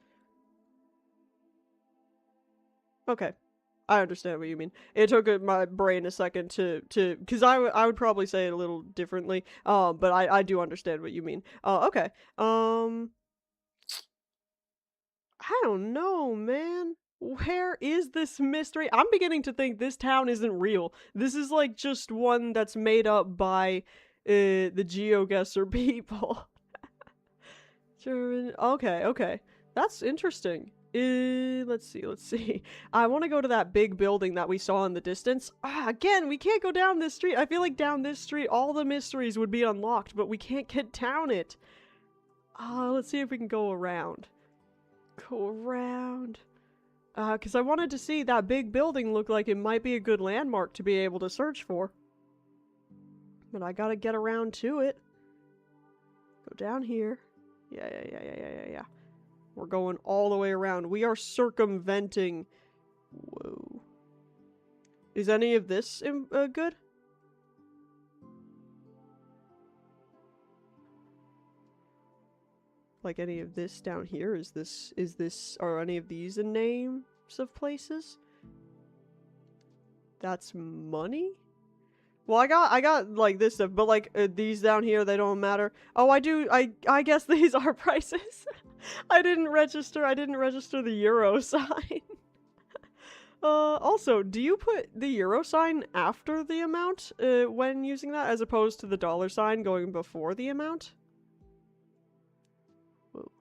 Okay. I understand what you mean. It took my brain a second to because I would probably say it a little differently. But I do understand what you mean. Okay. I don't know, man. Where is this mystery? I'm beginning to think this town isn't real. This is like just one that's made up by the GeoGuessr people. German. Okay, okay. That's interesting. Let's see. I want to go to that big building that we saw in the distance. Ah, again, we can't go down this street. I feel like down this street, all the mysteries would be unlocked, but we can't get down it. Let's see if we can go around. Go around. Because I wanted to see that big building look like it might be a good landmark to be able to search for. But I gotta get around to it. Go down here. Yeah. We're going all the way around. We are circumventing. Whoa. Is any of this good? Like any of this down here? Is this, are any of these the names of places? That's money? Well, I got like this stuff, but like these down here, they don't matter. Oh, I guess these are prices. I didn't register the euro sign. Also, do you put the euro sign after the amount when using that, as opposed to the dollar sign going before the amount? Whoa.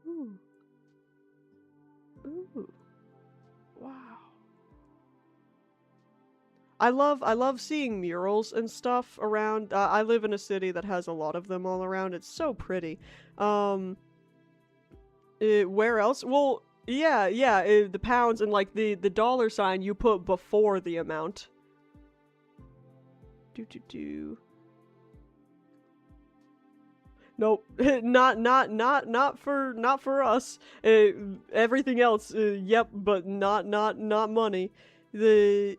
Ooh. Ooh. Wow. I love seeing murals and stuff around. I live in a city that has a lot of them all around. It's so pretty. Where else? Well, yeah, the pounds and like the dollar sign you put before the amount. Nope, not for us. Everything else, yep, but not money. The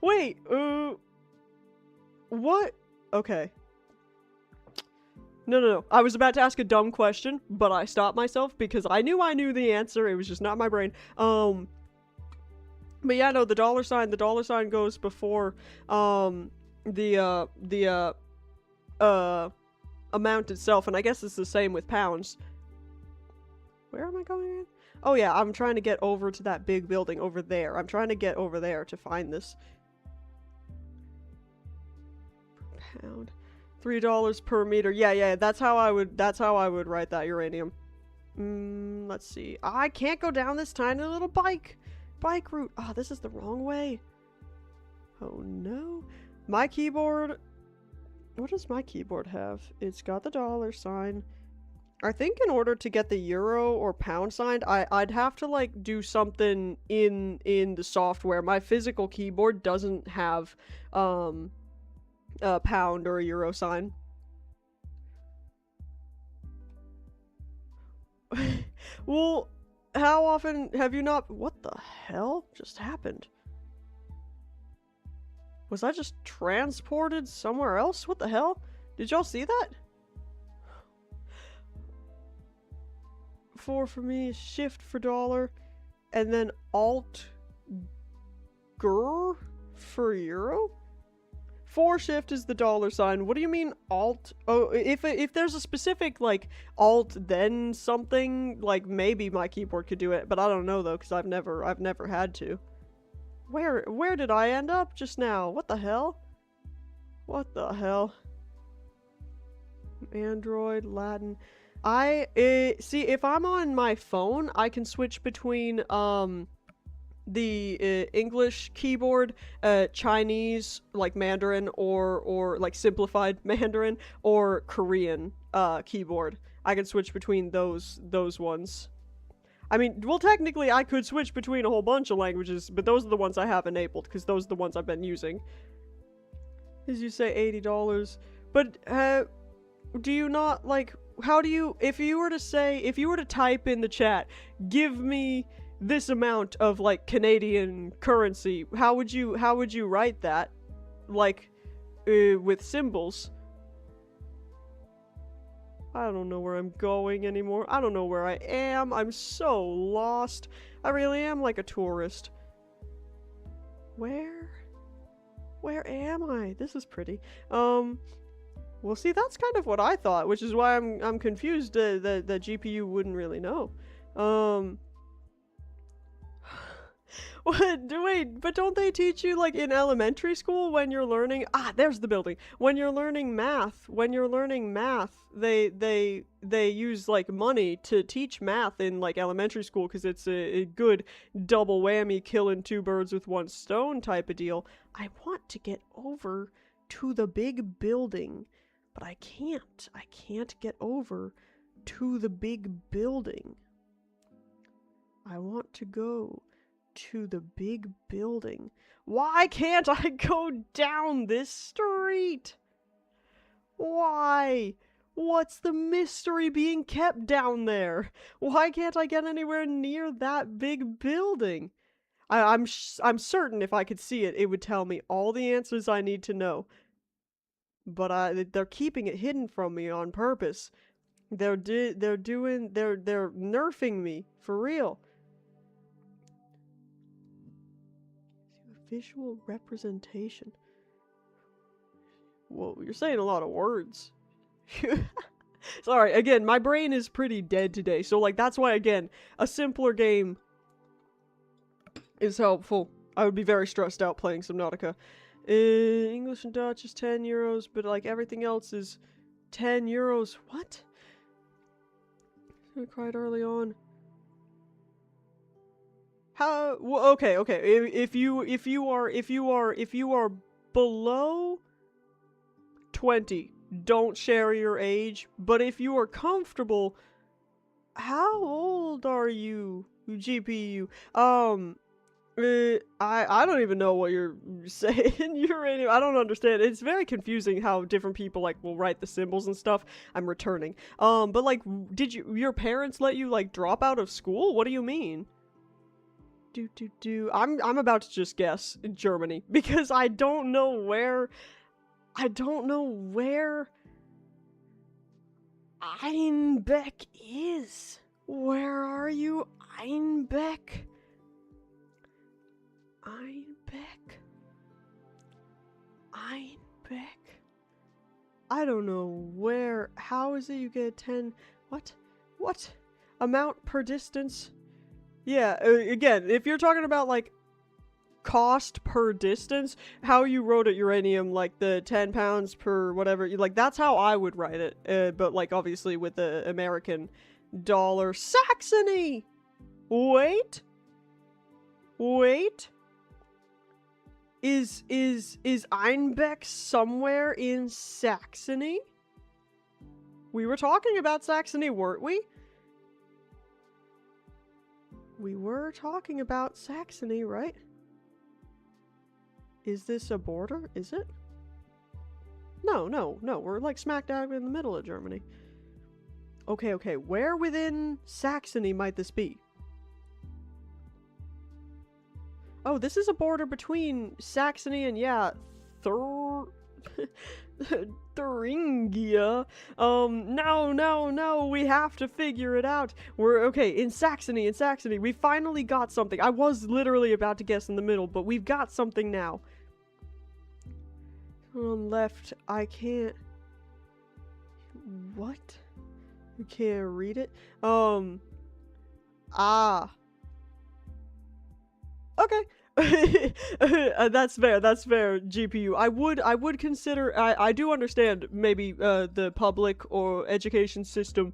wait, what? Okay. No. I was about to ask a dumb question, but I stopped myself because I knew the answer. It was just not in my brain. But yeah, no, the dollar sign goes before, the amount itself, and I guess it's the same with pounds. Where am I going again? Oh yeah, I'm trying to get over to that big building over there. I'm trying to get over there to find this. Pound. $3 per meter. Yeah, that's how I would write that, uranium. Let's see. I can't go down this tiny little bike route. Oh, this is the wrong way. Oh no. My keyboard, what does my keyboard have? It's got the dollar sign. I think in order to get the euro or pound sign, I'd have to like do something in the software. My physical keyboard doesn't have a pound or a euro sign. Well, how often have you not— what the hell just happened? Was I just transported somewhere else? What the hell? Did y'all see that? 4 for me, shift for dollar, and then alt gur for euro? 4 shift is the dollar sign. What do you mean alt? Oh, if there's a specific like alt then something, like maybe my keyboard could do it, but I don't know though, because I've never had to. Where did I end up just now? What the hell? What the hell? Android, Latin. See, if I'm on my phone, I can switch between the English keyboard, Chinese like Mandarin, or like simplified Mandarin, or Korean keyboard. I can switch between those ones. I mean, well, technically I could switch between a whole bunch of languages, but those are the ones I have enabled because those are the ones I've been using. As you say, $80, but do you not like? How do you? If you were to type in the chat, give me this amount of like Canadian currency, how would you write that? Like, with symbols? I don't know where I'm going anymore. I don't know where I am. I'm so lost. I really am like a tourist. Where am I? This is pretty. Well, see, that's kind of what I thought, which is why I'm confused that GPU wouldn't really know. What? Wait, but don't they teach you, like, in elementary school when you're learning... Ah, there's the building. When you're learning math, they use, like, money to teach math in, like, elementary school because it's a good double whammy, killing two birds with one stone type of deal. I want to get over to the big building, but I can't. I can't get over to the big building. I want to go to the big building. Why can't I go down this street? Why? What's the mystery being kept down there? Why can't I get anywhere near that big building? I'm certain if I could see it, it would tell me all the answers I need to know. But they're keeping it hidden from me on purpose. They're nerfing me for real. Visual representation. Whoa, you're saying a lot of words. Sorry, again, my brain is pretty dead today, so like that's why, again, a simpler game is helpful. I would be very stressed out playing Subnautica. English and Dutch is 10 euros, but like everything else is 10 euros. What? I cried early on. How? Well, okay. If you are below 20, don't share your age. But if you are comfortable, how old are you, GPU? I don't even know what you're saying. I don't understand. It's very confusing how different people like will write the symbols and stuff. I'm returning. But like, did your parents let you like drop out of school? What do you mean? I'm about to just guess Germany because I don't know where Einbeck is. Where are you, Einbeck? Einbeck? I don't know where. How is it you get 10? What? Amount per distance? Yeah, again, if you're talking about, like, cost per distance, how you wrote it, uranium, like, the 10 pounds per whatever, like, that's how I would write it, but, like, obviously with the American dollar. Saxony! Wait? Is Einbeck somewhere in Saxony? We were talking about Saxony, weren't we? We were talking about Saxony, right? Is this a border? Is it? No. We're like smack dab in the middle of Germany. Okay. Where within Saxony might this be? Oh, this is a border between Saxony and, yeah, Thuringia. No, we have to figure it out. We're, okay, in Saxony, we finally got something. I was literally about to guess in the middle, but we've got something now. On left, I can't... What? You can't read it? Okay. That's fair, GPU. I would consider, I do understand maybe, the public or education system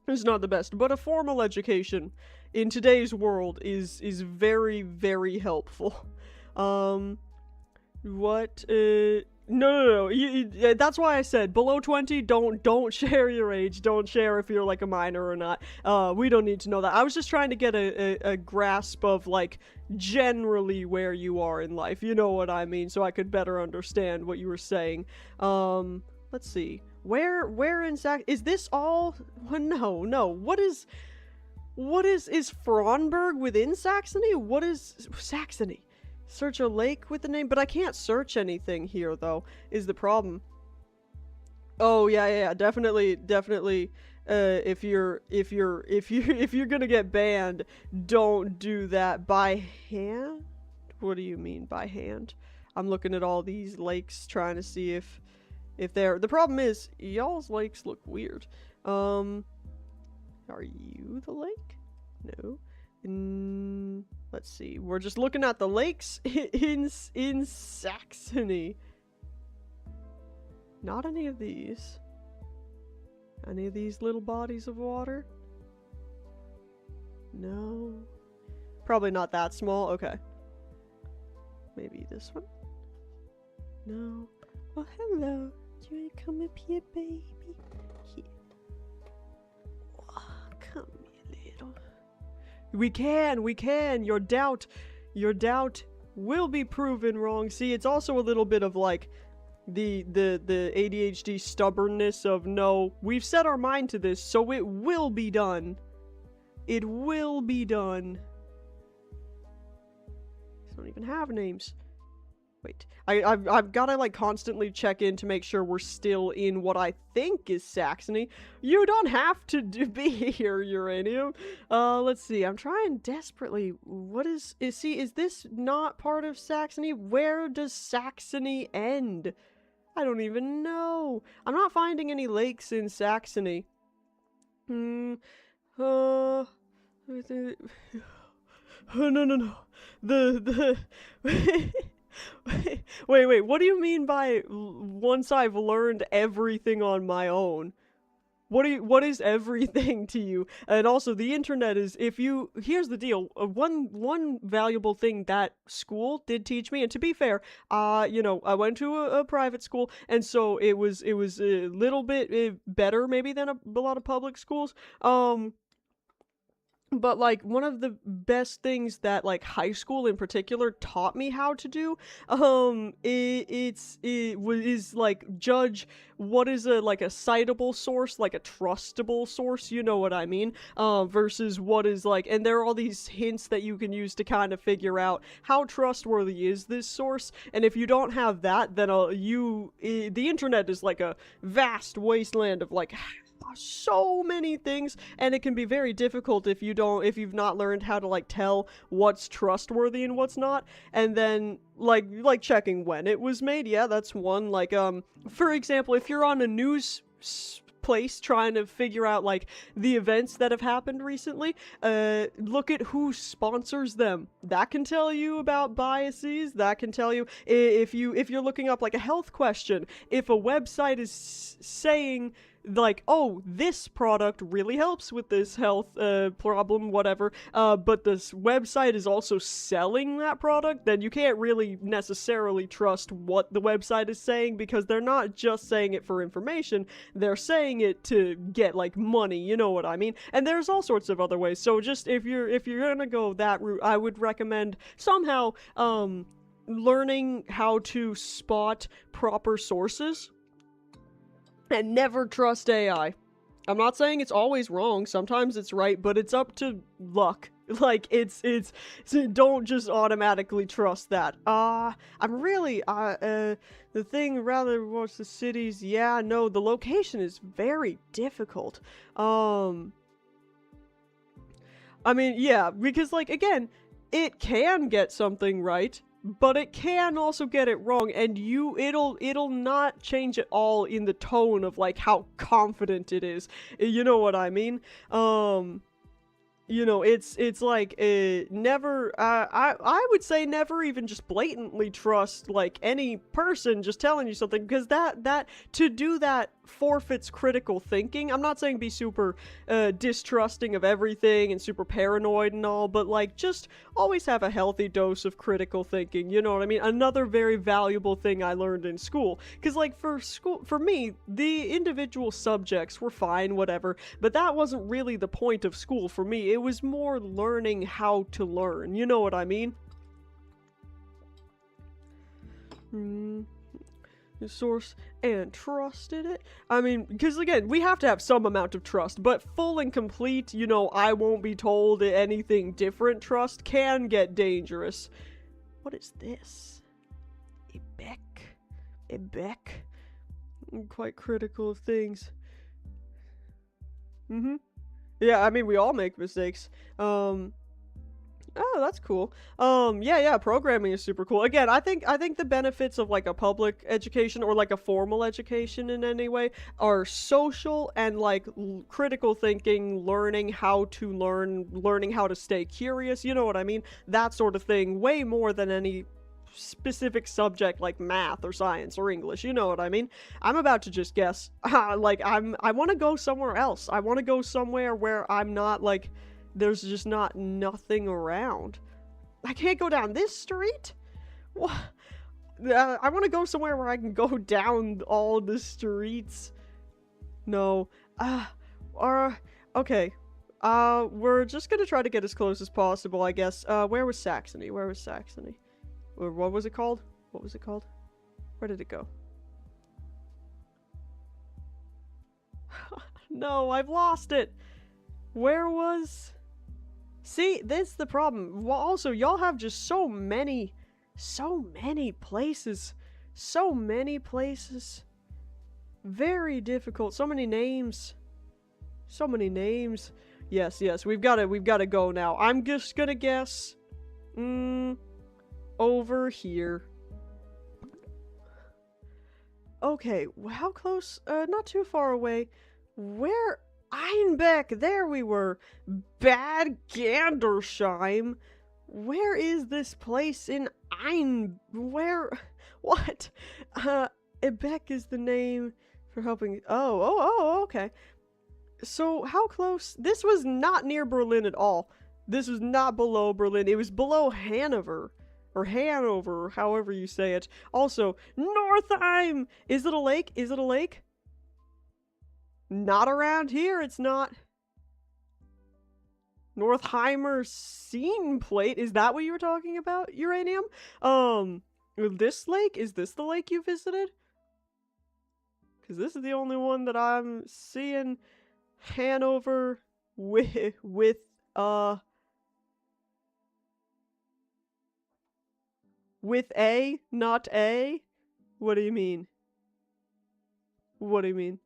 is not the best, but a formal education in today's world is very, very helpful. No. That's why I said below 20, don't share your age. Don't share if you're like a minor or not. We don't need to know that. I was just trying to get a grasp of like generally where you are in life. You know what I mean? So I could better understand what you were saying. Let's see. Where in is this all? No. What is Frauenberg within Saxony? What is Saxony? Search a lake with the name, but I can't search anything here though, is the problem. Oh yeah, definitely. If you're gonna get banned, don't do that by hand. What do you mean by hand? I'm looking at all these lakes trying to see if if they're, the problem is, y'all's lakes look weird. Are you the lake? No. Let's see. We're just looking at the lakes in Saxony. Not any of these. Any of these little bodies of water? No. Probably not that small. Okay. Maybe this one? No. Oh, hello. Do you want to come up here, baby? Here. Oh, come here, little. We can. Your doubt will be proven wrong. See, it's also a little bit of like the ADHD stubbornness of, no, we've set our mind to this, so it will be done. It will be done. These don't even have names. Wait, I've gotta like constantly check in to make sure we're still in what I think is Saxony. You don't have to be here, Uranium. Let's see, I'm trying desperately. What is this not part of Saxony? Where does Saxony end? I don't even know. I'm not finding any lakes in Saxony. No. The wait, what do you mean by once I've learned everything on my own? What is everything to you? And also, the internet is, here's the deal, one valuable thing that school did teach me, and to be fair, you know, I went to a private school, and so it was a little bit better maybe than a lot of public schools, but, like, one of the best things that, like, high school in particular taught me how to do, is, like, judge what is like, a citable source, like a trustable source, you know what I mean, versus what is, like, and there are all these hints that you can use to kind of figure out how trustworthy is this source, and if you don't have that, then, the internet is, like, a vast wasteland of, like, so many things, and it can be very difficult if you've not learned how to like tell what's trustworthy and what's not, and then like checking when it was made. Yeah, that's one. Like for example, if you're on a news place trying to figure out like the events that have happened recently, look at who sponsors them. That can tell you about biases. That can tell you if you're looking up like a health question, if a website is saying like, oh, this product really helps with this health problem, whatever, but this website is also selling that product, then you can't really necessarily trust what the website is saying, because they're not just saying it for information, they're saying it to get, like, money, you know what I mean? And there's all sorts of other ways, so just if you're gonna go that route, I would recommend somehow, learning how to spot proper sources. And never trust AI. I'm not saying it's always wrong, sometimes it's right, but it's up to luck. Like, so don't just automatically trust that. I'm really, the thing, rather watch the cities, yeah, no, the location is very difficult. I mean, yeah, because, like, again, it can get something right, but it can also get it wrong, and it'll not change at all in the tone of like how confident it is. You know what I mean? You know, it's like never. I would say never even just blatantly trust like any person just telling you something, because that to do that forfeits critical thinking. I'm not saying be super distrusting of everything and super paranoid and all, but like just always have a healthy dose of critical thinking. You know what I mean? Another very valuable thing I learned in school, because like for me, the individual subjects were fine, whatever, but that wasn't really the point of school for me. It was more learning how to learn. You know what I mean? The source and trusted it. I mean, because again, we have to have some amount of trust, but full and complete, you know, I won't be told anything different trust can get dangerous. What is this? Ebec. I'm quite critical of things. Yeah, I mean, we all make mistakes. Oh, that's cool. Yeah, yeah, programming is super cool. Again, I think the benefits of like a public education or like a formal education in any way are social and like critical thinking, learning how to learn, learning how to stay curious, you know what I mean? That sort of thing, way more than any specific subject like math or science or English, you know what I mean? I'm about to just guess. Like I want to go somewhere else. I want to go somewhere where I'm not like there's just not nothing around. I can't go down this street? What? I want to go somewhere where I can go down all the streets. No. Uh, okay. We're just gonna try to get as close as possible, I guess. Where was Saxony? Where was Saxony? Or what was it called? What was it called? Where did it go? No, I've lost it. Where was... See, that's the problem. Well, also, y'all have just so many places. So many places. Very difficult. So many names. So many names. Yes, yes, we've gotta go now. I'm just gonna guess. Over here. Okay, how close? Not too far away. Where? Einbeck! There we were! Bad Gandersheim! Where is this place in Where? What? Beck is the name for helping... Oh, okay. So, how close? This was not near Berlin at all. This was not below Berlin. It was below Hanover. Or Hanover, however you say it. Also, Northeim! Is it a lake? Is it a lake? Not around here, it's not. Northheimer Scene Plate, is that what you were talking about, Uranium? This lake? Is this the lake you visited? Because this is the only one that I'm seeing. Hanover with A, not A? What do you mean? What do you mean?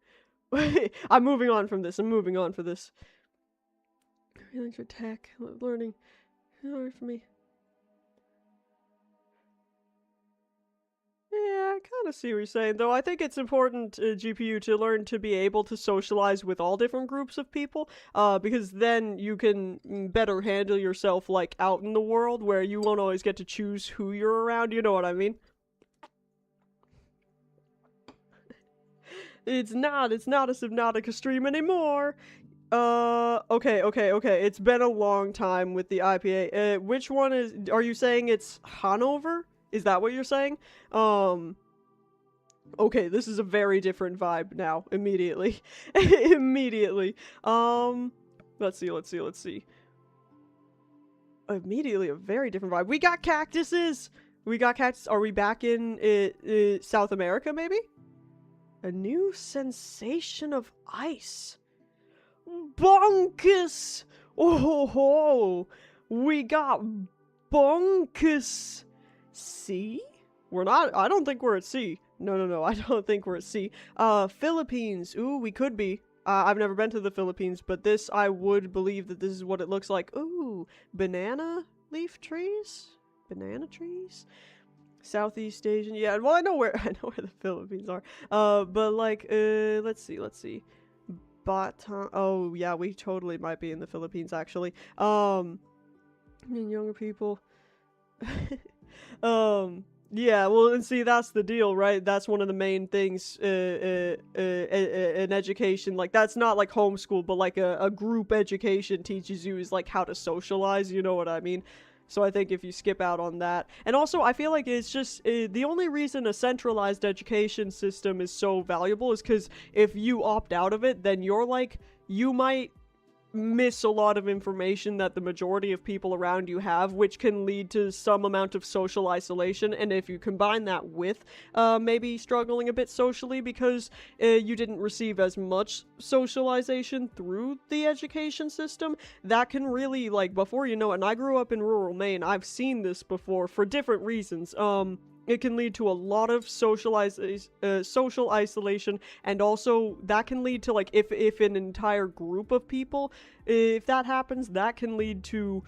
I'm moving on from this. I'm moving on for this. Feeling for tech, learning for me. Yeah, I kind of see what you're saying, though. I think it's important, GPU, to learn to be able to socialize with all different groups of people, because then you can better handle yourself, like, out in the world, where you won't always get to choose who you're around, you know what I mean? It's not a Subnautica stream anymore! Okay. It's been a long time with the IPA. Which one are you saying it's Hanover? Is that what you're saying? Okay, this is a very different vibe now, immediately. Immediately. Let's see. Immediately a very different vibe. We got cactuses! Are we back in, South America, maybe? A new sensation of ice. Bonkus! Oh ho ho! We got bonkus! Sea? I don't think we're at sea. No, I don't think we're at sea. Philippines. Ooh, we could be. I've never been to the Philippines, but this, I would believe that this is what it looks like. Ooh, banana leaf trees? Banana trees? Southeast Asian. Yeah, well, I know where the Philippines are. But like, let's see. Bataan. Oh, yeah, we totally might be in the Philippines, actually. Younger people. Yeah, well, and see, that's the deal, right? That's one of the main things, in education. Like, that's not like homeschool, but like a group education teaches you is like how to socialize, you know what I mean? So I think if you skip out on that. And also, I feel like it's just, the only reason a centralized education system is so valuable is because if you opt out of it, then you're like, you might miss a lot of information that the majority of people around you have, which can lead to some amount of social isolation. And if you combine that with maybe struggling a bit socially because you didn't receive as much socialization through the education system, that can really, like, before you know it, and I grew up in rural Maine, I've seen this before for different reasons. It can lead to a lot of social isolation, and also that can lead to, like, if an entire group of people, if that happens, that can lead to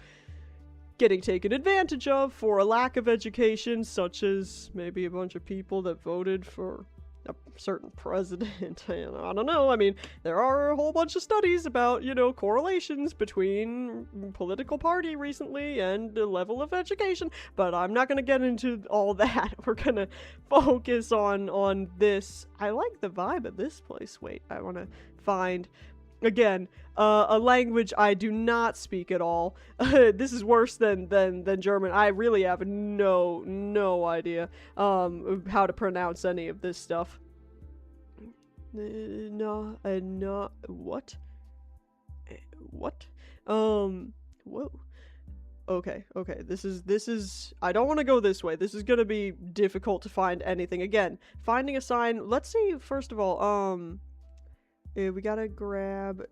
getting taken advantage of for a lack of education, such as maybe a bunch of people that voted for a certain president. And I don't know, I mean, there are a whole bunch of studies about, you know, correlations between political party recently and the level of education, but I'm not gonna get into all that. We're gonna focus on this. I like the vibe of this place. Wait, I wanna find, again, a language I do not speak at all. This is worse than German. I really have no idea how to pronounce any of this stuff. No, what? What? Whoa. Okay, this is, I don't want to go this way. This is gonna be difficult to find anything. Again, finding a sign, let's see, first of all, we gotta grab,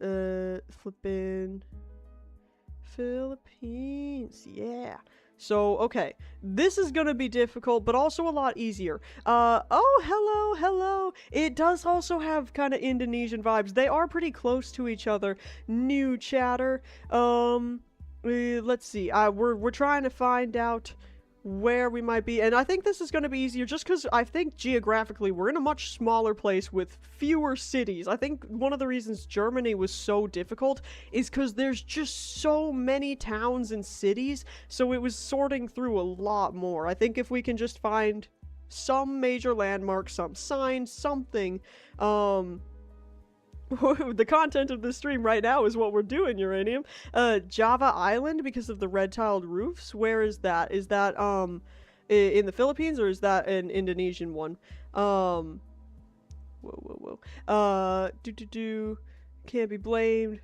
flippin' Philippines, yeah. So, okay, this is gonna be difficult, but also a lot easier. Oh, hello. It does also have kind of Indonesian vibes. They are pretty close to each other. New chatter. Let's see. We're trying to find out where we might be, and I think this is going to be easier just because I think geographically we're in a much smaller place with fewer cities. I think one of the reasons Germany was so difficult is because there's just so many towns and cities, so it was sorting through a lot more. I think if we can just find some major landmark, some sign, something, the content of this stream right now is what we're doing, Uranium. Java Island, because of the red tiled roofs. Where is that? Is that, in the Philippines, or is that an Indonesian one? Whoa. Can't be blamed.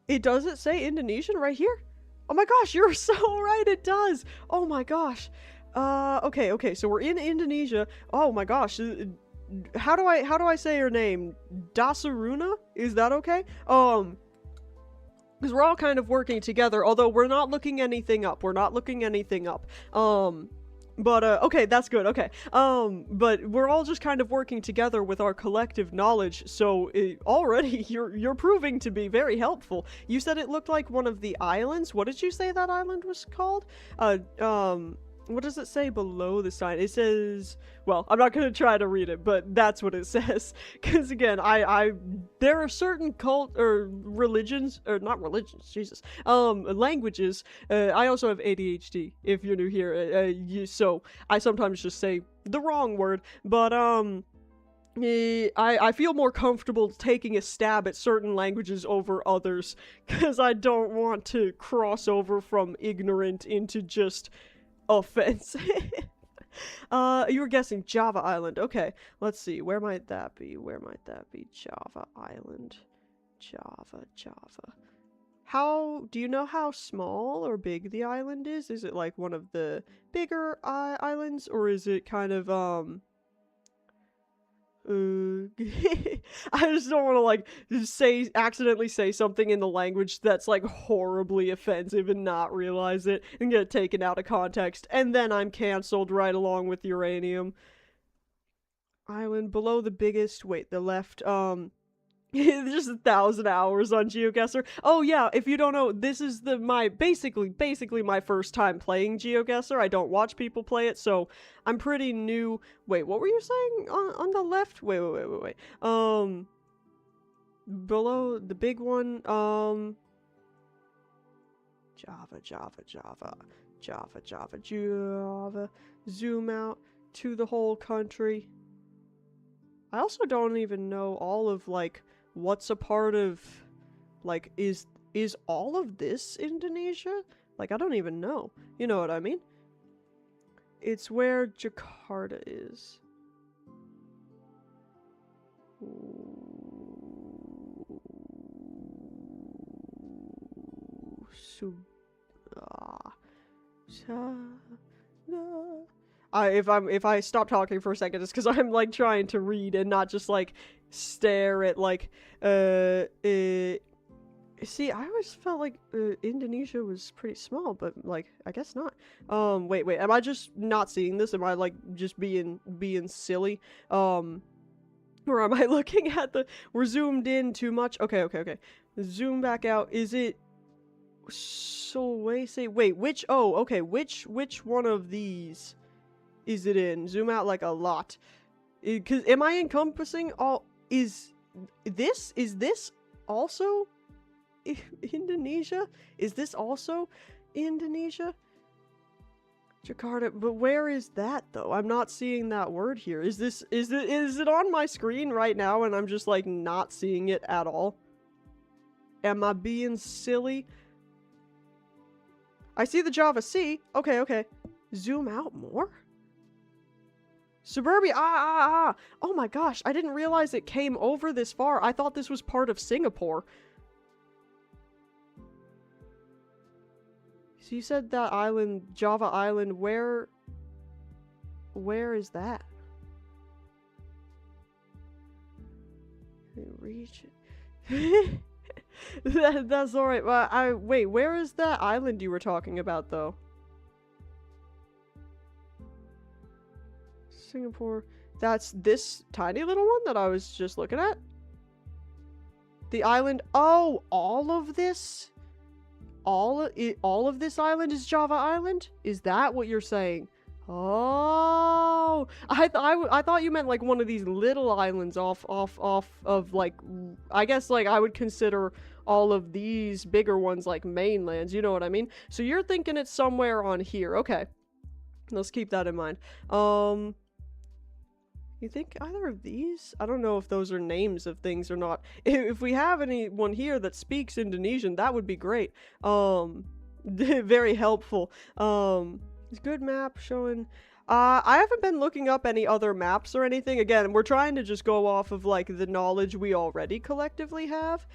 It doesn't say Indonesian right here? Oh my gosh, you're so right, it does! Oh my gosh. Okay, so we're in Indonesia. Oh my gosh. How do I say your name? Dasaruna? Is that okay? Because we're all kind of working together, although we're not looking anything up. Okay, that's good, okay. But we're all just kind of working together with our collective knowledge, so already you're proving to be very helpful. You said it looked like one of the islands? What did you say that island was called? What does it say below the sign? It says, well, I'm not gonna try to read it, but that's what it says. Because again, there are certain religions, or not religions, Jesus, languages. I also have ADHD, if you're new here, so I sometimes just say the wrong word, but, I feel more comfortable taking a stab at certain languages over others, because I don't want to cross over from ignorant into just offensive. You were guessing Java Island. Okay, let's see. Where might that be? Java Island. Java. Do you know how small or big the island is? Is it like one of the bigger islands, or is it kind of, I just don't want to, like, accidentally say something in the language that's, like, horribly offensive and not realize it and get taken out of context, and then I'm cancelled right along with Uranium. Island below the biggest, wait, the left, just 1,000 hours on GeoGuessr. Oh yeah, if you don't know, this is basically my first time playing GeoGuessr. I don't watch people play it, so I'm pretty new. Wait, what were you saying on the left? Wait. Below the big one, Java. Zoom out to the whole country. I also don't even know all of, like, what's a part of, like, is all of this Indonesia? Like, I don't even know. You know what I mean? It's where Jakarta is. If I stop talking for a second, it's because I'm, like, trying to read and not just, like, stare at, like, see, I always felt like, Indonesia was pretty small, but, like, I guess not. Wait, am I just not seeing this? Am I, like, just being silly? Or am I looking at we're zoomed in too much? Okay. Zoom back out. Is it, Sulawesi. Wait, which? Oh, okay. Which one of these is it in? Zoom out like a lot. Cause am I encompassing all? Is this also Indonesia? Is this also Indonesia? Jakarta, but where is that though? I'm not seeing that word here. Is it on my screen right now and I'm just like not seeing it at all? Am I being silly? I see the Java Sea. Okay. Zoom out more? Suburbia. Oh my gosh, I didn't realize it came over this far. I thought this was part of Singapore. So you said that island, Java Island, where is that? Reach it. That's alright. Wait, where is that island you were talking about, though? Singapore. That's this tiny little one that I was just looking at? The island. Oh, all of this? All of this island is Java Island? Is that what you're saying? Oh, I thought you meant like one of these little islands off of like, I guess like I would consider all of these bigger ones like mainlands, you know what I mean? So you're thinking it's somewhere on here. Okay. Let's keep that in mind. You think either of these? I don't know if those are names of things or not. If we have anyone here that speaks Indonesian, that would be great. Very helpful. It's a good map showing. I haven't been looking up any other maps or anything. Again, we're trying to just go off of like the knowledge we already collectively have.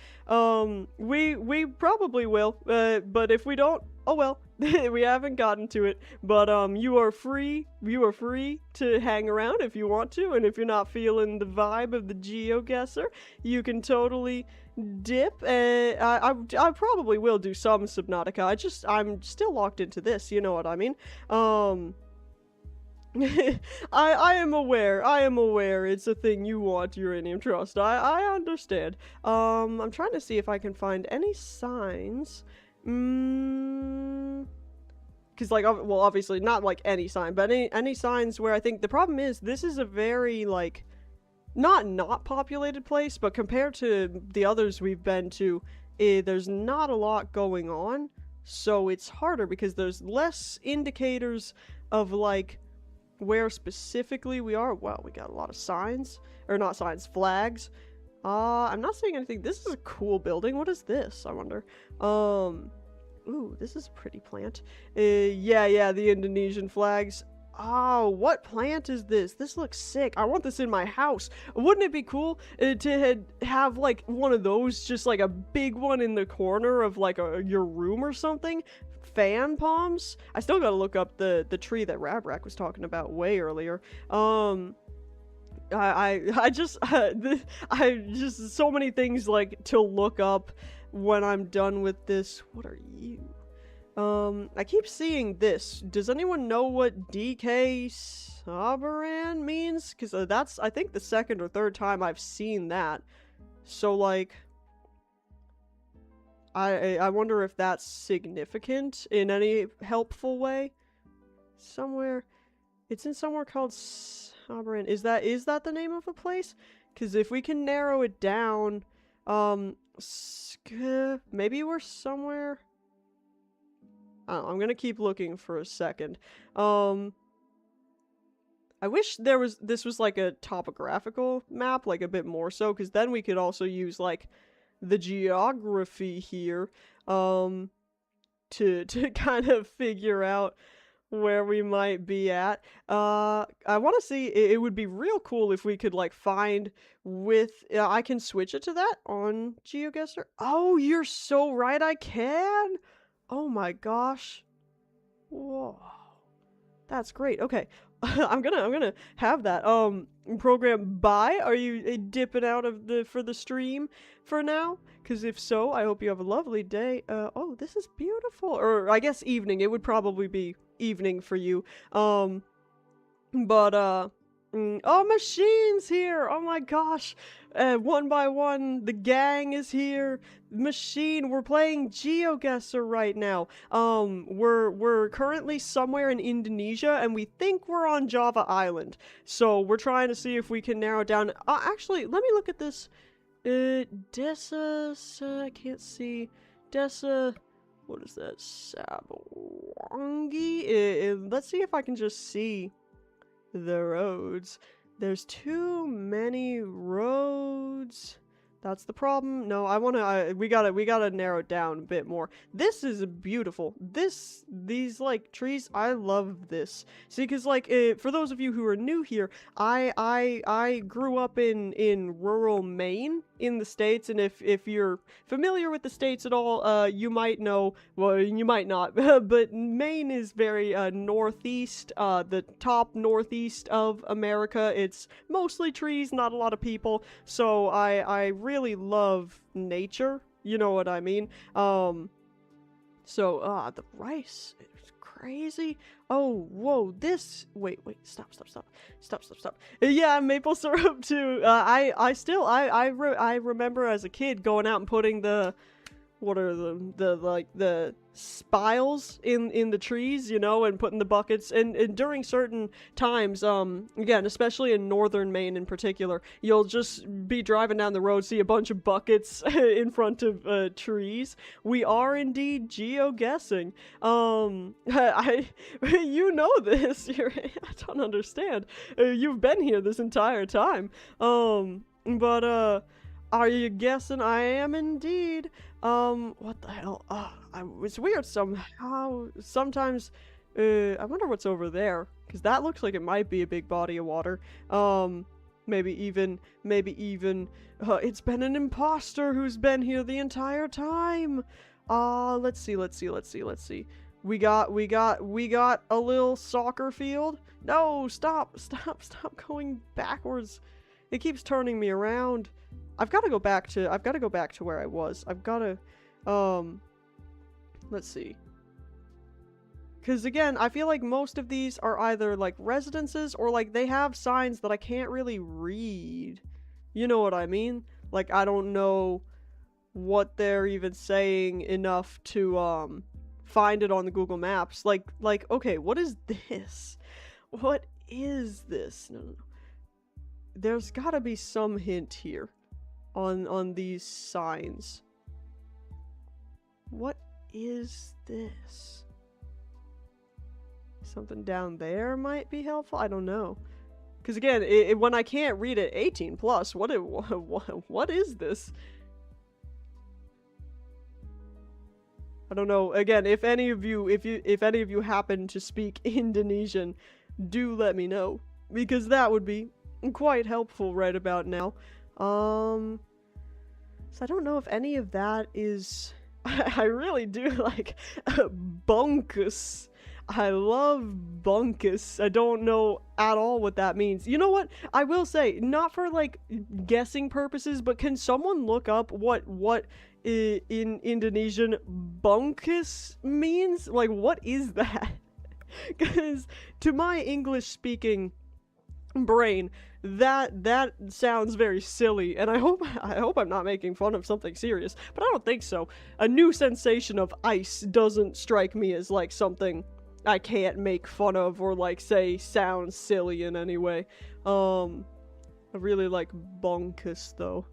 We probably will, but if we don't, oh well. We haven't gotten to it, but you are free to hang around if you want to, and if you're not feeling the vibe of the GeoGuessr, you can totally dip. I probably will do some Subnautica. I'm still locked into this, you know what I mean? I am aware it's a thing you want, Uranium Trust. I understand. I'm trying to see if I can find any signs. Because like, well, obviously not like any sign, but any signs where I think the problem is this is a very like not populated place, but compared to the others we've been to, there's not a lot going on, so it's harder because there's less indicators of like where specifically we are. Wow, we got a lot of signs, or not signs, flags. I'm not seeing anything. This is a cool building. What is this, I wonder? Ooh, this is a pretty plant. Yeah, the Indonesian flags. Oh, what plant is this? This looks sick. I want this in my house. Wouldn't it be cool to have like one of those, just like a big one in the corner of like your room or something? Fan palms? I still gotta look up the tree that Rabrak was talking about way earlier. I just so many things like to look up when I'm done with this. What are you? I keep seeing this. Does anyone know what DK Sabaran means? Because that's, I think, the second or third time I've seen that. So, like, I wonder if that's significant in any helpful way. Somewhere, it's in somewhere called Sabaran. Is that the name of a place? Because if we can narrow it down, maybe we're somewhere. I'm gonna keep looking for a second. I wish this was like a topographical map, like a bit more so, because then we could also use like the geography here, to kind of figure out where we might be at. I want to see, it would be real cool if we could like find I can switch it to that on GeoGuessr. Oh, you're so right, I can. Oh my gosh. Whoa. That's great. Okay. I'm gonna have that program. Bye. Are you dipping out of for the stream for now? Because if so, I hope you have a lovely day. Oh, this is beautiful. Or I guess evening. It would probably be evening for you. But Oh, Machine's here! Oh my gosh! One by one, the gang is here. Machine, we're playing GeoGuessr right now. We're currently somewhere in Indonesia, and we think we're on Java Island. So we're trying to see if we can narrow it down. Actually, let me look at this. I can't see. Desa, what is that? Sabawangi? Let's see if I can just see the roads. There's too many roads. That's the problem. No, we gotta narrow it down a bit more. This is beautiful. These like trees, I love this. See, cause like, for those of you who are new here, I grew up in rural Maine in the States, and if you're familiar with the States at all, you might know, well, you might not, but Maine is very, northeast, the top northeast of America. It's mostly trees, not a lot of people, so I really love nature, you know what I mean? The rice is crazy. Oh, whoa, wait, stop. Yeah, maple syrup too. I remember as a kid going out and putting what are the spiles in the trees, you know, and putting the buckets, and during certain times, again, especially in northern Maine in particular, you'll just be driving down the road, see a bunch of buckets in front of trees. We are indeed geoguessing. You know this. I don't understand. You've been here this entire time. Are you guessing? I am indeed. What the hell? It's weird somehow. Sometimes, I wonder what's over there, because that looks like it might be a big body of water. Maybe even, it's been an imposter who's been here the entire time. Let's see. We got a little soccer field. No, stop going backwards. It keeps turning me around. I've got to go back to where I was. I've got to, let's see. Because again, I feel like most of these are either like residences or like they have signs that I can't really read. You know what I mean? Like, I don't know what they're even saying enough to, find it on the Google Maps. Like, okay, what is this? What is this? No. There's gotta be some hint here on these signs. What is this? Something down there might be helpful? I don't know. Because again, when I can't read it 18 plus, what is this? I don't know. Again, if any of you happen to speak Indonesian, do let me know, because that would be quite helpful right about now. So I don't know if any of that is... I really do like bunkus. I love bunkus. I don't know at all what that means. You know what? I will say, not for like guessing purposes, but can someone look up what in Indonesian bunkus means? Like, what is that? Because to my English speaking brain, that sounds very silly, and I hope I'm not making fun of something serious, but I don't think so. A new sensation of ice doesn't strike me as like something I can't make fun of or like say sounds silly in any way. I really like bunkus though.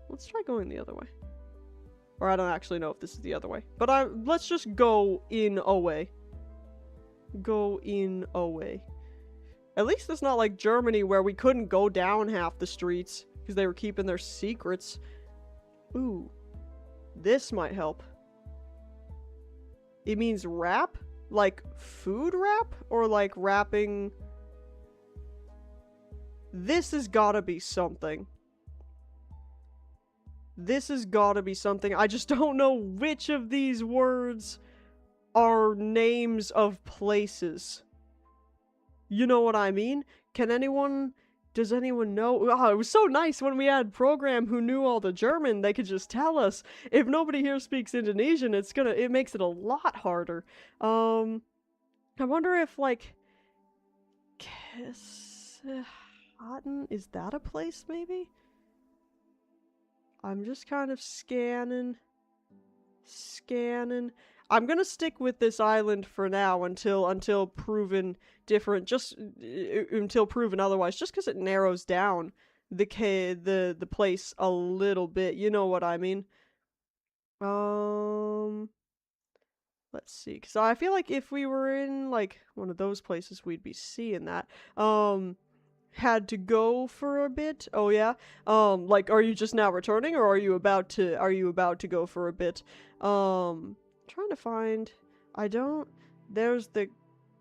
Let's try going the other way. Or I don't actually know if this is the other way, but let's just go in a way. Go in a way. At least it's not like Germany where we couldn't go down half the streets because they were keeping their secrets. Ooh, this might help. It means wrap? Like food wrap? Or like wrapping... This has gotta be something. This has gotta be something. I just don't know which of these words are names of places. You know what I mean? Does anyone know? Oh, it was so nice when we had a program who knew all the German, they could just tell us. If nobody here speaks Indonesian, it makes it a lot harder. I wonder if, like, kiss... Houghton, is that a place maybe? I'm just kind of scanning. I'm gonna stick with this island for now until proven different, just until proven otherwise, just because it narrows down the place a little bit. You know what I mean? Let's see, because I feel like if we were in like one of those places, we'd be seeing that. Had to go for a bit. Oh yeah. Like, are you just now returning, or are you about to go for a bit? Trying to find. I don't. There's the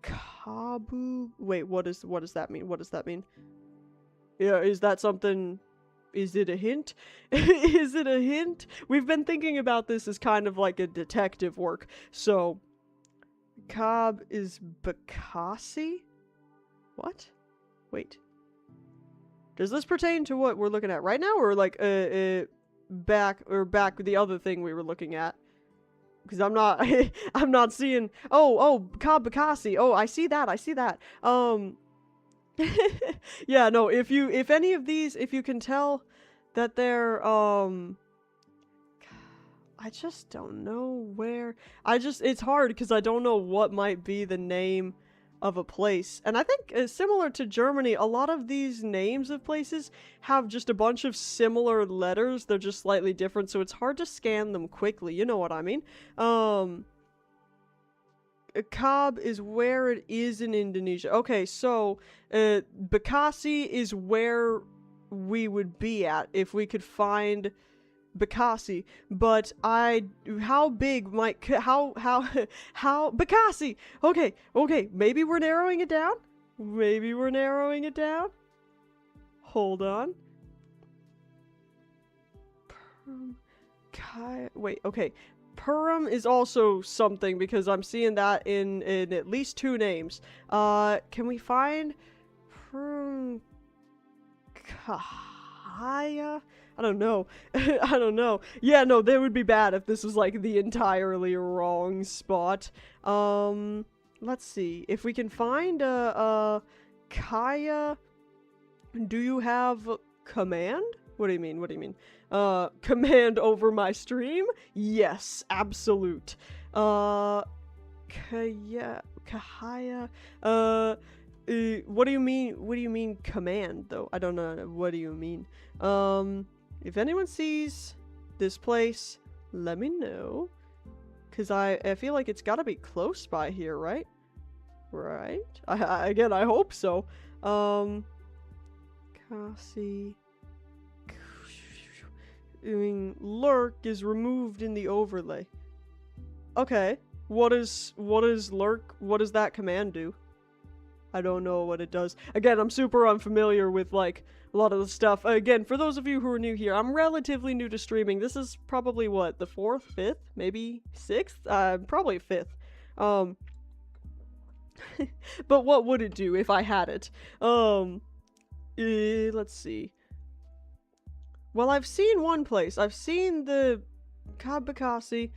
Kabu. Wait, what does that mean? What does that mean? Yeah, is that something? Is it a hint? Is it a hint? We've been thinking about this as kind of like a detective work. So, Cobb is Bakassi? What? Wait. Does this pertain to what we're looking at right now, or like back the other thing we were looking at? Because I'm not I'm not seeing. Oh, Cobb Bakassi. Oh, I see that. Yeah, no, if any of these, if you can tell that they're I just don't know where. It's hard because I don't know what might be the name of a place. And I think similar to Germany, a lot of these names of places have just a bunch of similar letters. They're just slightly different, so it's hard to scan them quickly. You know what I mean? Cobb is where it is in Indonesia. Okay, so Bekasi is where we would be at if we could find Bekasi. But how big might, how Bekasi! Okay, maybe we're narrowing it down? Hold on. Wait, okay. Purim is also something because I'm seeing that in at least 2 names. Can we find Purim Kahaya? I don't know. I don't know. Yeah, no, that would be bad if this was like the entirely wrong spot. Let's see. If we can find Kaya, do you have command? What do you mean? Command over my stream? Yes, absolute. Kahaya, what do you mean command, though? I don't know, what do you mean? If anyone sees this place, let me know. Cause I feel like it's gotta be close by here, right? Right? Again, I hope so. Kasi... lurk is removed in the overlay. Okay. What is lurk? What does that command do? I don't know what it does. Again, I'm super unfamiliar with like a lot of the stuff. Again, for those of you who are new here, I'm relatively new to streaming. This is probably what, the 4th, 5th, maybe 6th? Probably 5th. But what would it do if I had it? Let's see. Well, I've seen one place. I've seen the Kabakasi.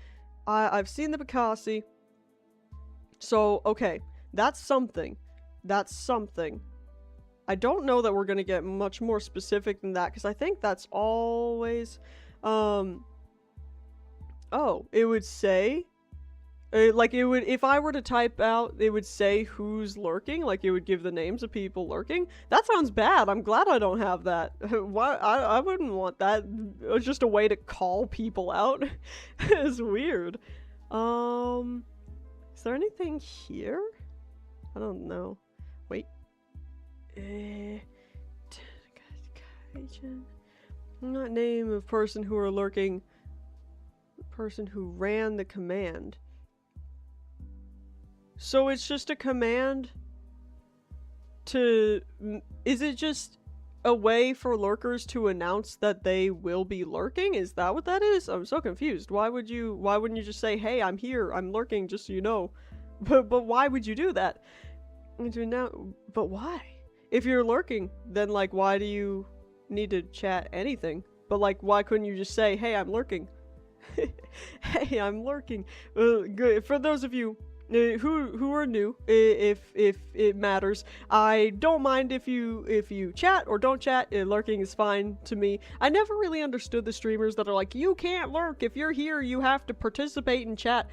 I've seen the Bakasi. So, okay. That's something. I don't know that we're gonna get much more specific than that, because I think that's always... Oh, it would say... like, it would, if I were to type out, it would say who's lurking, like, it would give the names of people lurking. That sounds bad. I'm glad I don't have that. Why? I wouldn't want that. It's just a way to call people out. It's weird. Is there anything here? I don't know. Wait. Not name of person who are lurking. Person who ran the command. So it's just a command to... Is it just a way for lurkers to announce that they will be lurking? Is that what that is? I'm so confused. Why wouldn't you just say, hey, I'm here, I'm lurking, just so you know? But why would you do that? But why? If you're lurking, then like, why do you need to chat anything? But like, why couldn't you just say, hey, I'm lurking? Hey, I'm lurking. Good. For those of you who are new, if it matters. I don't mind if you chat or don't chat. Lurking is fine to me. I never really understood the streamers that are like, you can't lurk. If you're here, you have to participate in chat.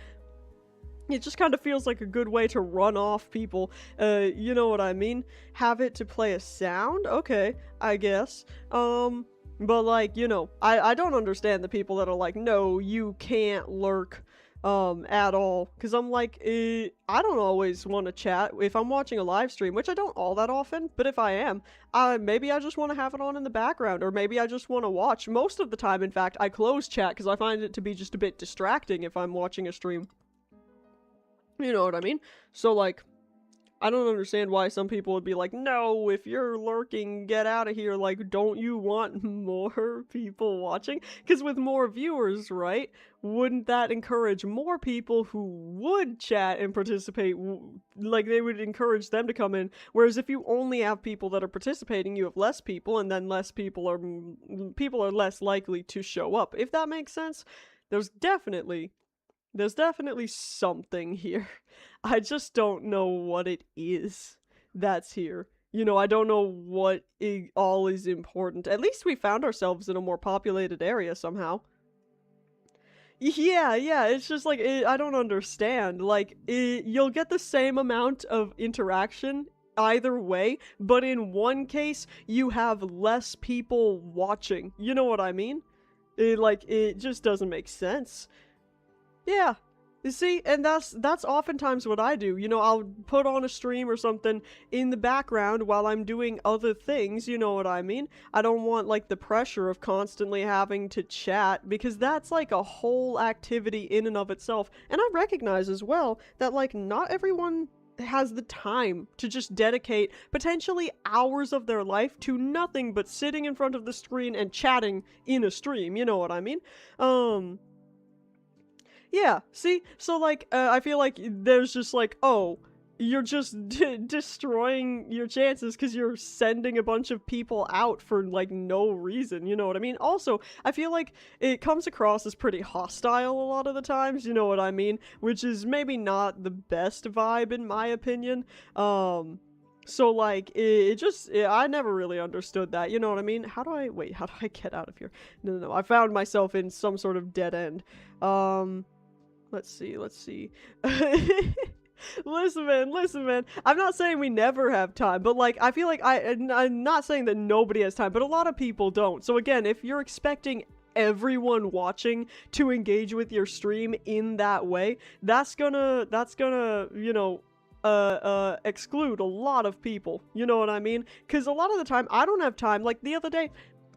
It just kind of feels like a good way to run off people. You know what I mean? Have it to play a sound? Okay, I guess. But like, you know, I don't understand the people that are like, no, you can't lurk at all, because I'm like, I don't always want to chat if I'm watching a live stream, which I don't all that often, but if I am, maybe I just want to have it on in the background, or maybe I just want to watch. Most of the time, in fact, I close chat because I find it to be just a bit distracting if I'm watching a stream. You know what I mean? So like, I don't understand why some people would be like, no, if you're lurking, get out of here. Like, don't you want more people watching? Because with more viewers, right, wouldn't that encourage more people who would chat and participate? Like, they would encourage them to come in. Whereas if you only have people that are participating, you have less people, and then less people are less likely to show up. If that makes sense, there's definitely something here. I just don't know what it is that's here. You know, I don't know what all is important. At least we found ourselves in a more populated area somehow. Yeah, it's just like, I don't understand. Like, you'll get the same amount of interaction either way, but in one case, you have less people watching. You know what I mean? It just doesn't make sense. Yeah. You see, and that's oftentimes what I do. You know, I'll put on a stream or something in the background while I'm doing other things, you know what I mean? I don't want, like, the pressure of constantly having to chat, because that's, like, a whole activity in and of itself. And I recognize as well that, like, not everyone has the time to just dedicate potentially hours of their life to nothing but sitting in front of the screen and chatting in a stream, you know what I mean? Yeah, see? So, like, I feel like there's just like, oh, you're just destroying your chances because you're sending a bunch of people out for, like, no reason, you know what I mean? Also, I feel like it comes across as pretty hostile a lot of the times, you know what I mean? Which is maybe not the best vibe in my opinion. So, like, I never really understood that, you know what I mean? How do I get out of here? No, I found myself in some sort of dead end. Let's see. Listen, man. I'm not saying we never have time, but, like, I feel like I'm not saying that nobody has time, but a lot of people don't. So again, if you're expecting everyone watching to engage with your stream in that way, that's gonna, you know, exclude a lot of people. You know what I mean? Because a lot of the time, I don't have time. Like, the other day,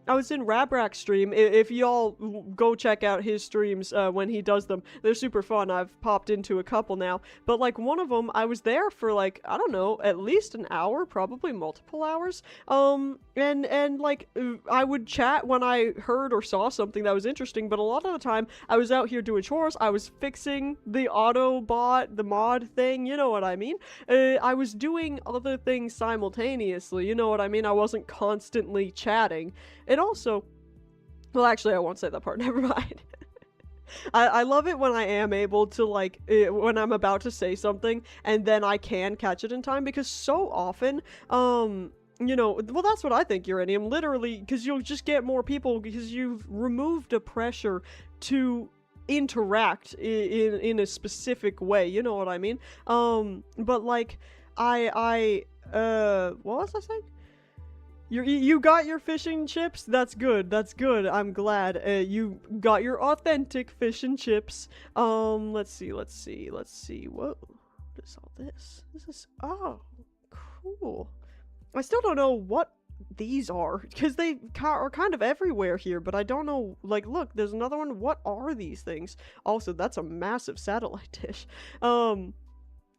I was in Rabrak's stream. If y'all go check out his streams when he does them, they're super fun. I've popped into a couple now. But, like, one of them, I was there for, like, I don't know, at least an hour, probably multiple hours. And like, I would chat when I heard or saw something that was interesting, but a lot of the time, I was out here doing chores. I was fixing the Autobot, the mod thing, you know what I mean? I was doing other things simultaneously, you know what I mean? I wasn't constantly chatting. And also, well, actually, I won't say that part, never mind. I love it when I am able to, like, when I'm about to say something, and then I can catch it in time, because so often, you know, well, that's what I think, Uranium, literally, because you'll just get more people, because you've removed a pressure to interact in a specific way, you know what I mean? But, like, what was I saying? You got your fish and chips? That's good, I'm glad. You got your authentic fish and chips. Let's see. Whoa, what is all this? This is, oh, cool. I still don't know what these are, because they are kind of everywhere here, but I don't know, like, look, there's another one. What are these things? Also, that's a massive satellite dish.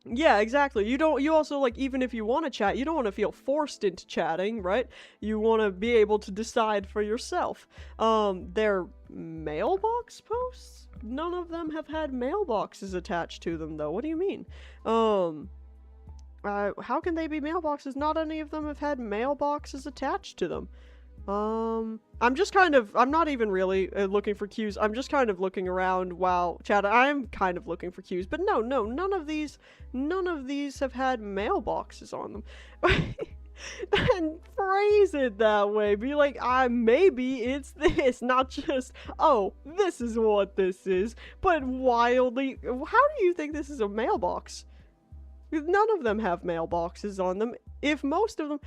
Yeah, exactly. You also, like, even if you want to chat, you don't want to feel forced into chatting, right? You want to be able to decide for yourself. They're mailbox posts? None of them have had mailboxes attached to them, though. What do you mean? How can they be mailboxes? Not any of them have had mailboxes attached to them. I'm just kind of, I'm not even really looking for cues. I'm just kind of looking around while chat. I'm kind of looking for cues, but no, none of these have had mailboxes on them. And phrase it that way. Be like, maybe it's this, not just, oh, this is what this is, but wildly, how do you think this is a mailbox? None of them have mailboxes on them. If most of them,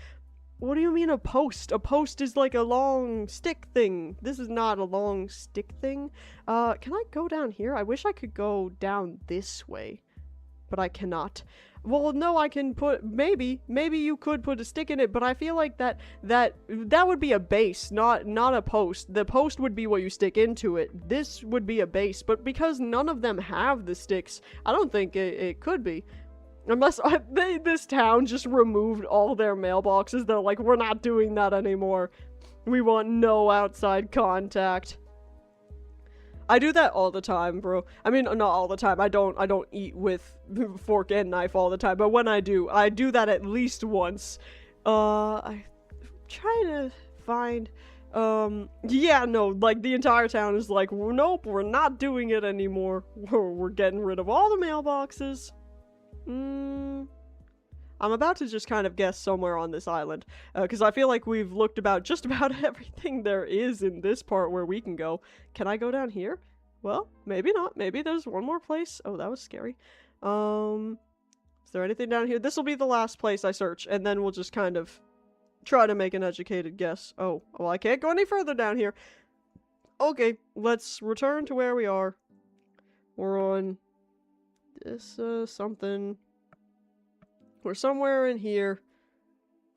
what do you mean a post? A post is like a long stick thing. This is not a long stick thing. Can I go down here? I wish I could go down this way, but I cannot. Well, no, I can put, maybe you could put a stick in it, but I feel like that would be a base, not a post. The post would be what you stick into it. This would be a base, but because none of them have the sticks, I don't think it could be. Unless this town just removed all their mailboxes. They're like, we're not doing that anymore. We want no outside contact. I do that all the time, bro. I mean, not all the time. I don't eat with fork and knife all the time, but when I do that at least once. I'm trying to find, yeah, no, like, the entire town is like, nope, we're not doing it anymore. We're getting rid of all the mailboxes. I'm about to just kind of guess somewhere on this island, because I feel like we've looked about just about everything there is in this part where we can go. Can I go down here? Well, maybe not. Maybe there's one more place. Oh, that was scary. Is there anything down here? This will be the last place I search, and then we'll just kind of try to make an educated guess. Oh, well, I can't go any further down here. Okay, let's return to where we are. We're on this, something. We're somewhere in here.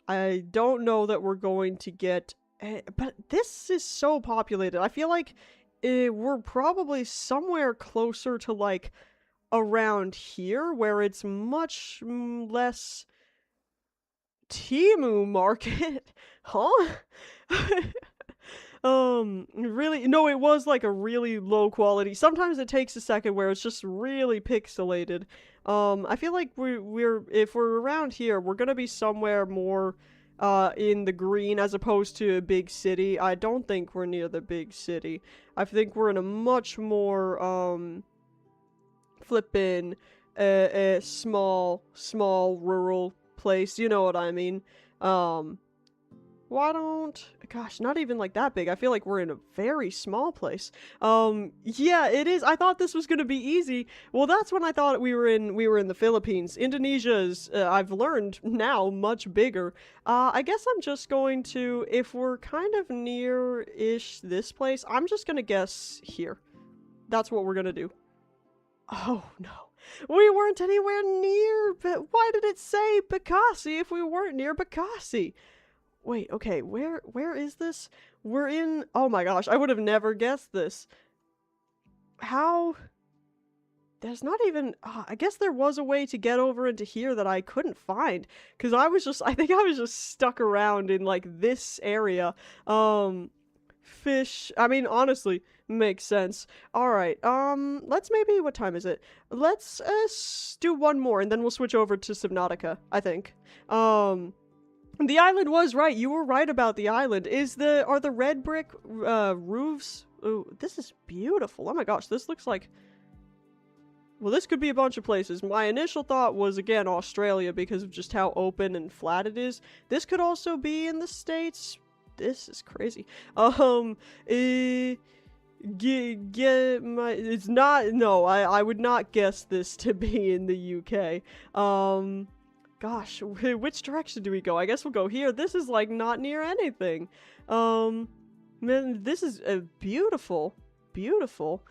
I don't know that we're going to get, but this is so populated. I feel like we're probably somewhere closer to, like, around here, where it's much less Temu market. Huh? Really, no, it was like a really low quality. Sometimes it takes a second where it's just really pixelated. I feel like if we're around here, we're gonna be somewhere more, in the green as opposed to a big city. I don't think we're near the big city. I think we're in a much more, flippin', a small rural place. You know what I mean? Why don't... Gosh, not even like that big. I feel like we're in a very small place. Yeah, it is. I thought this was gonna be easy. Well, that's when I thought we were in the Philippines. Indonesia is, I've learned now, much bigger. I guess I'm just going to, if we're kind of near-ish this place, I'm just gonna guess here. That's what we're gonna do. Oh, no. We weren't anywhere near, but why did it say Bekasi if we weren't near Bekasi? Wait, okay, where is this? We're in... Oh my gosh, I would have never guessed this. How... There's not even... I guess there was a way to get over into here that I couldn't find. Because I think I was just stuck around in, like, this area. Fish... I mean, honestly, makes sense. Alright, let's maybe... What time is it? Let's, do one more, and then we'll switch over to Subnautica, I think. The island was right. You were right about the island. Are the red brick roofs? Ooh, this is beautiful. Oh my gosh, this looks like... Well, this could be a bunch of places. My initial thought was, again, Australia because of just how open and flat it is. This could also be in the States. This is crazy. It's not... No, I would not guess this to be in the UK. Gosh, which direction do we go? I guess we'll go here. This is, like, not near anything. Man, this is beautiful. Beautiful.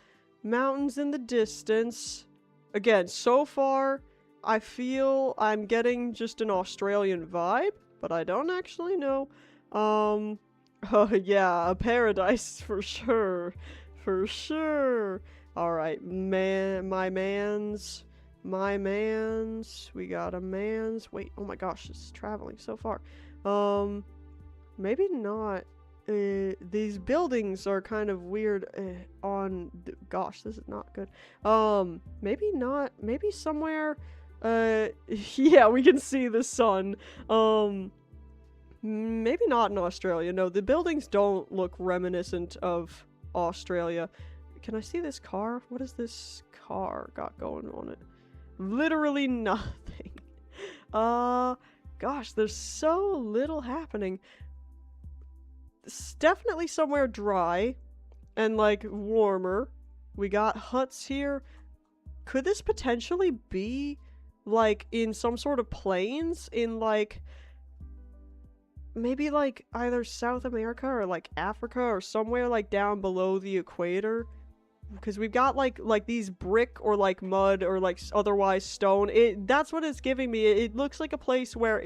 Mountains in the distance. Again, so far, I feel I'm getting just an Australian vibe, but I don't actually know. Oh, yeah, a paradise for sure. For sure. Alright, my mans... We got a mans. Wait, oh my gosh, it's traveling so far. Maybe not. These buildings are kind of weird gosh, this is not good. Maybe not. Maybe somewhere, yeah, we can see the sun. Maybe not in Australia. No, the buildings don't look reminiscent of Australia. Can I see this car? What is this car got going on it? Literally nothing. Gosh, there's so little happening. It's definitely somewhere dry and like warmer. We got huts here. Could this potentially be like in some sort of plains in like maybe like either South America or like Africa or somewhere like down below the equator? Because we've got like these brick or like mud or like otherwise stone. That's what it's giving me. It looks like a place where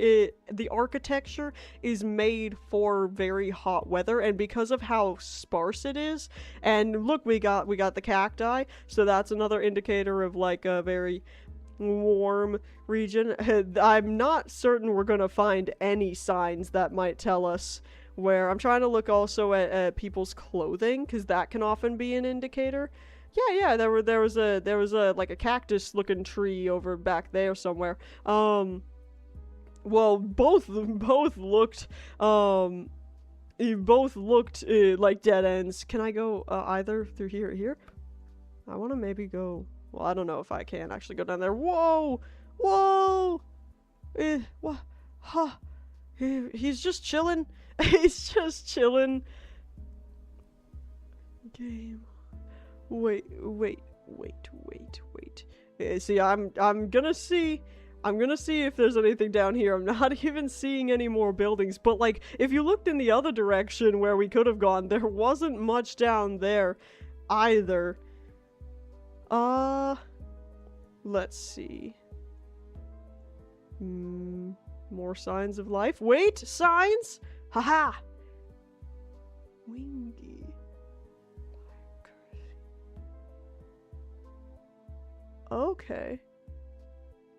the architecture is made for very hot weather, and because of how sparse it is, and look, we got the cacti, so that's another indicator of like a very warm region. I'm not certain we're gonna find any signs that might tell us where. I'm trying to look also at people's clothing, because that can often be an indicator. Yeah, there was a like a cactus looking tree over back there somewhere. Well, both looked like dead ends. Can I go either through here? I want to maybe go. Well, I don't know if I can actually go down there. Whoa! What? Huh? He's just chilling. He's just chilling. Game. Wait. See, I'm gonna see if there's anything down here. I'm not even seeing any more buildings, but like, if you looked in the other direction where we could have gone, there wasn't much down there either. Let's see. More signs of life. Wait, signs? Haha! Wingy. Okay.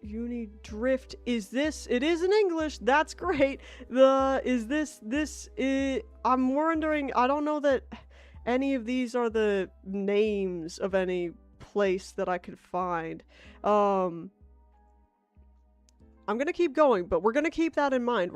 Uni drift. Is this? It is in English. That's great. I'm wondering, I don't know that any of these are the names of any place that I could find. I'm gonna keep going, but we're gonna keep that in mind.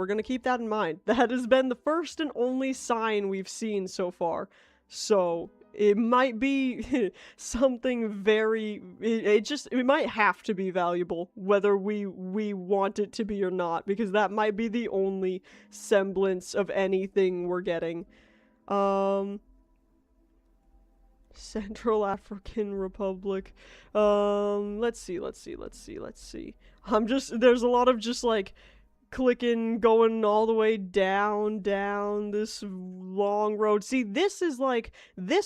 That has been the first and only sign we've seen so far. So, it might be something very... It might have to be valuable, whether we want it to be or not, because that might be the only semblance of anything we're getting. Central African Republic. Let's see. There's a lot of just like clicking, going all the way down this long road. See, this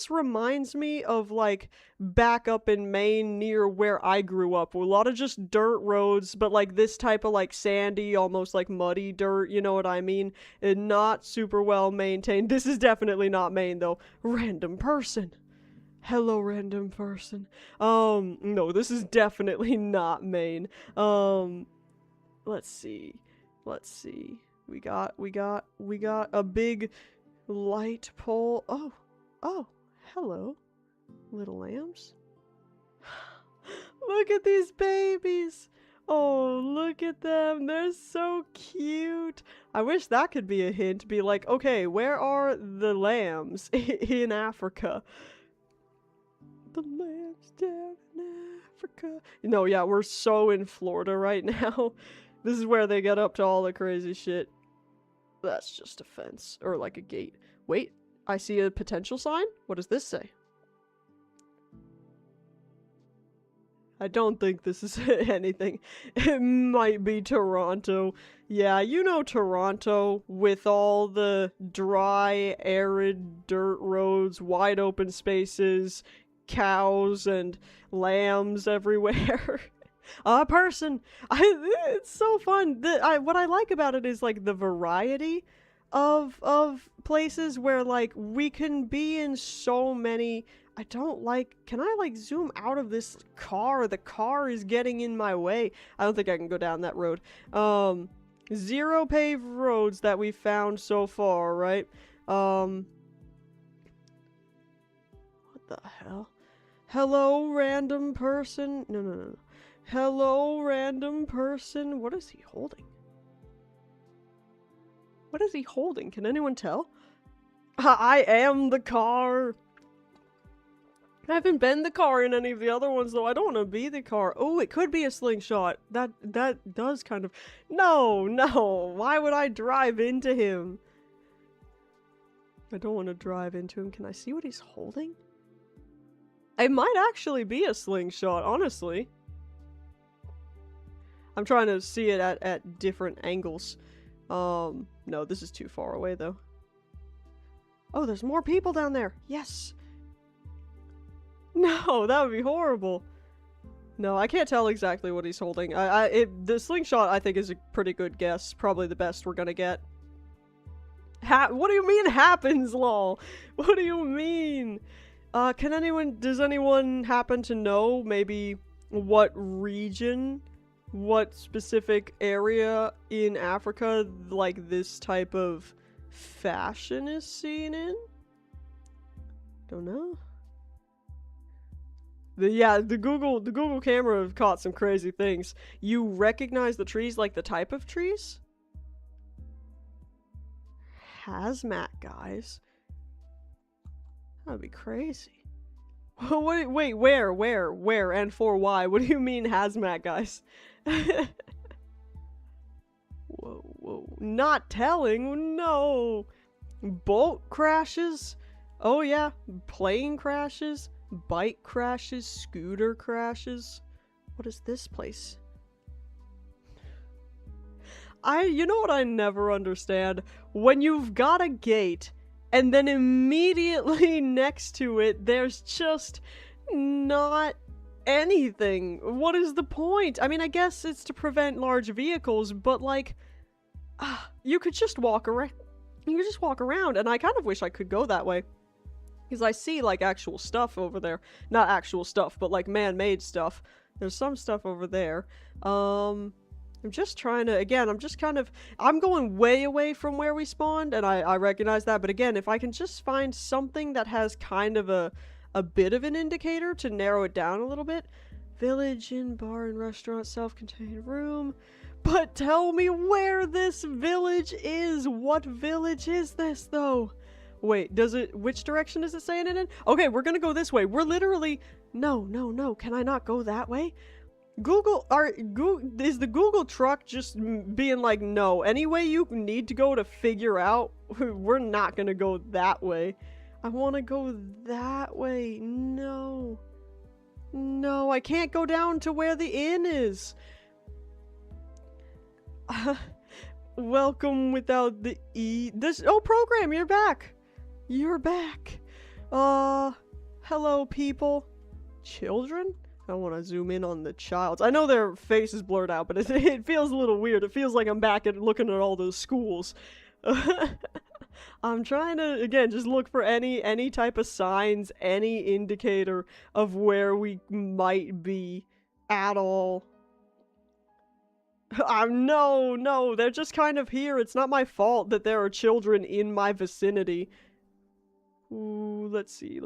reminds me of like back up in Maine near where I grew up. A lot of just dirt roads, but like this type of like sandy, almost like muddy dirt, you know what I mean? And not super well maintained. This is definitely not Maine though. Random person. Hello, random person. No, this is definitely not Maine. Let's see. We got a big light pole. Oh, hello, little lambs. Look at these babies. Oh, look at them. They're so cute. I wish that could be a hint. Be like, okay, where are the lambs in Africa? The lambs down in Africa. No, yeah, we're so in Florida right now. This is where they get up to all the crazy shit. That's just a fence. Or like a gate. Wait, I see a potential sign? What does this say? I don't think this is anything. It might be Toronto. Yeah, you know Toronto, with all the dry, arid dirt roads, wide open spaces, cows and lambs everywhere. A person. It's so fun. What I like about it is like the variety of places where like we can be in so many. I don't like. Can I like zoom out of this car? The car is getting in my way. I don't think I can go down that road. 0 paved roads that we found so far, right? What the hell? Hello, random person. No. Hello, random person. What is he holding? What is he holding? Can anyone tell? I am the car. I haven't been the car in any of the other ones, though. I don't want to be the car. Oh, it could be a slingshot. That does kind of... No, no. Why would I drive into him? I don't want to drive into him. Can I see what he's holding? It might actually be a slingshot, honestly. I'm trying to see it at different angles. No, this is too far away, though. Oh, there's more people down there. Yes. No, that would be horrible. No, I can't tell exactly what he's holding. The slingshot, I think, is a pretty good guess. Probably the best we're gonna get. What do you mean happens, lol? What do you mean? Does anyone happen to know maybe what region, what specific area in Africa, like, this type of fashion is seen in? Don't know. The Google camera caught some crazy things. You recognize the trees, like the type of trees? Hazmat guys. That'd be crazy. Wait, where, and for why? What do you mean hazmat guys? Whoa. Not telling, no. Boat crashes? Oh yeah, plane crashes? Bike crashes, scooter crashes. What is this place? You know what I never understand? When you've got a gate, and then immediately next to it, there's just not anything. What is the point? I mean, I guess it's to prevent large vehicles, but like, you could just walk around. You could just walk around, and I kind of wish I could go that way. Because I see, like, actual stuff over there. Not actual stuff, but, like, man-made stuff. There's some stuff over there. I'm just trying to... Again, I'm going way away from where we spawned, and I recognize that. But again, if I can just find something that has kind of a bit of an indicator to narrow it down a little bit. Village, inn, bar, and restaurant, self-contained room. But tell me where this village is! What village is this, though? Wait, which direction is it saying it in? Okay, we're gonna go this way. We're literally... No. Can I not go that way? Is the Google truck just being like, no, any way you need to go to figure out, we're not gonna go that way. I want to go that way. No, I can't go down to where the inn is. Welcome without the E. Oh, program, you're back. You're back. Hello, people. Children? I want to zoom in on the childs. I know their face is blurred out, but it feels a little weird. It feels like I'm back at looking at all those schools. I'm trying to, again, just look for any type of signs, any indicator of where we might be at all. No, they're just kind of here. It's not my fault that there are children in my vicinity. Ooh, let's see.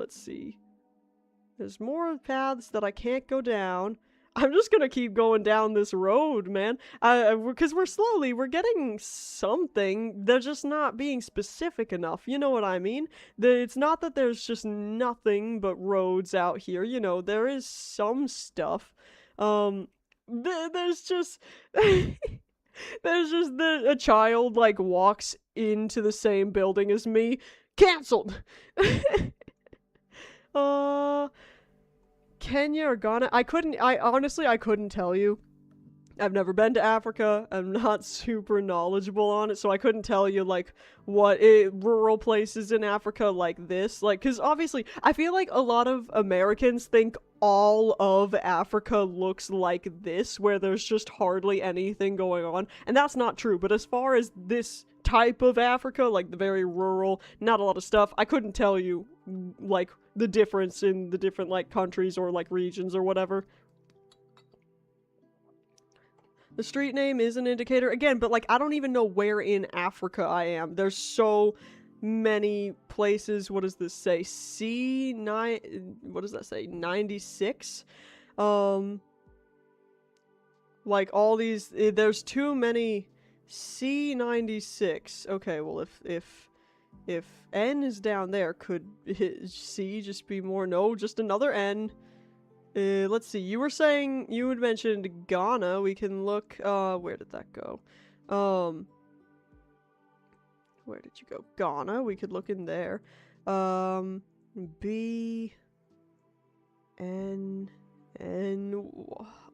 There's more paths that I can't go down. I'm just gonna keep going down this road, man. Because we're getting something. They're just not being specific enough. You know what I mean? It's not that there's just nothing but roads out here. You know, there is some stuff. There's just... a child, like, walks into the same building as me. Cancelled! Kenya or Ghana? Honestly, I couldn't tell you. I've never been to Africa. I'm not super knowledgeable on it, so I couldn't tell you, like, what rural places in Africa like this. Like, because obviously, I feel like a lot of Americans think all of Africa looks like this, where there's just hardly anything going on. And that's not true, but as far as this type of Africa, like the very rural, not a lot of stuff, I couldn't tell you, like, the difference in the different, like, countries or, like, regions or whatever. The street name is an indicator. Again, but, like, I don't even know where in Africa I am. There's so many places. What does this say? C9... What does that say? 96? Like, all these... There's too many C96. Okay, well if N is down there, could C just be more? No, just another N. Let's see. You were saying you had mentioned Ghana. We can look. Where did that go? Where did you go? Ghana. We could look in there. B N N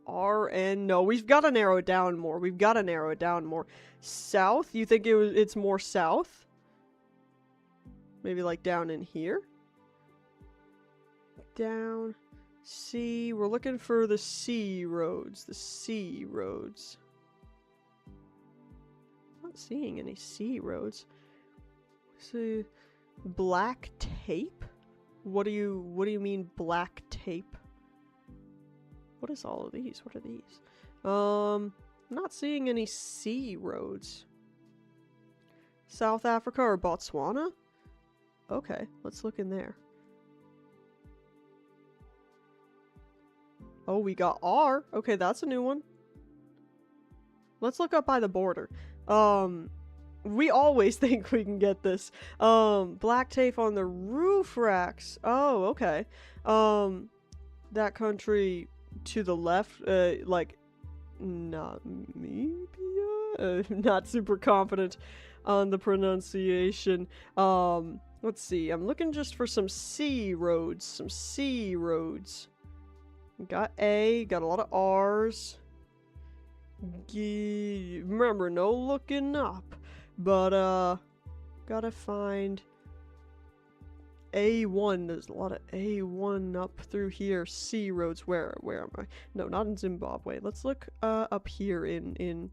R N. No, we've got to narrow it down more. We've got to narrow it down more. South. You think it's more south? Maybe like down in here. Down. C. We're looking for the C roads. The C roads. Not seeing any C roads. See, black tape? What do you mean black tape? What is all of these? What are these? Not seeing any C roads. South Africa or Botswana? Okay, let's look in there. Oh, we got R. Okay, that's a new one. Let's look up by the border. We always think we can get this. Black tape on the roof racks. Oh, okay. That country to the left, like, Namibia? Not super confident on the pronunciation. Let's see. I'm looking just for some C roads. Some C roads. Got A, got a lot of R's. Remember, no looking up. But, gotta find A1. There's a lot of A1 up through here. C roads. Where am I? No, not in Zimbabwe. Let's look, up here in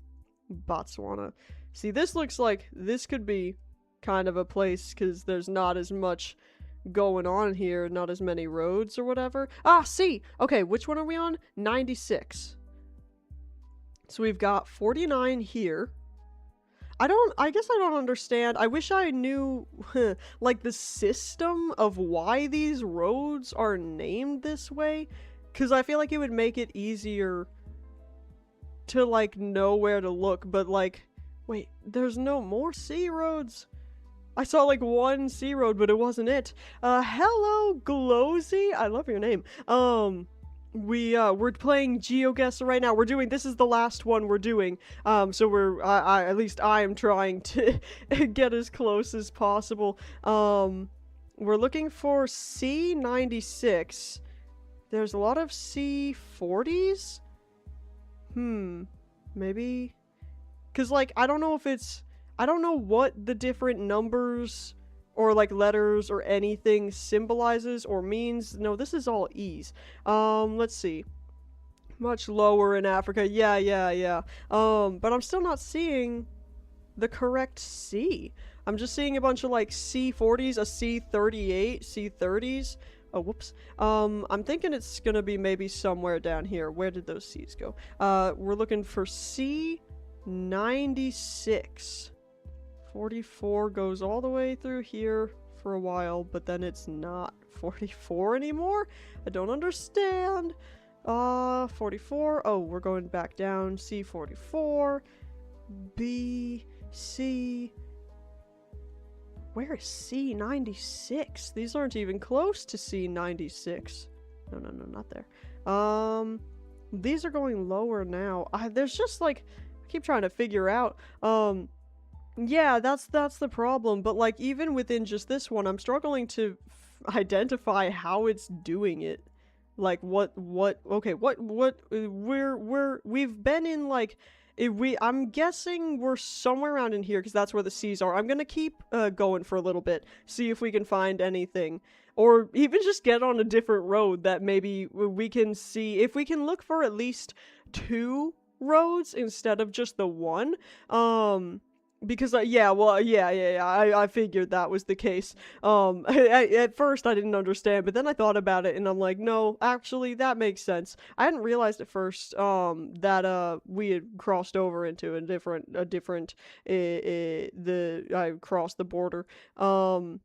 Botswana. See, this looks like this could be kind of a place, because there's not as much going on here, not as many roads or whatever. Ah, C! Okay, which one are we on? 96. So we've got 49 here. I guess I don't understand. I wish I knew, like, the system of why these roads are named this way, because I feel like it would make it easier to, like, know where to look, but, like, wait, there's no more C roads? I saw like one C road, but it wasn't it. Hello, Glowsy. I love your name. We're playing GeoGuessr right now. This is the last one we're doing. So at least I am trying to get as close as possible. We're looking for C96. There's a lot of C40s. Maybe. 'Cause like, I don't know what the different numbers or like letters or anything symbolizes or means. No, this is all E's. Let's see. Much lower in Africa. Yeah. But I'm still not seeing the correct C. I'm just seeing a bunch of like C40s, a C38, C30s. Oh, whoops. I'm thinking it's gonna be maybe somewhere down here. Where did those C's go? We're looking for C96. 44 goes all the way through here for a while, but then it's not 44 anymore? I don't understand. 44. Oh, we're going back down. C44. B, C. Where is C96? These aren't even close to C96. No, not there. These are going lower now. There's just like, I keep trying to figure out, yeah, that's the problem, but like even within just this one, I'm struggling to identify how it's doing it. Like we've been in like, I'm guessing we're somewhere around in here because that's where the C's are. I'm gonna keep going for a little bit, see if we can find anything. Or even just get on a different road that maybe we can see, if we can look for at least 2 roads instead of just the one. Because I figured that was the case. At first I didn't understand, but then I thought about it and I'm like, no, actually that makes sense. I hadn't realized at first that we had crossed over into I crossed the border. Whoa.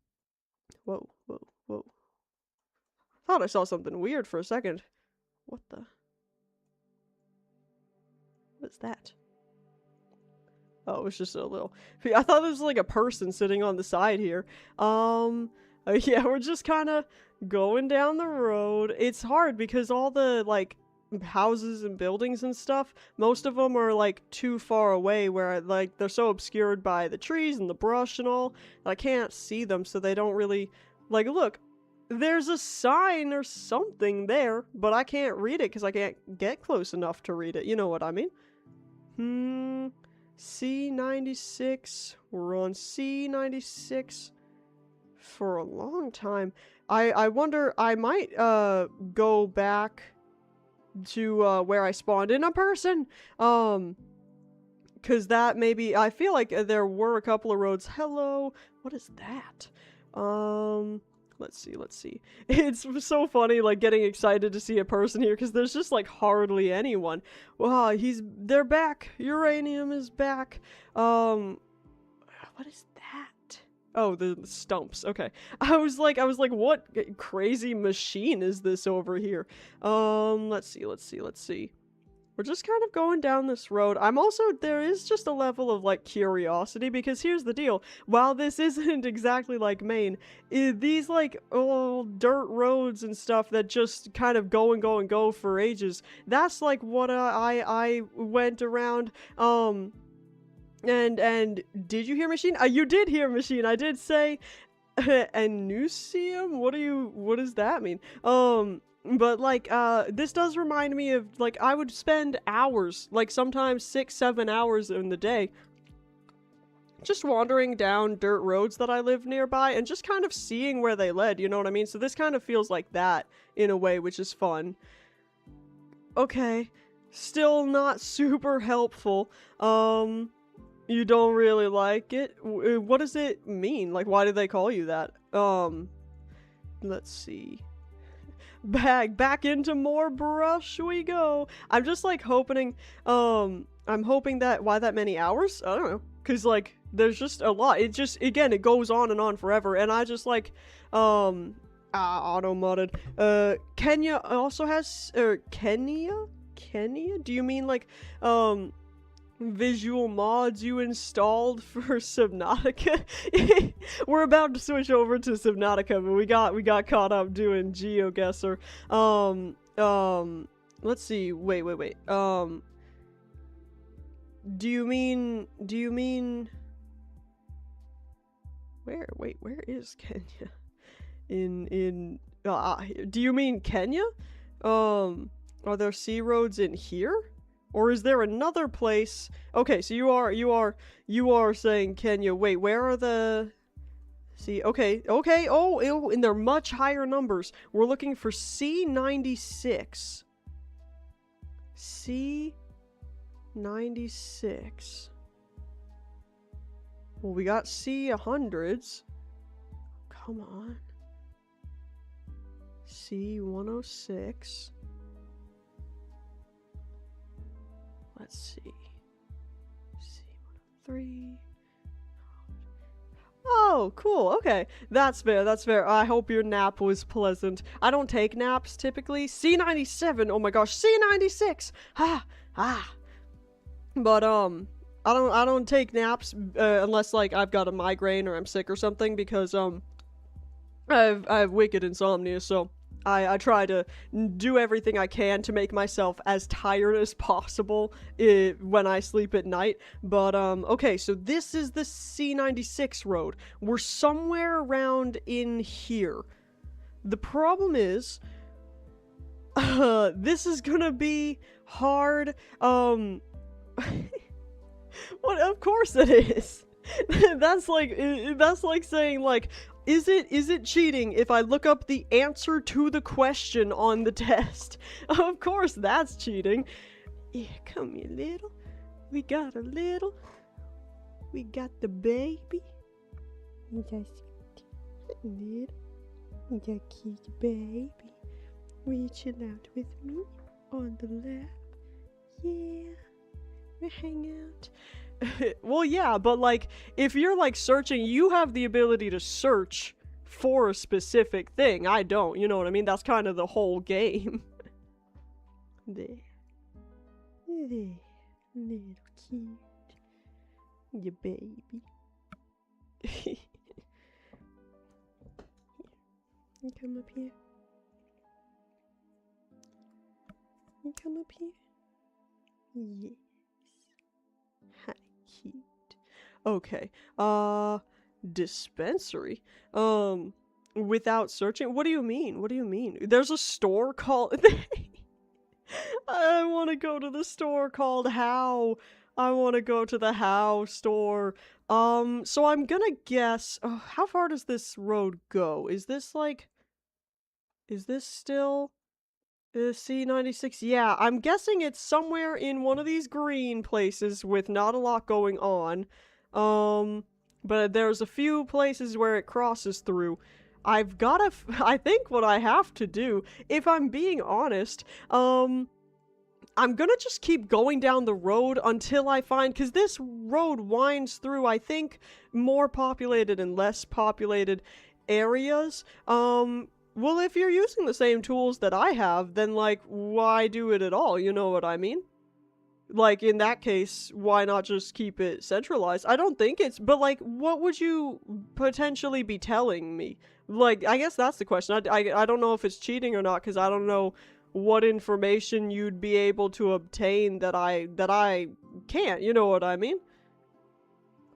Thought I saw something weird for a second. What is that? Oh, it was just a little. I thought it was like a person sitting on the side here. Yeah, we're just kind of going down the road. It's hard because all the like houses and buildings and stuff, most of them are like too far away where like they're so obscured by the trees and the brush and all that I can't see them, so they don't really like look. There's a sign or something there, but I can't read it because I can't get close enough to read it. You know what I mean? C96. We're on C96 for a long time. I wonder, I might go back to where I spawned in a person. Cause that maybe, I feel like there were a couple of roads. Hello, what is that? Let's see. It's so funny, like, getting excited to see a person here, because there's just, like, hardly anyone. Wow, they're back. Uranium is back. What is that? Oh, the stumps. Okay. I was like, what crazy machine is this over here? Let's see. We're just kind of going down this road. There is just a level of, like, curiosity, because here's the deal. While this isn't exactly like Maine, these, like, old dirt roads and stuff that just kind of go and go and go for ages, that's, like, what I went around, and did you hear machine? You did hear machine. I did say, Anusium? What does that mean? But, like, this does remind me of, like, I would spend hours, like, sometimes 6-7 hours in the day, just wandering down dirt roads that I live nearby, and just kind of seeing where they led, you know what I mean? So this kind of feels like that, in a way, which is fun. Okay. Still not super helpful. You don't really like it? What does it mean? Like, why do they call you that? Let's see. Back into more brush we go. I'm just like hoping, I'm hoping that, why that many hours? I don't know. Cause like, there's just a lot. It just, again, it goes on and on forever. And I just like, auto-modded. Kenya also has, Kenya? Do you mean like, visual mods you installed for Subnautica? We're about to switch over to Subnautica, but we got caught up doing GeoGuessr. Let's see. Wait. Do you mean where is Kenya? Do you mean Kenya? Are there sea roads in here? Or is there another place? Okay, so you are saying Kenya. Wait, where are the... See, okay. Oh, and they're much higher numbers. We're looking for C96. C96. Well, we got C100s. Come on. C106. Let's see. C103. Oh, cool. Okay. That's fair. I hope your nap was pleasant. I don't take naps typically. C97. Oh my gosh. C96. But I don't take naps unless like I've got a migraine or I'm sick or something, because I have wicked insomnia, so I try to do everything I can to make myself as tired as possible when I sleep at night. But, okay, so this is the C96 road. We're somewhere around in here. The problem is, this is gonna be hard, What? Of course it is. That's like saying, like, is it cheating if I look up the answer to the question on the test? Of course that's cheating. Yeah, come here, little. We got the baby. Just little. We got cute baby. Will you chill out with me on the lap? Yeah. We hang out. Well, yeah, but like, if you're like searching, you have the ability to search for a specific thing. I don't, you know what I mean? That's kind of the whole game. There, little cute. You baby. Here. You come up here. You come up here. Yes. Hi, cute. Okay. Dispensary? Without searching? What do you mean? What do you mean? There's a store called... I want to go to the store called How. I want to go to the How store. So I'm gonna guess... Oh, how far does this road go? Is this like... Is this still... C96? Yeah, I'm guessing it's somewhere in one of these green places with not a lot going on. But there's a few places where it crosses through. I've gotta... I think what I have to do, if I'm being honest, I'm gonna just keep going down the road until I find... Because this road winds through, I think, more populated and less populated areas. Well, if you're using the same tools that I have, then, like, why do it at all? You know what I mean? Like, in that case, why not just keep it centralized? I don't think it's... But, like, what would you potentially be telling me? Like, I guess that's the question. I don't know if it's cheating or not, because I don't know what information you'd be able to obtain that I can't. You know what I mean?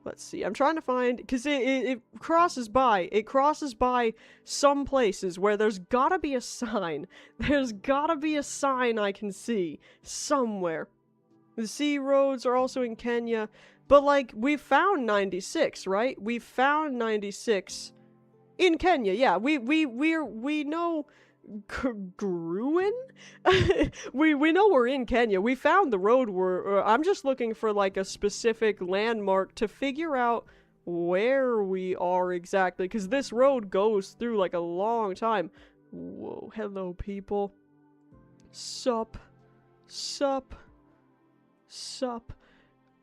Let's see, I'm trying to find, because it crosses by. It crosses by some places where there's gotta be a sign. There's gotta be a sign I can see somewhere. The sea roads are also in Kenya, but like, we found 96, right? We found 96 in Kenya, yeah. We know Gruen? we know we're in Kenya. We found the road I'm just looking for like a specific landmark to figure out where we are exactly, because this road goes through like a long time. Whoa, hello people. Sup.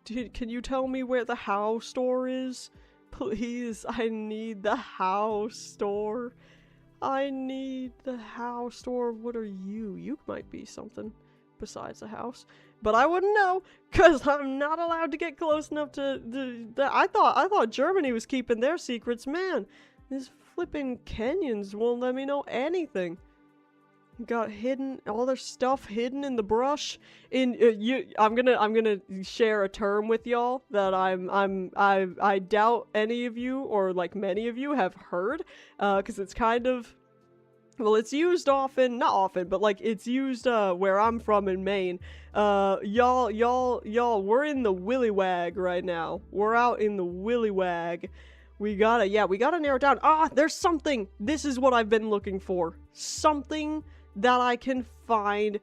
Dude, can you tell me where the How store is? Please, I need the How store. I need the house store. What are you? You might be something besides a house. But I wouldn't know, because I'm not allowed to get close enough to I thought Germany was keeping their secrets. Man, these flipping Kenyans won't let me know anything. Got hidden, all their stuff hidden in the brush. I'm gonna share a term with y'all that I doubt any of you, or like many of you, have heard, because it's kind of, well, it's used often, not often, but like it's used where I'm from in Maine. Y'all, we're in the willy wag right now. We're out in the willy wag. We gotta narrow it down. Ah, there's something. This is what I've been looking for. Something that I can find.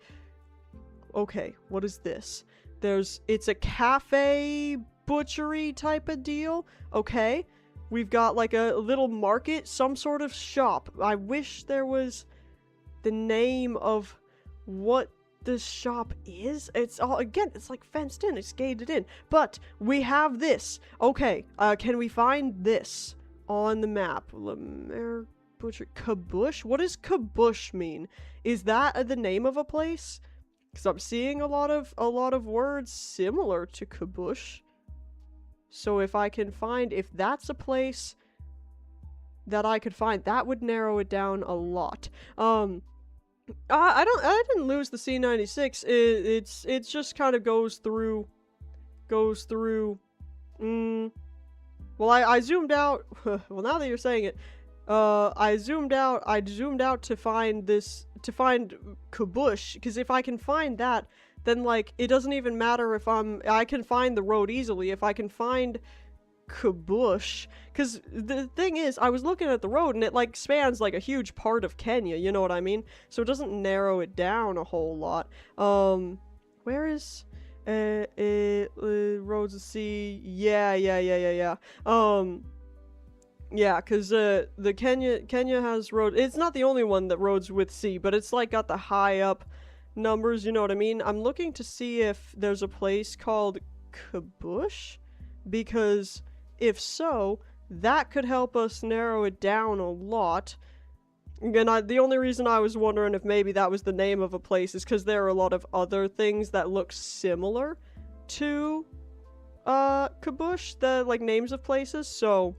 Okay, what is this? It's a cafe butchery type of deal. Okay, we've got like a little market, some sort of shop. I wish there was the name of what this shop is. It's all, again, it's like fenced in, it's gated in. But we have this. Okay, can we find this on the map? Lemaire Butcher, Kabush? What does Kabush mean? Is that the name of a place? Because I'm seeing a lot of words similar to Kabush. So if I can find, if that's a place that I could find, that would narrow it down a lot. I didn't lose the C96. It just kind of goes through. Well, I zoomed out. Well, now that you're saying it, I zoomed out to find Kabush, because if I can find that, then like it doesn't even matter if I can find the road easily if I can find Kabush, because the thing is, I was looking at the road and it like spans like a huge part of Kenya, you know what I mean? So it doesn't narrow it down a whole lot. Where is roads of sea? Yeah. Yeah, because the Kenya has road. It's not the only one that roads with C, but it's like got the high up numbers, you know what I mean? I'm looking to see if there's a place called Kabush, because if so, that could help us narrow it down a lot. Again, the only reason I was wondering if maybe that was the name of a place is because there are a lot of other things that look similar to Kabush, the, like, names of places, so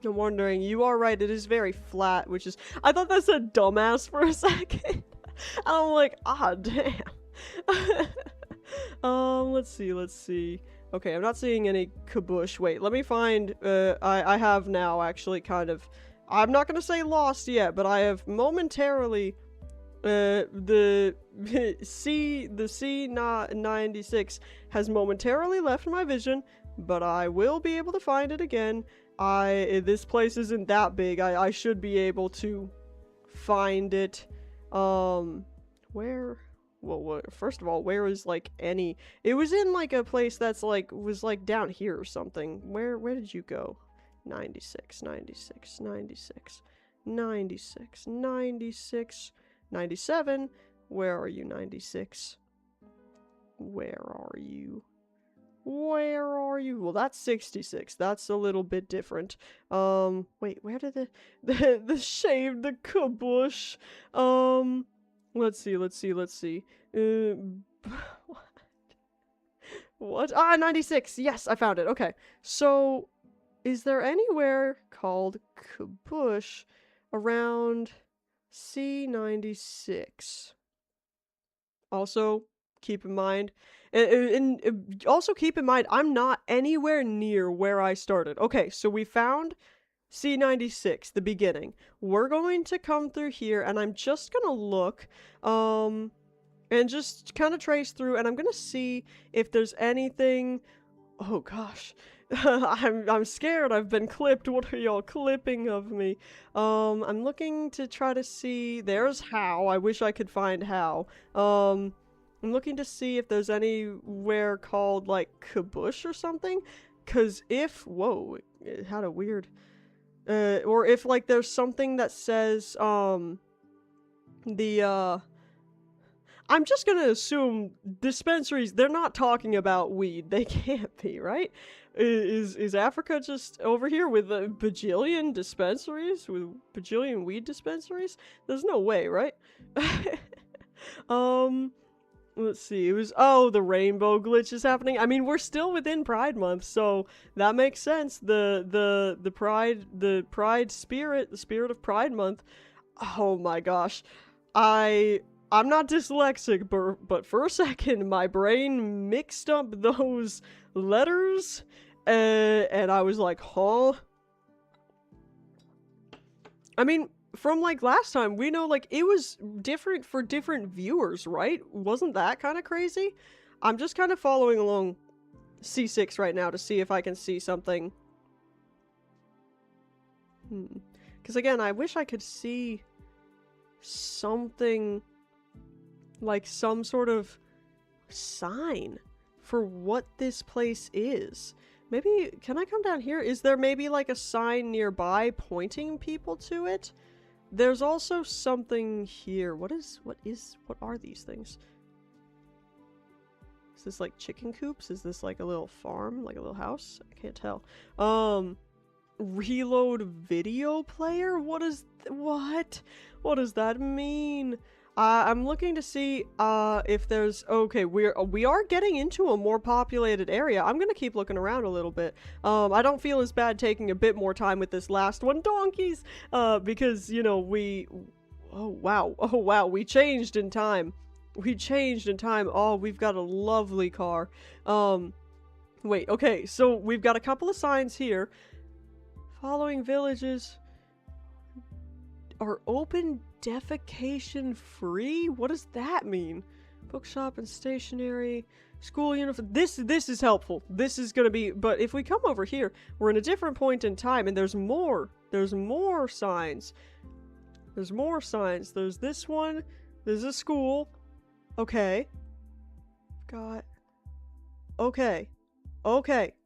I'm wondering, you are right, it is very flat, which is, I thought that said dumbass for a second. I'm like, ah, damn. Let's see. Okay, I'm not seeing any Kabush. Wait, let me find, I have now actually kind of, I'm not gonna say lost yet, but I have momentarily, the C96 has momentarily left my vision, but I will be able to find it again. This place isn't that big. I should be able to find it. Where? Well, first of all, where is, like, any? It was in, like, a place that's, like, was, like, down here or something. Where did you go? 96, 96, 96, 96, 96, 97. Where are you, 96? Where are you? Where are you? Well, that's 66. That's a little bit different. Wait, where did the shave, the kabush? Let's see. What? What? Ah, 96! Yes, I found it. Okay. So, is there anywhere called kabush around C96? Also, keep in mind, also keep in mind, I'm not anywhere near where I started. Okay, so we found C96, the beginning. We're going to come through here, and I'm just gonna look, and just kind of trace through, and I'm gonna see if there's anything. Oh gosh, I'm scared. I've been clipped. What are y'all clipping of me? I'm looking to try to see. There's How. I wish I could find How. I'm looking to see if there's anywhere called, like, Kabush or something. Cause if, whoa, it had a weird, or if, like, there's something that says, I'm just gonna assume dispensaries, they're not talking about weed. They can't be, right? Is Africa just over here with a bajillion dispensaries? With bajillion weed dispensaries? There's no way, right? Let's see, it was, oh, the rainbow glitch is happening. I mean, we're still within Pride Month, so that makes sense. The pride spirit, the spirit of Pride Month. Oh my gosh. I'm not dyslexic, but for a second, my brain mixed up those letters, and I was like, huh? I mean, from, like, last time, we know, like, it was different for different viewers, right? Wasn't that kind of crazy? I'm just kind of following along C6 right now to see if I can see something. Because, again, I wish I could see something, like, some sort of sign for what this place is. Maybe, can I come down here? Is there maybe, like, a sign nearby pointing people to it? There's also something here. What are these things? Is this like chicken coops? Is this like a little farm? Like a little house? I can't tell. Reload video player? What does that mean? I'm looking to see if there's, okay, we are getting into a more populated area. I'm gonna keep looking around a little bit. I don't feel as bad taking a bit more time with this last one, donkeys, because, you know, oh wow, we changed in time. Oh, we've got a lovely car. Wait, okay, so we've got a couple of signs here. Following villages are open defecation free? What does that mean? Bookshop and stationery, school uniform. This is helpful. This is gonna be, but if we come over here, we're in a different point in time, and there's more signs. There's this one. There's a school. Okay. Okay.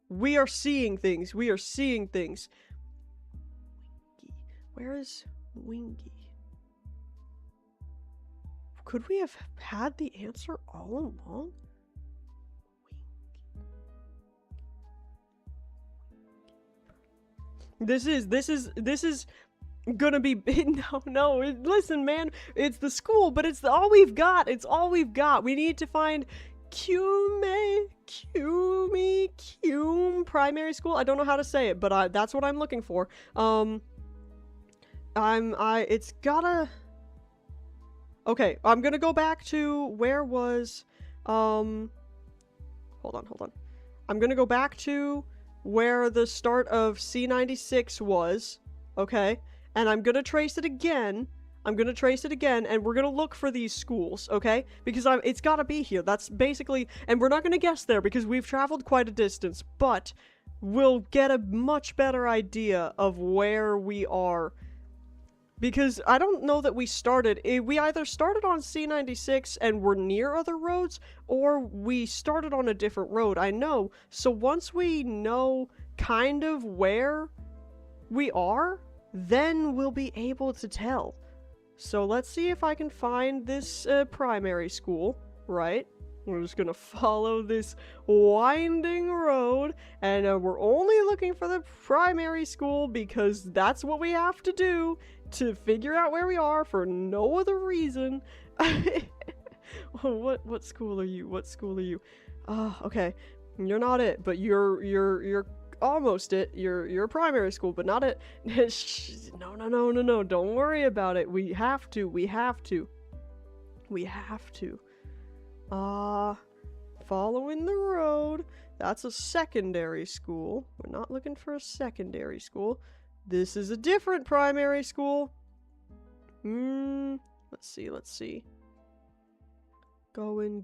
We are seeing things. Where is Wingy? Could we have had the answer all along? This is gonna be no, listen, man, it's the school, but it's all we've got. We need to find Cume Primary School. I don't know how to say it, but that's what I'm looking for. It's gotta. Okay, I'm gonna go back to where was, hold on. I'm gonna go back to where the start of C96 was, okay? And I'm gonna trace it again. And we're gonna look for these schools, okay? Because it's gotta be here. That's basically, and we're not gonna guess there because we've traveled quite a distance, but we'll get a much better idea of where we are. Because I don't know that we either started on C96 and we're near other roads, or we started on a different road, I know. So once we know kind of where we are, then we'll be able to tell. So let's see if I can find this primary school, right? We're just gonna follow this winding road, and we're only looking for the primary school because that's what we have to do to figure out where we are for no other reason. What school are you? What school are you? Okay. You're not it, but you're almost it. You're primary school, but not it. No. Don't worry about it. We have to. Following the road. That's a secondary school. We're not looking for a secondary school. This is a different primary school. Let's see. Going.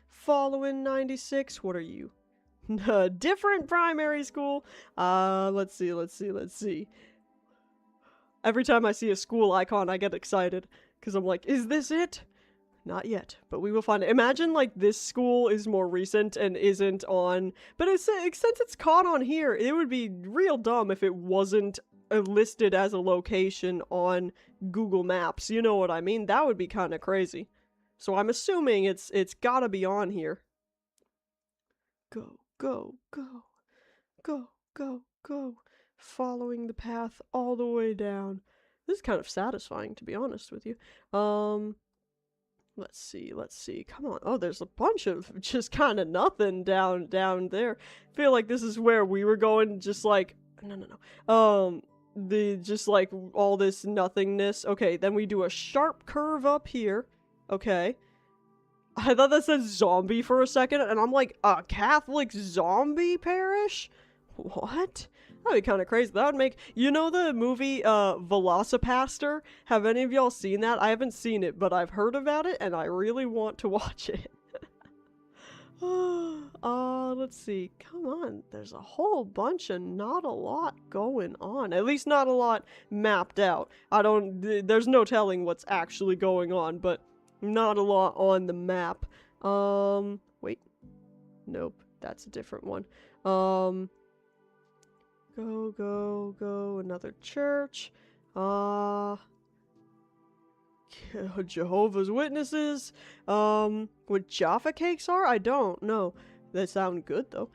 Following 96. What are you? A different primary school. Let's see. Every time I see a school icon, I get excited. Because I'm like, is this it? Not yet, but we will find it. Imagine, like, this school is more recent and isn't on... But since it's caught on here, it would be real dumb if it wasn't listed as a location on Google Maps. You know what I mean? That would be kind of crazy. So I'm assuming it's gotta be on here. Go. Following the path all the way down. This is kind of satisfying, to be honest with you. Let's see. Come on. Oh, there's a bunch of just kind of nothing down there. I feel like this is where we were going, just like... No. Just like all this nothingness. Okay, then we do a sharp curve up here. Okay. I thought that said zombie for a second, and I'm like, a Catholic zombie parish? What? That'd be kind of crazy. That would make... You know the movie, Velocipaster? Have any of y'all seen that? I haven't seen it, but I've heard about it, and I really want to watch it. Let's see. Come on. There's a whole bunch of not a lot going on. At least not a lot mapped out. There's no telling what's actually going on, but not a lot on the map. Wait. Nope. That's a different one. Go. Another church. Jehovah's Witnesses. What Jaffa cakes are? I don't know. They sound good though.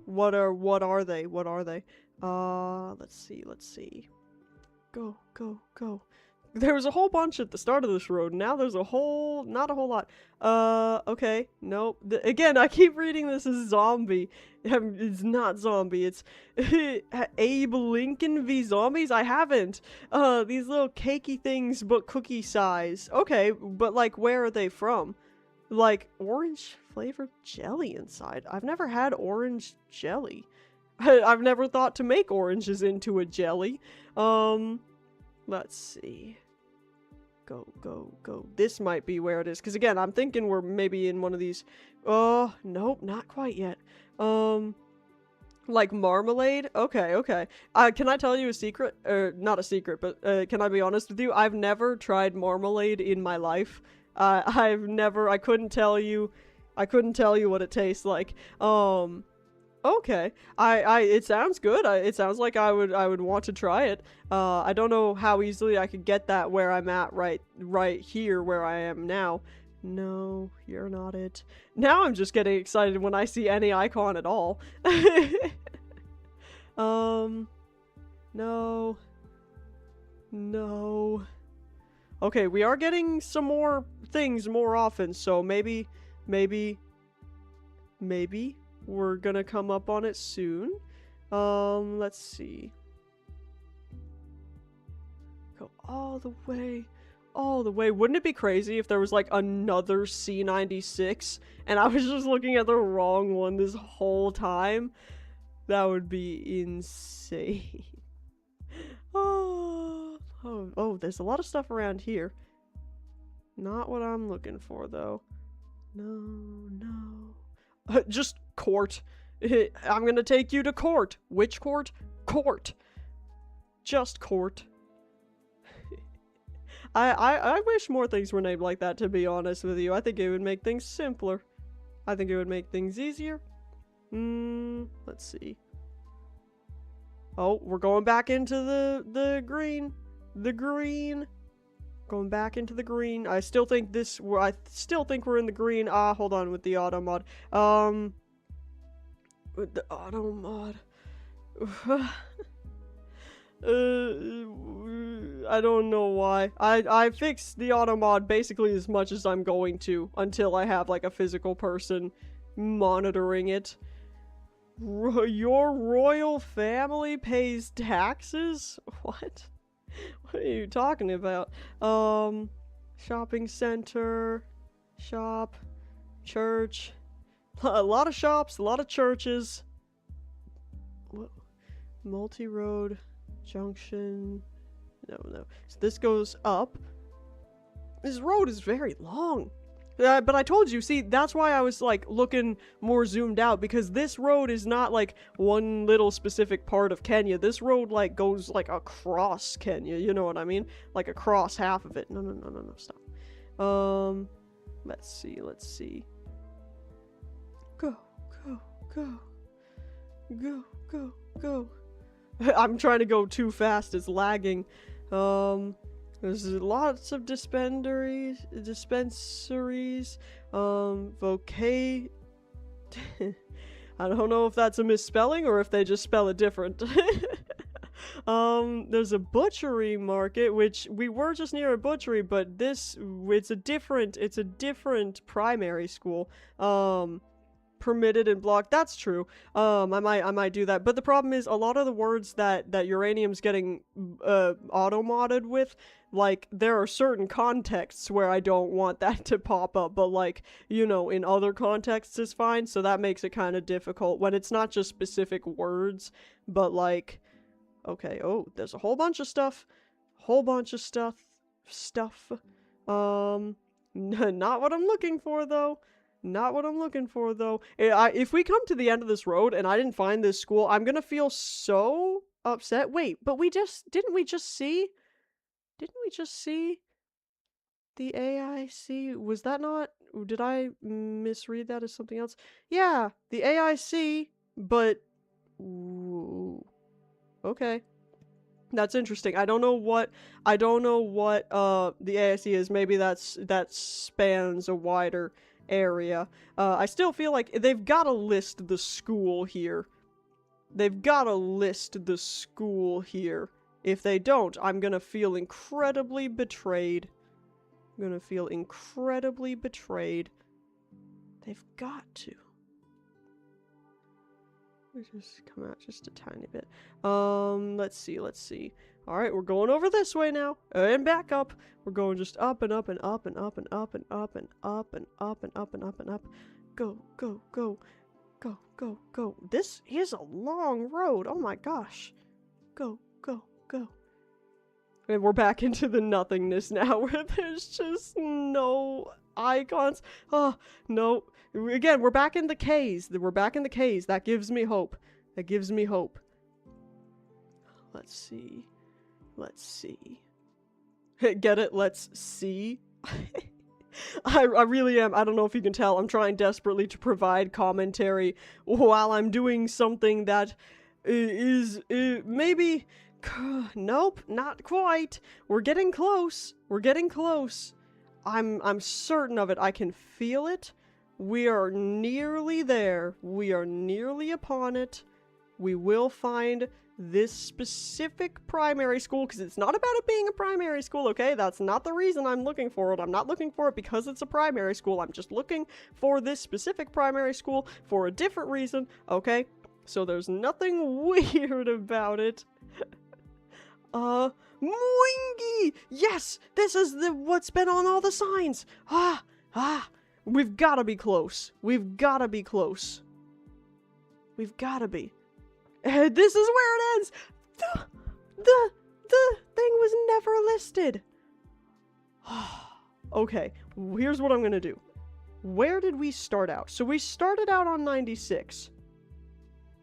What are they? Let's see. Go. There was a whole bunch at the start of this road. Now there's not a whole lot. Okay. Nope. Again, I keep reading this as zombie. It's not zombie. It's Abe Lincoln v. Zombies? I haven't. These little cakey things, but cookie size. Okay, but like, where are they from? Like, orange flavored jelly inside. I've never had orange jelly. I've never thought to make oranges into a jelly. Let's see. Go. This might be where it is. Because again, I'm thinking we're maybe in one of these... nope, not quite yet. Like marmalade? Okay. Can I tell you a secret? Not a secret, but can I be honest with you? I've never tried marmalade in my life. I couldn't tell you what it tastes like. Okay. It sounds good. It sounds like I would want to try it. I don't know how easily I could get that where I'm at right here where I am now. No, you're not it. Now I'm just getting excited when I see any icon at all. No. Okay, we are getting some more things more often, so maybe we're gonna come up on it soon. Let's see. Go all the way. All the way. Wouldn't it be crazy if there was like another C96 and I was just looking at the wrong one this whole time? That would be insane. Oh, there's a lot of stuff around here. Not what I'm looking for though. No. Just court. I'm gonna take you to court. Which court? Court. Just court. I wish more things were named like that, to be honest with you. I think it would make things simpler. I think it would make things easier. Let's see. Oh, we're going back into the green. The green. Going back into the green. I still think we're in the green. Hold on with the auto mod. With the auto mod. I don't know why. I fixed the auto mod basically as much as I'm going to until I have like a physical person monitoring it. Your royal family pays taxes? What? What are you talking about? Shopping center, shop, church. A lot of shops, a lot of churches. Multi-road. Junction. No. So this goes up. This road is very long. But I told you, see, that's why I was like looking more zoomed out, because this road is not like one little specific part of Kenya. This road like goes like across Kenya, you know what I mean? Like across half of it. No, stop. Let's see. Go. I'm trying to go too fast, it's lagging. There's lots of dispensaries, I don't know if that's a misspelling or if they just spell it different. There's a butchery market, which we were just near a butchery, but it's a different primary school. Permitted and blocked. That's true. I might do that. But the problem is a lot of the words that Uranium's getting auto-modded with, like, there are certain contexts where I don't want that to pop up, but like, you know, in other contexts is fine, so that makes it kind of difficult when it's not just specific words, but like, okay, oh, there's a whole bunch of stuff. Not what I'm looking for though. If we come to the end of this road and I didn't find this school, I'm gonna feel so upset. Wait, but didn't we just see the AIC? Was that not, did I misread that as something else? Yeah, the AIC, but, ooh, okay. That's interesting. I don't know what the AIC is. Maybe that spans a wider area. I still feel like they've got to list the school here. If they don't, I'm gonna feel incredibly betrayed. They've got to. Just come out just a tiny bit. Let's see. Alright, we're going over this way now. And back up. We're going just up and up and up and up and up and up and up and up and up and up and up. Go. This is a long road. Oh my gosh. Go. And we're back into the nothingness now where there's just no icons. Oh, no. Again, we're back in the K's. That gives me hope. Let's see. Get it? Let's see. I really am. I don't know if you can tell. I'm trying desperately to provide commentary while I'm doing something that is maybe... Nope, not quite. We're getting close. I'm certain of it. I can feel it. We are nearly there. We are nearly upon it. We will find this specific primary school, because it's not about it being a primary school, okay? That's not the reason I'm looking for it. I'm not looking for it because it's a primary school. I'm just looking for this specific primary school for a different reason, okay? So there's nothing weird about it. Mwingy! Yes! This is what's been on all the signs! We've gotta be close. We've gotta be close. We've gotta be. This is where it ends! The thing was never listed! Okay, here's what I'm gonna do. Where did we start out? So we started out on 96.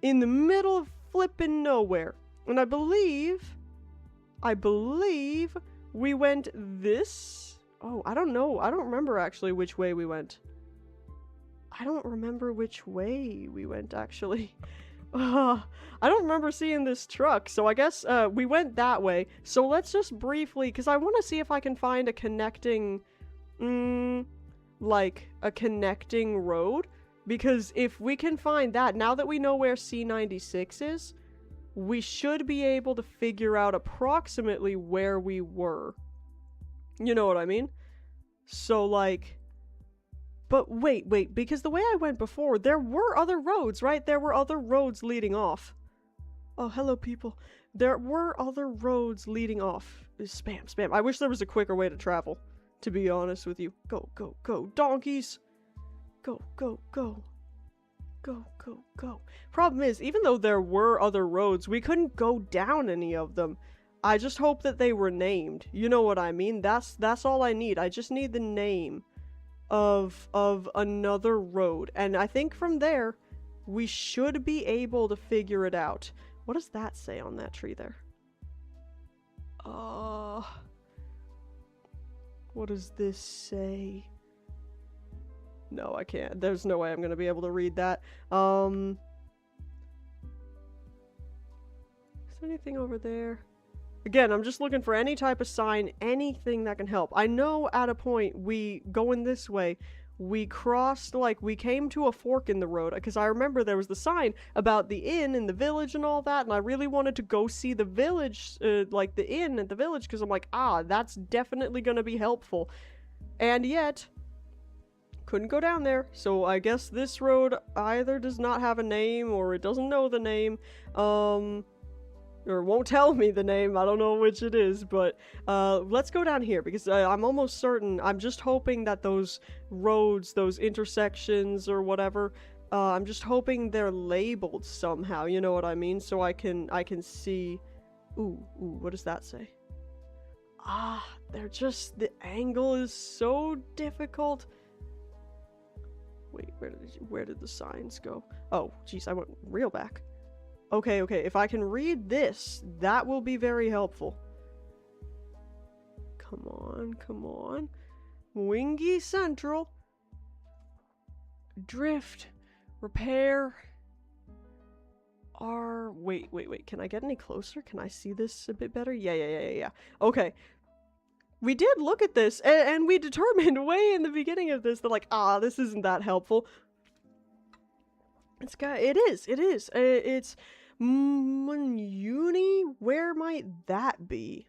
In the middle of flippin' nowhere. And I believe we went this. Oh, I don't know. I don't remember actually which way we went. I don't remember which way we went actually. I don't remember seeing this truck, so I guess we went that way. So let's just briefly, because I want to see if I can find a connecting, like a connecting road. Because if we can find that, now that we know where C96 is, we should be able to figure out approximately where we were. You know what I mean? So, like... But wait, because the way I went before, there were other roads, right? There were other roads leading off. Oh, hello, people. There were other roads leading off. Spam. I wish there was a quicker way to travel, to be honest with you. Go, donkeys! Go. Problem is, even though there were other roads, we couldn't go down any of them. I just hope that they were named. You know what I mean? That's all I need. I just need the name of another road. And I think from there, we should be able to figure it out. What does that say on that tree there? What does this say? No, I can't. There's no way I'm gonna be able to read that. Is there anything over there? Again, I'm just looking for any type of sign, anything that can help. I know at a point we, going this way, we crossed, like, we came to a fork in the road, because I remember there was the sign about the inn in the village and all that, and I really wanted to go see the village, like the inn at the village, because I'm like, that's definitely gonna be helpful. And yet... couldn't go down there, so I guess this road either does not have a name or it doesn't know the name, or won't tell me the name. I don't know which it is, but let's go down here because I'm almost certain, I'm just hoping that those roads, those intersections or whatever, I'm just hoping they're labeled somehow, you know what I mean? So I can see. Ooh, what does that say? They're just, the angle is so difficult. Wait, where did the signs go? Oh, jeez, I went real back. Okay, if I can read this, that will be very helpful. Come on. Wingy Central. Drift. Repair. Wait, can I get any closer? Can I see this a bit better? Yeah. Okay. We did look at this, and we determined way in the beginning of this that, like, this isn't that helpful. It is. It's Muni? Where might that be?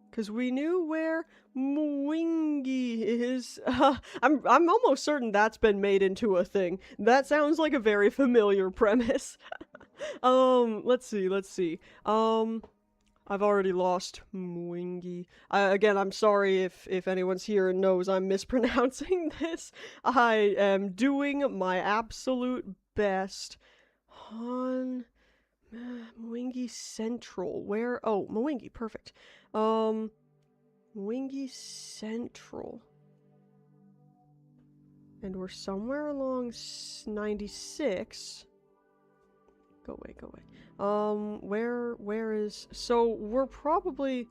Because we knew where Mwingi is. I'm almost certain that's been made into a thing. That sounds like a very familiar premise. Let's see. I've already lost Mwingi. Again, I'm sorry if anyone's here and knows I'm mispronouncing this. I am doing my absolute best. Mwingi Central. Where? Oh, Mwingi. Perfect. Mwingi Central. And we're somewhere along 96. Go away. Where is... So, we're probably...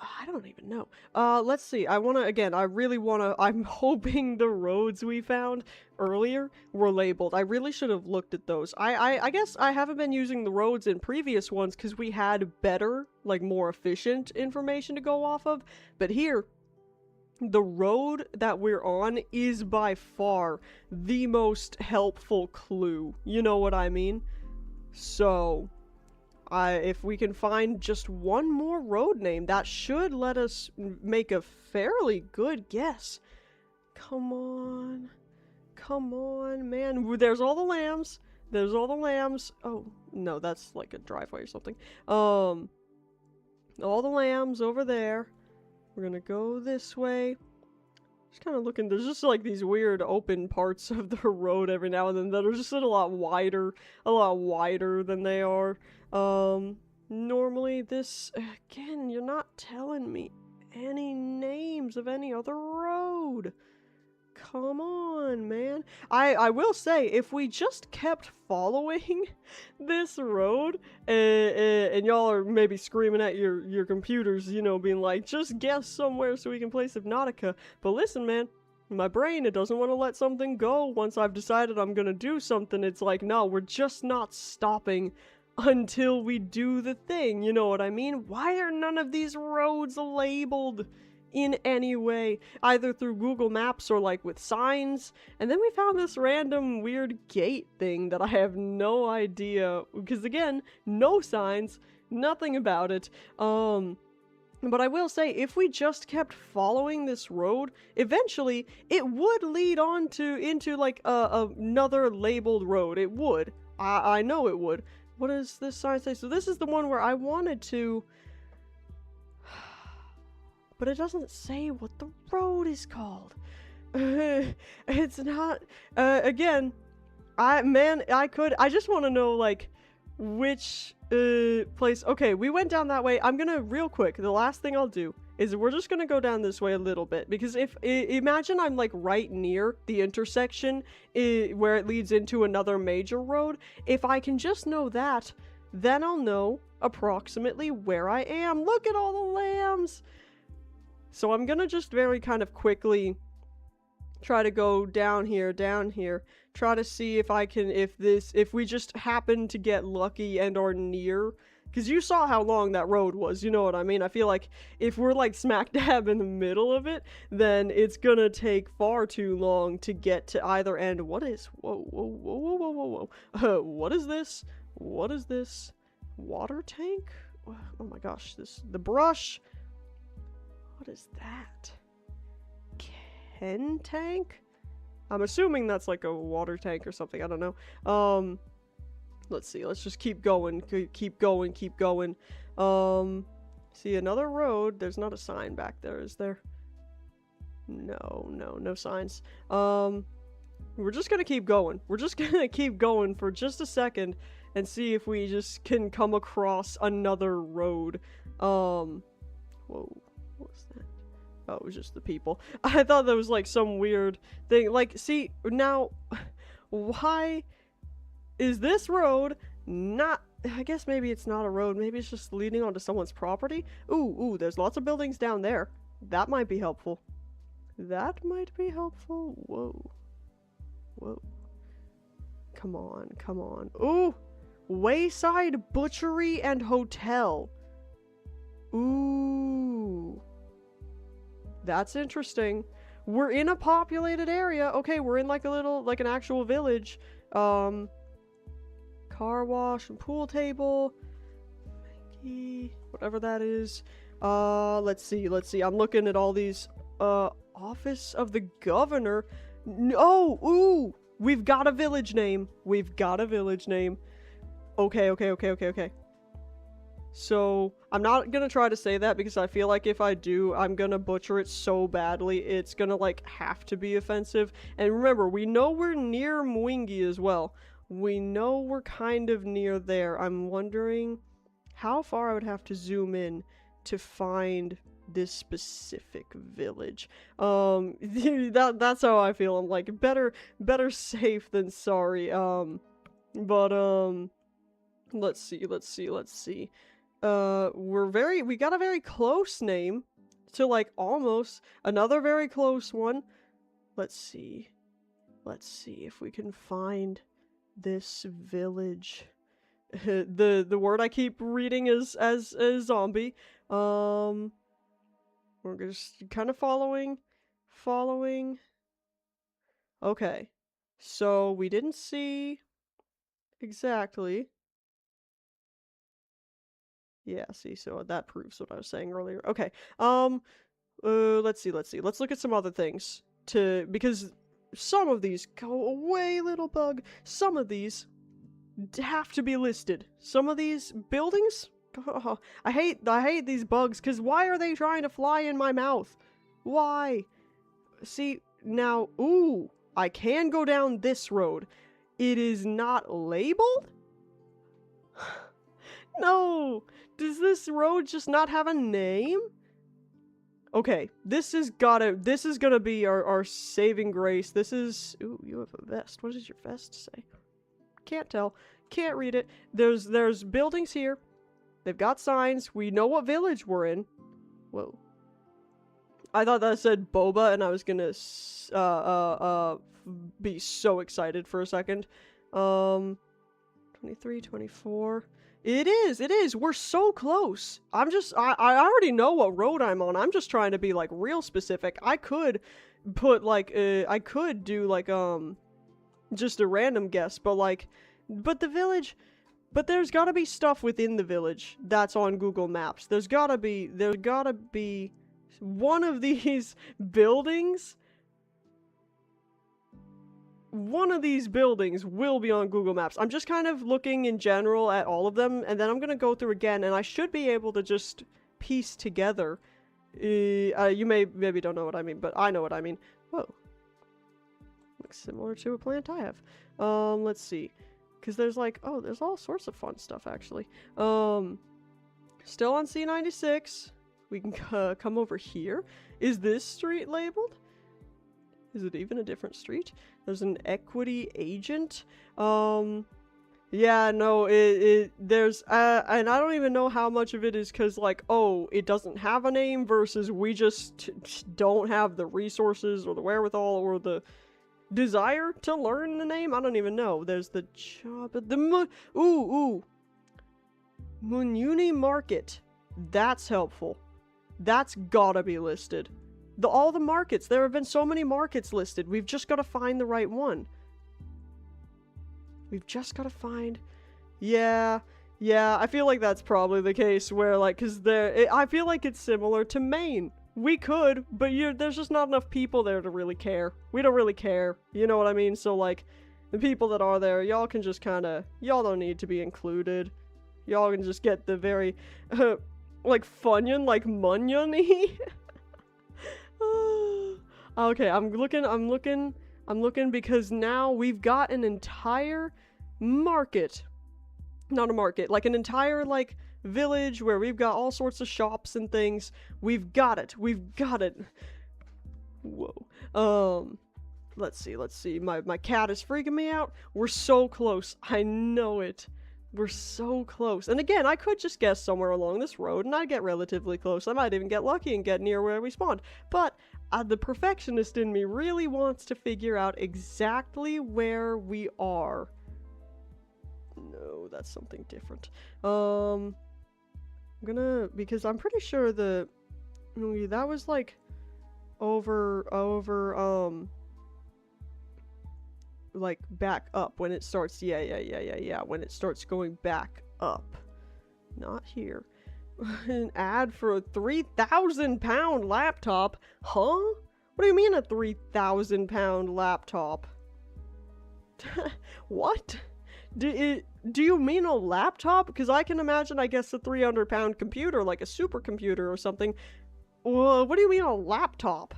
I don't even know. Let's see. I really wanna... I'm hoping the roads we found earlier were labeled. I really should have looked at those. I guess I haven't been using the roads in previous ones because we had better, like, more efficient information to go off of. But here... the road that we're on is by far the most helpful clue. You know what I mean? So, if we can find just one more road name, that should let us make a fairly good guess. Come on. Come on, man. There's all the lambs. There's all the lambs. Oh, no, that's like a driveway or something. All the lambs over there. We're gonna go this way. Just kind of looking. There's just like these weird open parts of the road every now and then that are just a lot wider than they are. Normally this, again, you're not telling me any names of any other road. Come on, man. I will say, if we just kept following this road, and y'all are maybe screaming at your computers, you know, being like, just guess somewhere so we can play Subnautica. But listen, man, my brain, it doesn't want to let something go once I've decided I'm gonna do something. It's like, no, we're just not stopping until we do the thing, you know what I mean? Why are none of these roads labeled in any way, either through Google Maps or like with signs? And then we found this random weird gate thing that I have no idea, because again, no signs, nothing about it. But I will say, if we just kept following this road, eventually it would lead on to into like another labeled road. It would. I know it would. What does this sign say? So this is the one where I wanted to, but it doesn't say what the road is called. It's not, again, I just want to know, like, which, place. Okay, we went down that way. I'm gonna, real quick, the last thing I'll do is we're just gonna go down this way a little bit, because imagine I'm, like, right near the intersection, where it leads into another major road. If I can just know that, then I'll know approximately where I am. Look at all the lambs! So I'm gonna just very kind of quickly try to go down here, try to see if I can, if we just happen to get lucky and are near, because you saw how long that road was, you know what I mean? I feel like if we're like smack dab in the middle of it, then it's gonna take far too long to get to either end. What is, whoa, what is this? What is this? Water tank? Oh my gosh, the brush. What is that? Ken tank? I'm assuming that's like a water tank or something, I don't know. Let's see, let's just keep going, keep going. See, another road. There's not a sign back there, is there? No signs. We're just gonna keep going. We're just gonna keep going for just a second and see if we just can come across another road. Whoa, what's that? Oh, it was just the people. I thought that was like some weird thing. Like, see, now, why is this road not, I guess maybe it's not a road, maybe it's just leading onto someone's property? Ooh, there's lots of buildings down there. That might be helpful. That might be helpful. Whoa. Come on. Ooh! Wayside Butchery and Hotel. Ooh. That's interesting. We're in a populated area. Okay, we're in like a little, like an actual village. Car wash and pool table. Whatever that is. Let's see. I'm looking at all these, Office of the Governor. No, ooh! We've got a village name. Okay. So, I'm not gonna try to say that because I feel like if I do, I'm gonna butcher it so badly, it's gonna, like, have to be offensive. And remember, we know we're near Mwingi as well. We know we're kind of near there. I'm wondering how far I would have to zoom in to find this specific village. That's how I feel. I'm like, better safe than sorry. Let's see. We got a very close name to, like, almost another very close one. Let's see if we can find this village. The word I keep reading is as zombie. We're just kind of following. Okay. So we didn't see exactly Yeah, see, so that proves what I was saying earlier. Okay. Let's see. Let's look at some other things because some of these go away, little bug. Some of these have to be listed. Some of these buildings, oh, I hate these bugs because why are they trying to fly in my mouth? Why? See, now, ooh, I can go down this road. It is not labeled? No! Does this road just not have a name? Okay, this is gonna be our saving grace. This is, ooh, you have a vest. What does your vest say? Can't tell. Can't read it. There's buildings here. They've got signs. We know what village we're in. Whoa. I thought that said boba, and I was gonna be so excited for a second. 23, 24. It is. We're so close. I already know what road I'm on. I'm just trying to be, like, real specific. I could put, like, I could do, like, just a random guess, but the village, but there's gotta be stuff within the village that's on Google Maps. There's gotta be one of these buildings. One of these buildings will be on Google Maps. I'm just kind of looking in general at all of them, and then I'm gonna go through again, and I should be able to just piece together. You maybe don't know what I mean, but I know what I mean. Whoa. Looks similar to a plant I have. Let's see. Because there's like, oh, there's all sorts of fun stuff, actually. Still on C96. We can come over here. Is this street labeled? Is it even a different street? There's an equity agent. Yeah, no, there's, and I don't even know how much of it is because, like, oh, it doesn't have a name versus we just don't have the resources or the wherewithal or the desire to learn the name. I don't even know. There's the job, ooh, Mununi Market. That's helpful. That's gotta be listed. All the markets. There have been so many markets listed. We've just got to find the right one. We've just got to find... Yeah, I feel like that's probably the case where, like, because I feel like it's similar to Maine. We could, but there's just not enough people there to really care. We don't really care. You know what I mean? So, like, the people that are there, y'all can just kind of... Y'all don't need to be included. Y'all can just get the very, like, Funyun, like, Munyon-y. Okay, I'm looking because now we've got an entire market. Not a market, like an entire, like, village where we've got all sorts of shops and things. We've got it. Whoa. Let's see. My cat is freaking me out. We're so close. I know it. We're so close. And again, I could just guess somewhere along this road and I'd get relatively close. I might even get lucky and get near where we spawned. But the perfectionist in me really wants to figure out exactly where we are. No, that's something different. I'm gonna, because I'm pretty sure that was like over, like back up when it starts. Yeah. When it starts going back up. Not here. An ad for a 3,000-pound laptop? Huh? What do you mean a 3,000-pound laptop? What? Do you mean a laptop? Because I can imagine, I guess, a 300-pound computer, like a supercomputer or something. Well, what do you mean a laptop?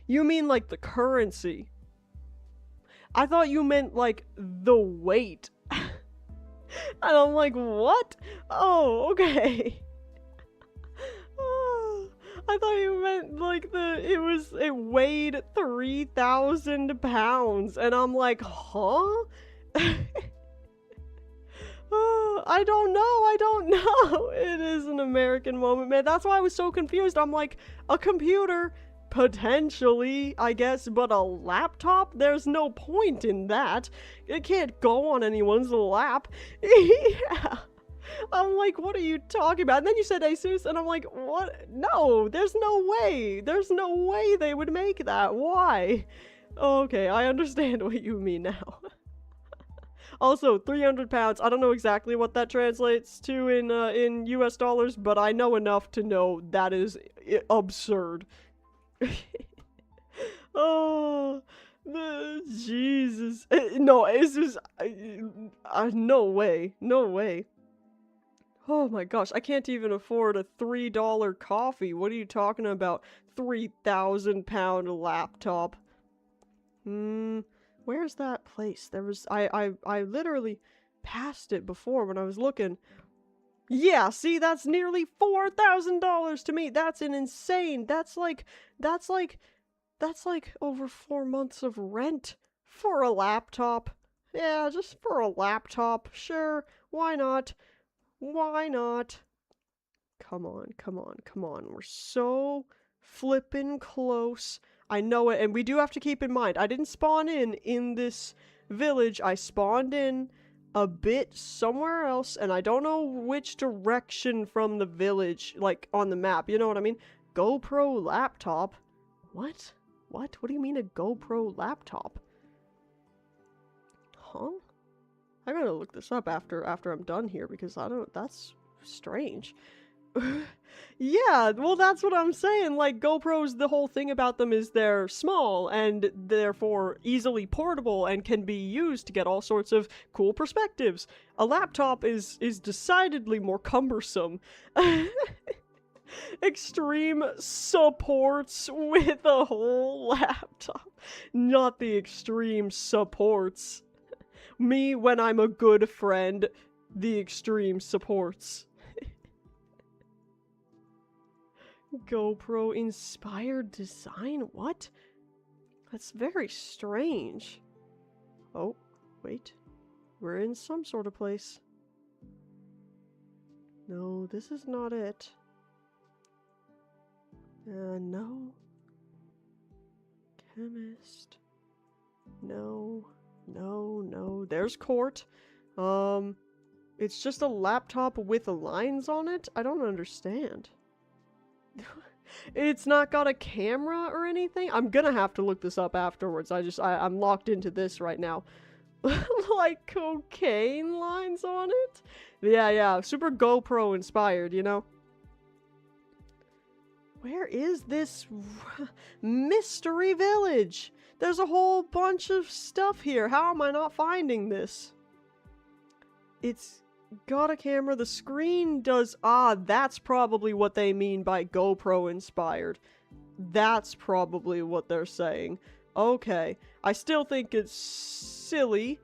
You mean like the currency? I thought you meant, like, the weight. And I'm like, what? Oh, okay. I thought you meant, like, it weighed 3,000 pounds. And I'm like, huh? I don't know. It is an American moment, man. That's why I was so confused. I'm like, a computer... Potentially, I guess, but a laptop? There's no point in that. It can't go on anyone's lap. Yeah. I'm like, what are you talking about? And then you said Asus, and I'm like, what? No, there's no way. There's no way they would make that. Why? Okay, I understand what you mean now. Also, 300 pounds. I don't know exactly what that translates to in US dollars, but I know enough to know that is absurd. Oh, Jesus. No, it's just no way. No way. Oh my gosh, I can't even afford a $3 coffee. What are you talking about? 3,000-pound laptop. Where's that place? There was I literally passed it before when I was looking. Yeah, see, that's nearly $4,000 to me. That's an insane. That's like over 4 months of rent for a laptop. Yeah, just for a laptop. Sure, why not? Why not? Come on, come on, come on. We're so flippin' close. I know it, and we do have to keep in mind, I didn't spawn in this village. I spawned in a bit somewhere else, and I don't know which direction from the village, like, on the map. You know what I mean? GoPro laptop? What? What? What do you mean a GoPro laptop? Huh? I gotta look this up after I'm done here, because I don't... That's strange. Yeah, well, that's what I'm saying. Like, GoPros, the whole thing about them is they're small and therefore easily portable and can be used to get all sorts of cool perspectives. A laptop is decidedly more cumbersome. Extreme supports with a whole laptop. Not the extreme supports. Me when I'm a good friend. The extreme supports. GoPro inspired design? What? That's very strange. Oh, wait. We're in some sort of place. No, this is not it. No. Chemist. No. No, no. There's court. It's just a laptop with lines on it? I don't understand. It's not got a camera or anything? I'm gonna have to look this up afterwards. I'm locked into this right now. Like cocaine lines on it? Yeah, super GoPro inspired, you know? Where is this mystery village? There's a whole bunch of stuff here. How am I not finding this? It's got a camera. The screen does... Ah, that's probably what they mean by GoPro inspired. That's probably what they're saying. Okay. I still think it's silly.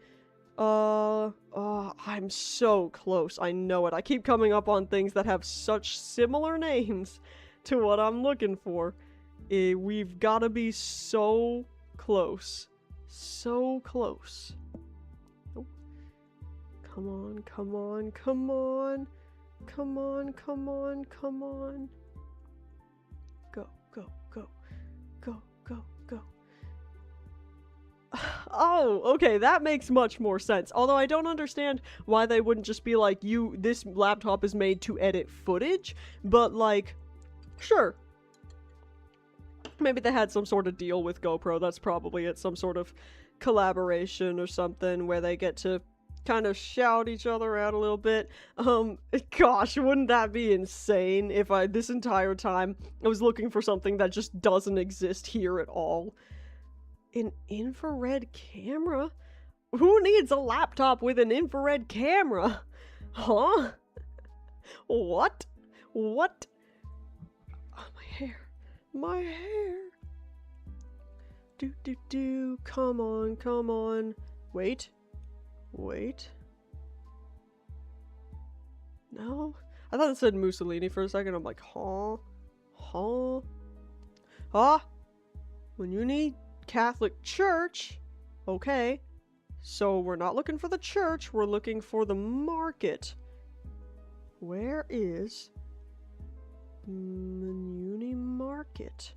I'm so close. I know it. I keep coming up on things that have such similar names to what I'm looking for. We've got to be so close. So close. Come on, come on, come on. Come on, come on, come on. Go, go, go. Go, go, go. Oh, okay, that makes much more sense. Although I don't understand why they wouldn't just be like, this laptop is made to edit footage, but like, sure. Maybe they had some sort of deal with GoPro. That's probably it. Some sort of collaboration or something where they get to kind of shout each other out a little bit. Gosh, wouldn't that be insane if this entire time I was looking for something that just doesn't exist here at all? An infrared camera? Who needs a laptop with an infrared camera? Huh? What? What? Oh, my hair. My hair. Do. Come on, come on. Wait. Wait. No? I thought it said Mussolini for a second. I'm like, huh? Huh? Huh? When you need Catholic Church, okay. So we're not looking for the church, we're looking for the market. Where is Manyuni Market?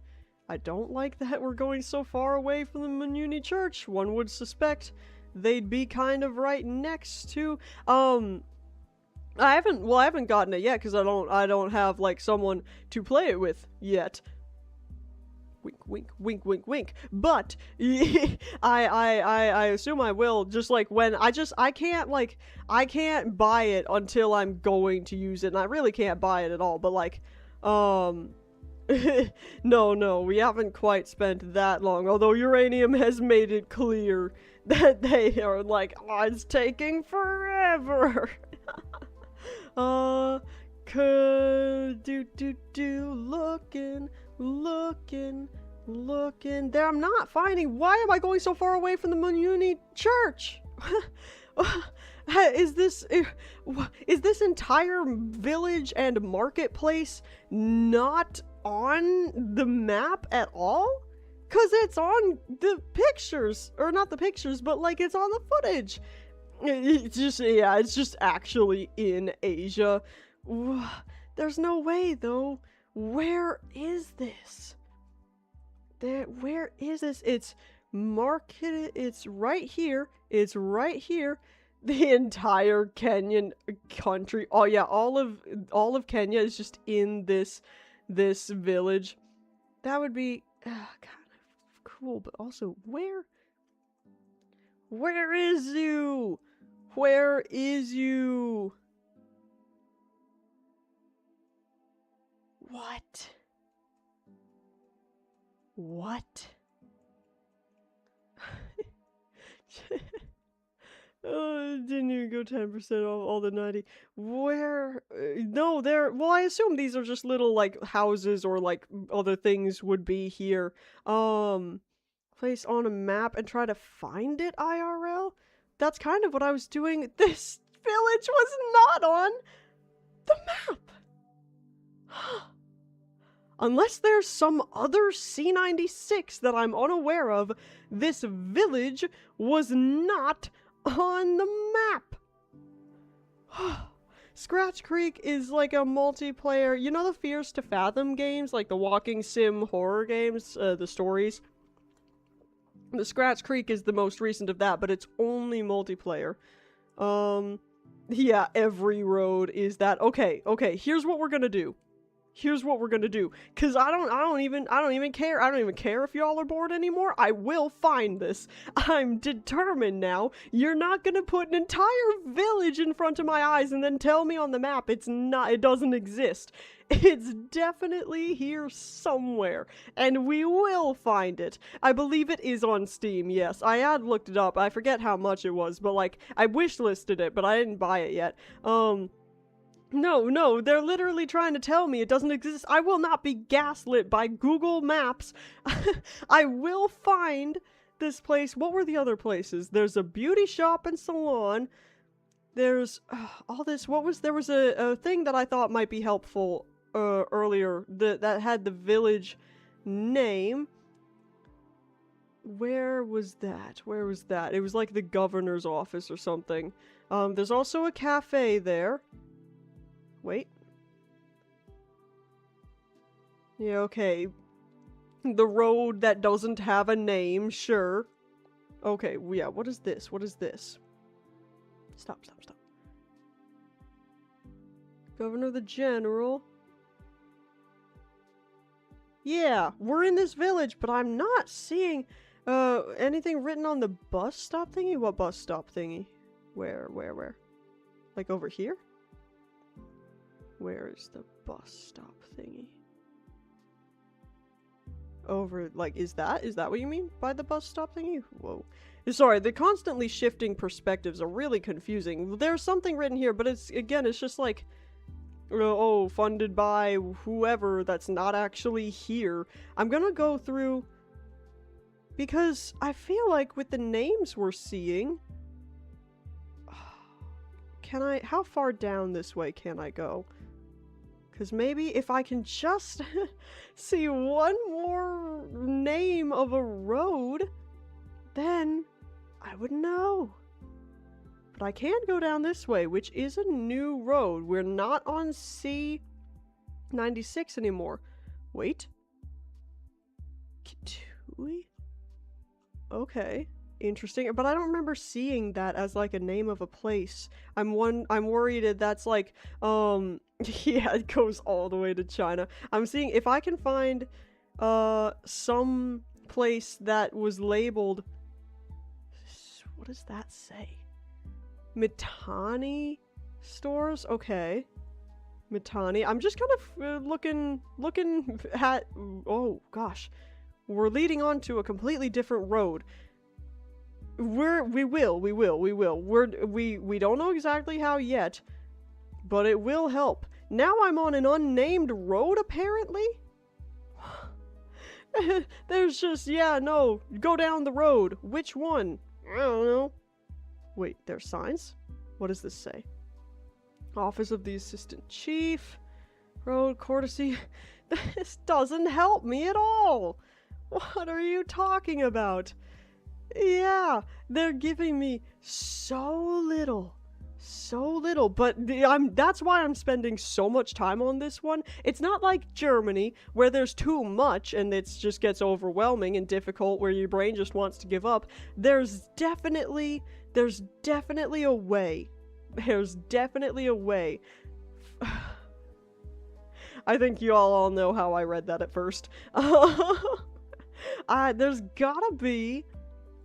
I don't like that we're going so far away from the Manyuni Church. One would suspect they'd be kind of right next to, I haven't gotten it yet because I don't have like someone to play it with yet. Wink, wink, wink, wink, wink. But I assume I will. Just like when I can't I can't buy it until I'm going to use it, and I really can't buy it at all. But like, no, we haven't quite spent that long. Although Uranium has made it clear that they are like, oh, it's taking forever. Looking. There, I'm not finding. Why am I going so far away from the Muni Church? Is this entire village and marketplace not on the map at all? Cause it's on the pictures, or not the pictures, but like it's on the footage. It's just, yeah, it's just actually in Asia. There's no way though. Where is this? Where is this? It's marketed. It's right here. It's right here. The entire Kenyan country. Oh yeah, all of Kenya is just in this village. That would be kind of cool, but also where is you? Where is you? What? Oh, didn't even go 10% off all the 90. Where? No, well, I assume these are just little, like, houses or, like, other things would be here. Place on a map and try to find it IRL? That's kind of what I was doing. This village was not on the map. Unless there's some other C96 that I'm unaware of, this village was not on the map. Scratch Creek is like a multiplayer, you know the Fears to Fathom games, like the walking sim horror games, the stories? The Scratch Creek is the most recent of that, but it's only multiplayer. Yeah, every road is that. Okay, here's what we're gonna do. Cause I don't even care. I don't even care if y'all are bored anymore. I will find this. I'm determined now. You're not gonna put an entire village in front of my eyes and then tell me on the map it doesn't exist. It's definitely here somewhere, and we will find it. I believe it is on Steam, yes. I had looked it up. I forget how much it was, but like, I wishlisted it, but I didn't buy it yet. No, they're literally trying to tell me it doesn't exist. I will not be gaslit by Google Maps. I will find this place. What were the other places? There's a beauty shop and salon. There's all this. There was a thing that I thought might be helpful earlier that had the village name. Where was that? It was like the governor's office or something. There's also a cafe there. Wait. Yeah, okay. The road that doesn't have a name, sure. Okay, yeah, what is this? Stop. Governor the General. Yeah, we're in this village, but I'm not seeing, anything written on the bus stop thingy? What bus stop thingy? Where? Like over here? Where is the bus stop thingy? Over, like, is that what you mean by the bus stop thingy? Whoa. Sorry, the constantly shifting perspectives are really confusing. There's something written here, but it's just like, oh, funded by whoever that's not actually here. I'm gonna go through, because I feel like with the names we're seeing, how far down this way can I go? Because maybe if I can just see one more name of a road, then I would know. But I can go down this way, which is a new road. We're not on C96 anymore. Wait. Kitui? Okay. Interesting. But I don't remember seeing that as like a name of a place. I'm worried that that's like, yeah, it goes all the way to China. I'm seeing if I can find some place that was labeled, what does that say? Mitani stores? Okay. Mitani. I'm just kind of looking at, oh gosh. We're leading on to a completely different road. We will. We don't know exactly how yet, but it will help. Now I'm on an unnamed road, apparently? There's just, yeah, no, go down the road. Which one? I don't know. Wait, there's signs? What does this say? Office of the Assistant Chief. Road courtesy. This doesn't help me at all. What are you talking about? Yeah, they're giving me so little, but that's why I'm spending so much time on this one. It's not like Germany, where there's too much and it just gets overwhelming and difficult, where your brain just wants to give up. There's definitely a way. There's definitely a way. I think you all know how I read that at first. There's gotta be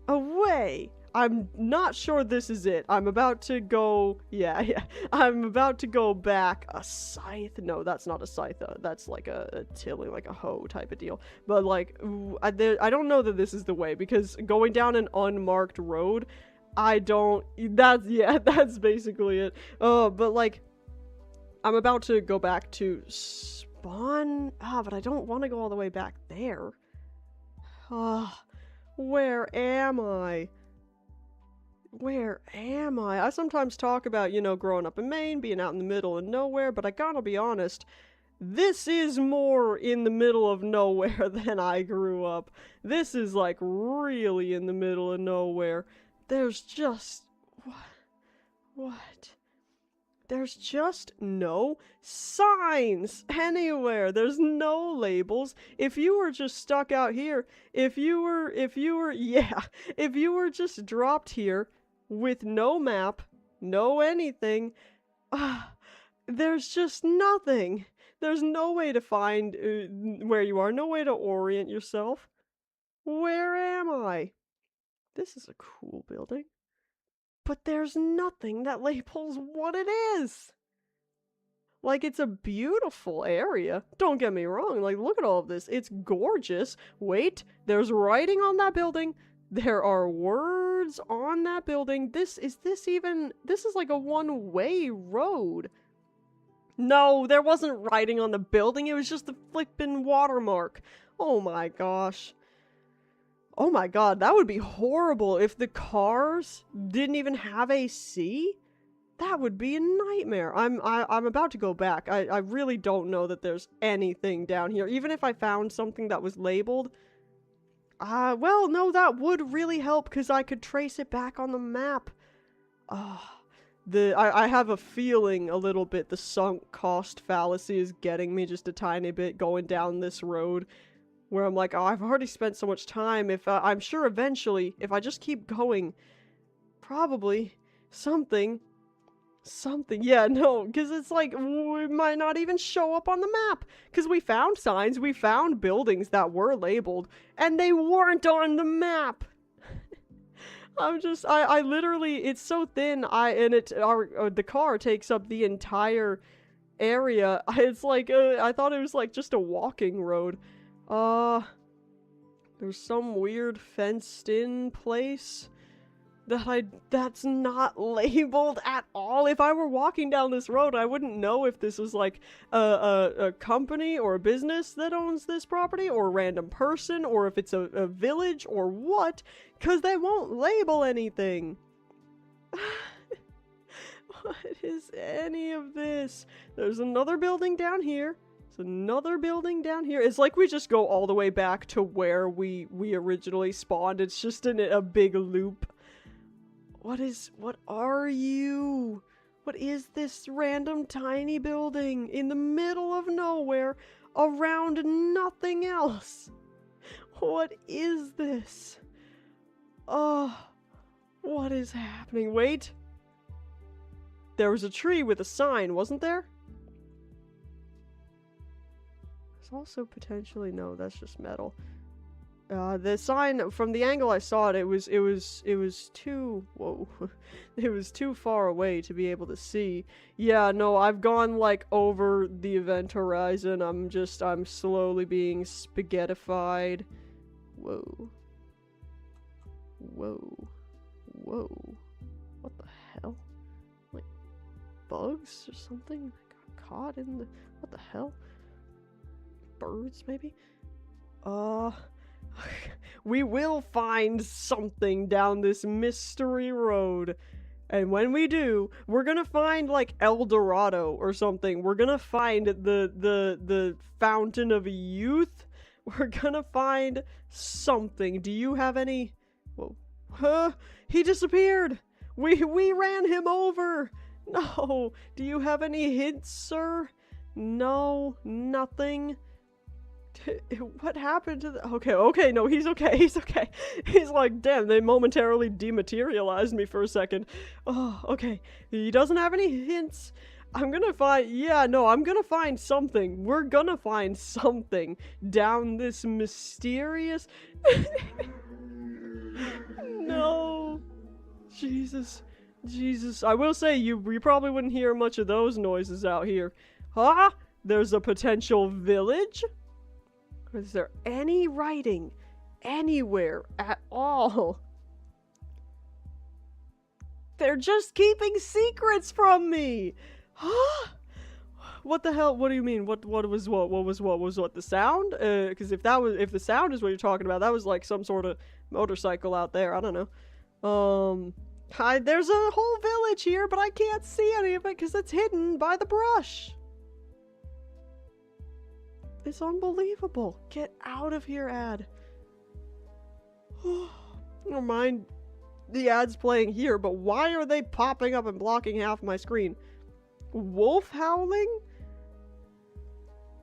a way. I'm not sure this is it. I'm about to go, yeah. I'm about to go back. A scythe? No, that's not a scythe. That's like a tilling, like a hoe type of deal. But like, I don't know that this is the way, because going down an unmarked road, that's basically it. But like, I'm about to go back to spawn. But I don't want to go all the way back there. Where am I? Where am I? I sometimes talk about, growing up in Maine, being out in the middle of nowhere, but I gotta be honest, this is more in the middle of nowhere than I grew up. This is like really in the middle of nowhere. There's just... What? There's just no signs anywhere. There's no labels. If you were just stuck out here, if you were just dropped here with no map, no anything, there's just nothing. There's no way to find where you are, no way to orient yourself. Where am I? This is a cool building. But there's nothing that labels what it is. Like, it's a beautiful area. Don't get me wrong. Like, look at all of this. It's gorgeous. Wait, there's writing on that building. There are words on that building. This is like a one-way road. No, there wasn't writing on the building. It was just the flippin' watermark. Oh my gosh. Oh my god, that would be horrible if the cars didn't even have AC. That would be a nightmare. I'm about to go back. I really don't know that there's anything down here. Even if I found something that was labeled. Well, no, that would really help because I could trace it back on the map. I have a feeling a little bit the sunk cost fallacy is getting me just a tiny bit going down this road. Where I'm like, oh, I've already spent so much time. If I'm sure eventually, if I just keep going, probably something. Yeah, no, because it's like, we might not even show up on the map. Because we found signs, we found buildings that were labeled, and they weren't on the map. I literally, it's so thin, the car takes up the entire area. It's like, I thought it was like just a walking road. There's some weird fenced-in place that's not labeled at all. If I were walking down this road, I wouldn't know if this was like a company or a business that owns this property, or a random person, or if it's a village, or what, because they won't label anything. What is any of this? There's another building down here. Another building down here. It's like we just go all the way back to where we originally spawned. It's just in a big loop. What are you? What is this random tiny building in the middle of nowhere around nothing else? What is this? Oh, what is happening? Wait. There was a tree with a sign, wasn't there? There's also potentially, no, that's just metal. The sign, from the angle I saw it, it was too, whoa, it was too far away to be able to see. Yeah, no, I've gone, like, over the event horizon. I'm slowly being spaghettified. Whoa. Whoa. Whoa. What the hell? Like, bugs or something? I got caught in the, what the hell? Birds, maybe? We will find something down this mystery road. And when we do, we're gonna find, like, El Dorado or something. We're gonna find the Fountain of Youth. We're gonna find something. Do you have any... Whoa. Huh? He disappeared! We ran him over! No! Do you have any hints, sir? No? Nothing? What happened to the... Okay, no, he's okay, he's okay. He's like, damn, they momentarily dematerialized me for a second. Oh, okay. He doesn't have any hints. I'm gonna find... Yeah, no, I'm gonna find something. We're gonna find something down this mysterious... No. Jesus. Jesus. I will say, you probably wouldn't hear much of those noises out here. Huh? There's a potential village? Is there any writing anywhere at all? They're just keeping secrets from me! Huh? What the hell? What do you mean? What was what? What was what? Was what the sound? Because if the sound is what you're talking about, that was like some sort of motorcycle out there. I don't know. There's a whole village here, but I can't see any of it because it's hidden by the brush. It's unbelievable. Get out of here, ad. Never mind the ads playing here, but why are they popping up and blocking half my screen? Wolf howling?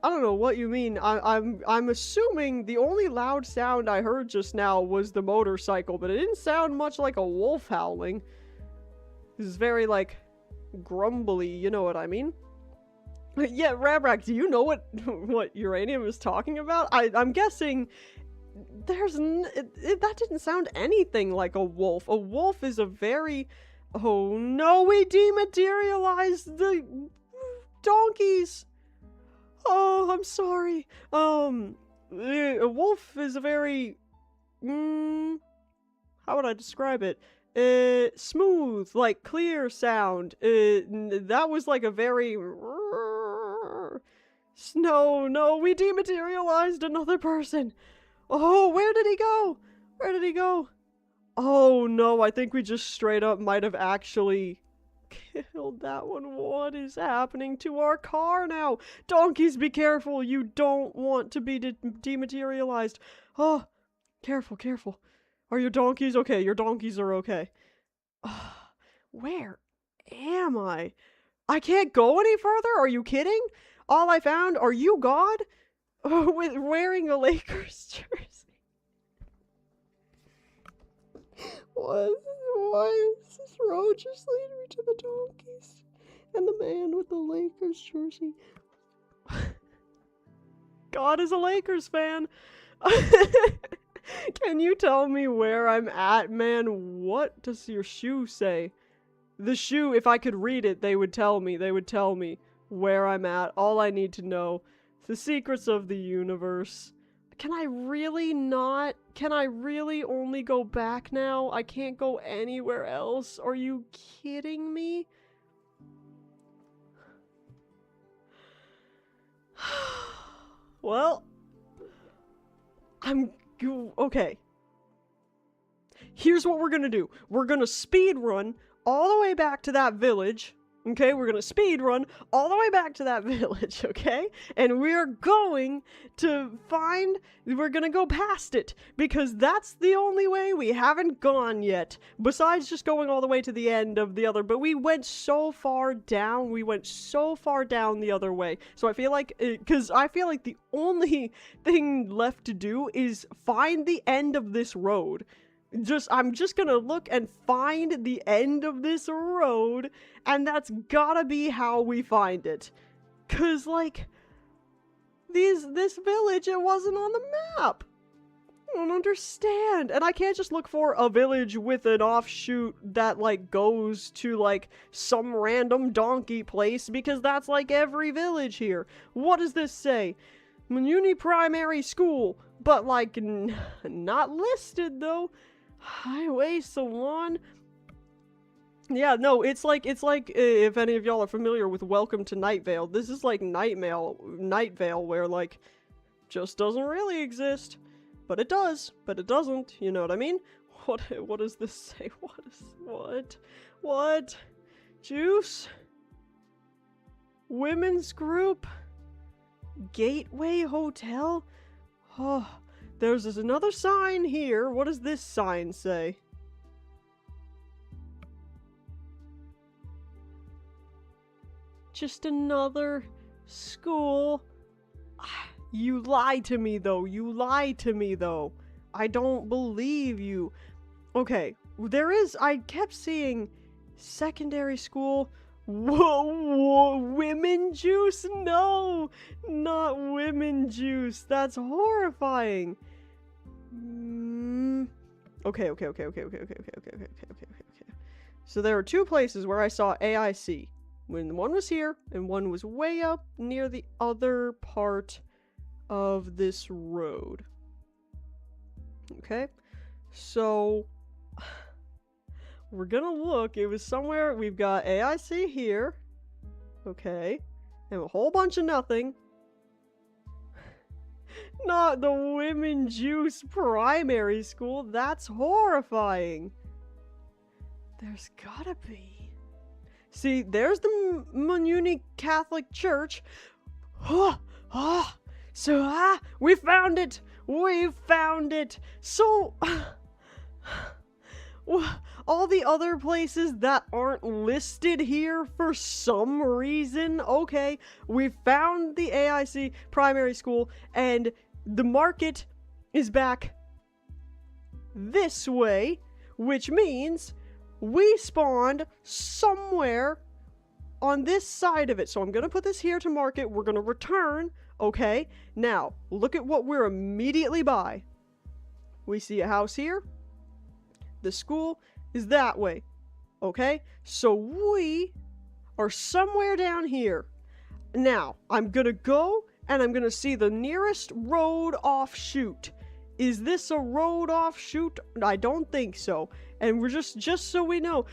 I don't know what you mean. I'm assuming the only loud sound I heard just now was the motorcycle, but it didn't sound much like a wolf howling. This is very, like, grumbly, you know what I mean? Yeah, Rabrak, do you know what uranium is talking about? I'm guessing that didn't sound anything like a wolf. A wolf is a very... Oh no, we dematerialized the donkeys! Oh, I'm sorry. A wolf is a very... how would I describe it? Smooth, like clear sound. That was like a very... No, we dematerialized another person. Oh, where did he go? Where did he go? Oh no, I think we just straight up might have actually killed that one. What is happening to our car now? Donkeys, be careful. You don't want to be dematerialized. Oh, careful, careful. Are your donkeys okay? Your donkeys are okay. Where am I? I can't go any further? Are you kidding? All I found, are you God? With wearing a Lakers jersey. Why is this road just leading me to the donkeys? And the man with the Lakers jersey. God is a Lakers fan. Can you tell me where I'm at, man? What does your shoe say? The shoe, if I could read it, they would tell me. They would tell me where I'm at. All I need to know. The secrets of the universe. Can I really not? Can I really only go back now? I can't go anywhere else? Are you kidding me? Well, okay. Here's what we're gonna do. We're gonna speed run all the way back to that village. Okay, we're gonna speed run all the way back to that village, okay? And we're going to we're gonna go past it, because that's the only way. We haven't gone yet, besides just going all the way to the end of the other, but we went so far down, the other way. So I feel like, because I feel like the only thing left to do is find the end of this road. I'm just gonna look and find the end of this road, and that's gotta be how we find it. 'Cause, like, this village, it wasn't on the map. I don't understand. And I can't just look for a village with an offshoot that, like, goes to, like, some random donkey place, because that's, like, every village here. What does this say? Muni Primary School, but, like, not listed, though. Highway Salon. Yeah, no, it's like, if any of y'all are familiar with Welcome to Night Vale, this is like Night Vale, where, like, just doesn't really exist. But it does, but it doesn't, you know what I mean? What does this say? What? Juice? Women's group? Gateway Hotel? Oh, there's another sign here. What does this sign say? Just another school. You lied to me, though. You lied to me, though. I don't believe you. Okay, I kept seeing secondary school. Whoa, women juice? No, not women juice. That's horrifying. Okay. So there are two places where I saw AIC. When one was here, and one was way up near the other part of this road. Okay, so we're gonna look. It was somewhere. We've got AIC here. Okay, and a whole bunch of nothing. Not the Women Juice Primary School. That's horrifying. There's gotta be. See, there's the Muni Catholic Church. So, we found it! We found it! So, all the other places that aren't listed here for some reason, okay, we found the AIC primary school, and the market is back this way, which means we spawned somewhere on this side of it. So I'm gonna put this here to market. We're gonna return. Okay, now, look at what we're immediately by. We see a house here. The school is that way. Okay, so we are somewhere down here. Now, I'm gonna go and I'm gonna see the nearest road offshoot. Is this a road offshoot? I don't think so. And we're just so we know.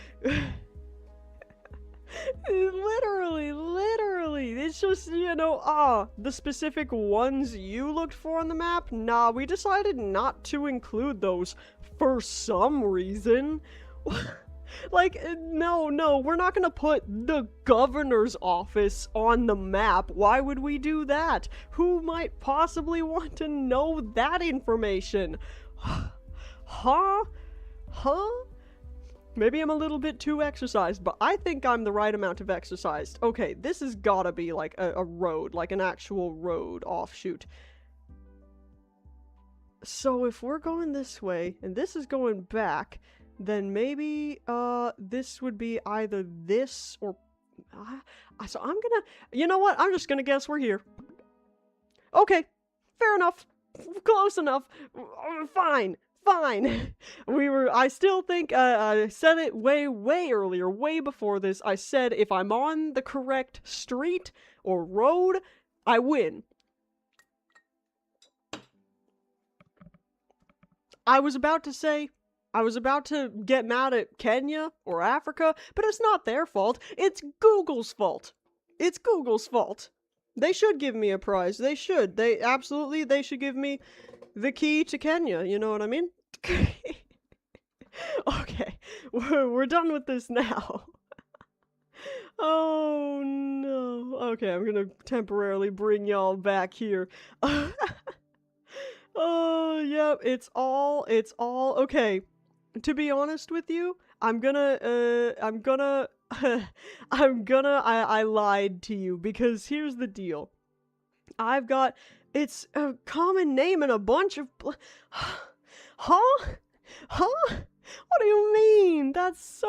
Literally, it's just, you know, the specific ones you looked for on the map, nah, we decided not to include those for some reason. Like, no, we're not gonna put the governor's office on the map. Why would we do that? Who might possibly want to know that information? Huh? Maybe I'm a little bit too exercised, but I think I'm the right amount of exercised. Okay, this has gotta be like a road, like an actual road offshoot. So if we're going this way, and this is going back, then maybe, this would be either this or... so I'm gonna... You know what? I'm just gonna guess we're here. Okay, fair enough. Close enough. Fine. I still think, I said it way earlier, way before this. I said if I'm on the correct street or road, I win. I was about to get mad at Kenya or Africa, but it's not their fault. It's Google's fault. It's Google's fault. They should give me a prize. They should. They should give me the key to Kenya, you know what I mean? Okay, we're done with this now. Oh no. Okay, I'm gonna temporarily bring y'all back here. Oh, yep, it's all, okay. To be honest with you, I lied to you, because here's the deal. It's a common name and a bunch of Huh? What do you mean? That's,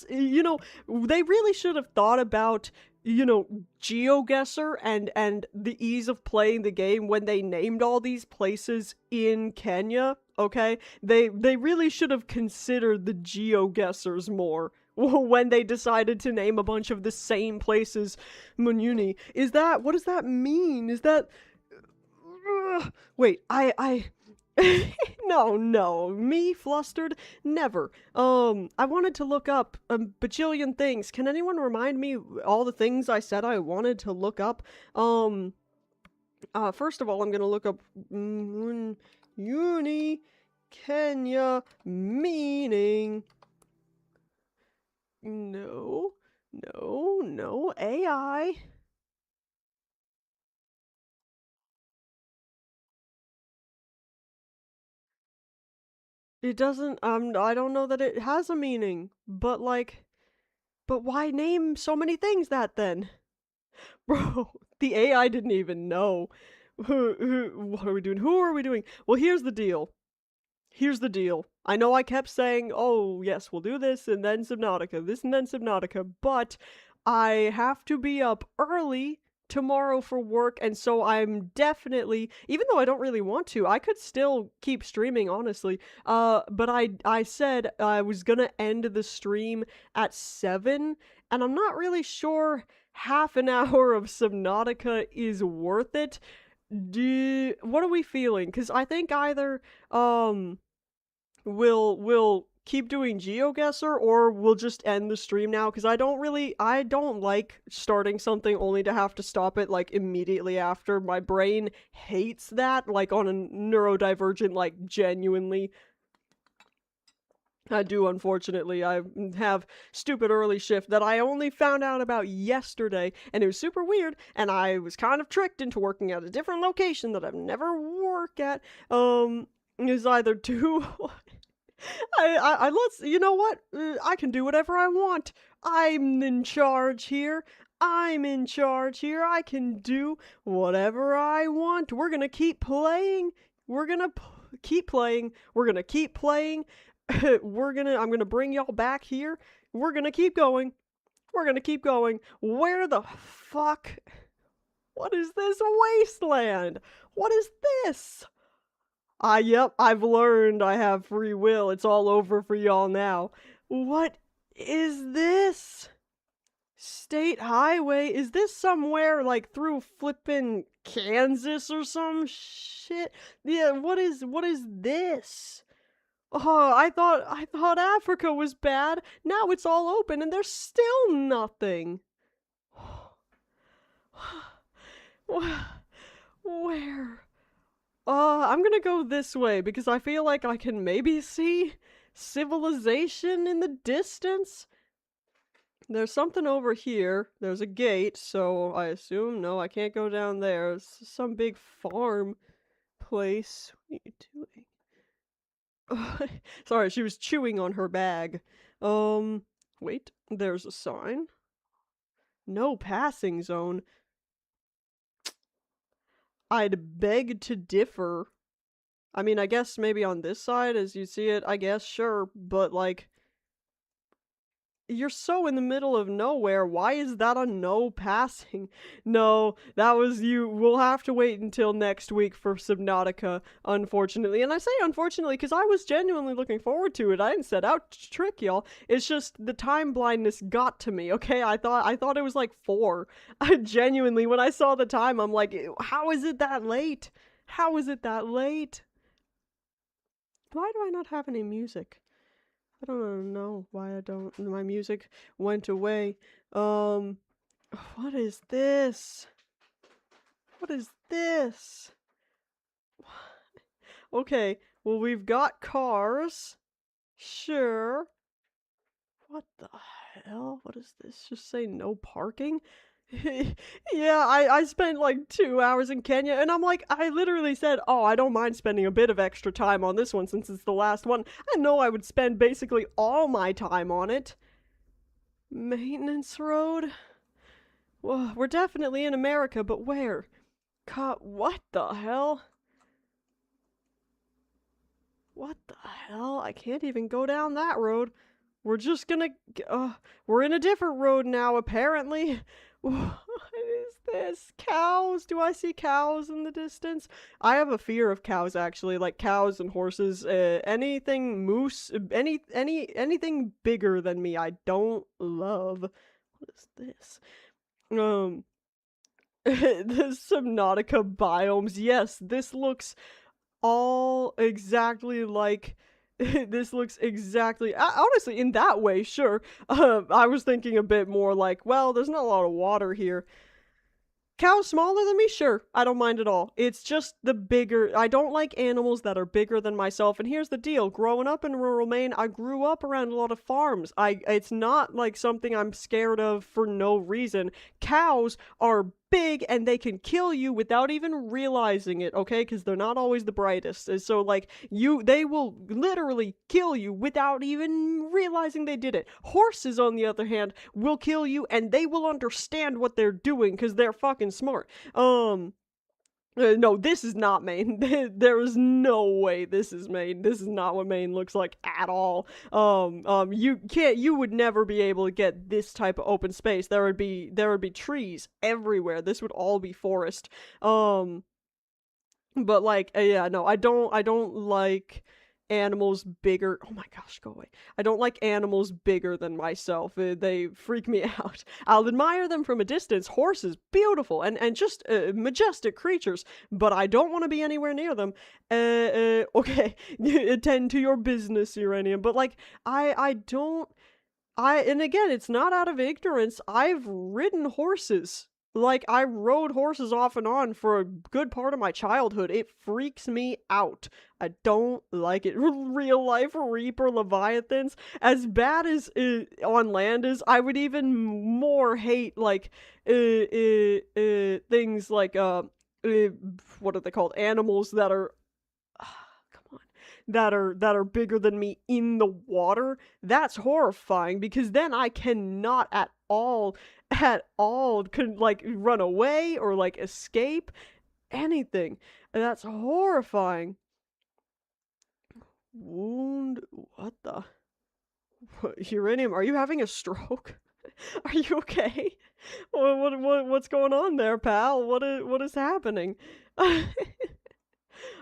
you know, they really should have thought about you know, GeoGuessr and the ease of playing the game when they named all these places in Kenya, okay? They really should have considered the GeoGuessrs more when they decided to name a bunch of the same places Munyuni. What does that mean? Is that wait, I no, me flustered? Never. I wanted to look up a bajillion things. Can anyone remind me all the things I said I wanted to look up? First of all, I'm gonna look up Uni Kenya meaning. No, no, AI. It doesn't, I don't know that it has a meaning, but like, but why name so many things that then? Bro, the AI didn't even know. What are we doing? Who are we doing? Well, here's the deal. Here's the deal. I know I kept saying, oh, yes, we'll do this and then Subnautica, this and then Subnautica, but I have to be up early tomorrow for work, and so I'm definitely, even though I don't really want to, I could still keep streaming, honestly. But I said I was gonna end the stream at 7, and I'm not really sure half an hour of Subnautica is worth it. What are we feeling? Because I think either, we'll keep doing GeoGuessr or we'll just end the stream now because I don't like starting something only to have to stop it like immediately after. My brain hates that, like on a neurodivergent, like genuinely. I do, unfortunately. I have stupid early shift that I only found out about yesterday, and it was super weird, and I was kind of tricked into working at a different location that I've never worked at. Is either too let's, you know what? I can do whatever I want. I'm in charge here. I'm in charge here. I can do whatever I want. We're gonna keep playing. We're gonna keep playing. We're gonna keep playing. I'm gonna bring y'all back here. We're gonna keep going. We're gonna keep going. Where the fuck? What is this wasteland? What is this? Yep, I've learned I have free will. It's all over for y'all now. What is this? State highway? Is this somewhere like through flippin' Kansas or some shit? Yeah, what is this? Oh, I thought Africa was bad. Now it's all open and there's still nothing. Where? I'm gonna go this way because I feel like I can maybe see civilization in the distance. There's something over here. There's a gate, so I assume, no, I can't go down there. It's some big farm place. What are you doing? Sorry, she was chewing on her bag. Wait, there's a sign. No passing zone. I'd beg to differ. I mean, I guess maybe on this side, as you see it, I guess, sure, but like, you're so in the middle of nowhere. Why is that a no passing? No, that was you. We'll have to wait until next week for Subnautica, unfortunately. And I say unfortunately because I was genuinely looking forward to it. I didn't set out to trick y'all. It's just the time blindness got to me, okay? I thought it was like 4. I genuinely, when I saw the time, I'm like, how is it that late? How is it that late? Why do I not have any music? I don't know why I don't. My music went away. What is this? What is this? Okay, well, we've got cars. Sure. What the hell? What is this? Just say no parking? Yeah, I spent like 2 hours in Kenya, and I'm like, I literally said, oh, I don't mind spending a bit of extra time on this one since it's the last one. I know I would spend basically all my time on it. Maintenance road? Well, we're definitely in America, but where? What the hell? What the hell? I can't even go down that road. We're just gonna, we're in a different road now, apparently. What is this? Cows? Do I see cows in the distance? I have a fear of cows actually, like cows and horses. Anything moose, anything bigger than me, I don't love. What is this? Um, the Subnautica biomes. Yes, this looks all exactly like this looks exactly honestly in that way, sure. I was thinking a bit more like, well, there's not a lot of water here. Cows smaller than me? Sure. I don't mind at all. It's just the bigger. I don't like animals that are bigger than myself. And here's the deal. Growing up in rural Maine, I grew up around a lot of farms. It's not like something I'm scared of for no reason. Cows are big and they can kill you without even realizing it, okay? Because they're not always the brightest. And so like they will literally kill you without even realizing they did it. Horses, on the other hand, will kill you and they will understand what they're doing because they're fucking smart. No, this is not Maine. There is no way this is Maine. This is not what Maine looks like at all. You would never be able to get this type of open space. There would be trees everywhere. This would all be forest. But like, yeah, no, I don't like animals bigger. Oh my gosh, go away. I don't like animals bigger than myself. They freak me out. I'll admire them from a distance. Horses, beautiful and just majestic creatures, but I don't want to be anywhere near them. Okay, attend to your business, Uranium. But like, I don't. And again, it's not out of ignorance. I've ridden horses. Like, I rode horses off and on for a good part of my childhood. It freaks me out. I don't like it. Real life Reaper Leviathans, as bad as on land is, I would even more hate, like, things like, what are they called? Animals that are come on, that are bigger than me in the water. That's horrifying because then I cannot at all could like run away or like escape anything. That's horrifying. Wound, what the Uranium, are you having a stroke? Are you okay? What's going on there, pal? What is happening?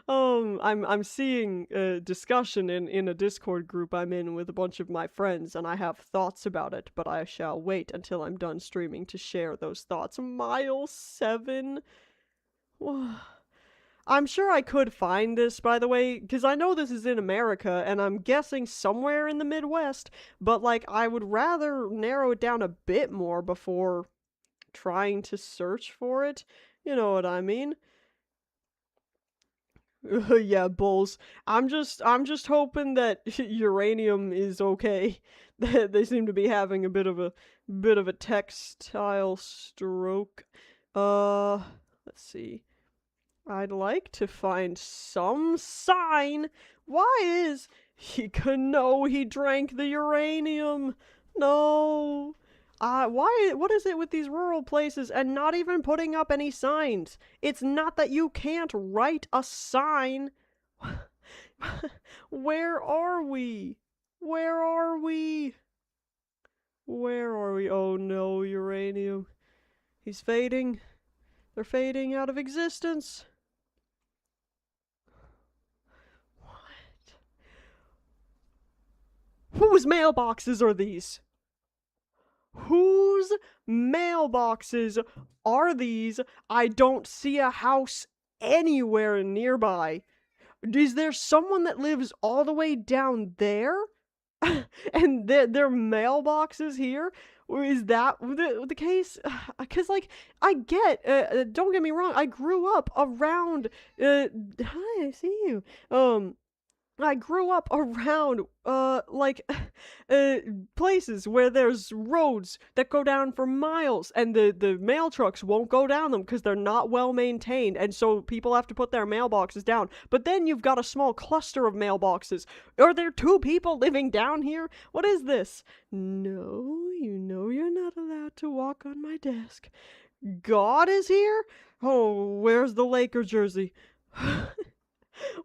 I'm seeing a discussion in a Discord group I'm in with a bunch of my friends, and I have thoughts about it, but I shall wait until I'm done streaming to share those thoughts. Mile 7? I'm sure I could find this, by the way, because I know this is in America, and I'm guessing somewhere in the Midwest, but like, I would rather narrow it down a bit more before trying to search for it. You know what I mean? Yeah, bulls. I'm just hoping that uranium is okay. They seem to be having a bit of a textile stroke. Uh, let's see. I'd like to find some sign. Why is he could know he drank the uranium? No. What is it with these rural places and not even putting up any signs? It's not that you can't write a sign. Where are we? Where are we? Where are we? Oh no, uranium. He's fading. They're fading out of existence. What? Whose mailboxes are these? Whose mailboxes are these? I don't see a house anywhere nearby. Is there someone that lives all the way down there? And their mailbox is here? Or is that the case? Because, like, I get, don't get me wrong, I grew up around, hi, I see you. I grew up around, like, places where there's roads that go down for miles, and the mail trucks won't go down them because they're not well maintained, and so people have to put their mailboxes down. But then you've got a small cluster of mailboxes. Are there two people living down here? What is this? No, you know you're not allowed to walk on my desk. God is here? Oh, where's the Laker jersey?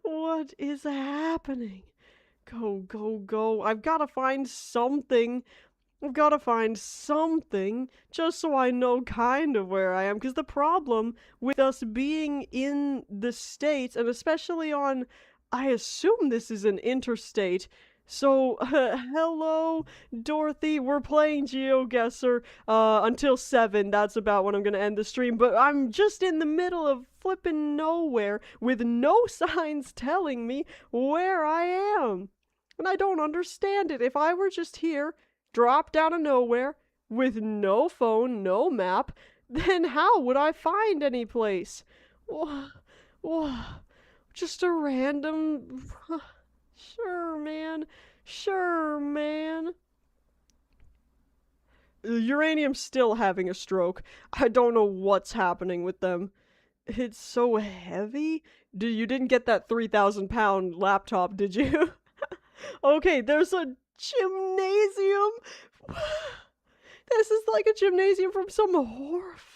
What is happening? Go, go, go. I've got to find something. I've got to find something just so I know kind of where I am. Because the problem with us being in the States, and especially on, I assume this is an interstate. So, hello, Dorothy. We're playing GeoGuessr until 7. That's about when I'm going to end the stream. But I'm just in the middle of flipping nowhere with no signs telling me where I am. And I don't understand it. If I were just here, dropped out of nowhere, with no phone, no map, then how would I find any place? Wha- wha- Just a random. Sure, man. Sure, man. Uranium's still having a stroke. I don't know what's happening with them. It's so heavy. You didn't get that 3,000-pound laptop, did you? Okay, there's a gymnasium. This is like a gymnasium from some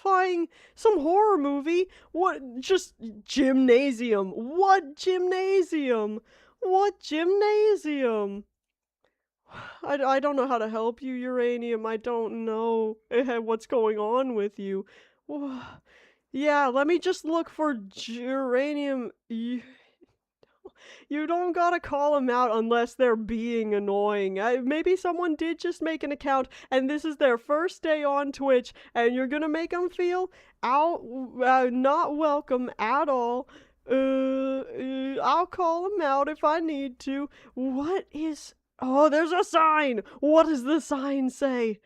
horror movie. What? Just gymnasium. What gymnasium? What gymnasium? I don't know how to help you, Uranium. I don't know what's going on with you. Yeah, let me just look for Uranium. You don't gotta call them out unless they're being annoying. Maybe someone did just make an account and this is their first day on Twitch and you're gonna make them feel not welcome at all. I'll call them out if I need to. What is... Oh, there's a sign! What does the sign say?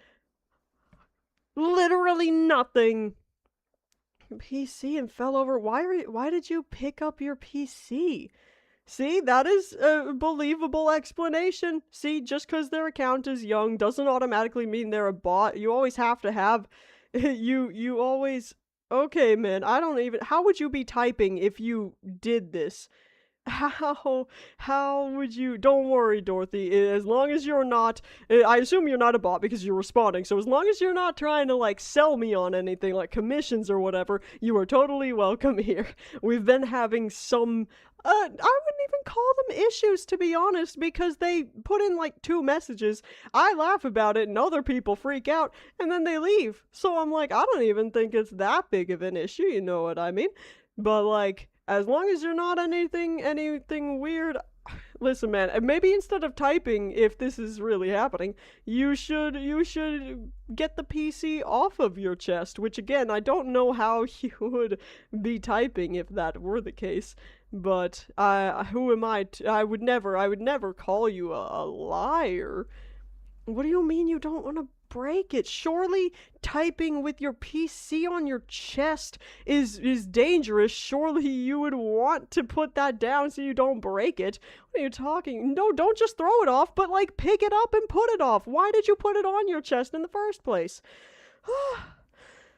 Literally nothing. PC and fell over. Why did you pick up your PC? See, that is a believable explanation. See, just because their account is young doesn't automatically mean they're a bot. You always have to have... You always... Okay, man, I don't even... How would you be typing if you did this? How would you... Don't worry, Dorothy. As long as you're not... I assume you're not a bot because you're responding. So as long as you're not trying to, like, sell me on anything, like commissions or whatever, you are totally welcome here. We've been having some... I wouldn't even call them issues, to be honest, because they put in, like, 2 messages. I laugh about it and other people freak out, and then they leave. So I'm like, I don't even think it's that big of an issue, you know what I mean? But, like... As long as you're not anything weird, listen, man. Maybe instead of typing, if this is really happening, you should get the PC off of your chest. Which again, I don't know how you would be typing if that were the case. But who am I? I would never call you a liar. What do you mean you don't want to break it? Surely typing with your PC on your chest is dangerous. Surely you would want to put that down so you don't break it. What are you talking? No, don't just throw it off, but like pick it up and put it off. Why did you put it on your chest in the first place?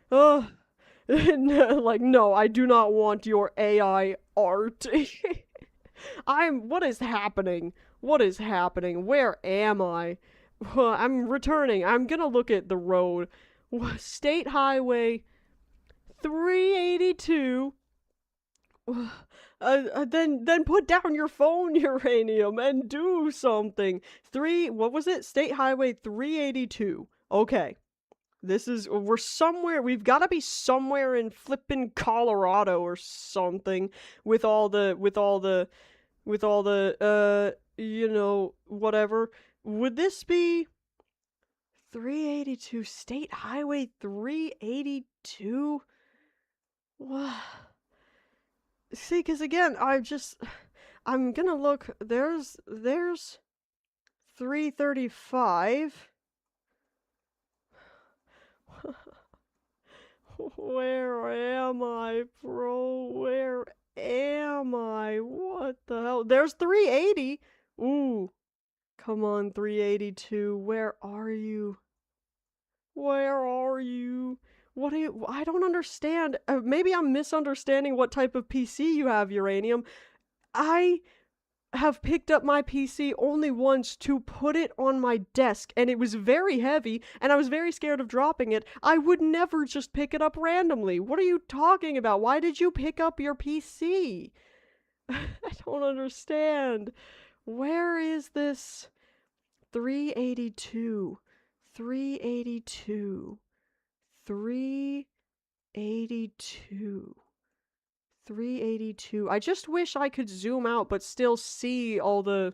Like, no, I do not want your AI art. What is happening? What is happening? Where am I? I'm returning. I'm gonna look at the road. State Highway 382. Then put down your phone, Uranium, and do something. What was it? State Highway 382. Okay. We're somewhere, we've gotta be somewhere in flippin' Colorado or something with all the, whatever. Would this be 382 State Highway 382? What? See, because again, I'm gonna look. There's 335. Where am I, bro? Where am I? What the hell? There's 380. Ooh. Come on, 382. Where are you? Where are you? What do you... I don't understand. Maybe I'm misunderstanding what type of PC you have, Uranium. I have picked up my PC only once to put it on my desk, and it was very heavy, and I was very scared of dropping it. I would never just pick it up randomly. What are you talking about? Why did you pick up your PC? I don't understand. Where is this? 382. 382. 382. 382. I just wish I could zoom out but still see all the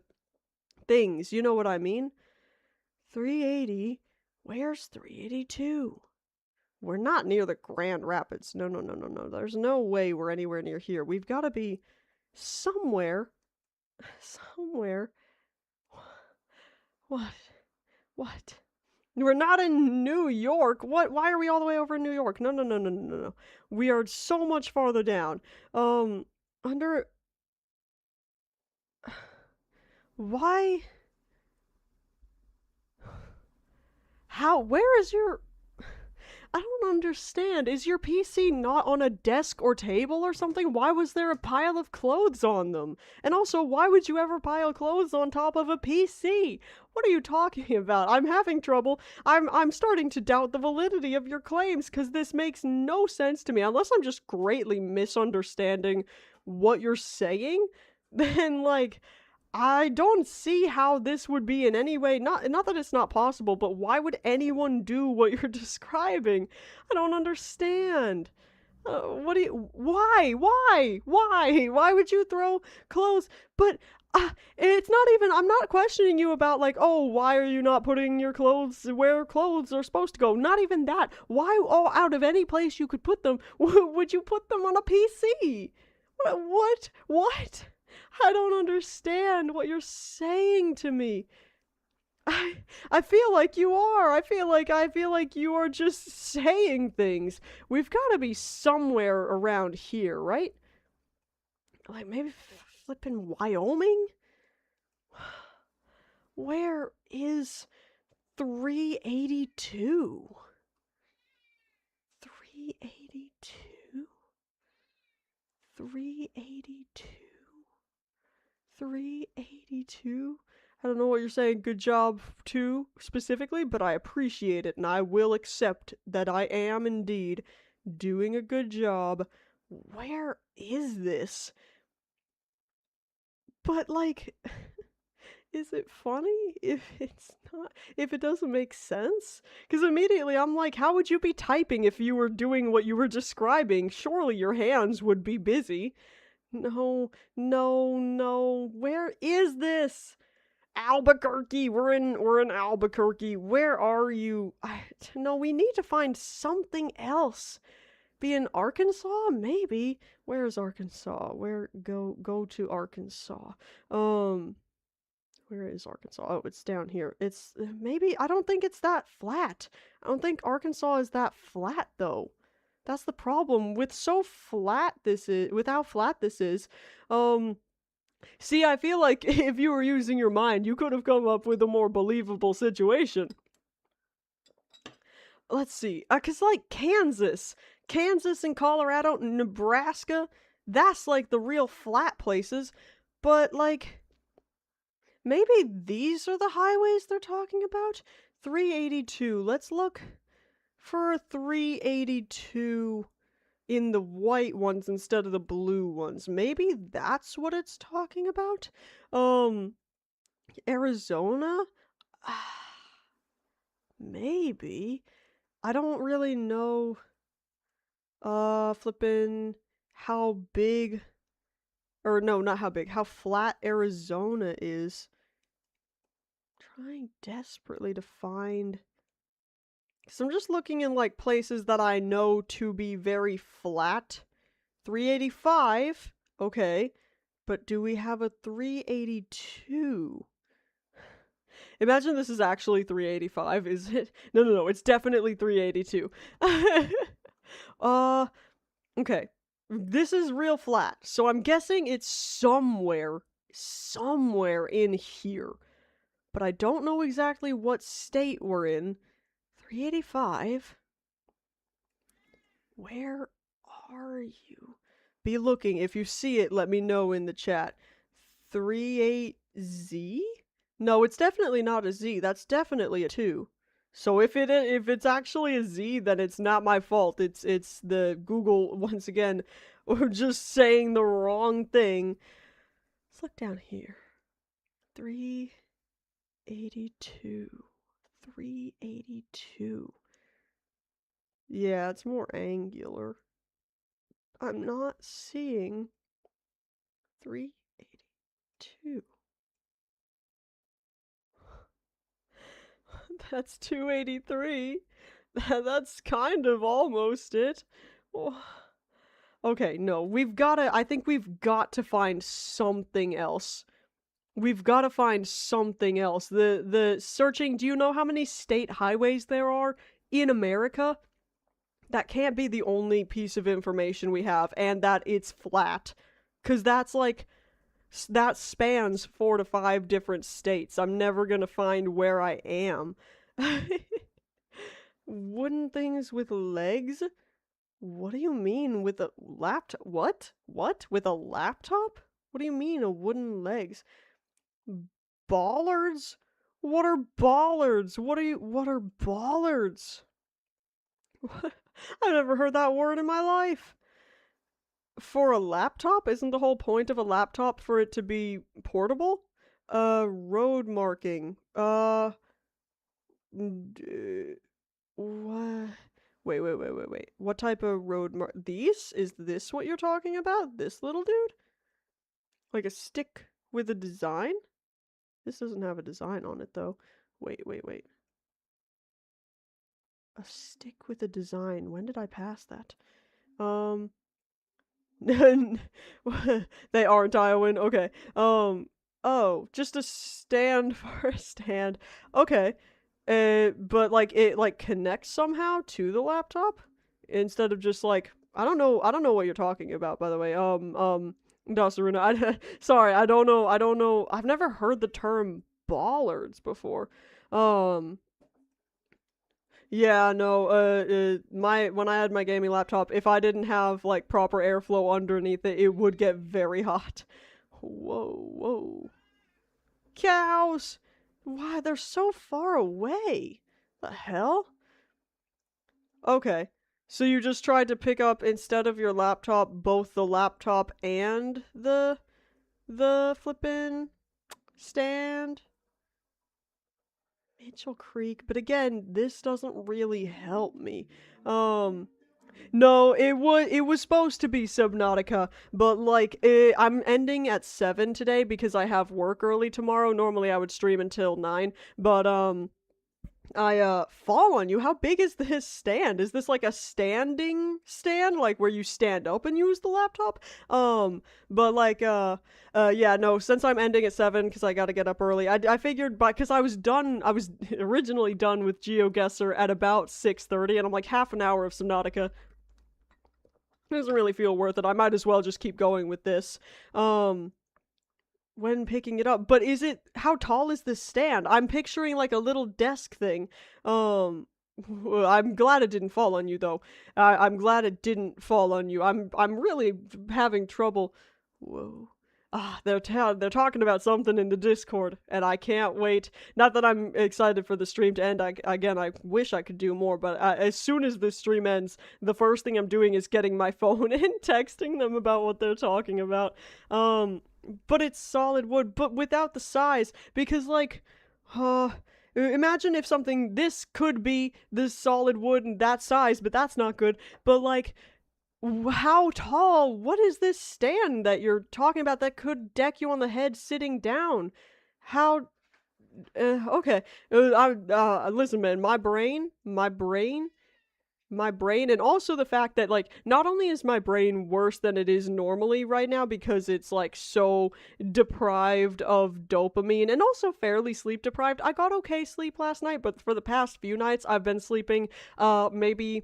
things. You know what I mean? 380. Where's 382? We're not near the Grand Rapids. No, no, no, no, no. There's no way we're anywhere near here. We've got to be somewhere. Somewhere. What? What? We're not in New York. What? Why are we all the way over in New York? No, no, no, no, no, no. We are so much farther down. Under... Why? How? Where is your... I don't understand. Is your PC not on a desk or table or something? Why was there a pile of clothes on them? And also, why would you ever pile clothes on top of a PC? What are you talking about? I'm having trouble. I'm starting to doubt the validity of your claims because this makes no sense to me. Unless I'm just greatly misunderstanding what you're saying, then like I don't see how this would be in any way, not that it's not possible, but why would anyone do what you're describing? I don't understand. Why would you throw clothes? But it's not even, I'm not questioning you about like, oh, why are you not putting your clothes where clothes are supposed to go? Not even that. Why, oh, out of any place you could put them, would you put them on a PC? What? I don't understand what you're saying to me. I feel like you are. I feel like you are just saying things. We've got to be somewhere around here, right? Like maybe flipping Wyoming? Where is 382? 382? 382? 382? I don't know what you're saying, good job too, specifically, but I appreciate it, and I will accept that I am indeed doing a good job. Where is this? But, like, is it funny if it's not, if it doesn't make sense? Because immediately I'm like, how would you be typing if you were doing what you were describing? Surely your hands would be busy. No, where is this? Albuquerque, we're in Albuquerque. Where are you? No, we need to find something else. Be in Arkansas? Maybe. Where is Arkansas? Go to Arkansas. Where is Arkansas? Oh, it's down here. It's maybe, I don't think it's that flat. I don't think Arkansas is that flat though. That's the problem with so flat this is, with how flat this is. See, I feel like if you were using your mind, you could have come up with a more believable situation. Let's see, cause like Kansas and Colorado, Nebraska, that's like the real flat places, but like, maybe these are the highways they're talking about? 382, let's look for 382 in the white ones instead of the blue ones. Maybe that's what it's talking about? Arizona? Maybe. I don't really know, flippin' how big, or no, not how big, how flat Arizona is. Trying desperately to find, because I'm just looking in like places that I know to be very flat. 385, okay, but do we have a 382? Imagine this is actually 385, is it? No, it's definitely 382. Okay. This is real flat, so I'm guessing it's somewhere in here. But I don't know exactly what state we're in. 385? Where are you? Be looking. If you see it, let me know in the chat. 38Z? No, it's definitely not a Z. That's definitely a 2. So if it's actually a Z, then it's not my fault. It's the Google once again, or just saying the wrong thing. Let's look down here. 382. 382. Yeah, it's more angular. I'm not seeing 382. That's 283. That's kind of almost it. Oh. Okay, no, I think we've got to find something else. We've got to find something else. The searching, do you know how many state highways there are in America? That can't be the only piece of information we have, and that it's flat. 'Cause that spans 4 to 5 different states. I'm never gonna find where I am. Wooden things with legs? What do you mean with a laptop? What? What? With a laptop? What do you mean a wooden legs? Bollards? What are bollards? What are bollards? I've never heard that word in my life. For a laptop? Isn't the whole point of a laptop for it to be portable? Road marking. What? Wait. What type of road these? Is this what you're talking about? This little dude? Like a stick with a design? This doesn't have a design on it, though. Wait. A stick with a design. When did I pass that? They aren't Iowan. Okay. Oh, just a stand for a stand. Okay. But like it like connects somehow to the laptop instead of just like I don't know what you're talking about, by the way. Dasaruna, sorry, I don't know. I've never heard the term bollards before. Um, yeah, no, when I had my gaming laptop, if I didn't have like proper airflow underneath it, it would get very hot. Whoa. Cows! Why, they're so far away. The hell? Okay. So you just tried to pick up, instead of your laptop, both the laptop and the flippin' stand? Mitchell Creek, but again, this doesn't really help me. No, it was supposed to be Subnautica, but like I'm ending at 7 today because I have work early tomorrow. Normally I would stream until 9, but I fall on you. How big is this stand? Is this like a standing stand, like where you stand up and use the laptop? But like yeah, no, since I'm ending at 7 because I gotta get up early, I figured because I was originally done with GeoGuessr at about 6:30, and I'm like half an hour of Subnautica. It doesn't really feel worth it. I might as well just keep going with this. When picking it up. But how tall is this stand? I'm picturing like a little desk thing. I'm glad it didn't fall on you though. I'm glad it didn't fall on you. I'm really having trouble. Whoa. They're talking about something in the Discord, and I can't wait. Not that I'm excited for the stream to end. I wish I could do more, but as soon as this stream ends, the first thing I'm doing is getting my phone and texting them about what they're talking about. But it's solid wood, but without the size, because like, imagine if this could be this solid wood and that size, but that's not good. But like, how tall? What is this stand that you're talking about that could deck you on the head sitting down? How? Okay. Listen, man, my brain, and also the fact that like not only is my brain worse than it is normally right now because it's like so deprived of dopamine and also fairly sleep deprived. I got okay sleep last night, but for the past few nights I've been sleeping maybe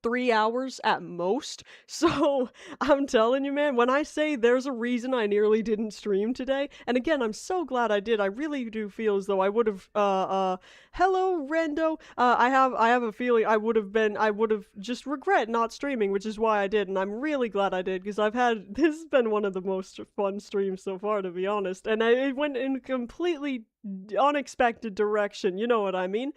3 hours at most. So I'm telling you, man, when I say there's a reason I nearly didn't stream today, and again, I'm so glad I did. I really do feel as though I would have, hello, Rendo. I have a feeling I would have just regret not streaming, which is why I did, and I'm really glad I did, because this has been one of the most fun streams so far, to be honest, and it went in a completely unexpected direction, you know what I mean?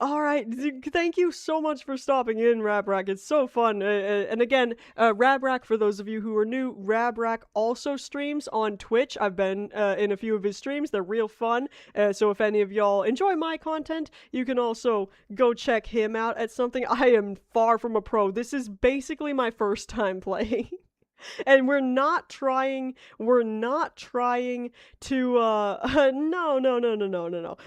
All right. Thank you so much for stopping in, Rabrack. It's so fun. And again, Rabrack, for those of you who are new, Rabrack also streams on Twitch. I've been in a few of his streams. They're real fun. So if any of y'all enjoy my content, you can also go check him out at something. I am far from a pro. This is basically my first time playing. And we're not trying to no.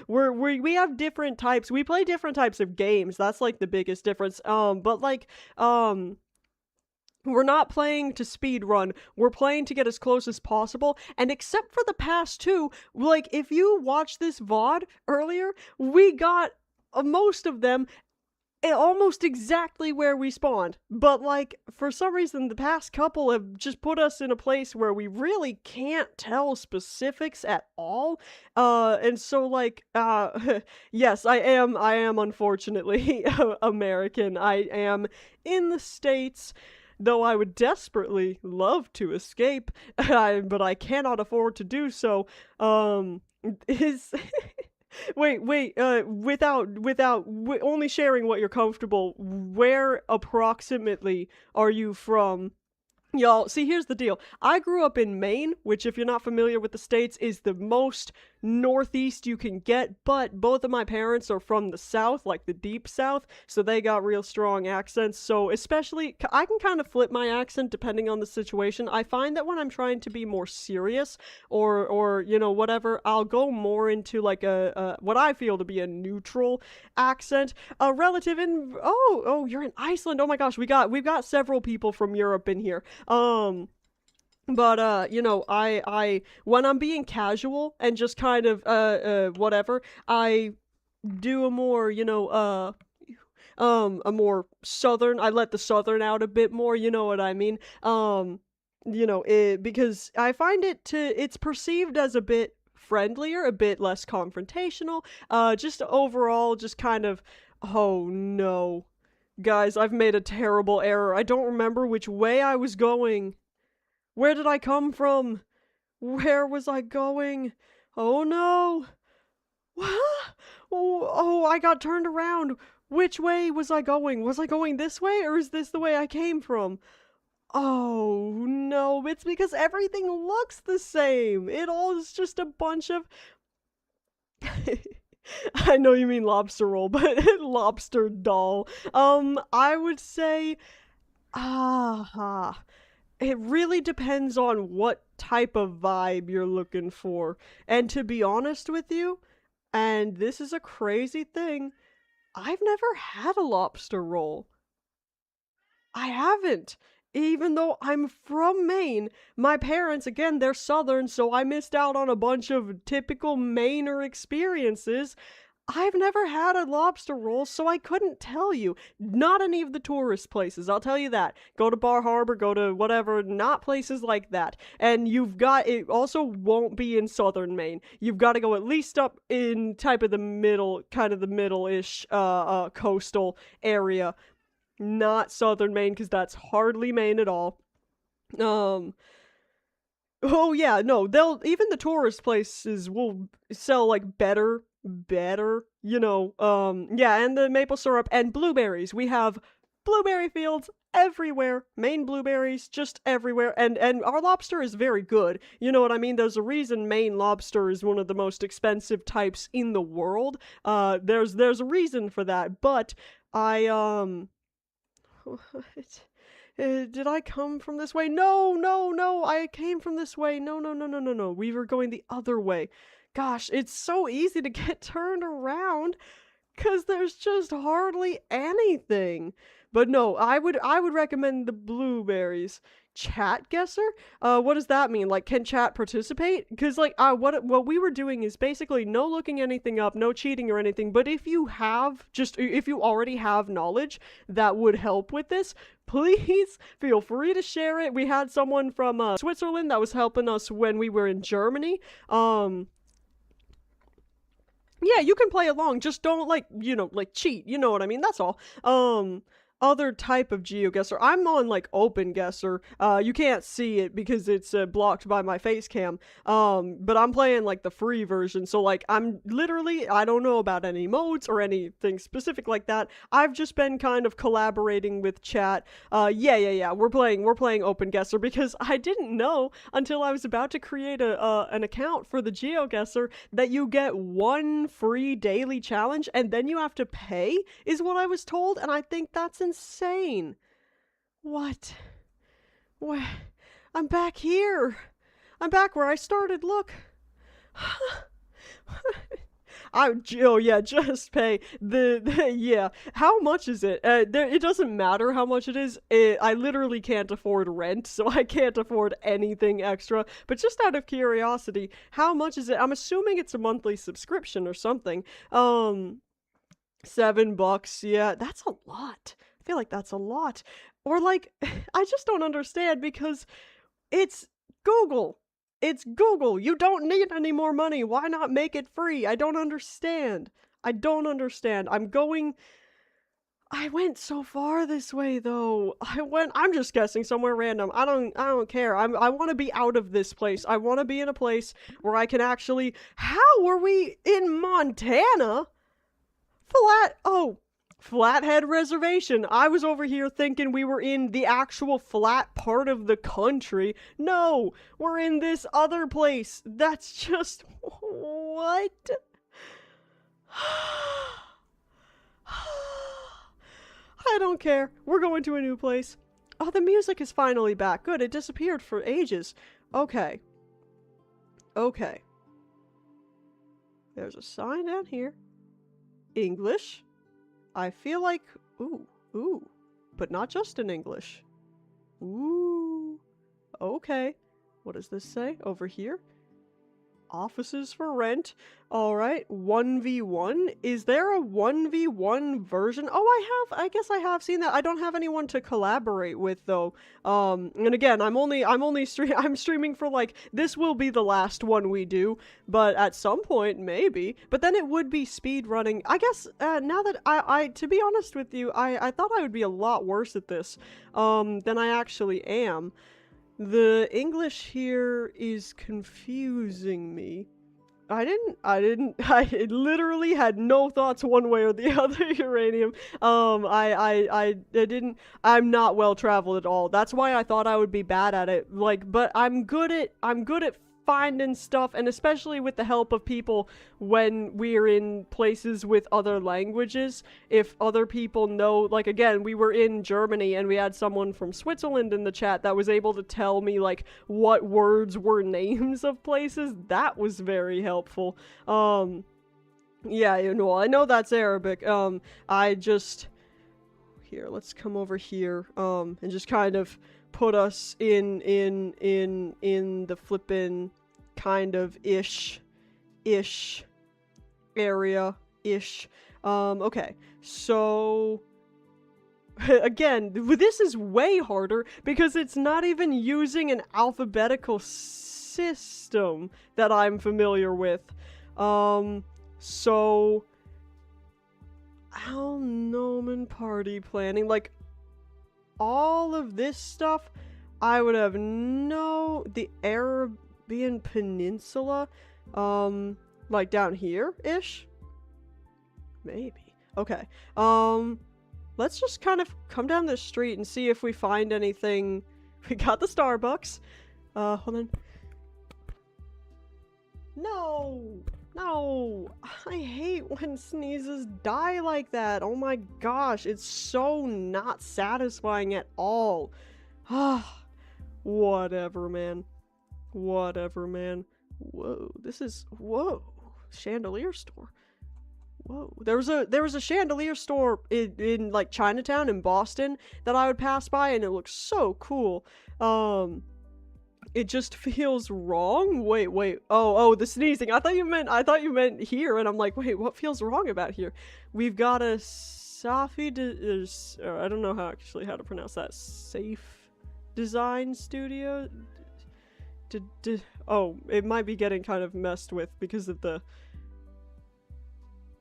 We have different types. We play different types of games. That's like the biggest difference. But like we're not playing to speed run. We're playing to get as close as possible. And except for the past two, like if you watched this VOD earlier, we got most of them almost exactly where we spawned. But, like, for some reason, the past couple have just put us in a place where we really can't tell specifics at all. And so, like, yes, I am unfortunately American. I am in the States, though I would desperately love to escape, but I cannot afford to do so. Is wait, without only sharing what you're comfortable, where approximately are you from? Y'all, see, here's the deal. I grew up in Maine, which, if you're not familiar with the States, is the most northeast you can get, but both of my parents are from the South, like the deep South, so they got real strong accents. So, especially, I can kind of flip my accent depending on the situation. I find that when I'm trying to be more serious, or you know, whatever, I'll go more into, like, what I feel to be a neutral accent. A relative in, oh, you're in Iceland. Oh my gosh, we've got several people from Europe in here. But you know, I when I'm being casual and just kind of whatever, I do a more, you know, a more southern. I let the southern out a bit more, you know what I mean? You know, because I find it's perceived as a bit friendlier, a bit less confrontational. Just overall, just kind of, oh no. Guys, I've made a terrible error. I don't remember which way I was going. Where did I come from? Where was I going? Oh no! What? Oh, I got turned around. Which way was I going? Was I going this way, or is this the way I came from? Oh no, it's because everything looks the same. It all is just a bunch of. I know you mean lobster roll, but lobster doll. I would say, ah, it really depends on what type of vibe you're looking for. And to be honest with you, and this is a crazy thing, I've never had a lobster roll. I haven't. Even though I'm from Maine, my parents, again, they're southern, so I missed out on a bunch of typical Mainer experiences. I've never had a lobster roll, so I couldn't tell you. Not any of the tourist places, I'll tell you that. Go to Bar Harbor, go to whatever, not places like that. And it also won't be in southern Maine. You've got to go at least up in type of the middle, kind of the middle-ish, coastal area. Not southern Maine, because that's hardly Maine at all. Um, Oh yeah, no, they'll even the tourist places will sell like better, you know, yeah, and the maple syrup and blueberries. We have blueberry fields everywhere. Maine blueberries just everywhere. And our lobster is very good. You know what I mean? There's a reason Maine lobster is one of the most expensive types in the world. There's a reason for that, but I what? Did I come from this way? No, I came from this way. No. We were going the other way. Gosh, it's so easy to get turned around because there's just hardly anything. But no, I would recommend the blueberries. Chat guesser? What does that mean? Like, can chat participate? Because, like, what we were doing is basically no looking anything up, no cheating or anything, but if you already have knowledge that would help with this, please feel free to share it. We had someone from, Switzerland that was helping us when we were in Germany. Yeah, you can play along, just don't, like, you know, like, cheat, you know what I mean? That's all. other type of GeoGuessr. I'm on like OpenGuessr. You can't see it because it's blocked by my face cam. But I'm playing like the free version. So like I'm literally, I don't know about any modes or anything specific like that. I've just been kind of collaborating with chat. Yeah. We're playing OpenGuessr because I didn't know until I was about to create an account for the GeoGuessr that you get one free daily challenge and then you have to pay, is what I was told, and I think that's insane. What? Where? I'm back here. I'm back where I started, look. Oh yeah, just pay yeah. How much is it? It doesn't matter how much it is. I literally can't afford rent, so I can't afford anything extra. But just out of curiosity, how much is it? I'm assuming it's a monthly subscription or something. $7, yeah, that's a lot. I feel like that's a lot. Or like, I just don't understand because it's Google. It's Google. You don't need any more money. Why not make it free? I don't understand. I don't understand. I went so far this way though. I'm just guessing somewhere random. I don't care. I want to be out of this place. I want to be in a place where I can actually, how were we in Montana? Flathead Reservation. I was over here thinking we were in the actual flat part of the country. No, we're in this other place. That's just... what? I don't care. We're going to a new place. Oh, the music is finally back. Good, it disappeared for ages. Okay. Okay. There's a sign down here. English. I feel like, ooh, but not just in English. Ooh, okay. What does this say over here? Offices for rent. All right, 1v1. Is there a 1v1 version? Oh, I guess I have seen that. I don't have anyone to collaborate with though. And again, I'm streaming for like, this will be the last one we do, but at some point maybe. But then it would be speed running. I guess now that I to be honest with you, I thought I would be a lot worse at this than I actually am. The English here is confusing me. I literally had no thoughts one way or the other, Uranium. I'm not well traveled at all. That's why I thought I would be bad at it. Like, but I'm good at finding stuff, and especially with the help of people when we're in places with other languages. If other people know, like again, we were in Germany and we had someone from Switzerland in the chat that was able to tell me like what words were names of places. That was very helpful. Yeah, you know, I know that's Arabic. Here, let's come over here, and just kind of put us in the flippin' kind of ish area ish. Okay, so again, this is way harder because it's not even using an alphabetical system that I'm familiar with. So Alnoman party planning, like all of this stuff, I would have the Arabian Peninsula, like down here-ish? Maybe. Okay. Let's just kind of come down the street and see if we find anything. We got the Starbucks. Hold on. No! I hate when sneezes die like that. Oh my gosh, it's so not satisfying at all. Ah, whatever, man. Whatever, man. Whoa, whoa, chandelier store. Whoa, there was a chandelier store in like Chinatown in Boston that I would pass by, and it looked so cool. It just feels wrong. Wait. Oh, the sneezing. I thought you meant here, and I'm like, wait, what feels wrong about here? We've got a I don't know how to pronounce that. Safe Design Studio. Oh, it might be getting kind of messed with because of the.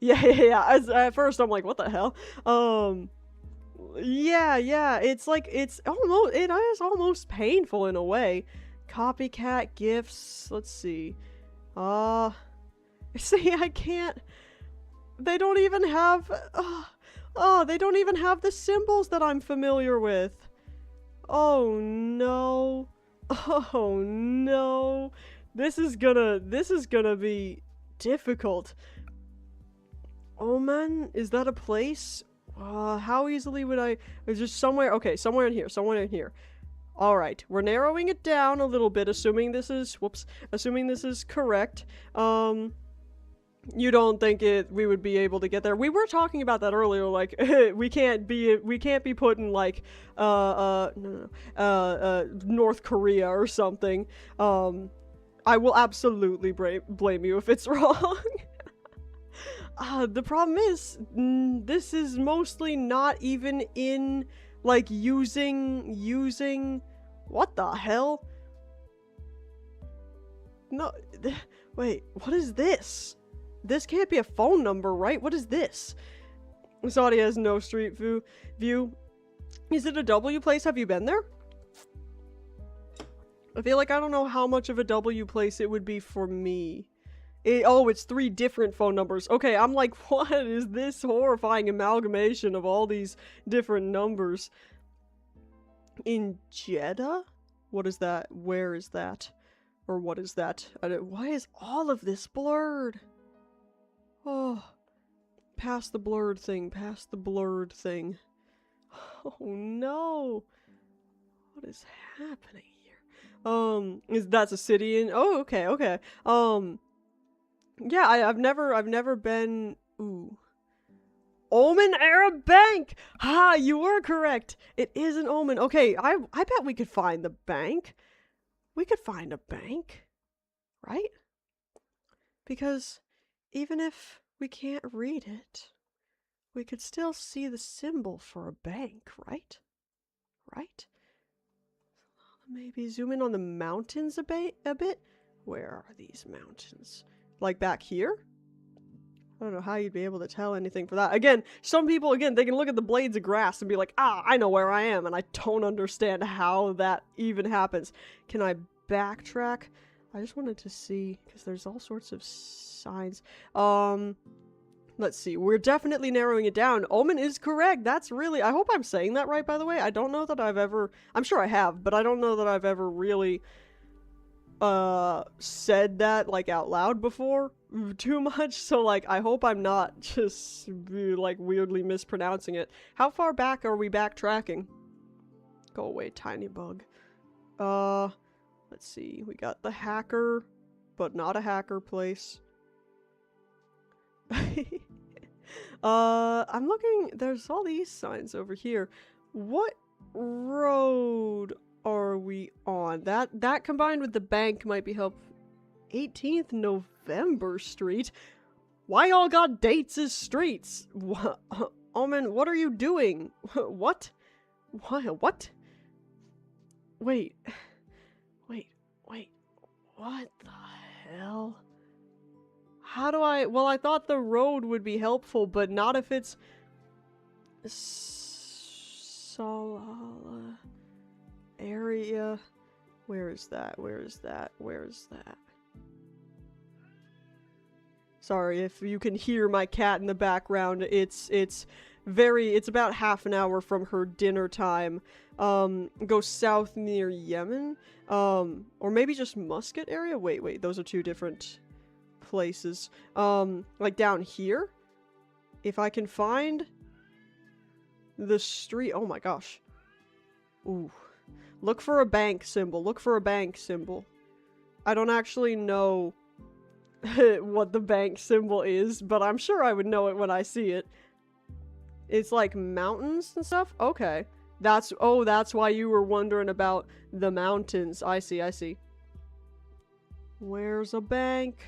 Yeah. At first, I'm like, what the hell? Yeah, yeah, it's like, it is almost painful in a way. Copycat gifts, let's see. See, I can't, they don't even have, they don't even have the symbols that I'm familiar with. Oh no. Oh no. This is gonna be difficult. Oman? Is that a place? How easily would I... Is just somewhere... Okay, somewhere in here. Somewhere in here. Alright, we're narrowing it down a little bit, assuming this is... Whoops. Assuming this is correct. You don't think we would be able to get there? We were talking about that earlier, like, we can't be put in, like, North Korea or something. I will absolutely blame you if it's wrong. The problem is, this is mostly not even in, like, using, what the hell? No, wait, what is this? This can't be a phone number, right? What is this? Saudi has no street view. Is it a W place? Have you been there? I feel like I don't know how much of a W place it would be for me. Oh, it's 3 different phone numbers. Okay, I'm like, what is this horrifying amalgamation of all these different numbers? In Jeddah? What is that? Where is that? Or what is that? Why is all of this blurred? Oh, past the blurred thing, past the blurred thing. Oh no! What is happening here? That's a city in... Oh, okay, okay. Yeah, I've never been... Ooh. Oman Arab Bank! Ha, you were correct! It is an Oman. Okay, I bet we could find the bank. We could find a bank. Right? Because even if we can't read it, we could still see the symbol for a bank, right? Right? Maybe zoom in on the mountains a bit? Where are these mountains? Like back here? I don't know how you'd be able to tell anything for that. Again, some people, again, they can look at the blades of grass and be like, ah, I know where I am, and I don't understand how that even happens. Can I backtrack? I just wanted to see, because there's all sorts of signs. Let's see. We're definitely narrowing it down. Omen is correct. That's really... I hope I'm saying that right, by the way. I don't know that I've ever... I'm sure I have, but I don't know that I've ever really said that, like, out loud before too much. So, like, I hope I'm not just, like, weirdly mispronouncing it. How far back are we backtracking? Go away, tiny bug. Let's see. We got the hacker, but not a hacker place. I'm looking, there's all these signs over here. What road are we on? That combined with the bank might be helpful. 18th November Street? Why y'all got dates as streets? Omen, what are you doing? What? Why? What? Wait. What the hell? How do I... Well, I thought the road would be helpful, but not if it's... Salala area. Where is that? Where is that? Where is that? Sorry if you can hear my cat in the background. It's about half an hour from her dinner time. Go south near Yemen. Or maybe just Muscat area? Wait, those are 2 different places. Like down here? If I can find the street... Oh my gosh. Ooh. Look for a bank symbol. Look for a bank symbol. I don't actually know what the bank symbol is, but I'm sure I would know it when I see it. It's like mountains and stuff? Okay. That's why you were wondering about the mountains. I see. Where's a bank?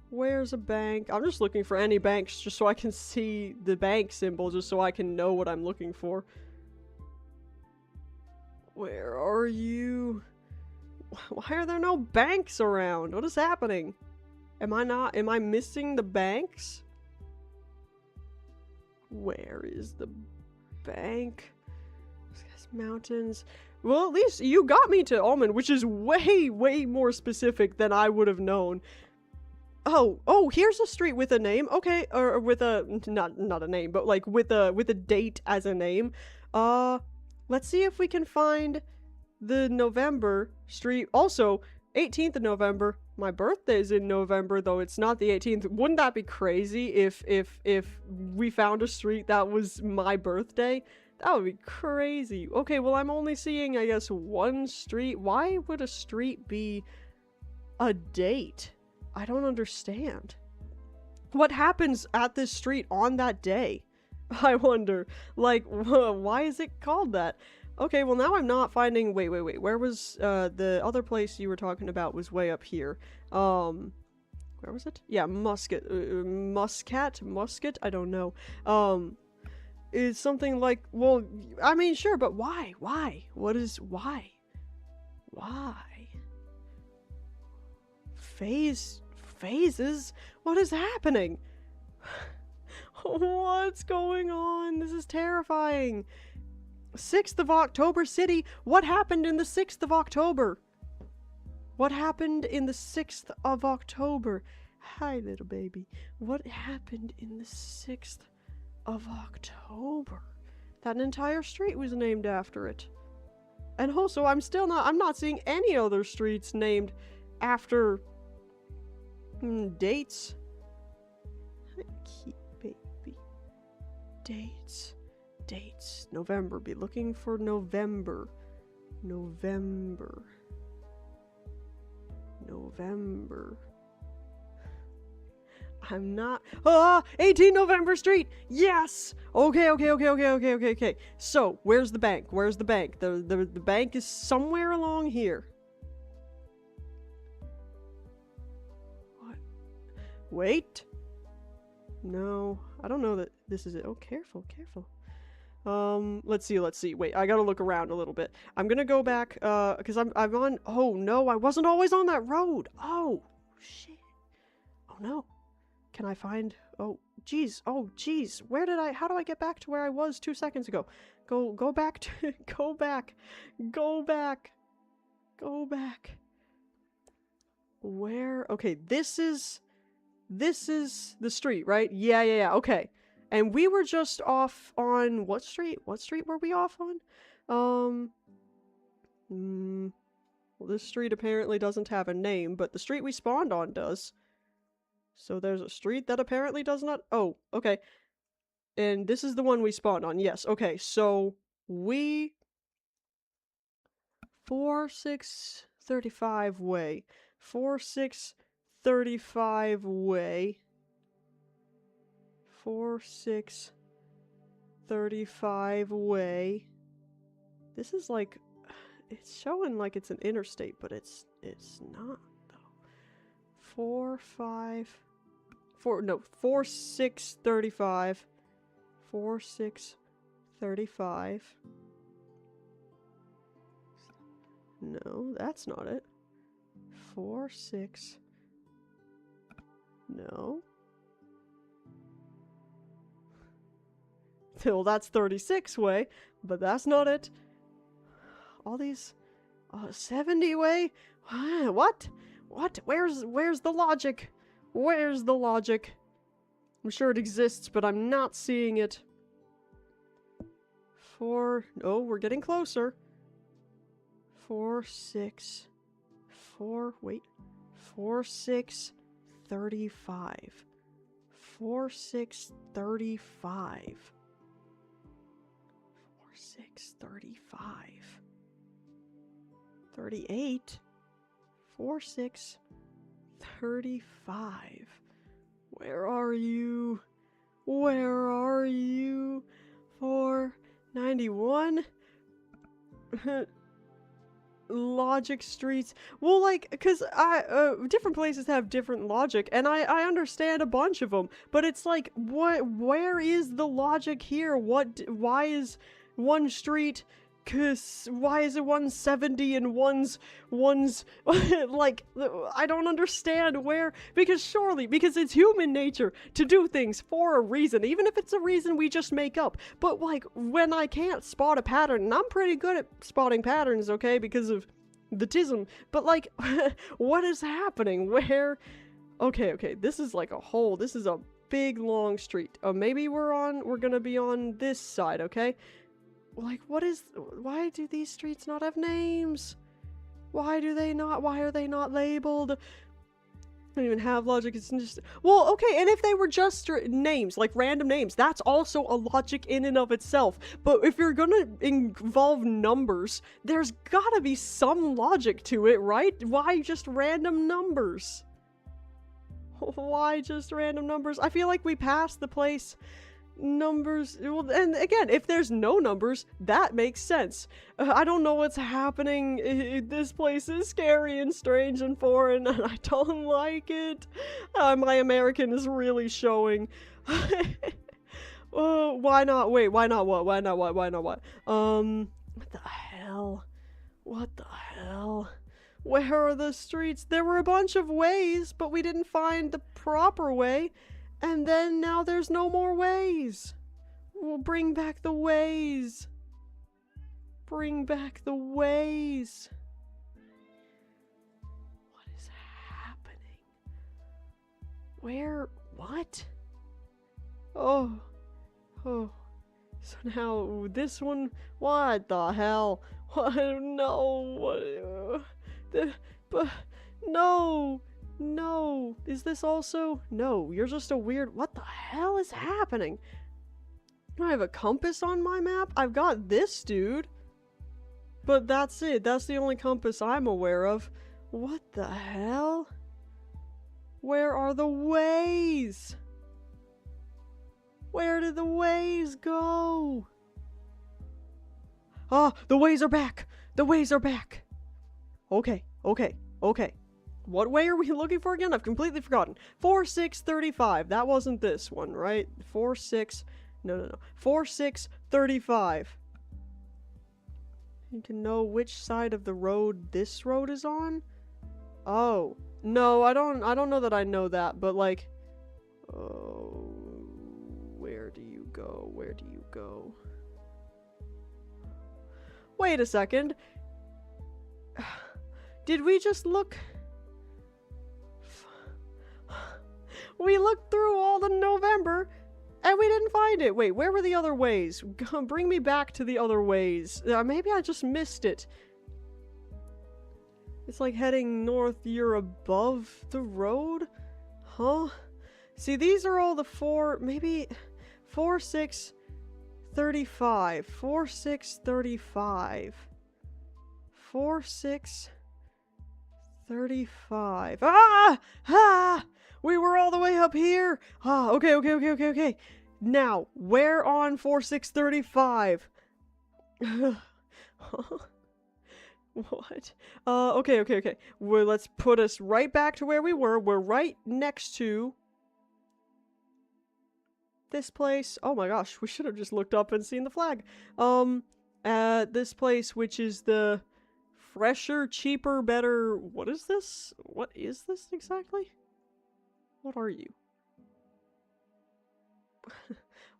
Where's a bank? I'm just looking for any banks just so I can see the bank symbol, just so I can know what I'm looking for. Where are you? Why are there no banks around? What is happening? Am I missing the banks? Where is the bank. Mountains. Well, at least you got me to almond, which is way, way more specific than I would have known. Oh, here's a street with a name. Okay, or with a not a name, but like with a date as a name. Let's see if we can find the November street. Also, 18th of November. My birthday's in November, though it's not the 18th. Wouldn't that be crazy if we found a street that was my birthday? That would be crazy. Okay, well, I'm only seeing, I guess, one street. Why would a street be a date? I don't understand. What happens at this street on that day? I wonder. Like, why is it called that? Okay, well, now I'm not finding... Wait. Where was, the other place you were talking about was way up here. Where was it? Yeah, Muscat. Muscat? I don't know. Is something like, well, I mean, sure, but why? What is, why? Phases? What is happening? What's going on? This is terrifying. 6th of October City. What happened in the 6th of October? What happened in the 6th of October? Hi, little baby. What happened in the 6th of October? That entire street was named after it. And also, I'm not seeing any other streets named after dates. Cute baby. Dates. November. Be looking for November. November. 18 November Street! Yes! Okay. So, where's the bank? The bank is somewhere along here. What? Wait? No, I don't know that this is it. Oh, careful. Let's see. Wait, I gotta look around a little bit. I'm gonna go back, cause I'm on... Oh, no, I wasn't always on that road! Oh, shit. Oh, no. Can I find... Oh, jeez. How do I get back to where I was 2 seconds ago? Go back to... Go back. Where... Okay, this is the street, right? Yeah, okay. And we were just off on... What street? What street were we off on? Well, this street apparently doesn't have a name, but the street we spawned on does. So there's a street that apparently does not... Oh, okay. And this is the one we spawned on. Yes, okay. So we... 4635 way. 4635 way. 4635 way. This is like... It's showing like it's an interstate, but it's not, though. 4635. 4635. No, that's not it. 46. No. Well, that's 36 way, but that's not it. All these... 70 way? What? Where's the logic? Where's the logic? I'm sure it exists, but I'm not seeing it. Oh, we're getting closer. 4635. 4635. 4635. 38. 4635. Where are you? 491. Logic streets. Well, like, because different places have different logic, and I understand a bunch of them, but it's like, where is the logic here? Why is one street 'Cause why is it 170 and one's like, I don't understand where, because surely, because it's human nature to do things for a reason, even if it's a reason we just make up. But like, when I can't spot a pattern, and I'm pretty good at spotting patterns, okay, because of the tism, but like, what is happening? Where? Okay, this is like a hole. This is a big long street. Maybe we're gonna be on this side, okay? Like, why do these streets not have names? Why are they not labeled? I don't even have logic, it's just, well, okay, and if they were just names, like random names, that's also a logic in and of itself. But if you're gonna involve numbers, there's gotta be some logic to it, right? Why just random numbers? Why just random numbers? I feel like we passed the place. Numbers, well, and again, if there's no numbers, that makes sense. I don't know what's happening. This place is scary and strange and foreign, and I don't like it. My American is really showing. Why not? Wait, why not what? Why not what? Why not what? What the hell? What the hell? Where are the streets? There were a bunch of ways, but we didn't find the proper way. And then now there's no more ways. We'll bring back the ways. Bring back the ways. What is happening? Where? What? Oh. So now this one. What the hell? What? No. But no. No. Is this also? No, you're just a weird. What the hell is happening? Do I have a compass on my map? I've got this dude. But that's it. That's the only compass I'm aware of. What the hell? Where are the ways? Where did the ways go? Ah, the ways are back. The ways are back. Okay. What way are we looking for again? I've completely forgotten. 4635. That wasn't this one, right? 4635. You can know which side of the road this road is on? Oh. No, I don't know that I know that, but like, oh, where do you go? Where do you go? Wait a second. Did we just look? We looked through all the November, and we didn't find it. Wait, where were the other ways? Bring me back to the other ways. Maybe I just missed it. It's like heading north, you're above the road? Huh? See, these are all the maybe 4635. 4635. 4635. Ah! We were all the way up here! Ah, okay. Now, where on 4635? What? Okay. Well, let's put us right back to where we were. We're right next to this place. Oh my gosh, we should have just looked up and seen the flag. This place, which is the fresher, cheaper, better... What is this? What is this exactly? What are you?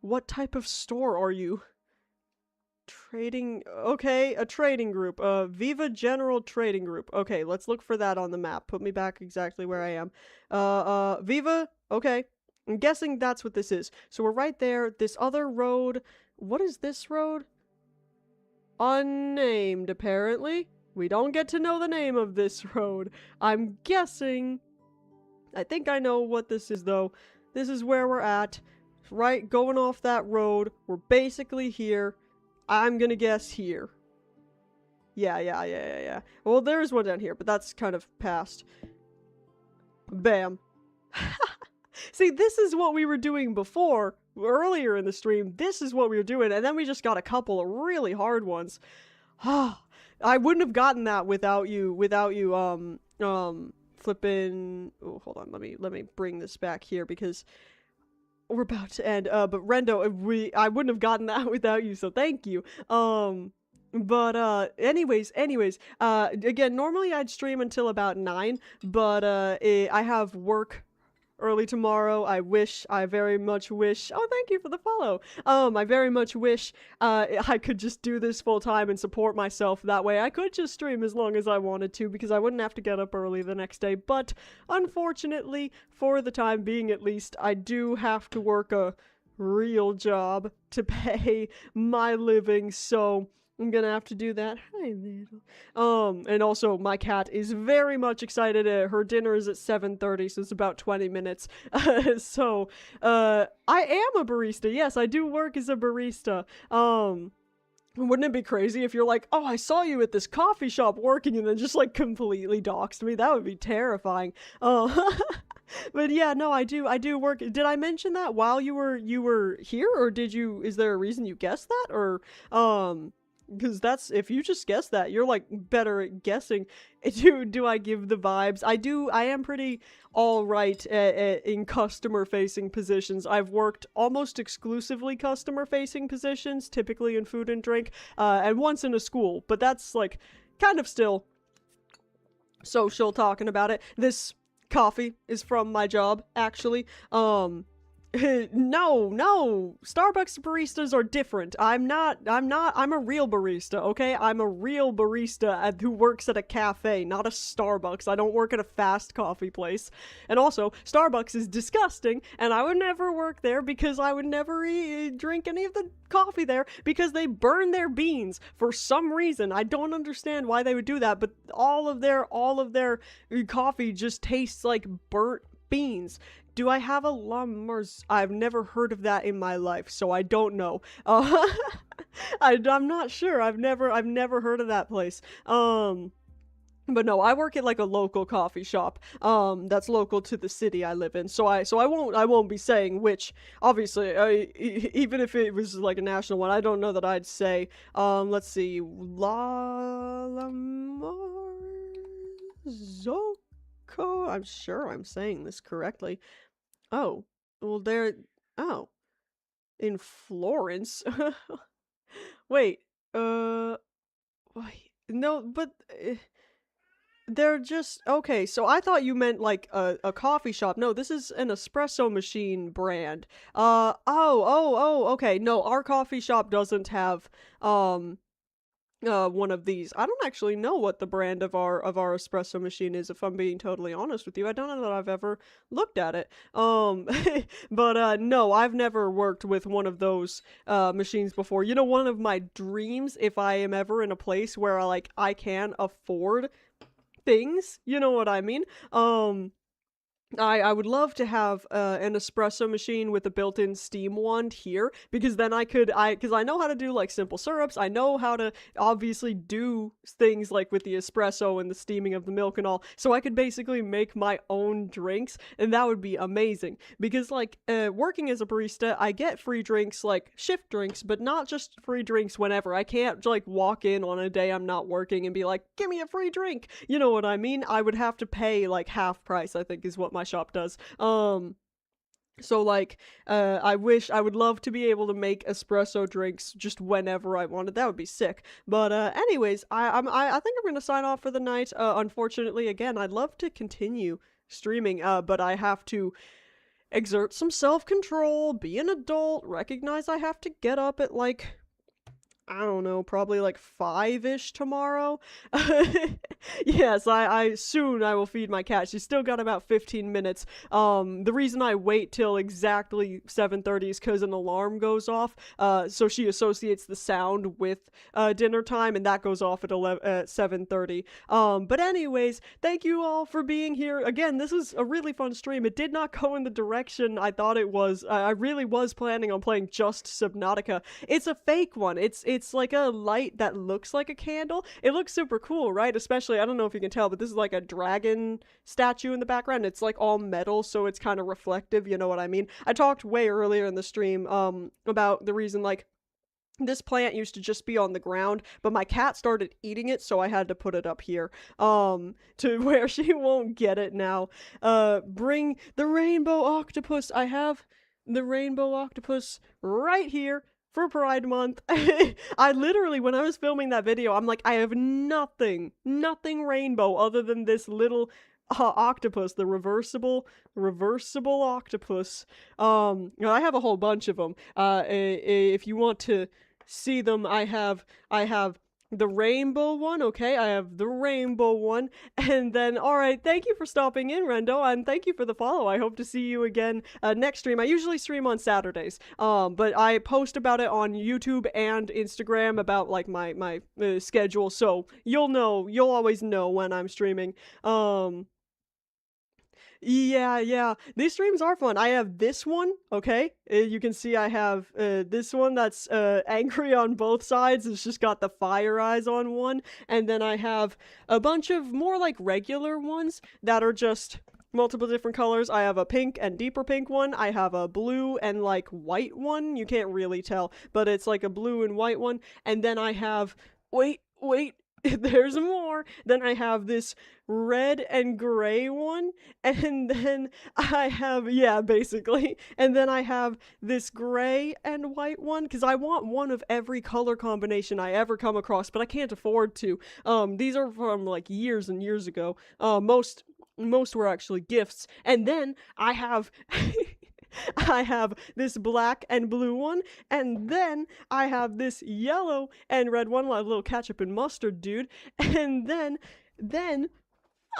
What type of store are you? Trading... Okay, a trading group. Viva General Trading Group. Okay, let's look for that on the map. Put me back exactly where I am. Viva... Okay. I'm guessing that's what this is. So we're right there. This other road... What is this road? Unnamed, apparently. We don't get to know the name of this road. I'm guessing... I think I know what this is, though. This is where we're at. Right, going off that road. We're basically here. I'm gonna guess here. Yeah. Well, there's one down here, but that's kind of past. Bam. See, this is what we were doing before, earlier in the stream. This is what we were doing, and then we just got a couple of really hard ones. I wouldn't have gotten that without you, flipping... Oh, hold on, let me bring this back here, because we're about to end. But Rendo, I wouldn't have gotten that without you, so thank you. But again, normally I'd stream until about 9, but I have work early tomorrow. I very much wish. Oh, thank you for the follow. I very much wish I could just do this full time and support myself that way. I could just stream as long as I wanted to because I wouldn't have to get up early the next day. But unfortunately, for the time being at least, I do have to work a real job to pay my living. So I'm gonna have to do that. Hi, little. And also my cat is very much excited. Her dinner is at 7:30, so it's about 20 minutes. So, I am a barista. Yes, I do work as a barista. Wouldn't it be crazy if you're like, oh, I saw you at this coffee shop working, and then just like completely doxed me? That would be terrifying. But yeah, no, I do work. Did I mention that while you were here, or is there a reason you guessed that, or because that's, if you just guess that, you're like better at guessing. Do I give the vibes? I am pretty all right in customer facing positions. I've worked almost exclusively customer facing positions, typically in food and drink, and once in a school, but that's like kind of still social talking about it. This coffee is from my job, actually. No, Starbucks baristas are different. I'm a real barista, okay? I'm a real barista who works at a cafe, not a Starbucks. I don't work at a fast coffee place. And also, Starbucks is disgusting, and I would never work there because I would never drink any of the coffee there because they burn their beans for some reason. I don't understand why they would do that, but all of their coffee just tastes like burnt beans. Do I have a Lamars? I've never heard of that in my life, so I don't know. I'm not sure. I've never heard of that place. But no, I work at like a local coffee shop. That's local to the city I live in. So I won't be saying which. Obviously, even if it was like a national one, I don't know that I'd say. Let's see, Marzocco. I'm sure I'm saying this correctly. Oh, well, oh, in Florence. Wait, wait, no, but they're just okay. So I thought you meant like a coffee shop. No, this is an espresso machine brand. Okay. No, our coffee shop doesn't have one of these. I don't actually know what the brand of our espresso machine is, if I'm being totally honest with you. I don't know that I've ever looked at it. But no, I've never worked with one of those machines before. You know, one of my dreams, if I am ever in a place where I can afford things, you know what I mean? I would love to have an espresso machine with a built-in steam wand here, because then because I know how to do like simple syrups. I know how to obviously do things like with the espresso and the steaming of the milk and all. So I could basically make my own drinks, and that would be amazing. Because working as a barista, I get free drinks, like shift drinks, but not just free drinks whenever. I can't like walk in on a day I'm not working and be like, give me a free drink. You know what I mean? I would have to pay like half price, I think is what my shop does. So I would love to be able to make espresso drinks just whenever I wanted. That would be sick. But anyways, I think I'm gonna sign off for the night. Unfortunately, again, I'd love to continue streaming, but I have to exert some self-control, be an adult, recognize I have to get up at I don't know, probably 5-ish tomorrow. Yes, I will feed my cat. She's still got about 15 minutes. The reason I wait till exactly 7:30 is because an alarm goes off. So she associates the sound with dinner time, and that goes off at 7:30. But anyways, thank you all for being here. Again, this was a really fun stream. It did not go in the direction I thought it was. I really was planning on playing just Subnautica. It's a fake one. It's like a light that looks like a candle. It looks super cool, right? Especially, I don't know if you can tell, but this is like a dragon statue in the background. It's like all metal, so it's kind of reflective, you know what I mean? I talked way earlier in the stream about the reason this plant used to just be on the ground, but my cat started eating it, so I had to put it up here to where she won't get it now. Bring the rainbow octopus. I have the rainbow octopus right here for Pride Month. I literally, when I was filming that video, I'm like, I have nothing rainbow other than this little octopus, the reversible octopus. I have a whole bunch of them. If you want to see them, I have the rainbow one, okay? I have the rainbow one. And then, all right, thank you for stopping in, Rendo, and thank you for the follow. I hope to see you again next stream. I usually stream on Saturdays, but I post about it on YouTube and Instagram about like my schedule, so you'll always know when I'm streaming. Yeah, yeah. These streams are fun. I have this one, okay? You can see I have this one that's angry on both sides. It's just got the fire eyes on one. And then I have a bunch of more like regular ones that are just multiple different colors. I have a pink and deeper pink one. I have a blue and like white one. You can't really tell, but it's like a blue and white one. And then I have, wait, there's more. Then I have this red and gray one, and then I have, yeah, basically, and then I have this gray and white one, because I want one of every color combination I ever come across, but I can't afford to. These are from like years and years ago. Most were actually gifts. And then I have I have this black and blue one, and then I have this yellow and red one, like a little ketchup and mustard dude, and then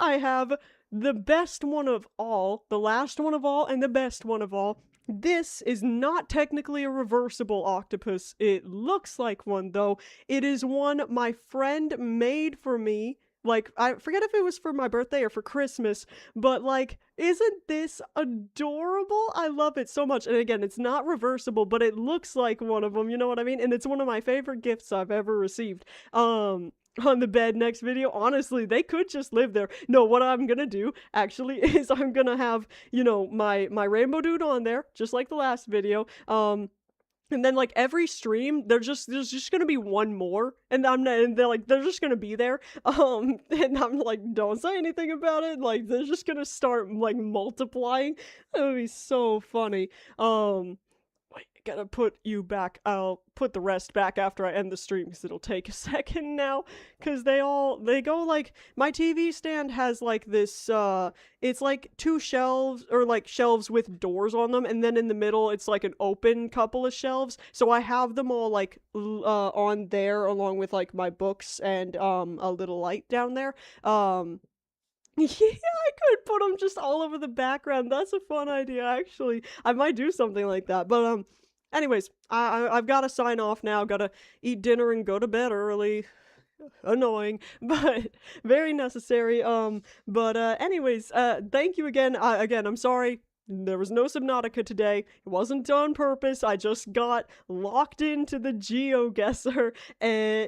I have the best one of all, the last one of all, and the best one of all. This is not technically a reversible octopus. It looks like one, though. It is one my friend made for me. Like, I forget if it was for my birthday or for Christmas, but like, isn't this adorable? I love it so much. And again, it's not reversible, but it looks like one of them, you know what I mean? And it's one of my favorite gifts I've ever received. On the bed next video, honestly, they could just live there. No, what I'm gonna do, actually, is I'm gonna have, you know, my rainbow dude on there, just like the last video. And then like every stream, there's just gonna be one more, and they're just gonna be there. And I'm like, don't say anything about it. Like they're just gonna start like multiplying. That would be so funny. Wait, I gotta put you back. I'll put the rest back after I end the stream because it'll take a second now. Because they go like, my TV stand has like this, it's like two shelves, or like shelves with doors on them, and then in the middle it's like an open couple of shelves. So I have them all like on there along with like my books and a little light down there. Yeah, I could put them just all over the background. That's a fun idea, actually. I might do something like that. But anyways, I've got to sign off now. Got to eat dinner and go to bed early. Annoying, but very necessary. But anyways, thank you again. Again, I'm sorry. There was no Subnautica today. It wasn't on purpose. I just got locked into the GeoGuessr.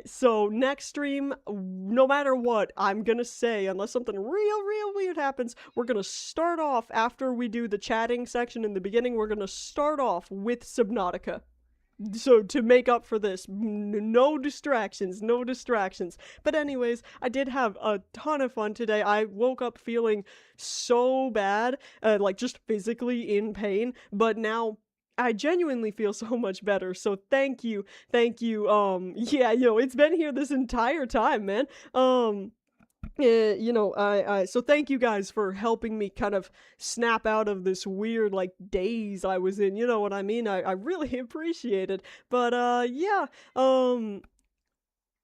So next stream, no matter what, I'm gonna say, unless something real weird happens, we're gonna start off after we do the chatting section in the beginning. We're gonna start off with Subnautica. So to make up for this, no distractions. But anyways, I did have a ton of fun today. I woke up feeling so bad, like just physically in pain, but now I genuinely feel so much better. So thank you. Yeah, it's been here this entire time, man. So thank you guys for helping me kind of snap out of this weird, like, daze I was in, you know what I mean? I really appreciate it, but, yeah, I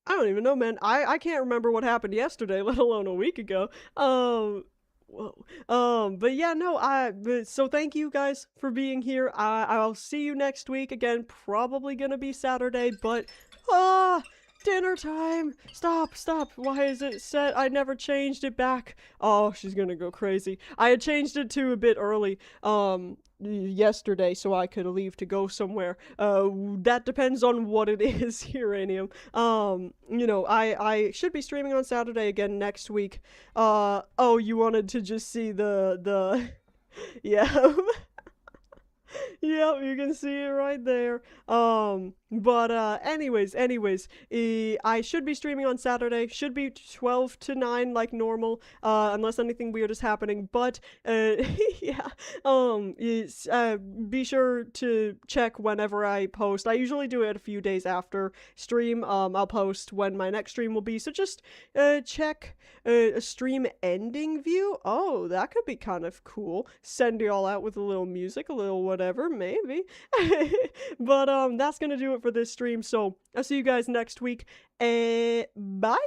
don't even know, man. I can't remember what happened yesterday, let alone a week ago. Whoa. But yeah, no, so thank you guys for being here. I'll see you next week again, probably gonna be Saturday, but, dinner time! Stop! Why is it set? I never changed it back. Oh, she's gonna go crazy. I had changed it to a bit early, yesterday, so I could leave to go somewhere. That depends on what it is, Uranium. I should be streaming on Saturday again next week. Oh, you wanted to just see the yeah. Yep, you can see it right there. But anyways, I should be streaming on Saturday. Should be 12 to 9 like normal, unless anything weird is happening. But yeah, be sure to check whenever I post. I usually do it a few days after stream. I'll post when my next stream will be. So just check a stream ending view. Oh, that could be kind of cool. Send y'all out with a little music, a little whatever, maybe. But that's gonna do it for this stream. So I'll see you guys next week. Bye.